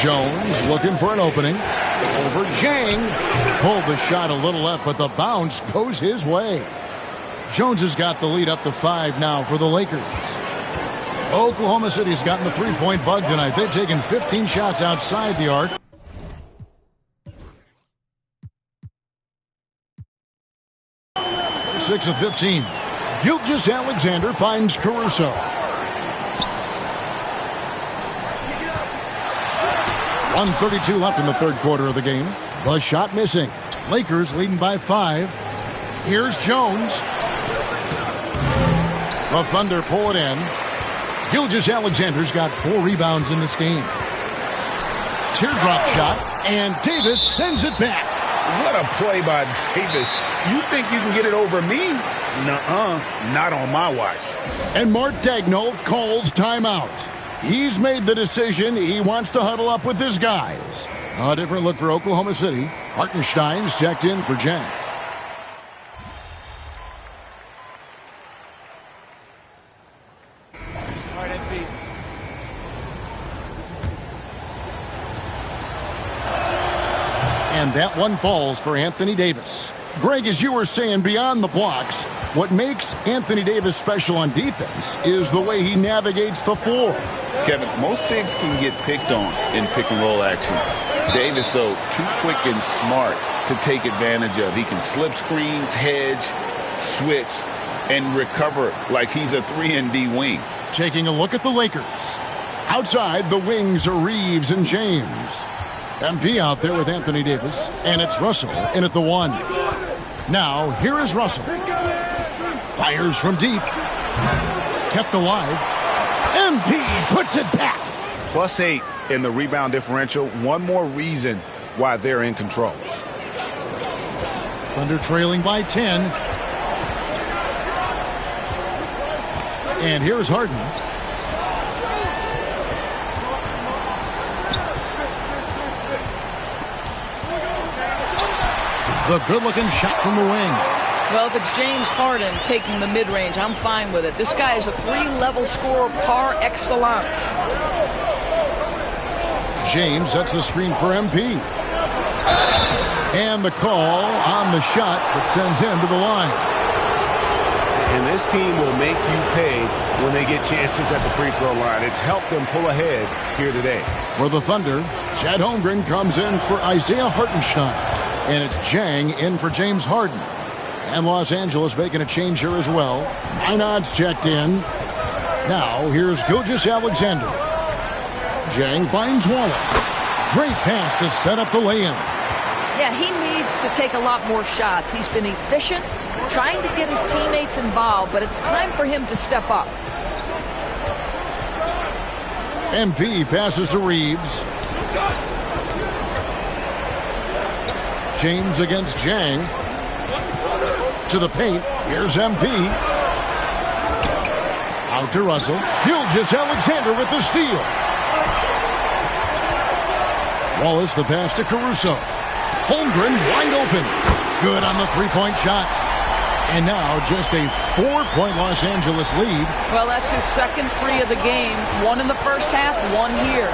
Jones looking for an opening. Over Jang. Pulled the shot a little left, but the bounce goes his way. Jones has got the lead up to 5 now for the Lakers. Oklahoma City's gotten the three-point bug tonight. They've taken 15 shots outside the arc. They're 6 of 15. Gilgeous-Alexander finds Caruso. 1:32 left in the third quarter of the game. The shot missing. Lakers leading by 5. Here's Jones. The Thunder pull it in. Gilgeous-Alexander's got 4 rebounds in this game. Teardrop shot, and Davis sends it back. What a play by Davis. You think you can get it over me? Nuh-uh. Not on my watch. And Mark Daigneault calls timeout. He's made the decision. He wants to huddle up with his guys. A different look for Oklahoma City. Hartenstein's checked in for Jack. And that one falls for Anthony Davis. Greg, as you were saying, beyond the blocks, what makes Anthony Davis special on defense is the way he navigates the floor. Kevin, most bigs can get picked on in pick-and-roll action. Davis, though, too quick and smart to take advantage of. He can slip screens, hedge, switch, and recover like he's a 3-and-D wing. Taking a look at the Lakers. Outside, the wings are Reeves and James. MP out there with Anthony Davis, and it's Russell in at the 1. Now, here is Russell. Fires from deep. Kept alive. MP puts it back. +8 in the rebound differential. One more reason why they're in control. Thunder trailing by 10. And here's Harden. The good-looking shot from the wing. Well, if it's James Harden taking the mid-range, I'm fine with it. This guy is a 3-level scorer par excellence. James sets the screen for MP. And the call on the shot that sends him to the line. And this team will make you pay when they get chances at the free throw line. It's helped them pull ahead here today. For the Thunder, Chet Holmgren comes in for Isaiah Hartenstein. And it's Jang in for James Harden. And Los Angeles making a change here as well. Minod's checked in. Now, here's Gilgeous-Alexander. Jang finds Wallace. Great pass to set up the lay-in. Yeah, he needs to take a lot more shots. He's been efficient, trying to get his teammates involved, but it's time for him to step up. MP passes to Reeves. James against Jang. To the paint. Here's MP. Out to Russell. Gilgeous-Alexander with the steal. Wallace the pass to Caruso. Holmgren wide open. Good on the three-point shot. And now just a 4-point Los Angeles lead. Well, that's his second 3 of the game. 1 in the first half, 1 here.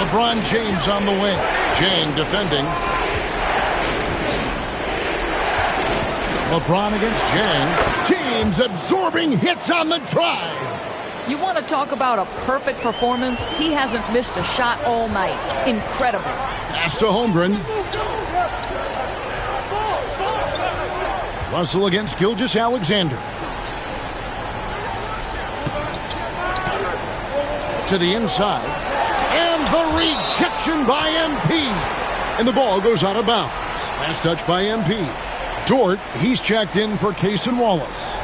LeBron James on the wing. Jang defending. LeBron against Jang. James absorbing hits on the drive. You want to talk about a perfect performance? He hasn't missed a shot all night. Incredible. Pass to Holmgren. Russell against Gilgeous-Alexander. To the inside. And the rejection by MP. And the ball goes out of bounds. Last touch by MP. Dort, he's checked in for Cason Wallace.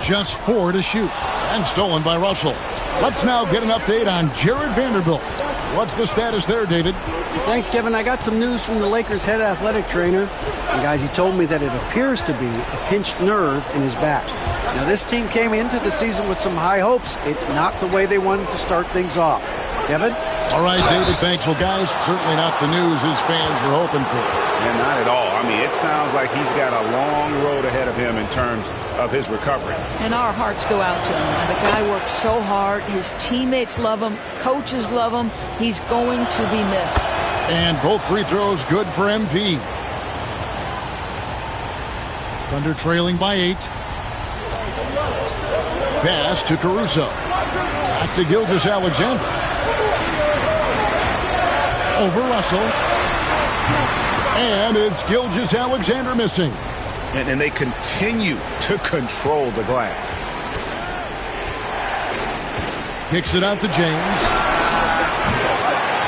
Just 4 to shoot. And stolen by Russell. Let's now get an update on Jared Vanderbilt. What's the status there, David? Thanks, Kevin. I got some news from the Lakers' head athletic trainer. And guys, he told me that it appears to be a pinched nerve in his back. Now, this team came into the season with some high hopes. It's not the way they wanted to start things off. Kevin? All right, David, thanks. Well, guys, certainly not the news his fans were hoping for. Yeah, not at all. I mean, it sounds like he's got a long road ahead of him in terms of his recovery. And our hearts go out to him. The guy works so hard. His teammates love him. Coaches love him. He's going to be missed. And both free throws good for MP. Thunder trailing by 8. Pass to Caruso. Back to Gilgeous-Alexander. Over Russell. And it's Gilgeous-Alexander missing. And they continue to control the glass. Kicks it out to James.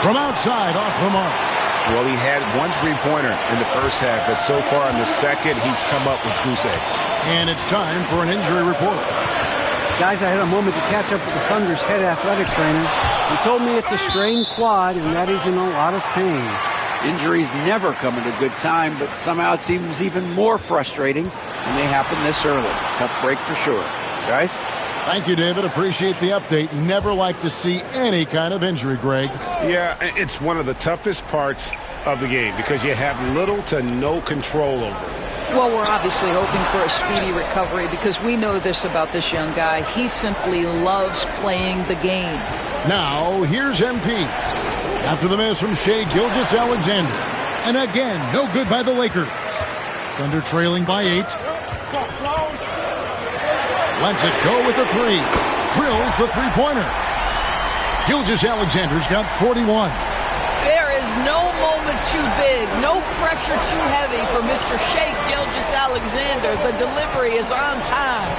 From outside, off the mark. Well, he had 1 3-pointer in the first half, but so far in the second, he's come up with goose eggs. And it's time for an injury report. Guys, I had a moment to catch up with the Thunder's head athletic trainer. He told me it's a strained quad and that he's in a lot of pain. Injuries never come at a good time, but somehow it seems even more frustrating when they happen this early. Tough break for sure. Guys? Thank you, David. Appreciate the update. Never like to see any kind of injury, Greg. Yeah, it's one of the toughest parts of the game because you have little to no control over it. Well, we're obviously hoping for a speedy recovery because we know this about this young guy. He simply loves playing the game. Now, here's MP. After the miss from Shai Gilgeous-Alexander. And again, no good by the Lakers. Thunder trailing by 8. Lets it go with the 3. Drills the three-pointer. Gilgeous-Alexander's got 41. There is no moment too big, no pressure too heavy for Mr. Shai Gilgeous-Alexander. The delivery is on time.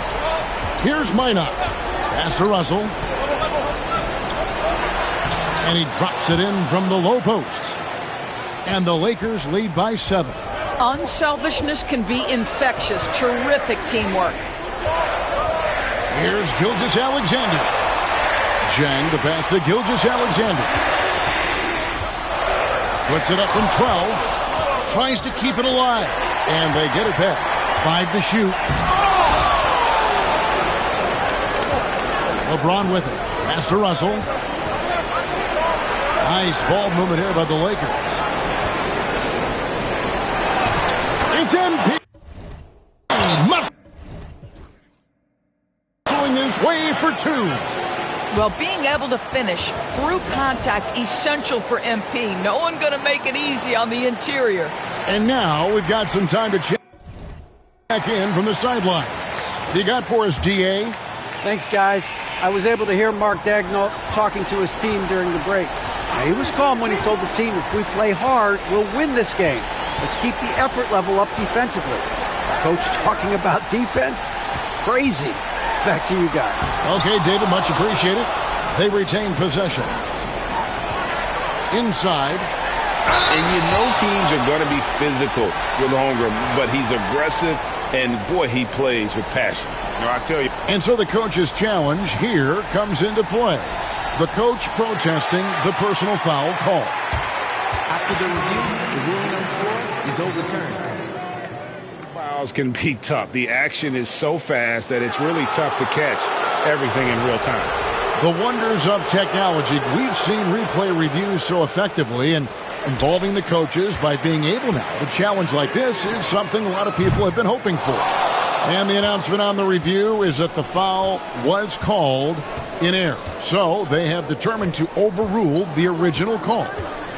Here's Minot. Pass to Russell. And he drops it in from the low post. And the Lakers lead by 7. Unselfishness can be infectious. Terrific teamwork. Here's Gilgeous-Alexander. Jang the pass to Gilgeous-Alexander. Puts it up from 12. Tries to keep it alive. And they get it back. 5 to shoot. LeBron with it. Pass to Russell. Nice ball movement here by the Lakers. It's MP. Muscling his way for 2. Well, being able to finish through contact, essential for MP. No one going to make it easy on the interior. And now we've got some time to check back in from the sidelines. You got for us, DA? Thanks, guys. I was able to hear Mark Daigneault talking to his team during the break. Now, he was calm when he told the team, if we play hard, we'll win this game. Let's keep the effort level up defensively. Coach talking about defense? Crazy. Back to you guys. Okay, David, much appreciated. They retain possession. Inside. And you know teams are going to be physical with Holmgren, but he's aggressive, and boy, he plays with passion. I tell you. And so the coach's challenge here comes into play. The coach protesting the personal foul call. After the review, the ruling on the floor is overturned. Fouls can be tough. The action is so fast that it's really tough to catch everything in real time. The wonders of technology. We've seen replay reviews so effectively, and involving the coaches by being able now. A challenge like this is something a lot of people have been hoping for. And the announcement on the review is that the foul was called in error. So they have determined to overrule the original call.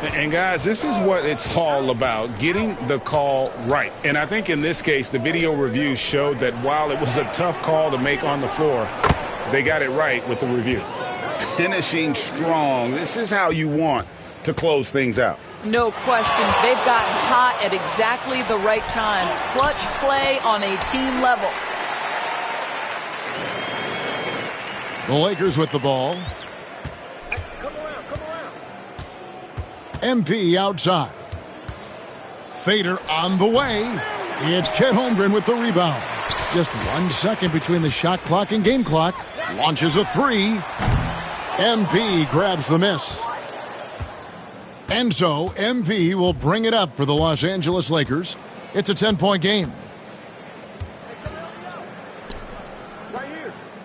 And guys, this is what it's all about, getting the call right. And I think in this case, the video review showed that while it was a tough call to make on the floor, they got it right with the review. Finishing strong. This is how you want to close things out. No question. They've gotten hot at exactly the right time. Clutch play on a team level. The Lakers with the ball. MP outside. Fader on the way. It's Chet Holmgren with the rebound. Just 1 second between the shot clock and game clock. Launches a 3. MP grabs the miss. And so MP will bring it up for the Los Angeles Lakers. It's a 10-point game.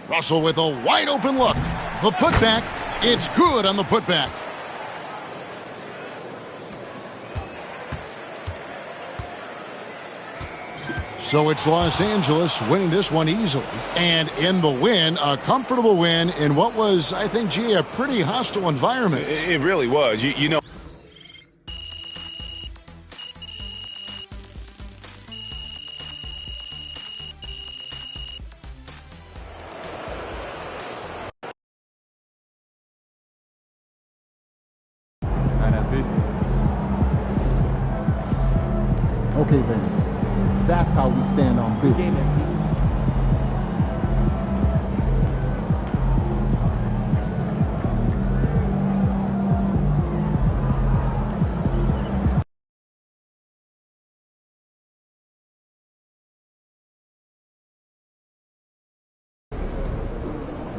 Russell with a wide open look. The putback. It's good on the putback. So it's Los Angeles winning this one easily. And in the win, a comfortable win in what was, I think, gee, a pretty hostile environment. It really was. You know. Okay, Ben. That's how we stand on business.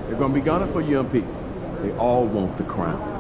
They're going to be gunning for you, MP. They all want the crown.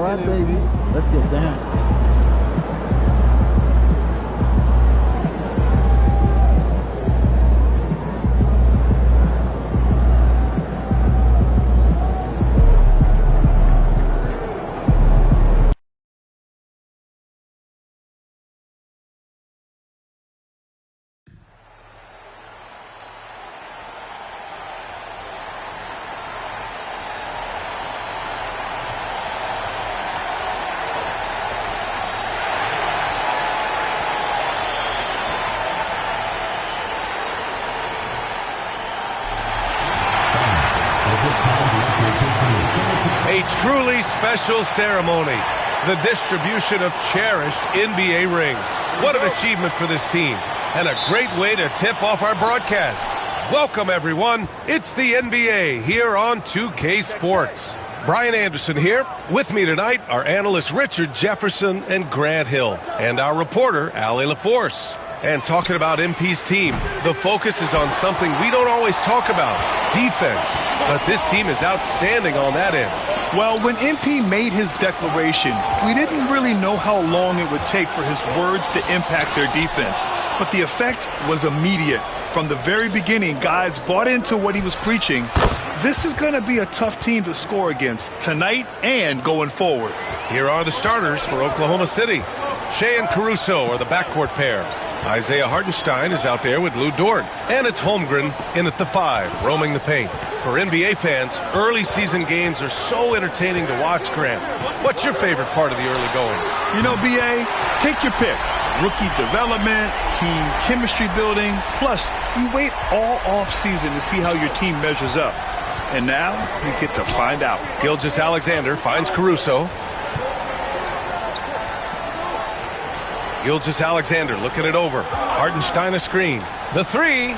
right, baby. Let's get down. A truly special ceremony. The distribution of cherished NBA rings. What an achievement for this team. And a great way to tip off our broadcast. Welcome, everyone. It's the NBA here on 2K Sports. Brian Anderson here. With me tonight are analysts Richard Jefferson and Grant Hill. And our reporter, Allie LaForce. And talking about MP's team, the focus is on something we don't always talk about, defense. But this team is outstanding on that end. Well, when MP made his declaration, we didn't really know how long it would take for his words to impact their defense. But the effect was immediate. From the very beginning, guys bought into what he was preaching. This is going to be a tough team to score against tonight and going forward. Here are the starters for Oklahoma City. Shea and Caruso are the backcourt pair. Isaiah Hartenstein is out there with Lou Dort. And it's Holmgren in at the 5, roaming the paint. For NBA fans, early season games are so entertaining to watch, Grant. What's your favorite part of the early goings? You know, BA, take your pick. Rookie development, team chemistry building. Plus, you wait all off-season to see how your team measures up. And now, you get to find out. Gilgeous-Alexander finds Caruso. Gilgeous-Alexander looking it over. Hartenstein a screen. The 3.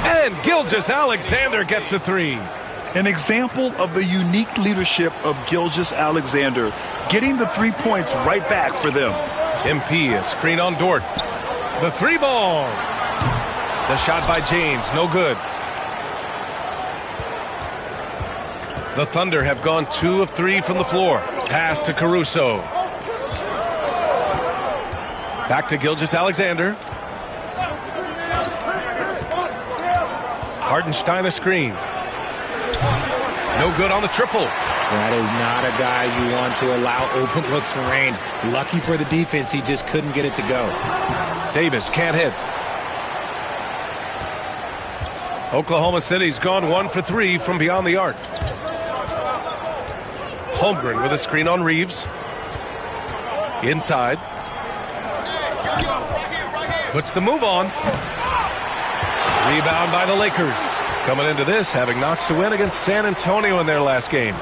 And Gilgeous-Alexander gets a 3. An example of the unique leadership of Gilgeous-Alexander, getting the 3 points right back for them. MP a screen on Dort. The 3 ball. The shot by James, no good. The Thunder have gone 2 of 3 from the floor. Pass to Caruso. Back to Gilgeous-Alexander. Hartenstein a screen. No good on the triple. That is not a guy you want to allow open looks from range. Lucky for the defense, he just couldn't get it to go. Davis can't hit. Oklahoma City's gone 1 for 3 from beyond the arc. Holmgren with a screen on Reeves. Inside. Puts the move on. Rebound by the Lakers. Coming into this, having knocks to win against San Antonio in their last game.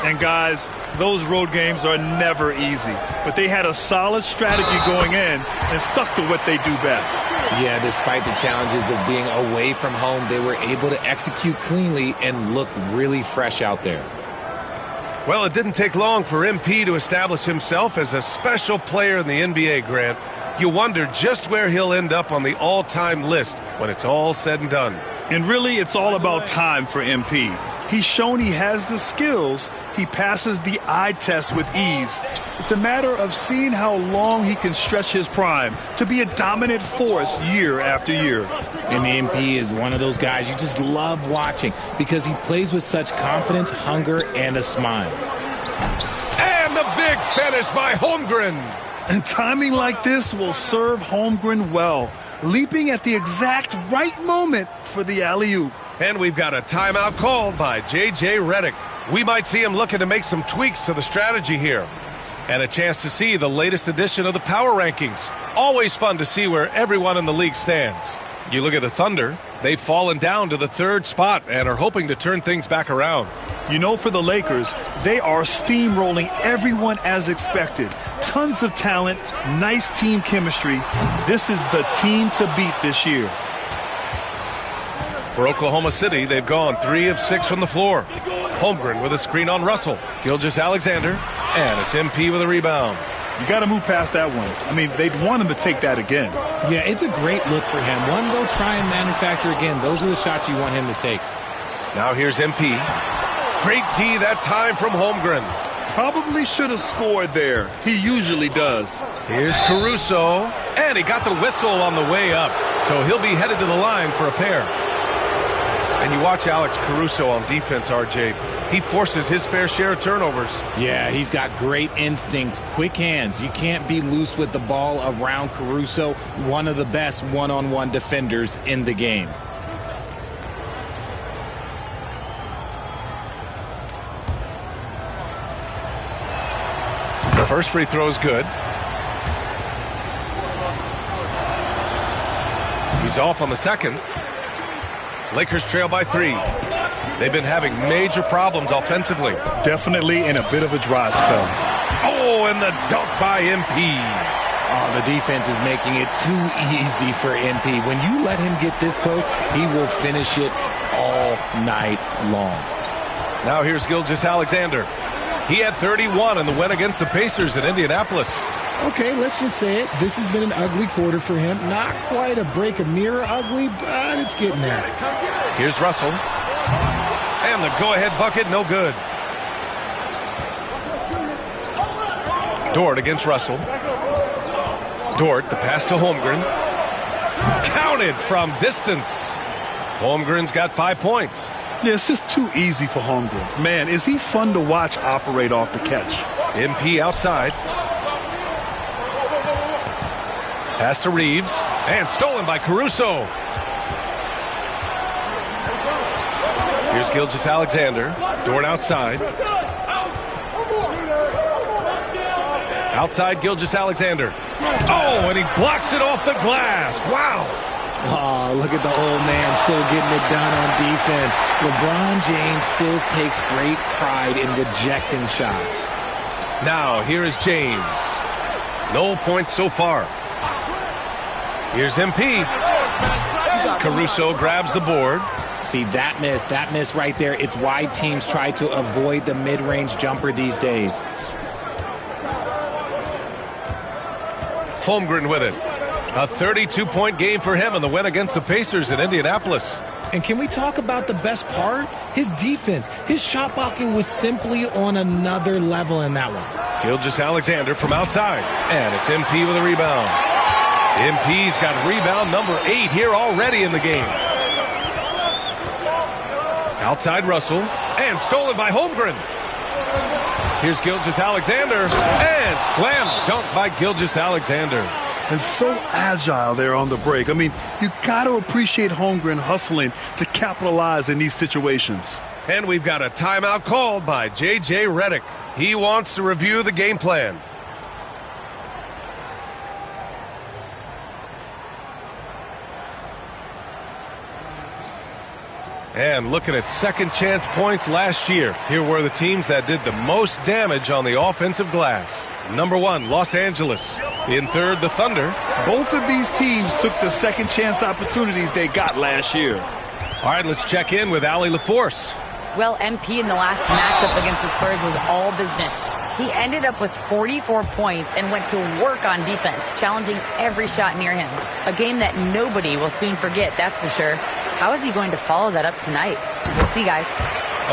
And guys, those road games are never easy. But they had a solid strategy going in and stuck to what they do best. Yeah, despite the challenges of being away from home, they were able to execute cleanly and look really fresh out there. Well, it didn't take long for MP to establish himself as a special player in the NBA, Grant. You wonder just where he'll end up on the all-time list when it's all said and done. And really, it's all about time for MP. He's shown he has the skills. He passes the eye test with ease. It's a matter of seeing how long he can stretch his prime to be a dominant force year after year. And MP is one of those guys you just love watching because he plays with such confidence, hunger, and a smile. And the big finish by Holmgren. And timing like this will serve Holmgren well, leaping at the exact right moment for the alley-oop. And we've got a timeout called by J.J. Redick. We might see him looking to make some tweaks to the strategy here. And a chance to see the latest edition of the power rankings. Always fun to see where everyone in the league stands. You look at the Thunder, they've fallen down to the 3rd spot and are hoping to turn things back around. You know, for the Lakers, they are steamrolling everyone as expected. Tons of talent, nice team chemistry. This is the team to beat this year. For Oklahoma City, they've gone 3 of 6 from the floor. Holmgren with a screen on Russell. Gilgeous-Alexander, and it's MP with a rebound. You got to move past that one. I mean, they'd want him to take that again. Yeah, it's a great look for him. One, they'll try and manufacture again. Those are the shots you want him to take. Now here's MP. Great D that time from Holmgren. Probably should have scored there. He usually does. Here's Caruso, and he got the whistle on the way up. So he'll be headed to the line for a pair. And you watch Alex Caruso on defense, RJ. He forces his fair share of turnovers. Yeah, he's got great instincts, quick hands. You can't be loose with the ball around Caruso, one of the best one-on-one defenders in the game. The first free throw is good. He's off on the second. Lakers trail by 3. They've been having major problems offensively. Definitely in a bit of a dry spell. Oh, and the dunk by MP. Oh, the defense is making it too easy for MP. When you let him get this close, he will finish it all night long. Now here's Gilgeous-Alexander. He had 31 in the win against the Pacers in Indianapolis. Okay, let's just say it. This has been an ugly quarter for him. Not quite a break a mirror ugly, but it's getting there. Here's Russell. And the go-ahead bucket, no good. Dort against Russell. Dort, the pass to Holmgren. Counted from distance. Holmgren's got 5 points. Yeah, it's just too easy for Holmgren. Man, is he fun to watch operate off the catch. MP outside. Pass to Reeves. And stolen by Caruso. Here's Gilgeous-Alexander. Dort outside. Outside Gilgeous-Alexander. Oh, and he blocks it off the glass. Wow. Oh, look at the old man still getting it done on defense. LeBron James still takes great pride in rejecting shots. Now, here is James. No points so far. Here's MP. Caruso grabs the board. See, that miss right there. It's why teams try to avoid the mid-range jumper these days. Holmgren with it. A 32-point game for him in the win against the Pacers in Indianapolis. And can we talk about the best part? His defense. His shot blocking was simply on another level in that one. Gilgeous-Alexander from outside. And it's MP with a rebound. MP's got rebound number 8 here already in the game. Outside Russell. And stolen by Holmgren. Here's Gilgeous-Alexander. And slam dunk by Gilgeous-Alexander. And so agile there on the break. I mean, you got to appreciate Holmgren hustling to capitalize in these situations. And we've got a timeout called by J.J. Redick. He wants to review the game plan. And looking at second chance points last year, here were the teams that did the most damage on the offensive glass. Number 1, Los Angeles. In third, the Thunder. Both of these teams took the second chance opportunities they got last year. All right, let's check in with Allie LaForce. Well, MP in the last matchup against the Spurs was all business. He ended up with 44 points and went to work on defense, challenging every shot near him. A game that nobody will soon forget, that's for sure. How is he going to follow that up tonight? We'll see, guys.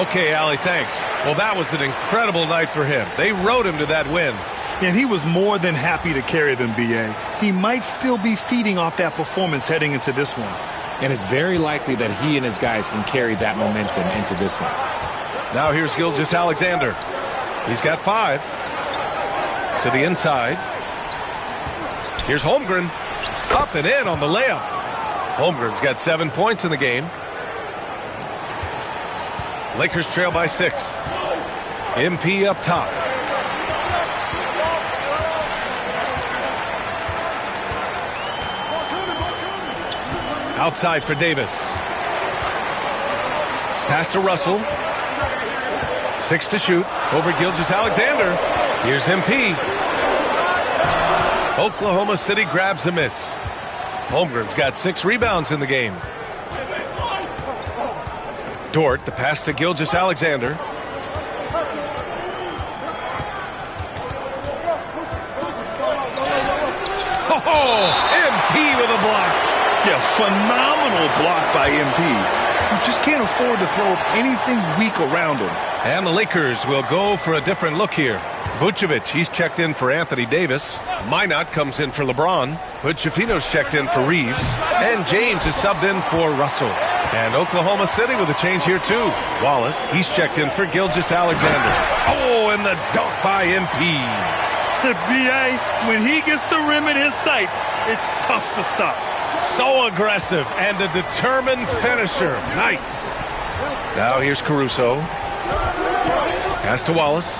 Okay, Allie, thanks. Well, that was an incredible night for him. They rode him to that win. And he was more than happy to carry them, B.A. He might still be feeding off that performance heading into this one. And it's very likely that he and his guys can carry that momentum into this one. Now here's Gilgeous-Alexander. He's got 5. To the inside. Here's Holmgren. Up and in on the layup. Holmgren's got 7 points in the game. Lakers trail by 6. MP up top. Outside for Davis. Pass to Russell. 6 to shoot. Over Gilgeous-Alexander. Here's MP. Oklahoma City grabs a miss. Holmgren's got 6 rebounds in the game. Dort, the pass to Gilgeous-Alexander. Oh, MP with a block. Yeah, phenomenal block by MP. You just can't afford to throw anything weak around him. And the Lakers will go for a different look here. Vucevic, he's checked in for Anthony Davis. Minot comes in for LeBron. Hood-Schifino's checked in for Reeves. And James is subbed in for Russell. And Oklahoma City with a change here too. Wallace, he's checked in for Gilgeous-Alexander. Oh, and the dunk by MP. B.A., when he gets the rim in his sights, it's tough to stop. So aggressive and a determined finisher. Nice. Now here's Caruso. Pass to Wallace.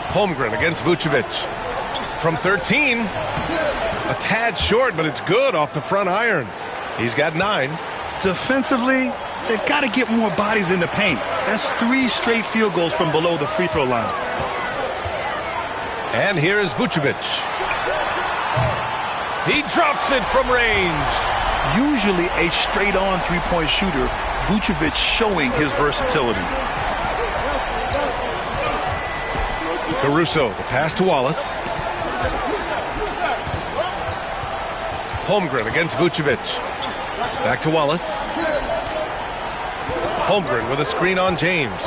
Holmgren against Vucevic. From 13. A tad short, but it's good off the front iron. He's got 9. Defensively, they've got to get more bodies in the paint. That's 3 straight field goals from below the free throw line. And here is Vucevic. He drops it from range. Usually a straight-on three-point shooter, Vucevic showing his versatility. Caruso, the pass to Wallace. Holmgren against Vucevic. Back to Wallace. Holmgren with a screen on James.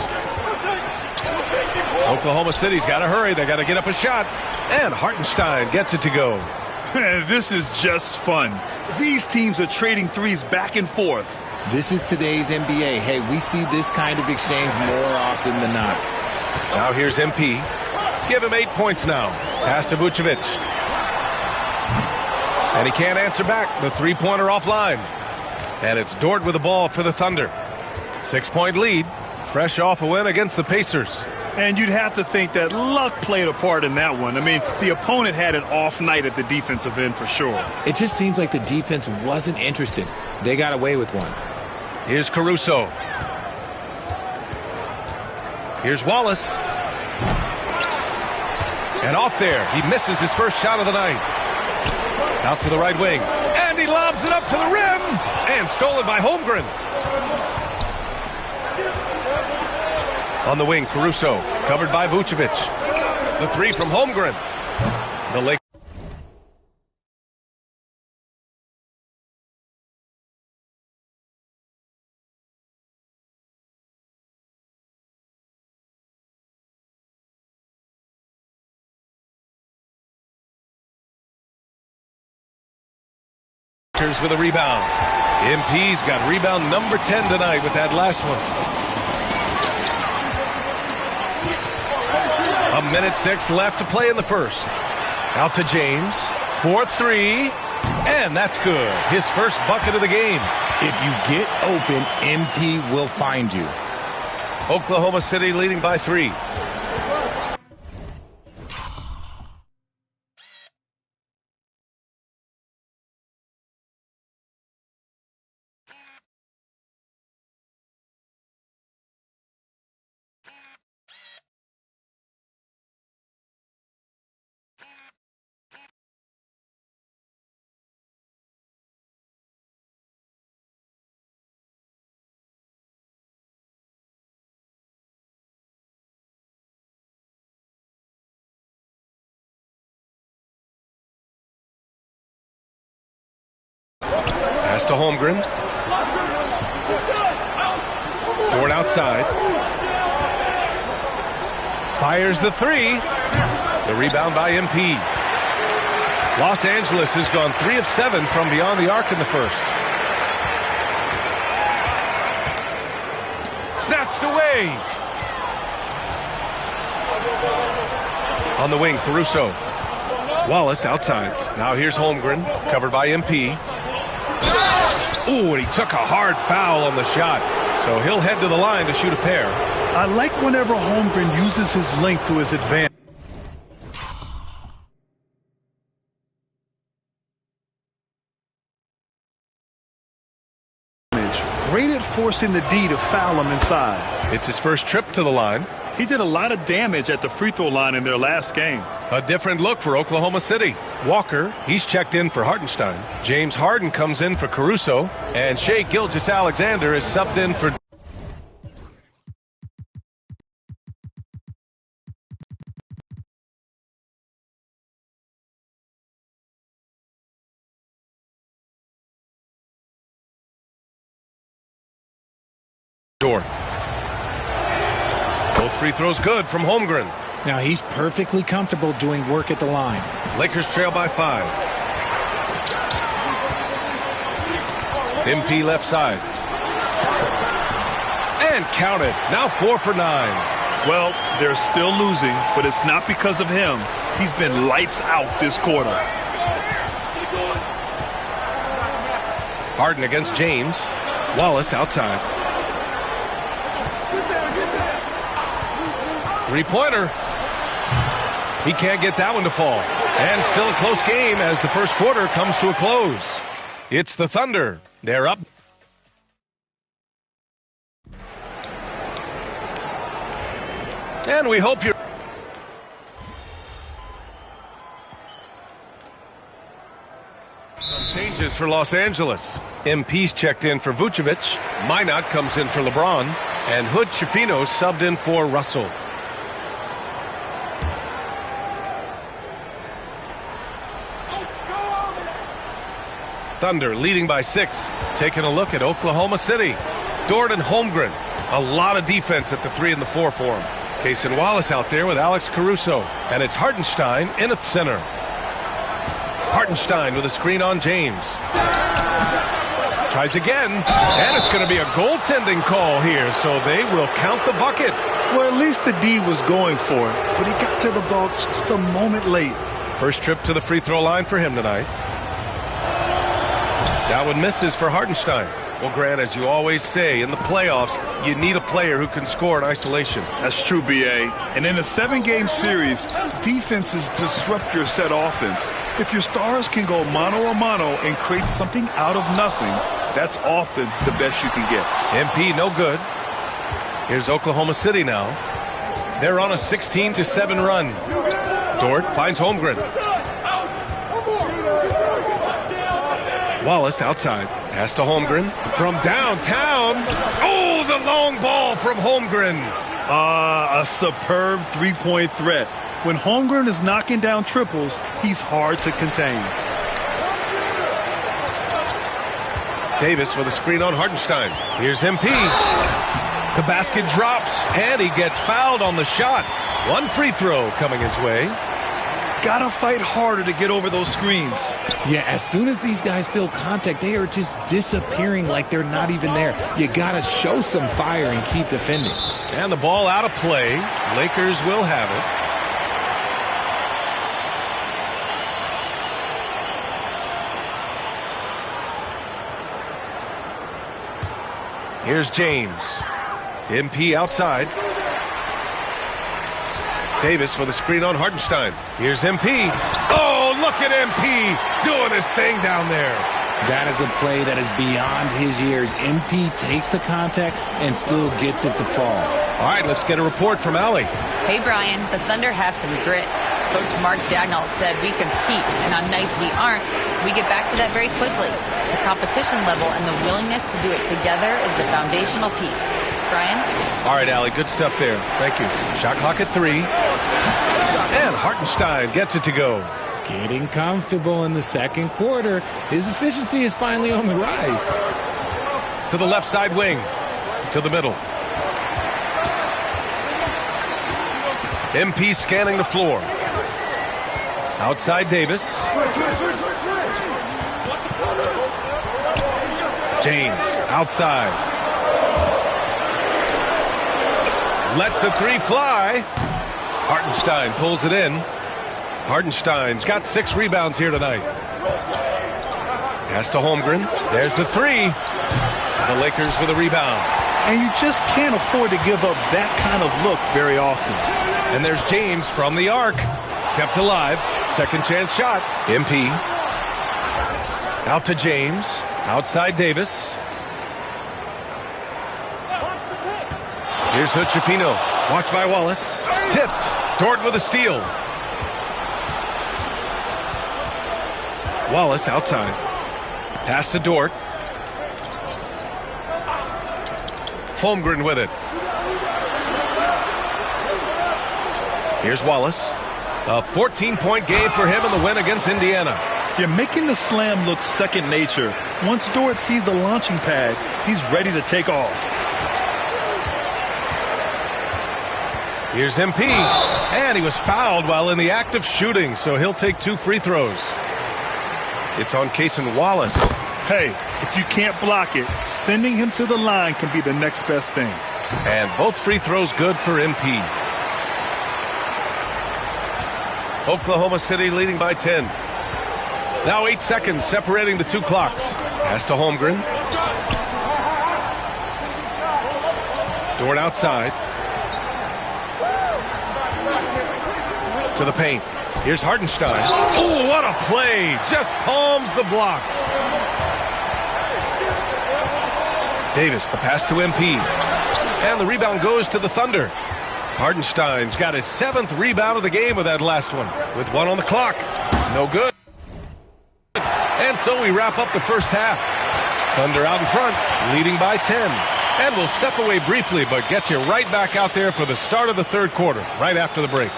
Oklahoma City's got to hurry. They got to get up a shot. And Hartenstein gets it to go. This is just fun. These teams are trading threes back and forth. This is today's NBA. Hey, we see this kind of exchange more often than not. Now here's MP. Give him 8 points now. Pass to Vucevic. And he can't answer back. The three-pointer offline. And it's Dort with the ball for the Thunder. 6-point lead. Fresh off a win against the Pacers. And you'd have to think that luck played a part in that one. I mean, the opponent had an off night at the defensive end for sure. It just seems like the defense wasn't interested. They got away with one. Here's Caruso. Here's Wallace. And off there. He misses his first shot of the night. Out to the right wing. And he lobs it up to the rim. And stolen by Holmgren. On the wing, Caruso, covered by Vucevic. The three from Holmgren. The Lakers. With a rebound. MP's got rebound number 10 tonight with that last one. 1:06 left to play in the first. Out to James. 4-3. And that's good. His first bucket of the game. If you get open, MP will find you. Oklahoma City leading by 3. Pass to Holmgren. Dort outside. Fires the three. The rebound by MP. Los Angeles has gone 3 of 7 from beyond the arc in the first. Snatched away. On the wing, Caruso. Wallace outside. Now here's Holmgren, covered by MP. Ooh, and he took a hard foul on the shot. So he'll head to the line to shoot a pair. I like whenever Holmgren uses his length to his advantage. Great at forcing the D to foul him inside. It's his first trip to the line. He did a lot of damage at the free throw line in their last game. A different look for Oklahoma City. Walker, he's checked in for Hartenstein. James Harden comes in for Caruso. And Shai Gilgeous-Alexander is subbed in for... Dort. Both free throws good from Holmgren. Now he's perfectly comfortable doing work at the line. Lakers trail by 5. MP left side. And counted. Now 4 for 9. Well, they're still losing, but it's not because of him. He's been lights out this quarter. Harden against James. Wallace outside. Three-pointer. He can't get that one to fall. And still a close game as the first quarter comes to a close. It's the Thunder. They're up And we hope you're... Some changes for Los Angeles. MP's checked in for Vucevic. Minot comes in for LeBron. And Hood-Schifino subbed in for Russell. Thunder leading by 6. Taking a look at Oklahoma City. Dort and Holmgren. A lot of defense at the 3 and the 4 for him. Cason Wallace out there with Alex Caruso. And it's Hartenstein in at center. Hartenstein with a screen on James. Tries again. And it's going to be a goaltending call here, so they will count the bucket. Well, at least the D was going for it, but he got to the ball just a moment late. First trip to the free throw line for him tonight. That one misses for Hartenstein. Well, Grant, as you always say, in the playoffs, you need a player who can score in isolation. That's true, B.A. And in a 7-game series, defenses disrupt your set offense. If your stars can go mano-a-mano and create something out of nothing, that's often the best you can get. MP no good. Here's Oklahoma City now. They're on a 16-7 run. Dort finds Holmgren. Wallace outside. Pass to Holmgren. From downtown. Oh, the long ball from Holmgren. A superb three-point threat. When Holmgren is knocking down triples, he's hard to contain. Davis with a screen on Hartenstein. Here's MP. The basket drops, and he gets fouled on the shot. One free throw coming his way. Gotta fight harder to get over those screens. Yeah, as soon as these guys feel contact, they are just disappearing like they're not even there. You gotta show some fire and keep defending. And the ball out of play. Lakers will have it. Here's James. MP outside. Davis with a screen on Hartenstein. Here's MP. Oh, look at MP doing his thing down there. That is a play that is beyond his years. MP takes the contact and still gets it to fall. All right, let's get a report from Allie. Hey, Brian, the Thunder have some grit. Coach Mark Daigneault said we compete, and on nights we aren't, we get back to that very quickly. The competition level and the willingness to do it together is the foundational piece. Brian? All right, Allie, good stuff there. Thank you. Shot clock at 3. And Hartenstein gets it to go. Getting comfortable in the second quarter. His efficiency is finally on the rise. To the left side wing. To the middle. MP scanning the floor. Outside Davis. James outside. Lets the 3 fly. Hartenstein pulls it in. Hartenstein's got 6 rebounds here tonight. Pass to Holmgren. There's the 3. The Lakers with a rebound. And you just can't afford to give up that kind of look very often. And there's James from the arc. Kept alive. Second chance shot. MP. Out to James. Outside Davis. Here's Hood-Schifino. Watched by Wallace. Tipped. Dort with a steal. Wallace outside. Pass to Dort. Holmgren with it. Here's Wallace. A 14-point game for him in the win against Indiana. You're making the slam look second nature. Once Dort sees the launching pad, he's ready to take off. Here's MP. And he was fouled while in the act of shooting, so he'll take 2 free throws. It's on Cason Wallace. Hey, if you can't block it, sending him to the line can be the next best thing. And both free throws good for MP. Oklahoma City leading by 10. Now 8 seconds separating the 2 clocks. Pass to Holmgren. Dort outside. To the paint. Here's Hartenstein. Oh, what a play. Just palms the block. Davis, the pass to MP. And the rebound goes to the Thunder. Hartenstein's got his 7th rebound of the game with that last one. With 1 on the clock. No good. And so we wrap up the first half. Thunder out in front, leading by 10. And we'll step away briefly, but get you right back out there for the start of the third quarter, right after the break.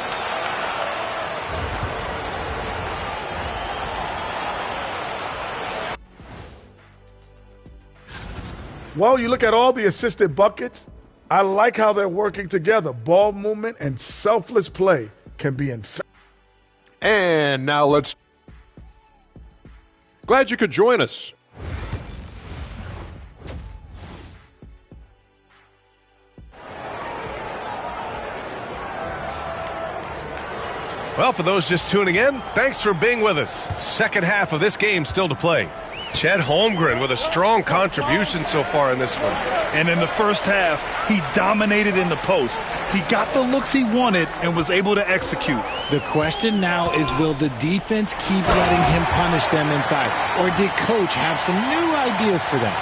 Well, you look at all the assisted buckets, I like how they're working together. Ball movement and selfless play can be infectious. And now let's... Glad you could join us. Well, for those just tuning in, thanks for being with us. Second half of this game still to play. Chet Holmgren with a strong contribution so far in this one. And in the first half, he dominated in the post. He got the looks he wanted and was able to execute. The question now is, will the defense keep letting him punish them inside? Or did Coach have some new ideas for them?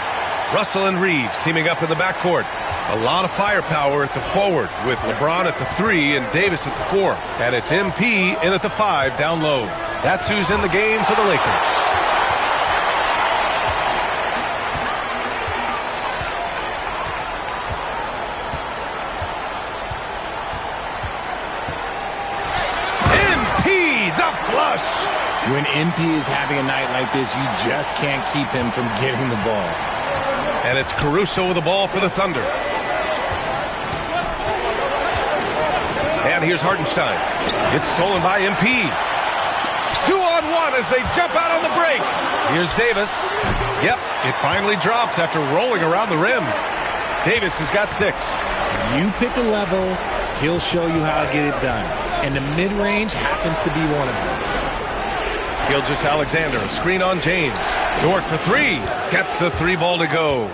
Russell and Reeves teaming up in the backcourt. A lot of firepower at the forward with LeBron at the 3 and Davis at the 4. And it's MP in at the 5 down low. That's who's in the game for the Lakers. When MP is having a night like this, you just can't keep him from getting the ball. And it's Caruso with the ball for the Thunder. And here's Hartenstein. It's stolen by MP. 2-on-1 as they jump out on the break. Here's Davis. Yep, it finally drops after rolling around the rim. Davis has got 6. You pick a level, he'll show you how to get it done. And the mid-range happens to be one of them. Gilgeous-Alexander, screen on James. Dort for 3. Gets the 3 ball to go.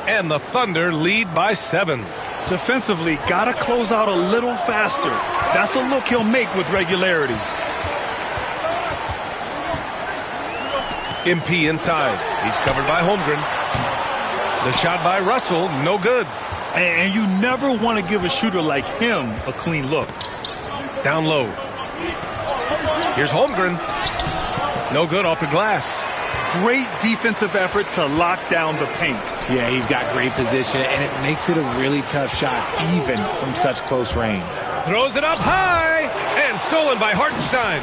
And the Thunder lead by 7. Defensively, got to close out a little faster. That's a look he'll make with regularity. MP inside. He's covered by Holmgren. The shot by Russell, no good. And you never want to give a shooter like him a clean look. Down low. Here's Holmgren. No good off the glass. Great defensive effort to lock down the paint. Yeah, he's got great position, and it makes it a really tough shot, even from such close range. Throws it up high, and stolen by Hartenstein.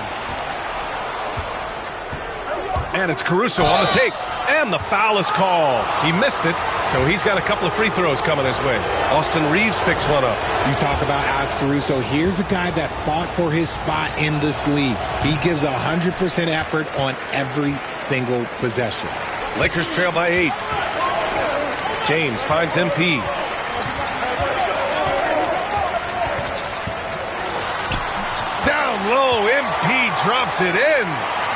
And it's Caruso on the take, and the foul is called. He missed it, so he's got a couple of free throws coming his way. Austin Reeves picks one up. You talk about Alex Caruso. Here's a guy that fought for his spot in this league. He gives 100% effort on every single possession. Lakers trail by 8. James finds MP. Down low, MP drops it in.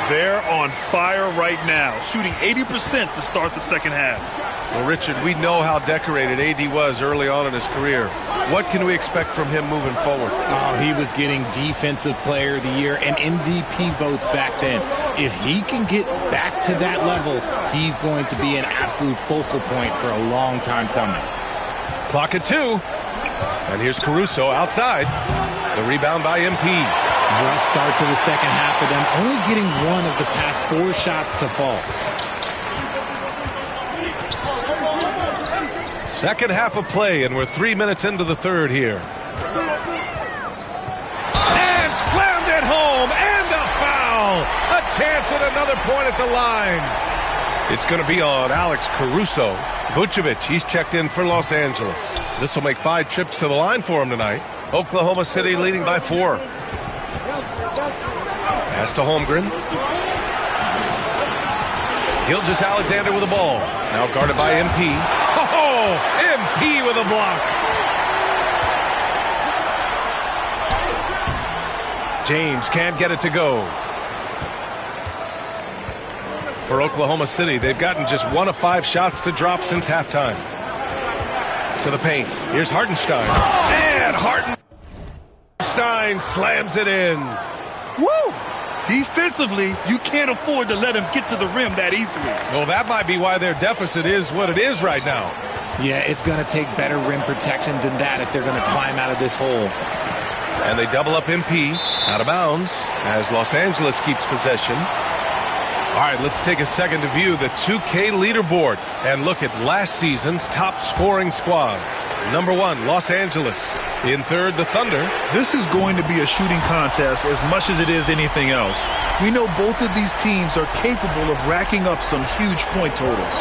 They're on fire right now, shooting 80% to start the second half. Well, Richard, we know how decorated AD was early on in his career. What can we expect from him moving forward? Oh, he was getting Defensive Player of the Year and MVP votes back then. If he can get back to that level, he's going to be an absolute focal point for a long time coming. Clock at 2. And here's Caruso outside. The rebound by MP. Rough start to the second half for them, only getting one of the past 4 shots to fall. Second half of play, and we're 3 minutes into the third here. And slammed it home, and a foul! A chance at another point at the line. It's going to be on Alex Caruso. Vucevic, he's checked in for Los Angeles. This will make 5 trips to the line for him tonight. Oklahoma City leading by 4. Pass to Holmgren. Gilgeous-Alexander with the ball. Now guarded by MP. Oh, MP with a block. James can't get it to go. For Oklahoma City, they've gotten just 1 of 5 shots to drop since halftime. To the paint. Here's Hartenstein. And Hartenstein slams it in. Woo! Defensively, you can't afford to let him get to the rim that easily. Well, that might be why their deficit is what it is right now. Yeah, it's going to take better rim protection than that if they're going to climb out of this hole. And they double up MP out of bounds as Los Angeles keeps possession. All right, let's take a second to view the 2K leaderboard and look at last season's top scoring squads. Number 1, Los Angeles. In third, the Thunder. This is going to be a shooting contest as much as it is anything else. We know both of these teams are capable of racking up some huge point totals.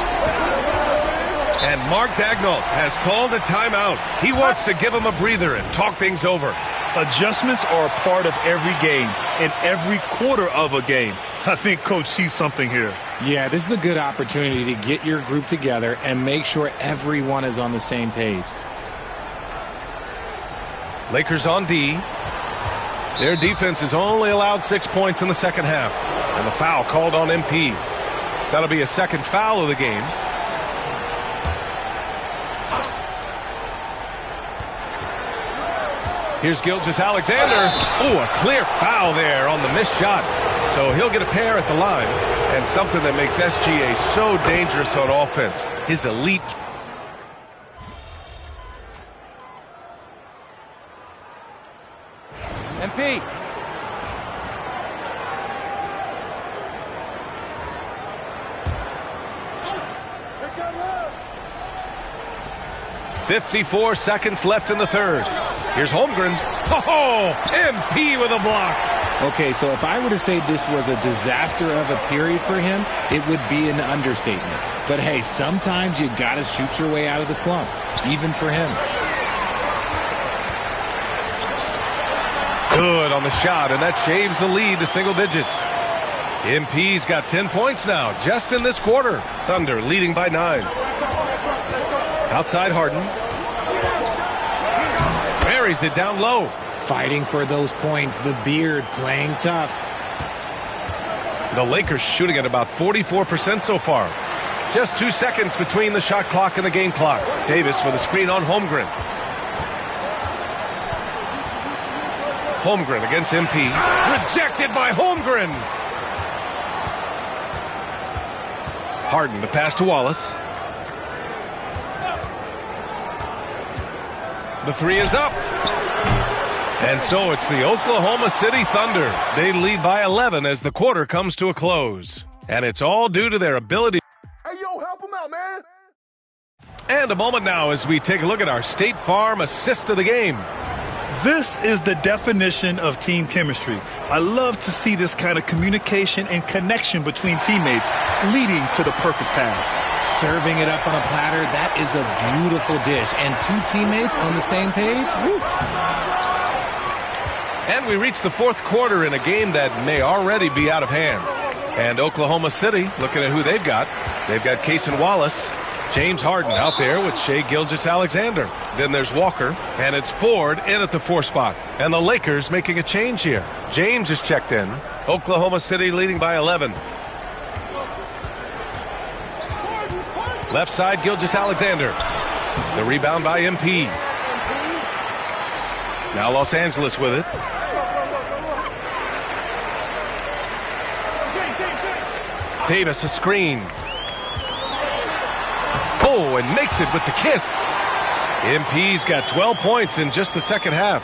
And Mark Daigneault has called a timeout. He wants to give them a breather and talk things over. Adjustments are a part of every game and every quarter of a game. I think Coach sees something here. Yeah, this is a good opportunity to get your group together and make sure everyone is on the same page. Lakers on D. Their defense has only allowed 6 points in the second half. And the foul called on MP. That'll be a second foul of the game. Here's Gilgeous-Alexander. Oh, a clear foul there on the missed shot. So he'll get a pair at the line. And something that makes SGA so dangerous on offense, his elite. MP. "54 seconds left in the third. Here's Holmgren. Oh, MP with a block. Okay, so if I were to say this was a disaster of a period for him, it would be an understatement. But hey, sometimes you got to shoot your way out of the slump, even for him. Good on the shot, and that shaves the lead to single digits. MP's got 10 points now, just in this quarter. Thunder leading by 9. Outside Harden. Buries it down low. Fighting for those points, the beard playing tough. The Lakers shooting at about 44% so far. Just 2 seconds between the shot clock and the game clock. Davis with a screen on Holmgren. Holmgren against MP. Rejected by Holmgren. Harden the pass to Wallace. The three is up. And so it's the Oklahoma City Thunder. They lead by 11 as the quarter comes to a close. And it's all due to their ability. Hey, yo, help him out, man. And a moment now as we take a look at our State Farm assist of the game. This is the definition of team chemistry. I love to see this kind of communication and connection between teammates leading to the perfect pass. Serving it up on a platter, that is a beautiful dish. And 2 teammates on the same page. Woo. And we reach the fourth quarter in a game that may already be out of hand. And Oklahoma City, looking at who they've got. They've got Cason Wallace, James Harden out there with Shai Gilgeous-Alexander. Then there's Walker, and it's Ford in at the 4 spot. And the Lakers making a change here. James is checked in. Oklahoma City leading by 11. Left side, Gilgeous-Alexander. The rebound by MP. Now Los Angeles with it. Davis a screen. Oh, and makes it with the kiss. MP's got 12 points in just the second half.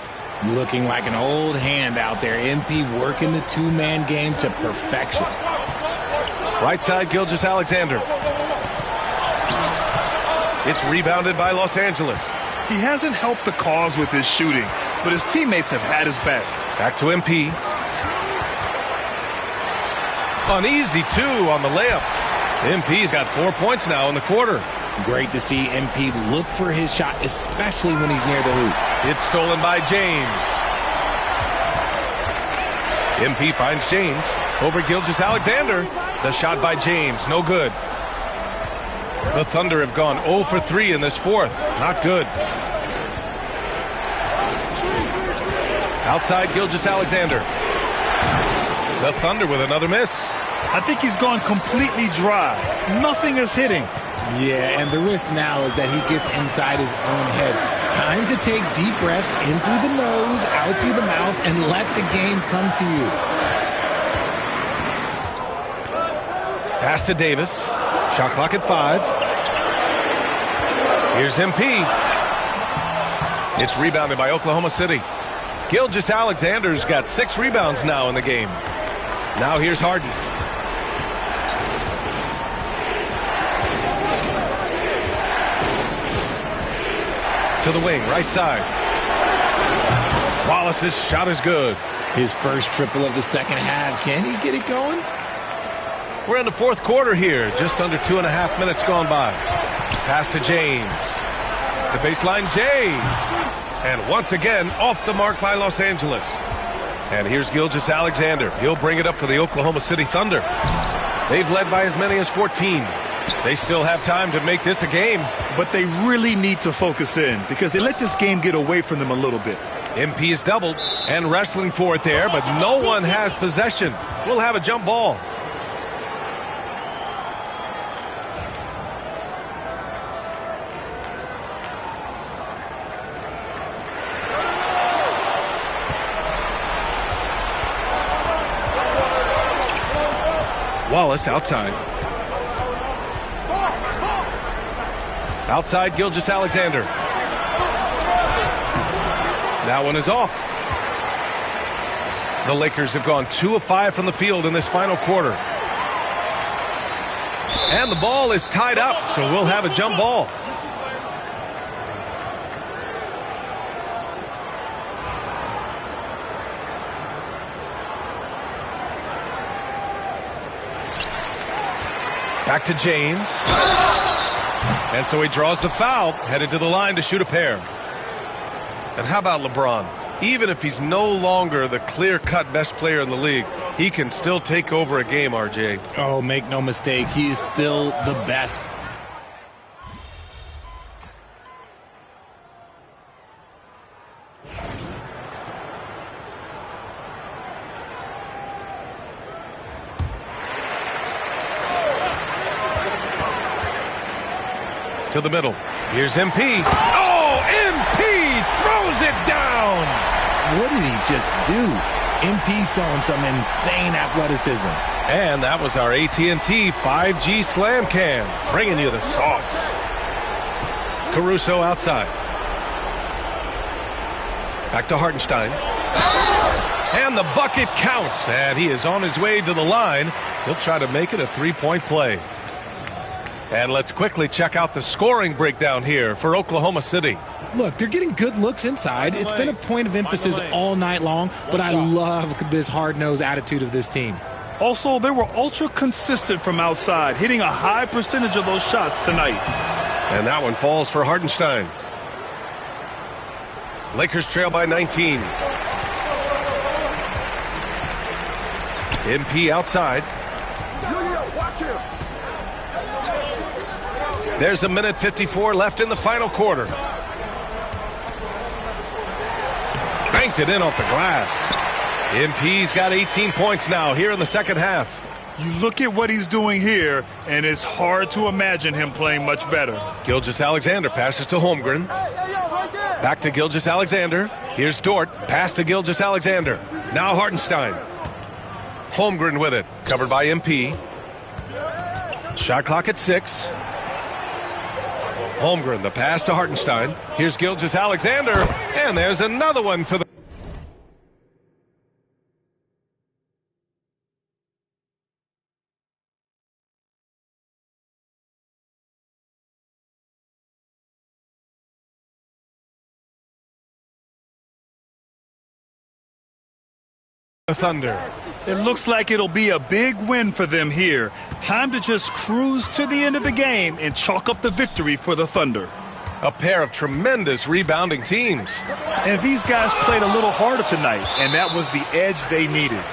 Looking like an old hand out there. MP working the 2-man game to perfection. Right side, Gilgeous-Alexander. It's rebounded by Los Angeles. He hasn't helped the cause with his shooting, but his teammates have had his back. Back to MP. Uneasy, too, on the layup. MP's got 4 points now in the quarter. Great to see MP look for his shot, especially when he's near the hoop. It's stolen by James. MP finds James over Gilgeous-Alexander. The shot by James, no good. The Thunder have gone 0 for 3 in this fourth. Not good. Outside Gilgeous-Alexander. The Thunder with another miss. I think he's gone completely dry. Nothing is hitting. Yeah, and the risk now is that he gets inside his own head. Time to take deep breaths in through the nose, out through the mouth, and let the game come to you. Pass to Davis. Shot clock at 5. Here's MP. It's rebounded by Oklahoma City. Gilgeous-Alexander's got 6 rebounds now in the game. Now here's Harden. To the wing, right side. Wallace's shot is good. His first triple of the second half. Can he get it going? We're in the fourth quarter here. Just under 2.5 minutes gone by. Pass to James. The baseline, Jay. And once again, off the mark by Los Angeles. And here's Gilgeous-Alexander. He'll bring it up for the Oklahoma City Thunder. They've led by as many as 14. They still have time to make this a game. But they really need to focus in because they let this game get away from them a little bit. MP is doubled and wrestling for it there, but no one has possession. We'll have a jump ball. Wallace outside. Outside Gilgeous-Alexander. That one is off. The Lakers have gone 2 of 5 from the field in this final quarter. And the ball is tied up, so we'll have a jump ball. Back to James. And so he draws the foul, headed to the line to shoot a pair. And how about LeBron? Even if he's no longer the clear-cut best player in the league, he can still take over a game, RJ. Oh, make no mistake, he is still the best. To the middle. Here's MP. Oh, MP throws it down. What did he just do? MP showing some insane athleticism. And that was our AT&T 5G Slam Cam, bringing you the sauce. Caruso outside. Back to Hartenstein. And the bucket counts, and he is on his way to the line. He'll try to make it a three-point play. And let's quickly check out the scoring breakdown here for Oklahoma City. Look, they're getting good looks inside. It's been a point of emphasis all night long, but I love this hard-nosed attitude of this team. Also, they were ultra consistent from outside, hitting a high percentage of those shots tonight. And that one falls for Hartenstein. Lakers trail by 19. MP outside. There's 1:54 left in the final quarter. Banked it in off the glass. MP's got 18 points now here in the second half. You look at what he's doing here, and it's hard to imagine him playing much better. Gilgeous-Alexander passes to Holmgren. Back to Gilgeous-Alexander. Here's Dort. Pass to Gilgeous-Alexander. Now Hartenstein. Holmgren with it. Covered by MP. Shot clock at 6. Holmgren, the pass to Hartenstein. Here's Gilgeous-Alexander. And there's another one for the Thunder. It looks like it'll be a big win for them here. Time to just cruise to the end of the game and chalk up the victory for the Thunder. A pair of tremendous rebounding teams. And these guys played a little harder tonight, and that was the edge they needed.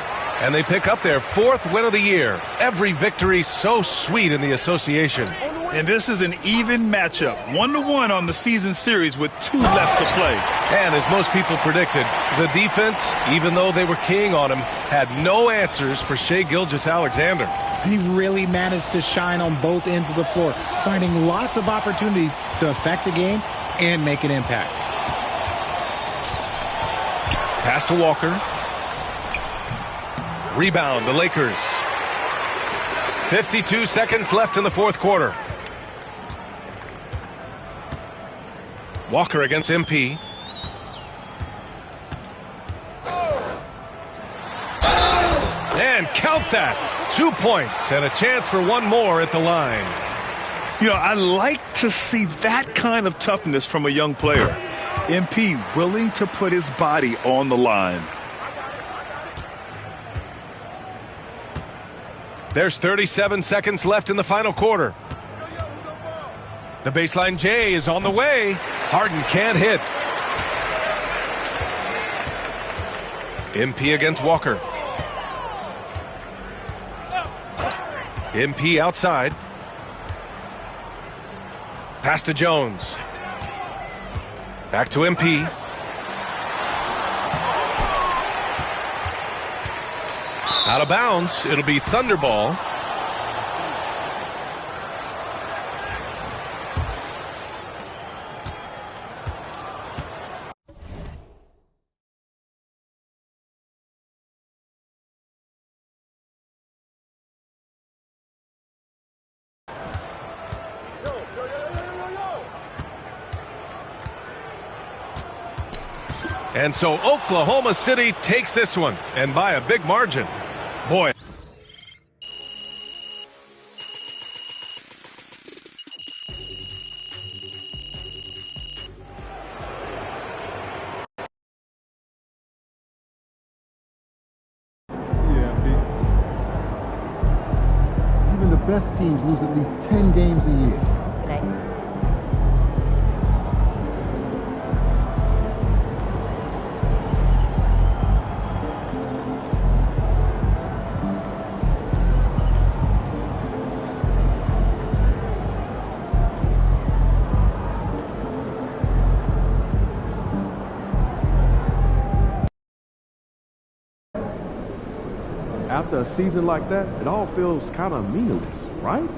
And they pick up their 4th win of the year. Every victory so sweet in the association. And this is an even matchup, 1-1 on the season series with 2 left to play. And as most people predicted, the defense, even though they were keying on him, had no answers for Shai Gilgeous-Alexander. He really managed to shine on both ends of the floor, finding lots of opportunities to affect the game and make an impact. Pass to Walker. Rebound, the Lakers. 52 seconds left in the fourth quarter. Walker against MP. And count that. 2 points and a chance for one more at the line. You know, I like to see that kind of toughness from a young player. MP willing to put his body on the line. There's 37 seconds left in the final quarter. The baseline J is on the way. Harden can't hit. MP against Walker. MP outside. Pass to Jones. Back to MP. Out of bounds. It'll be Thunderball. And so Oklahoma City takes this one, and by a big margin. Boy. Even the best teams lose at least 10 games a year. After a season like that, it all feels kind of meaningless, right?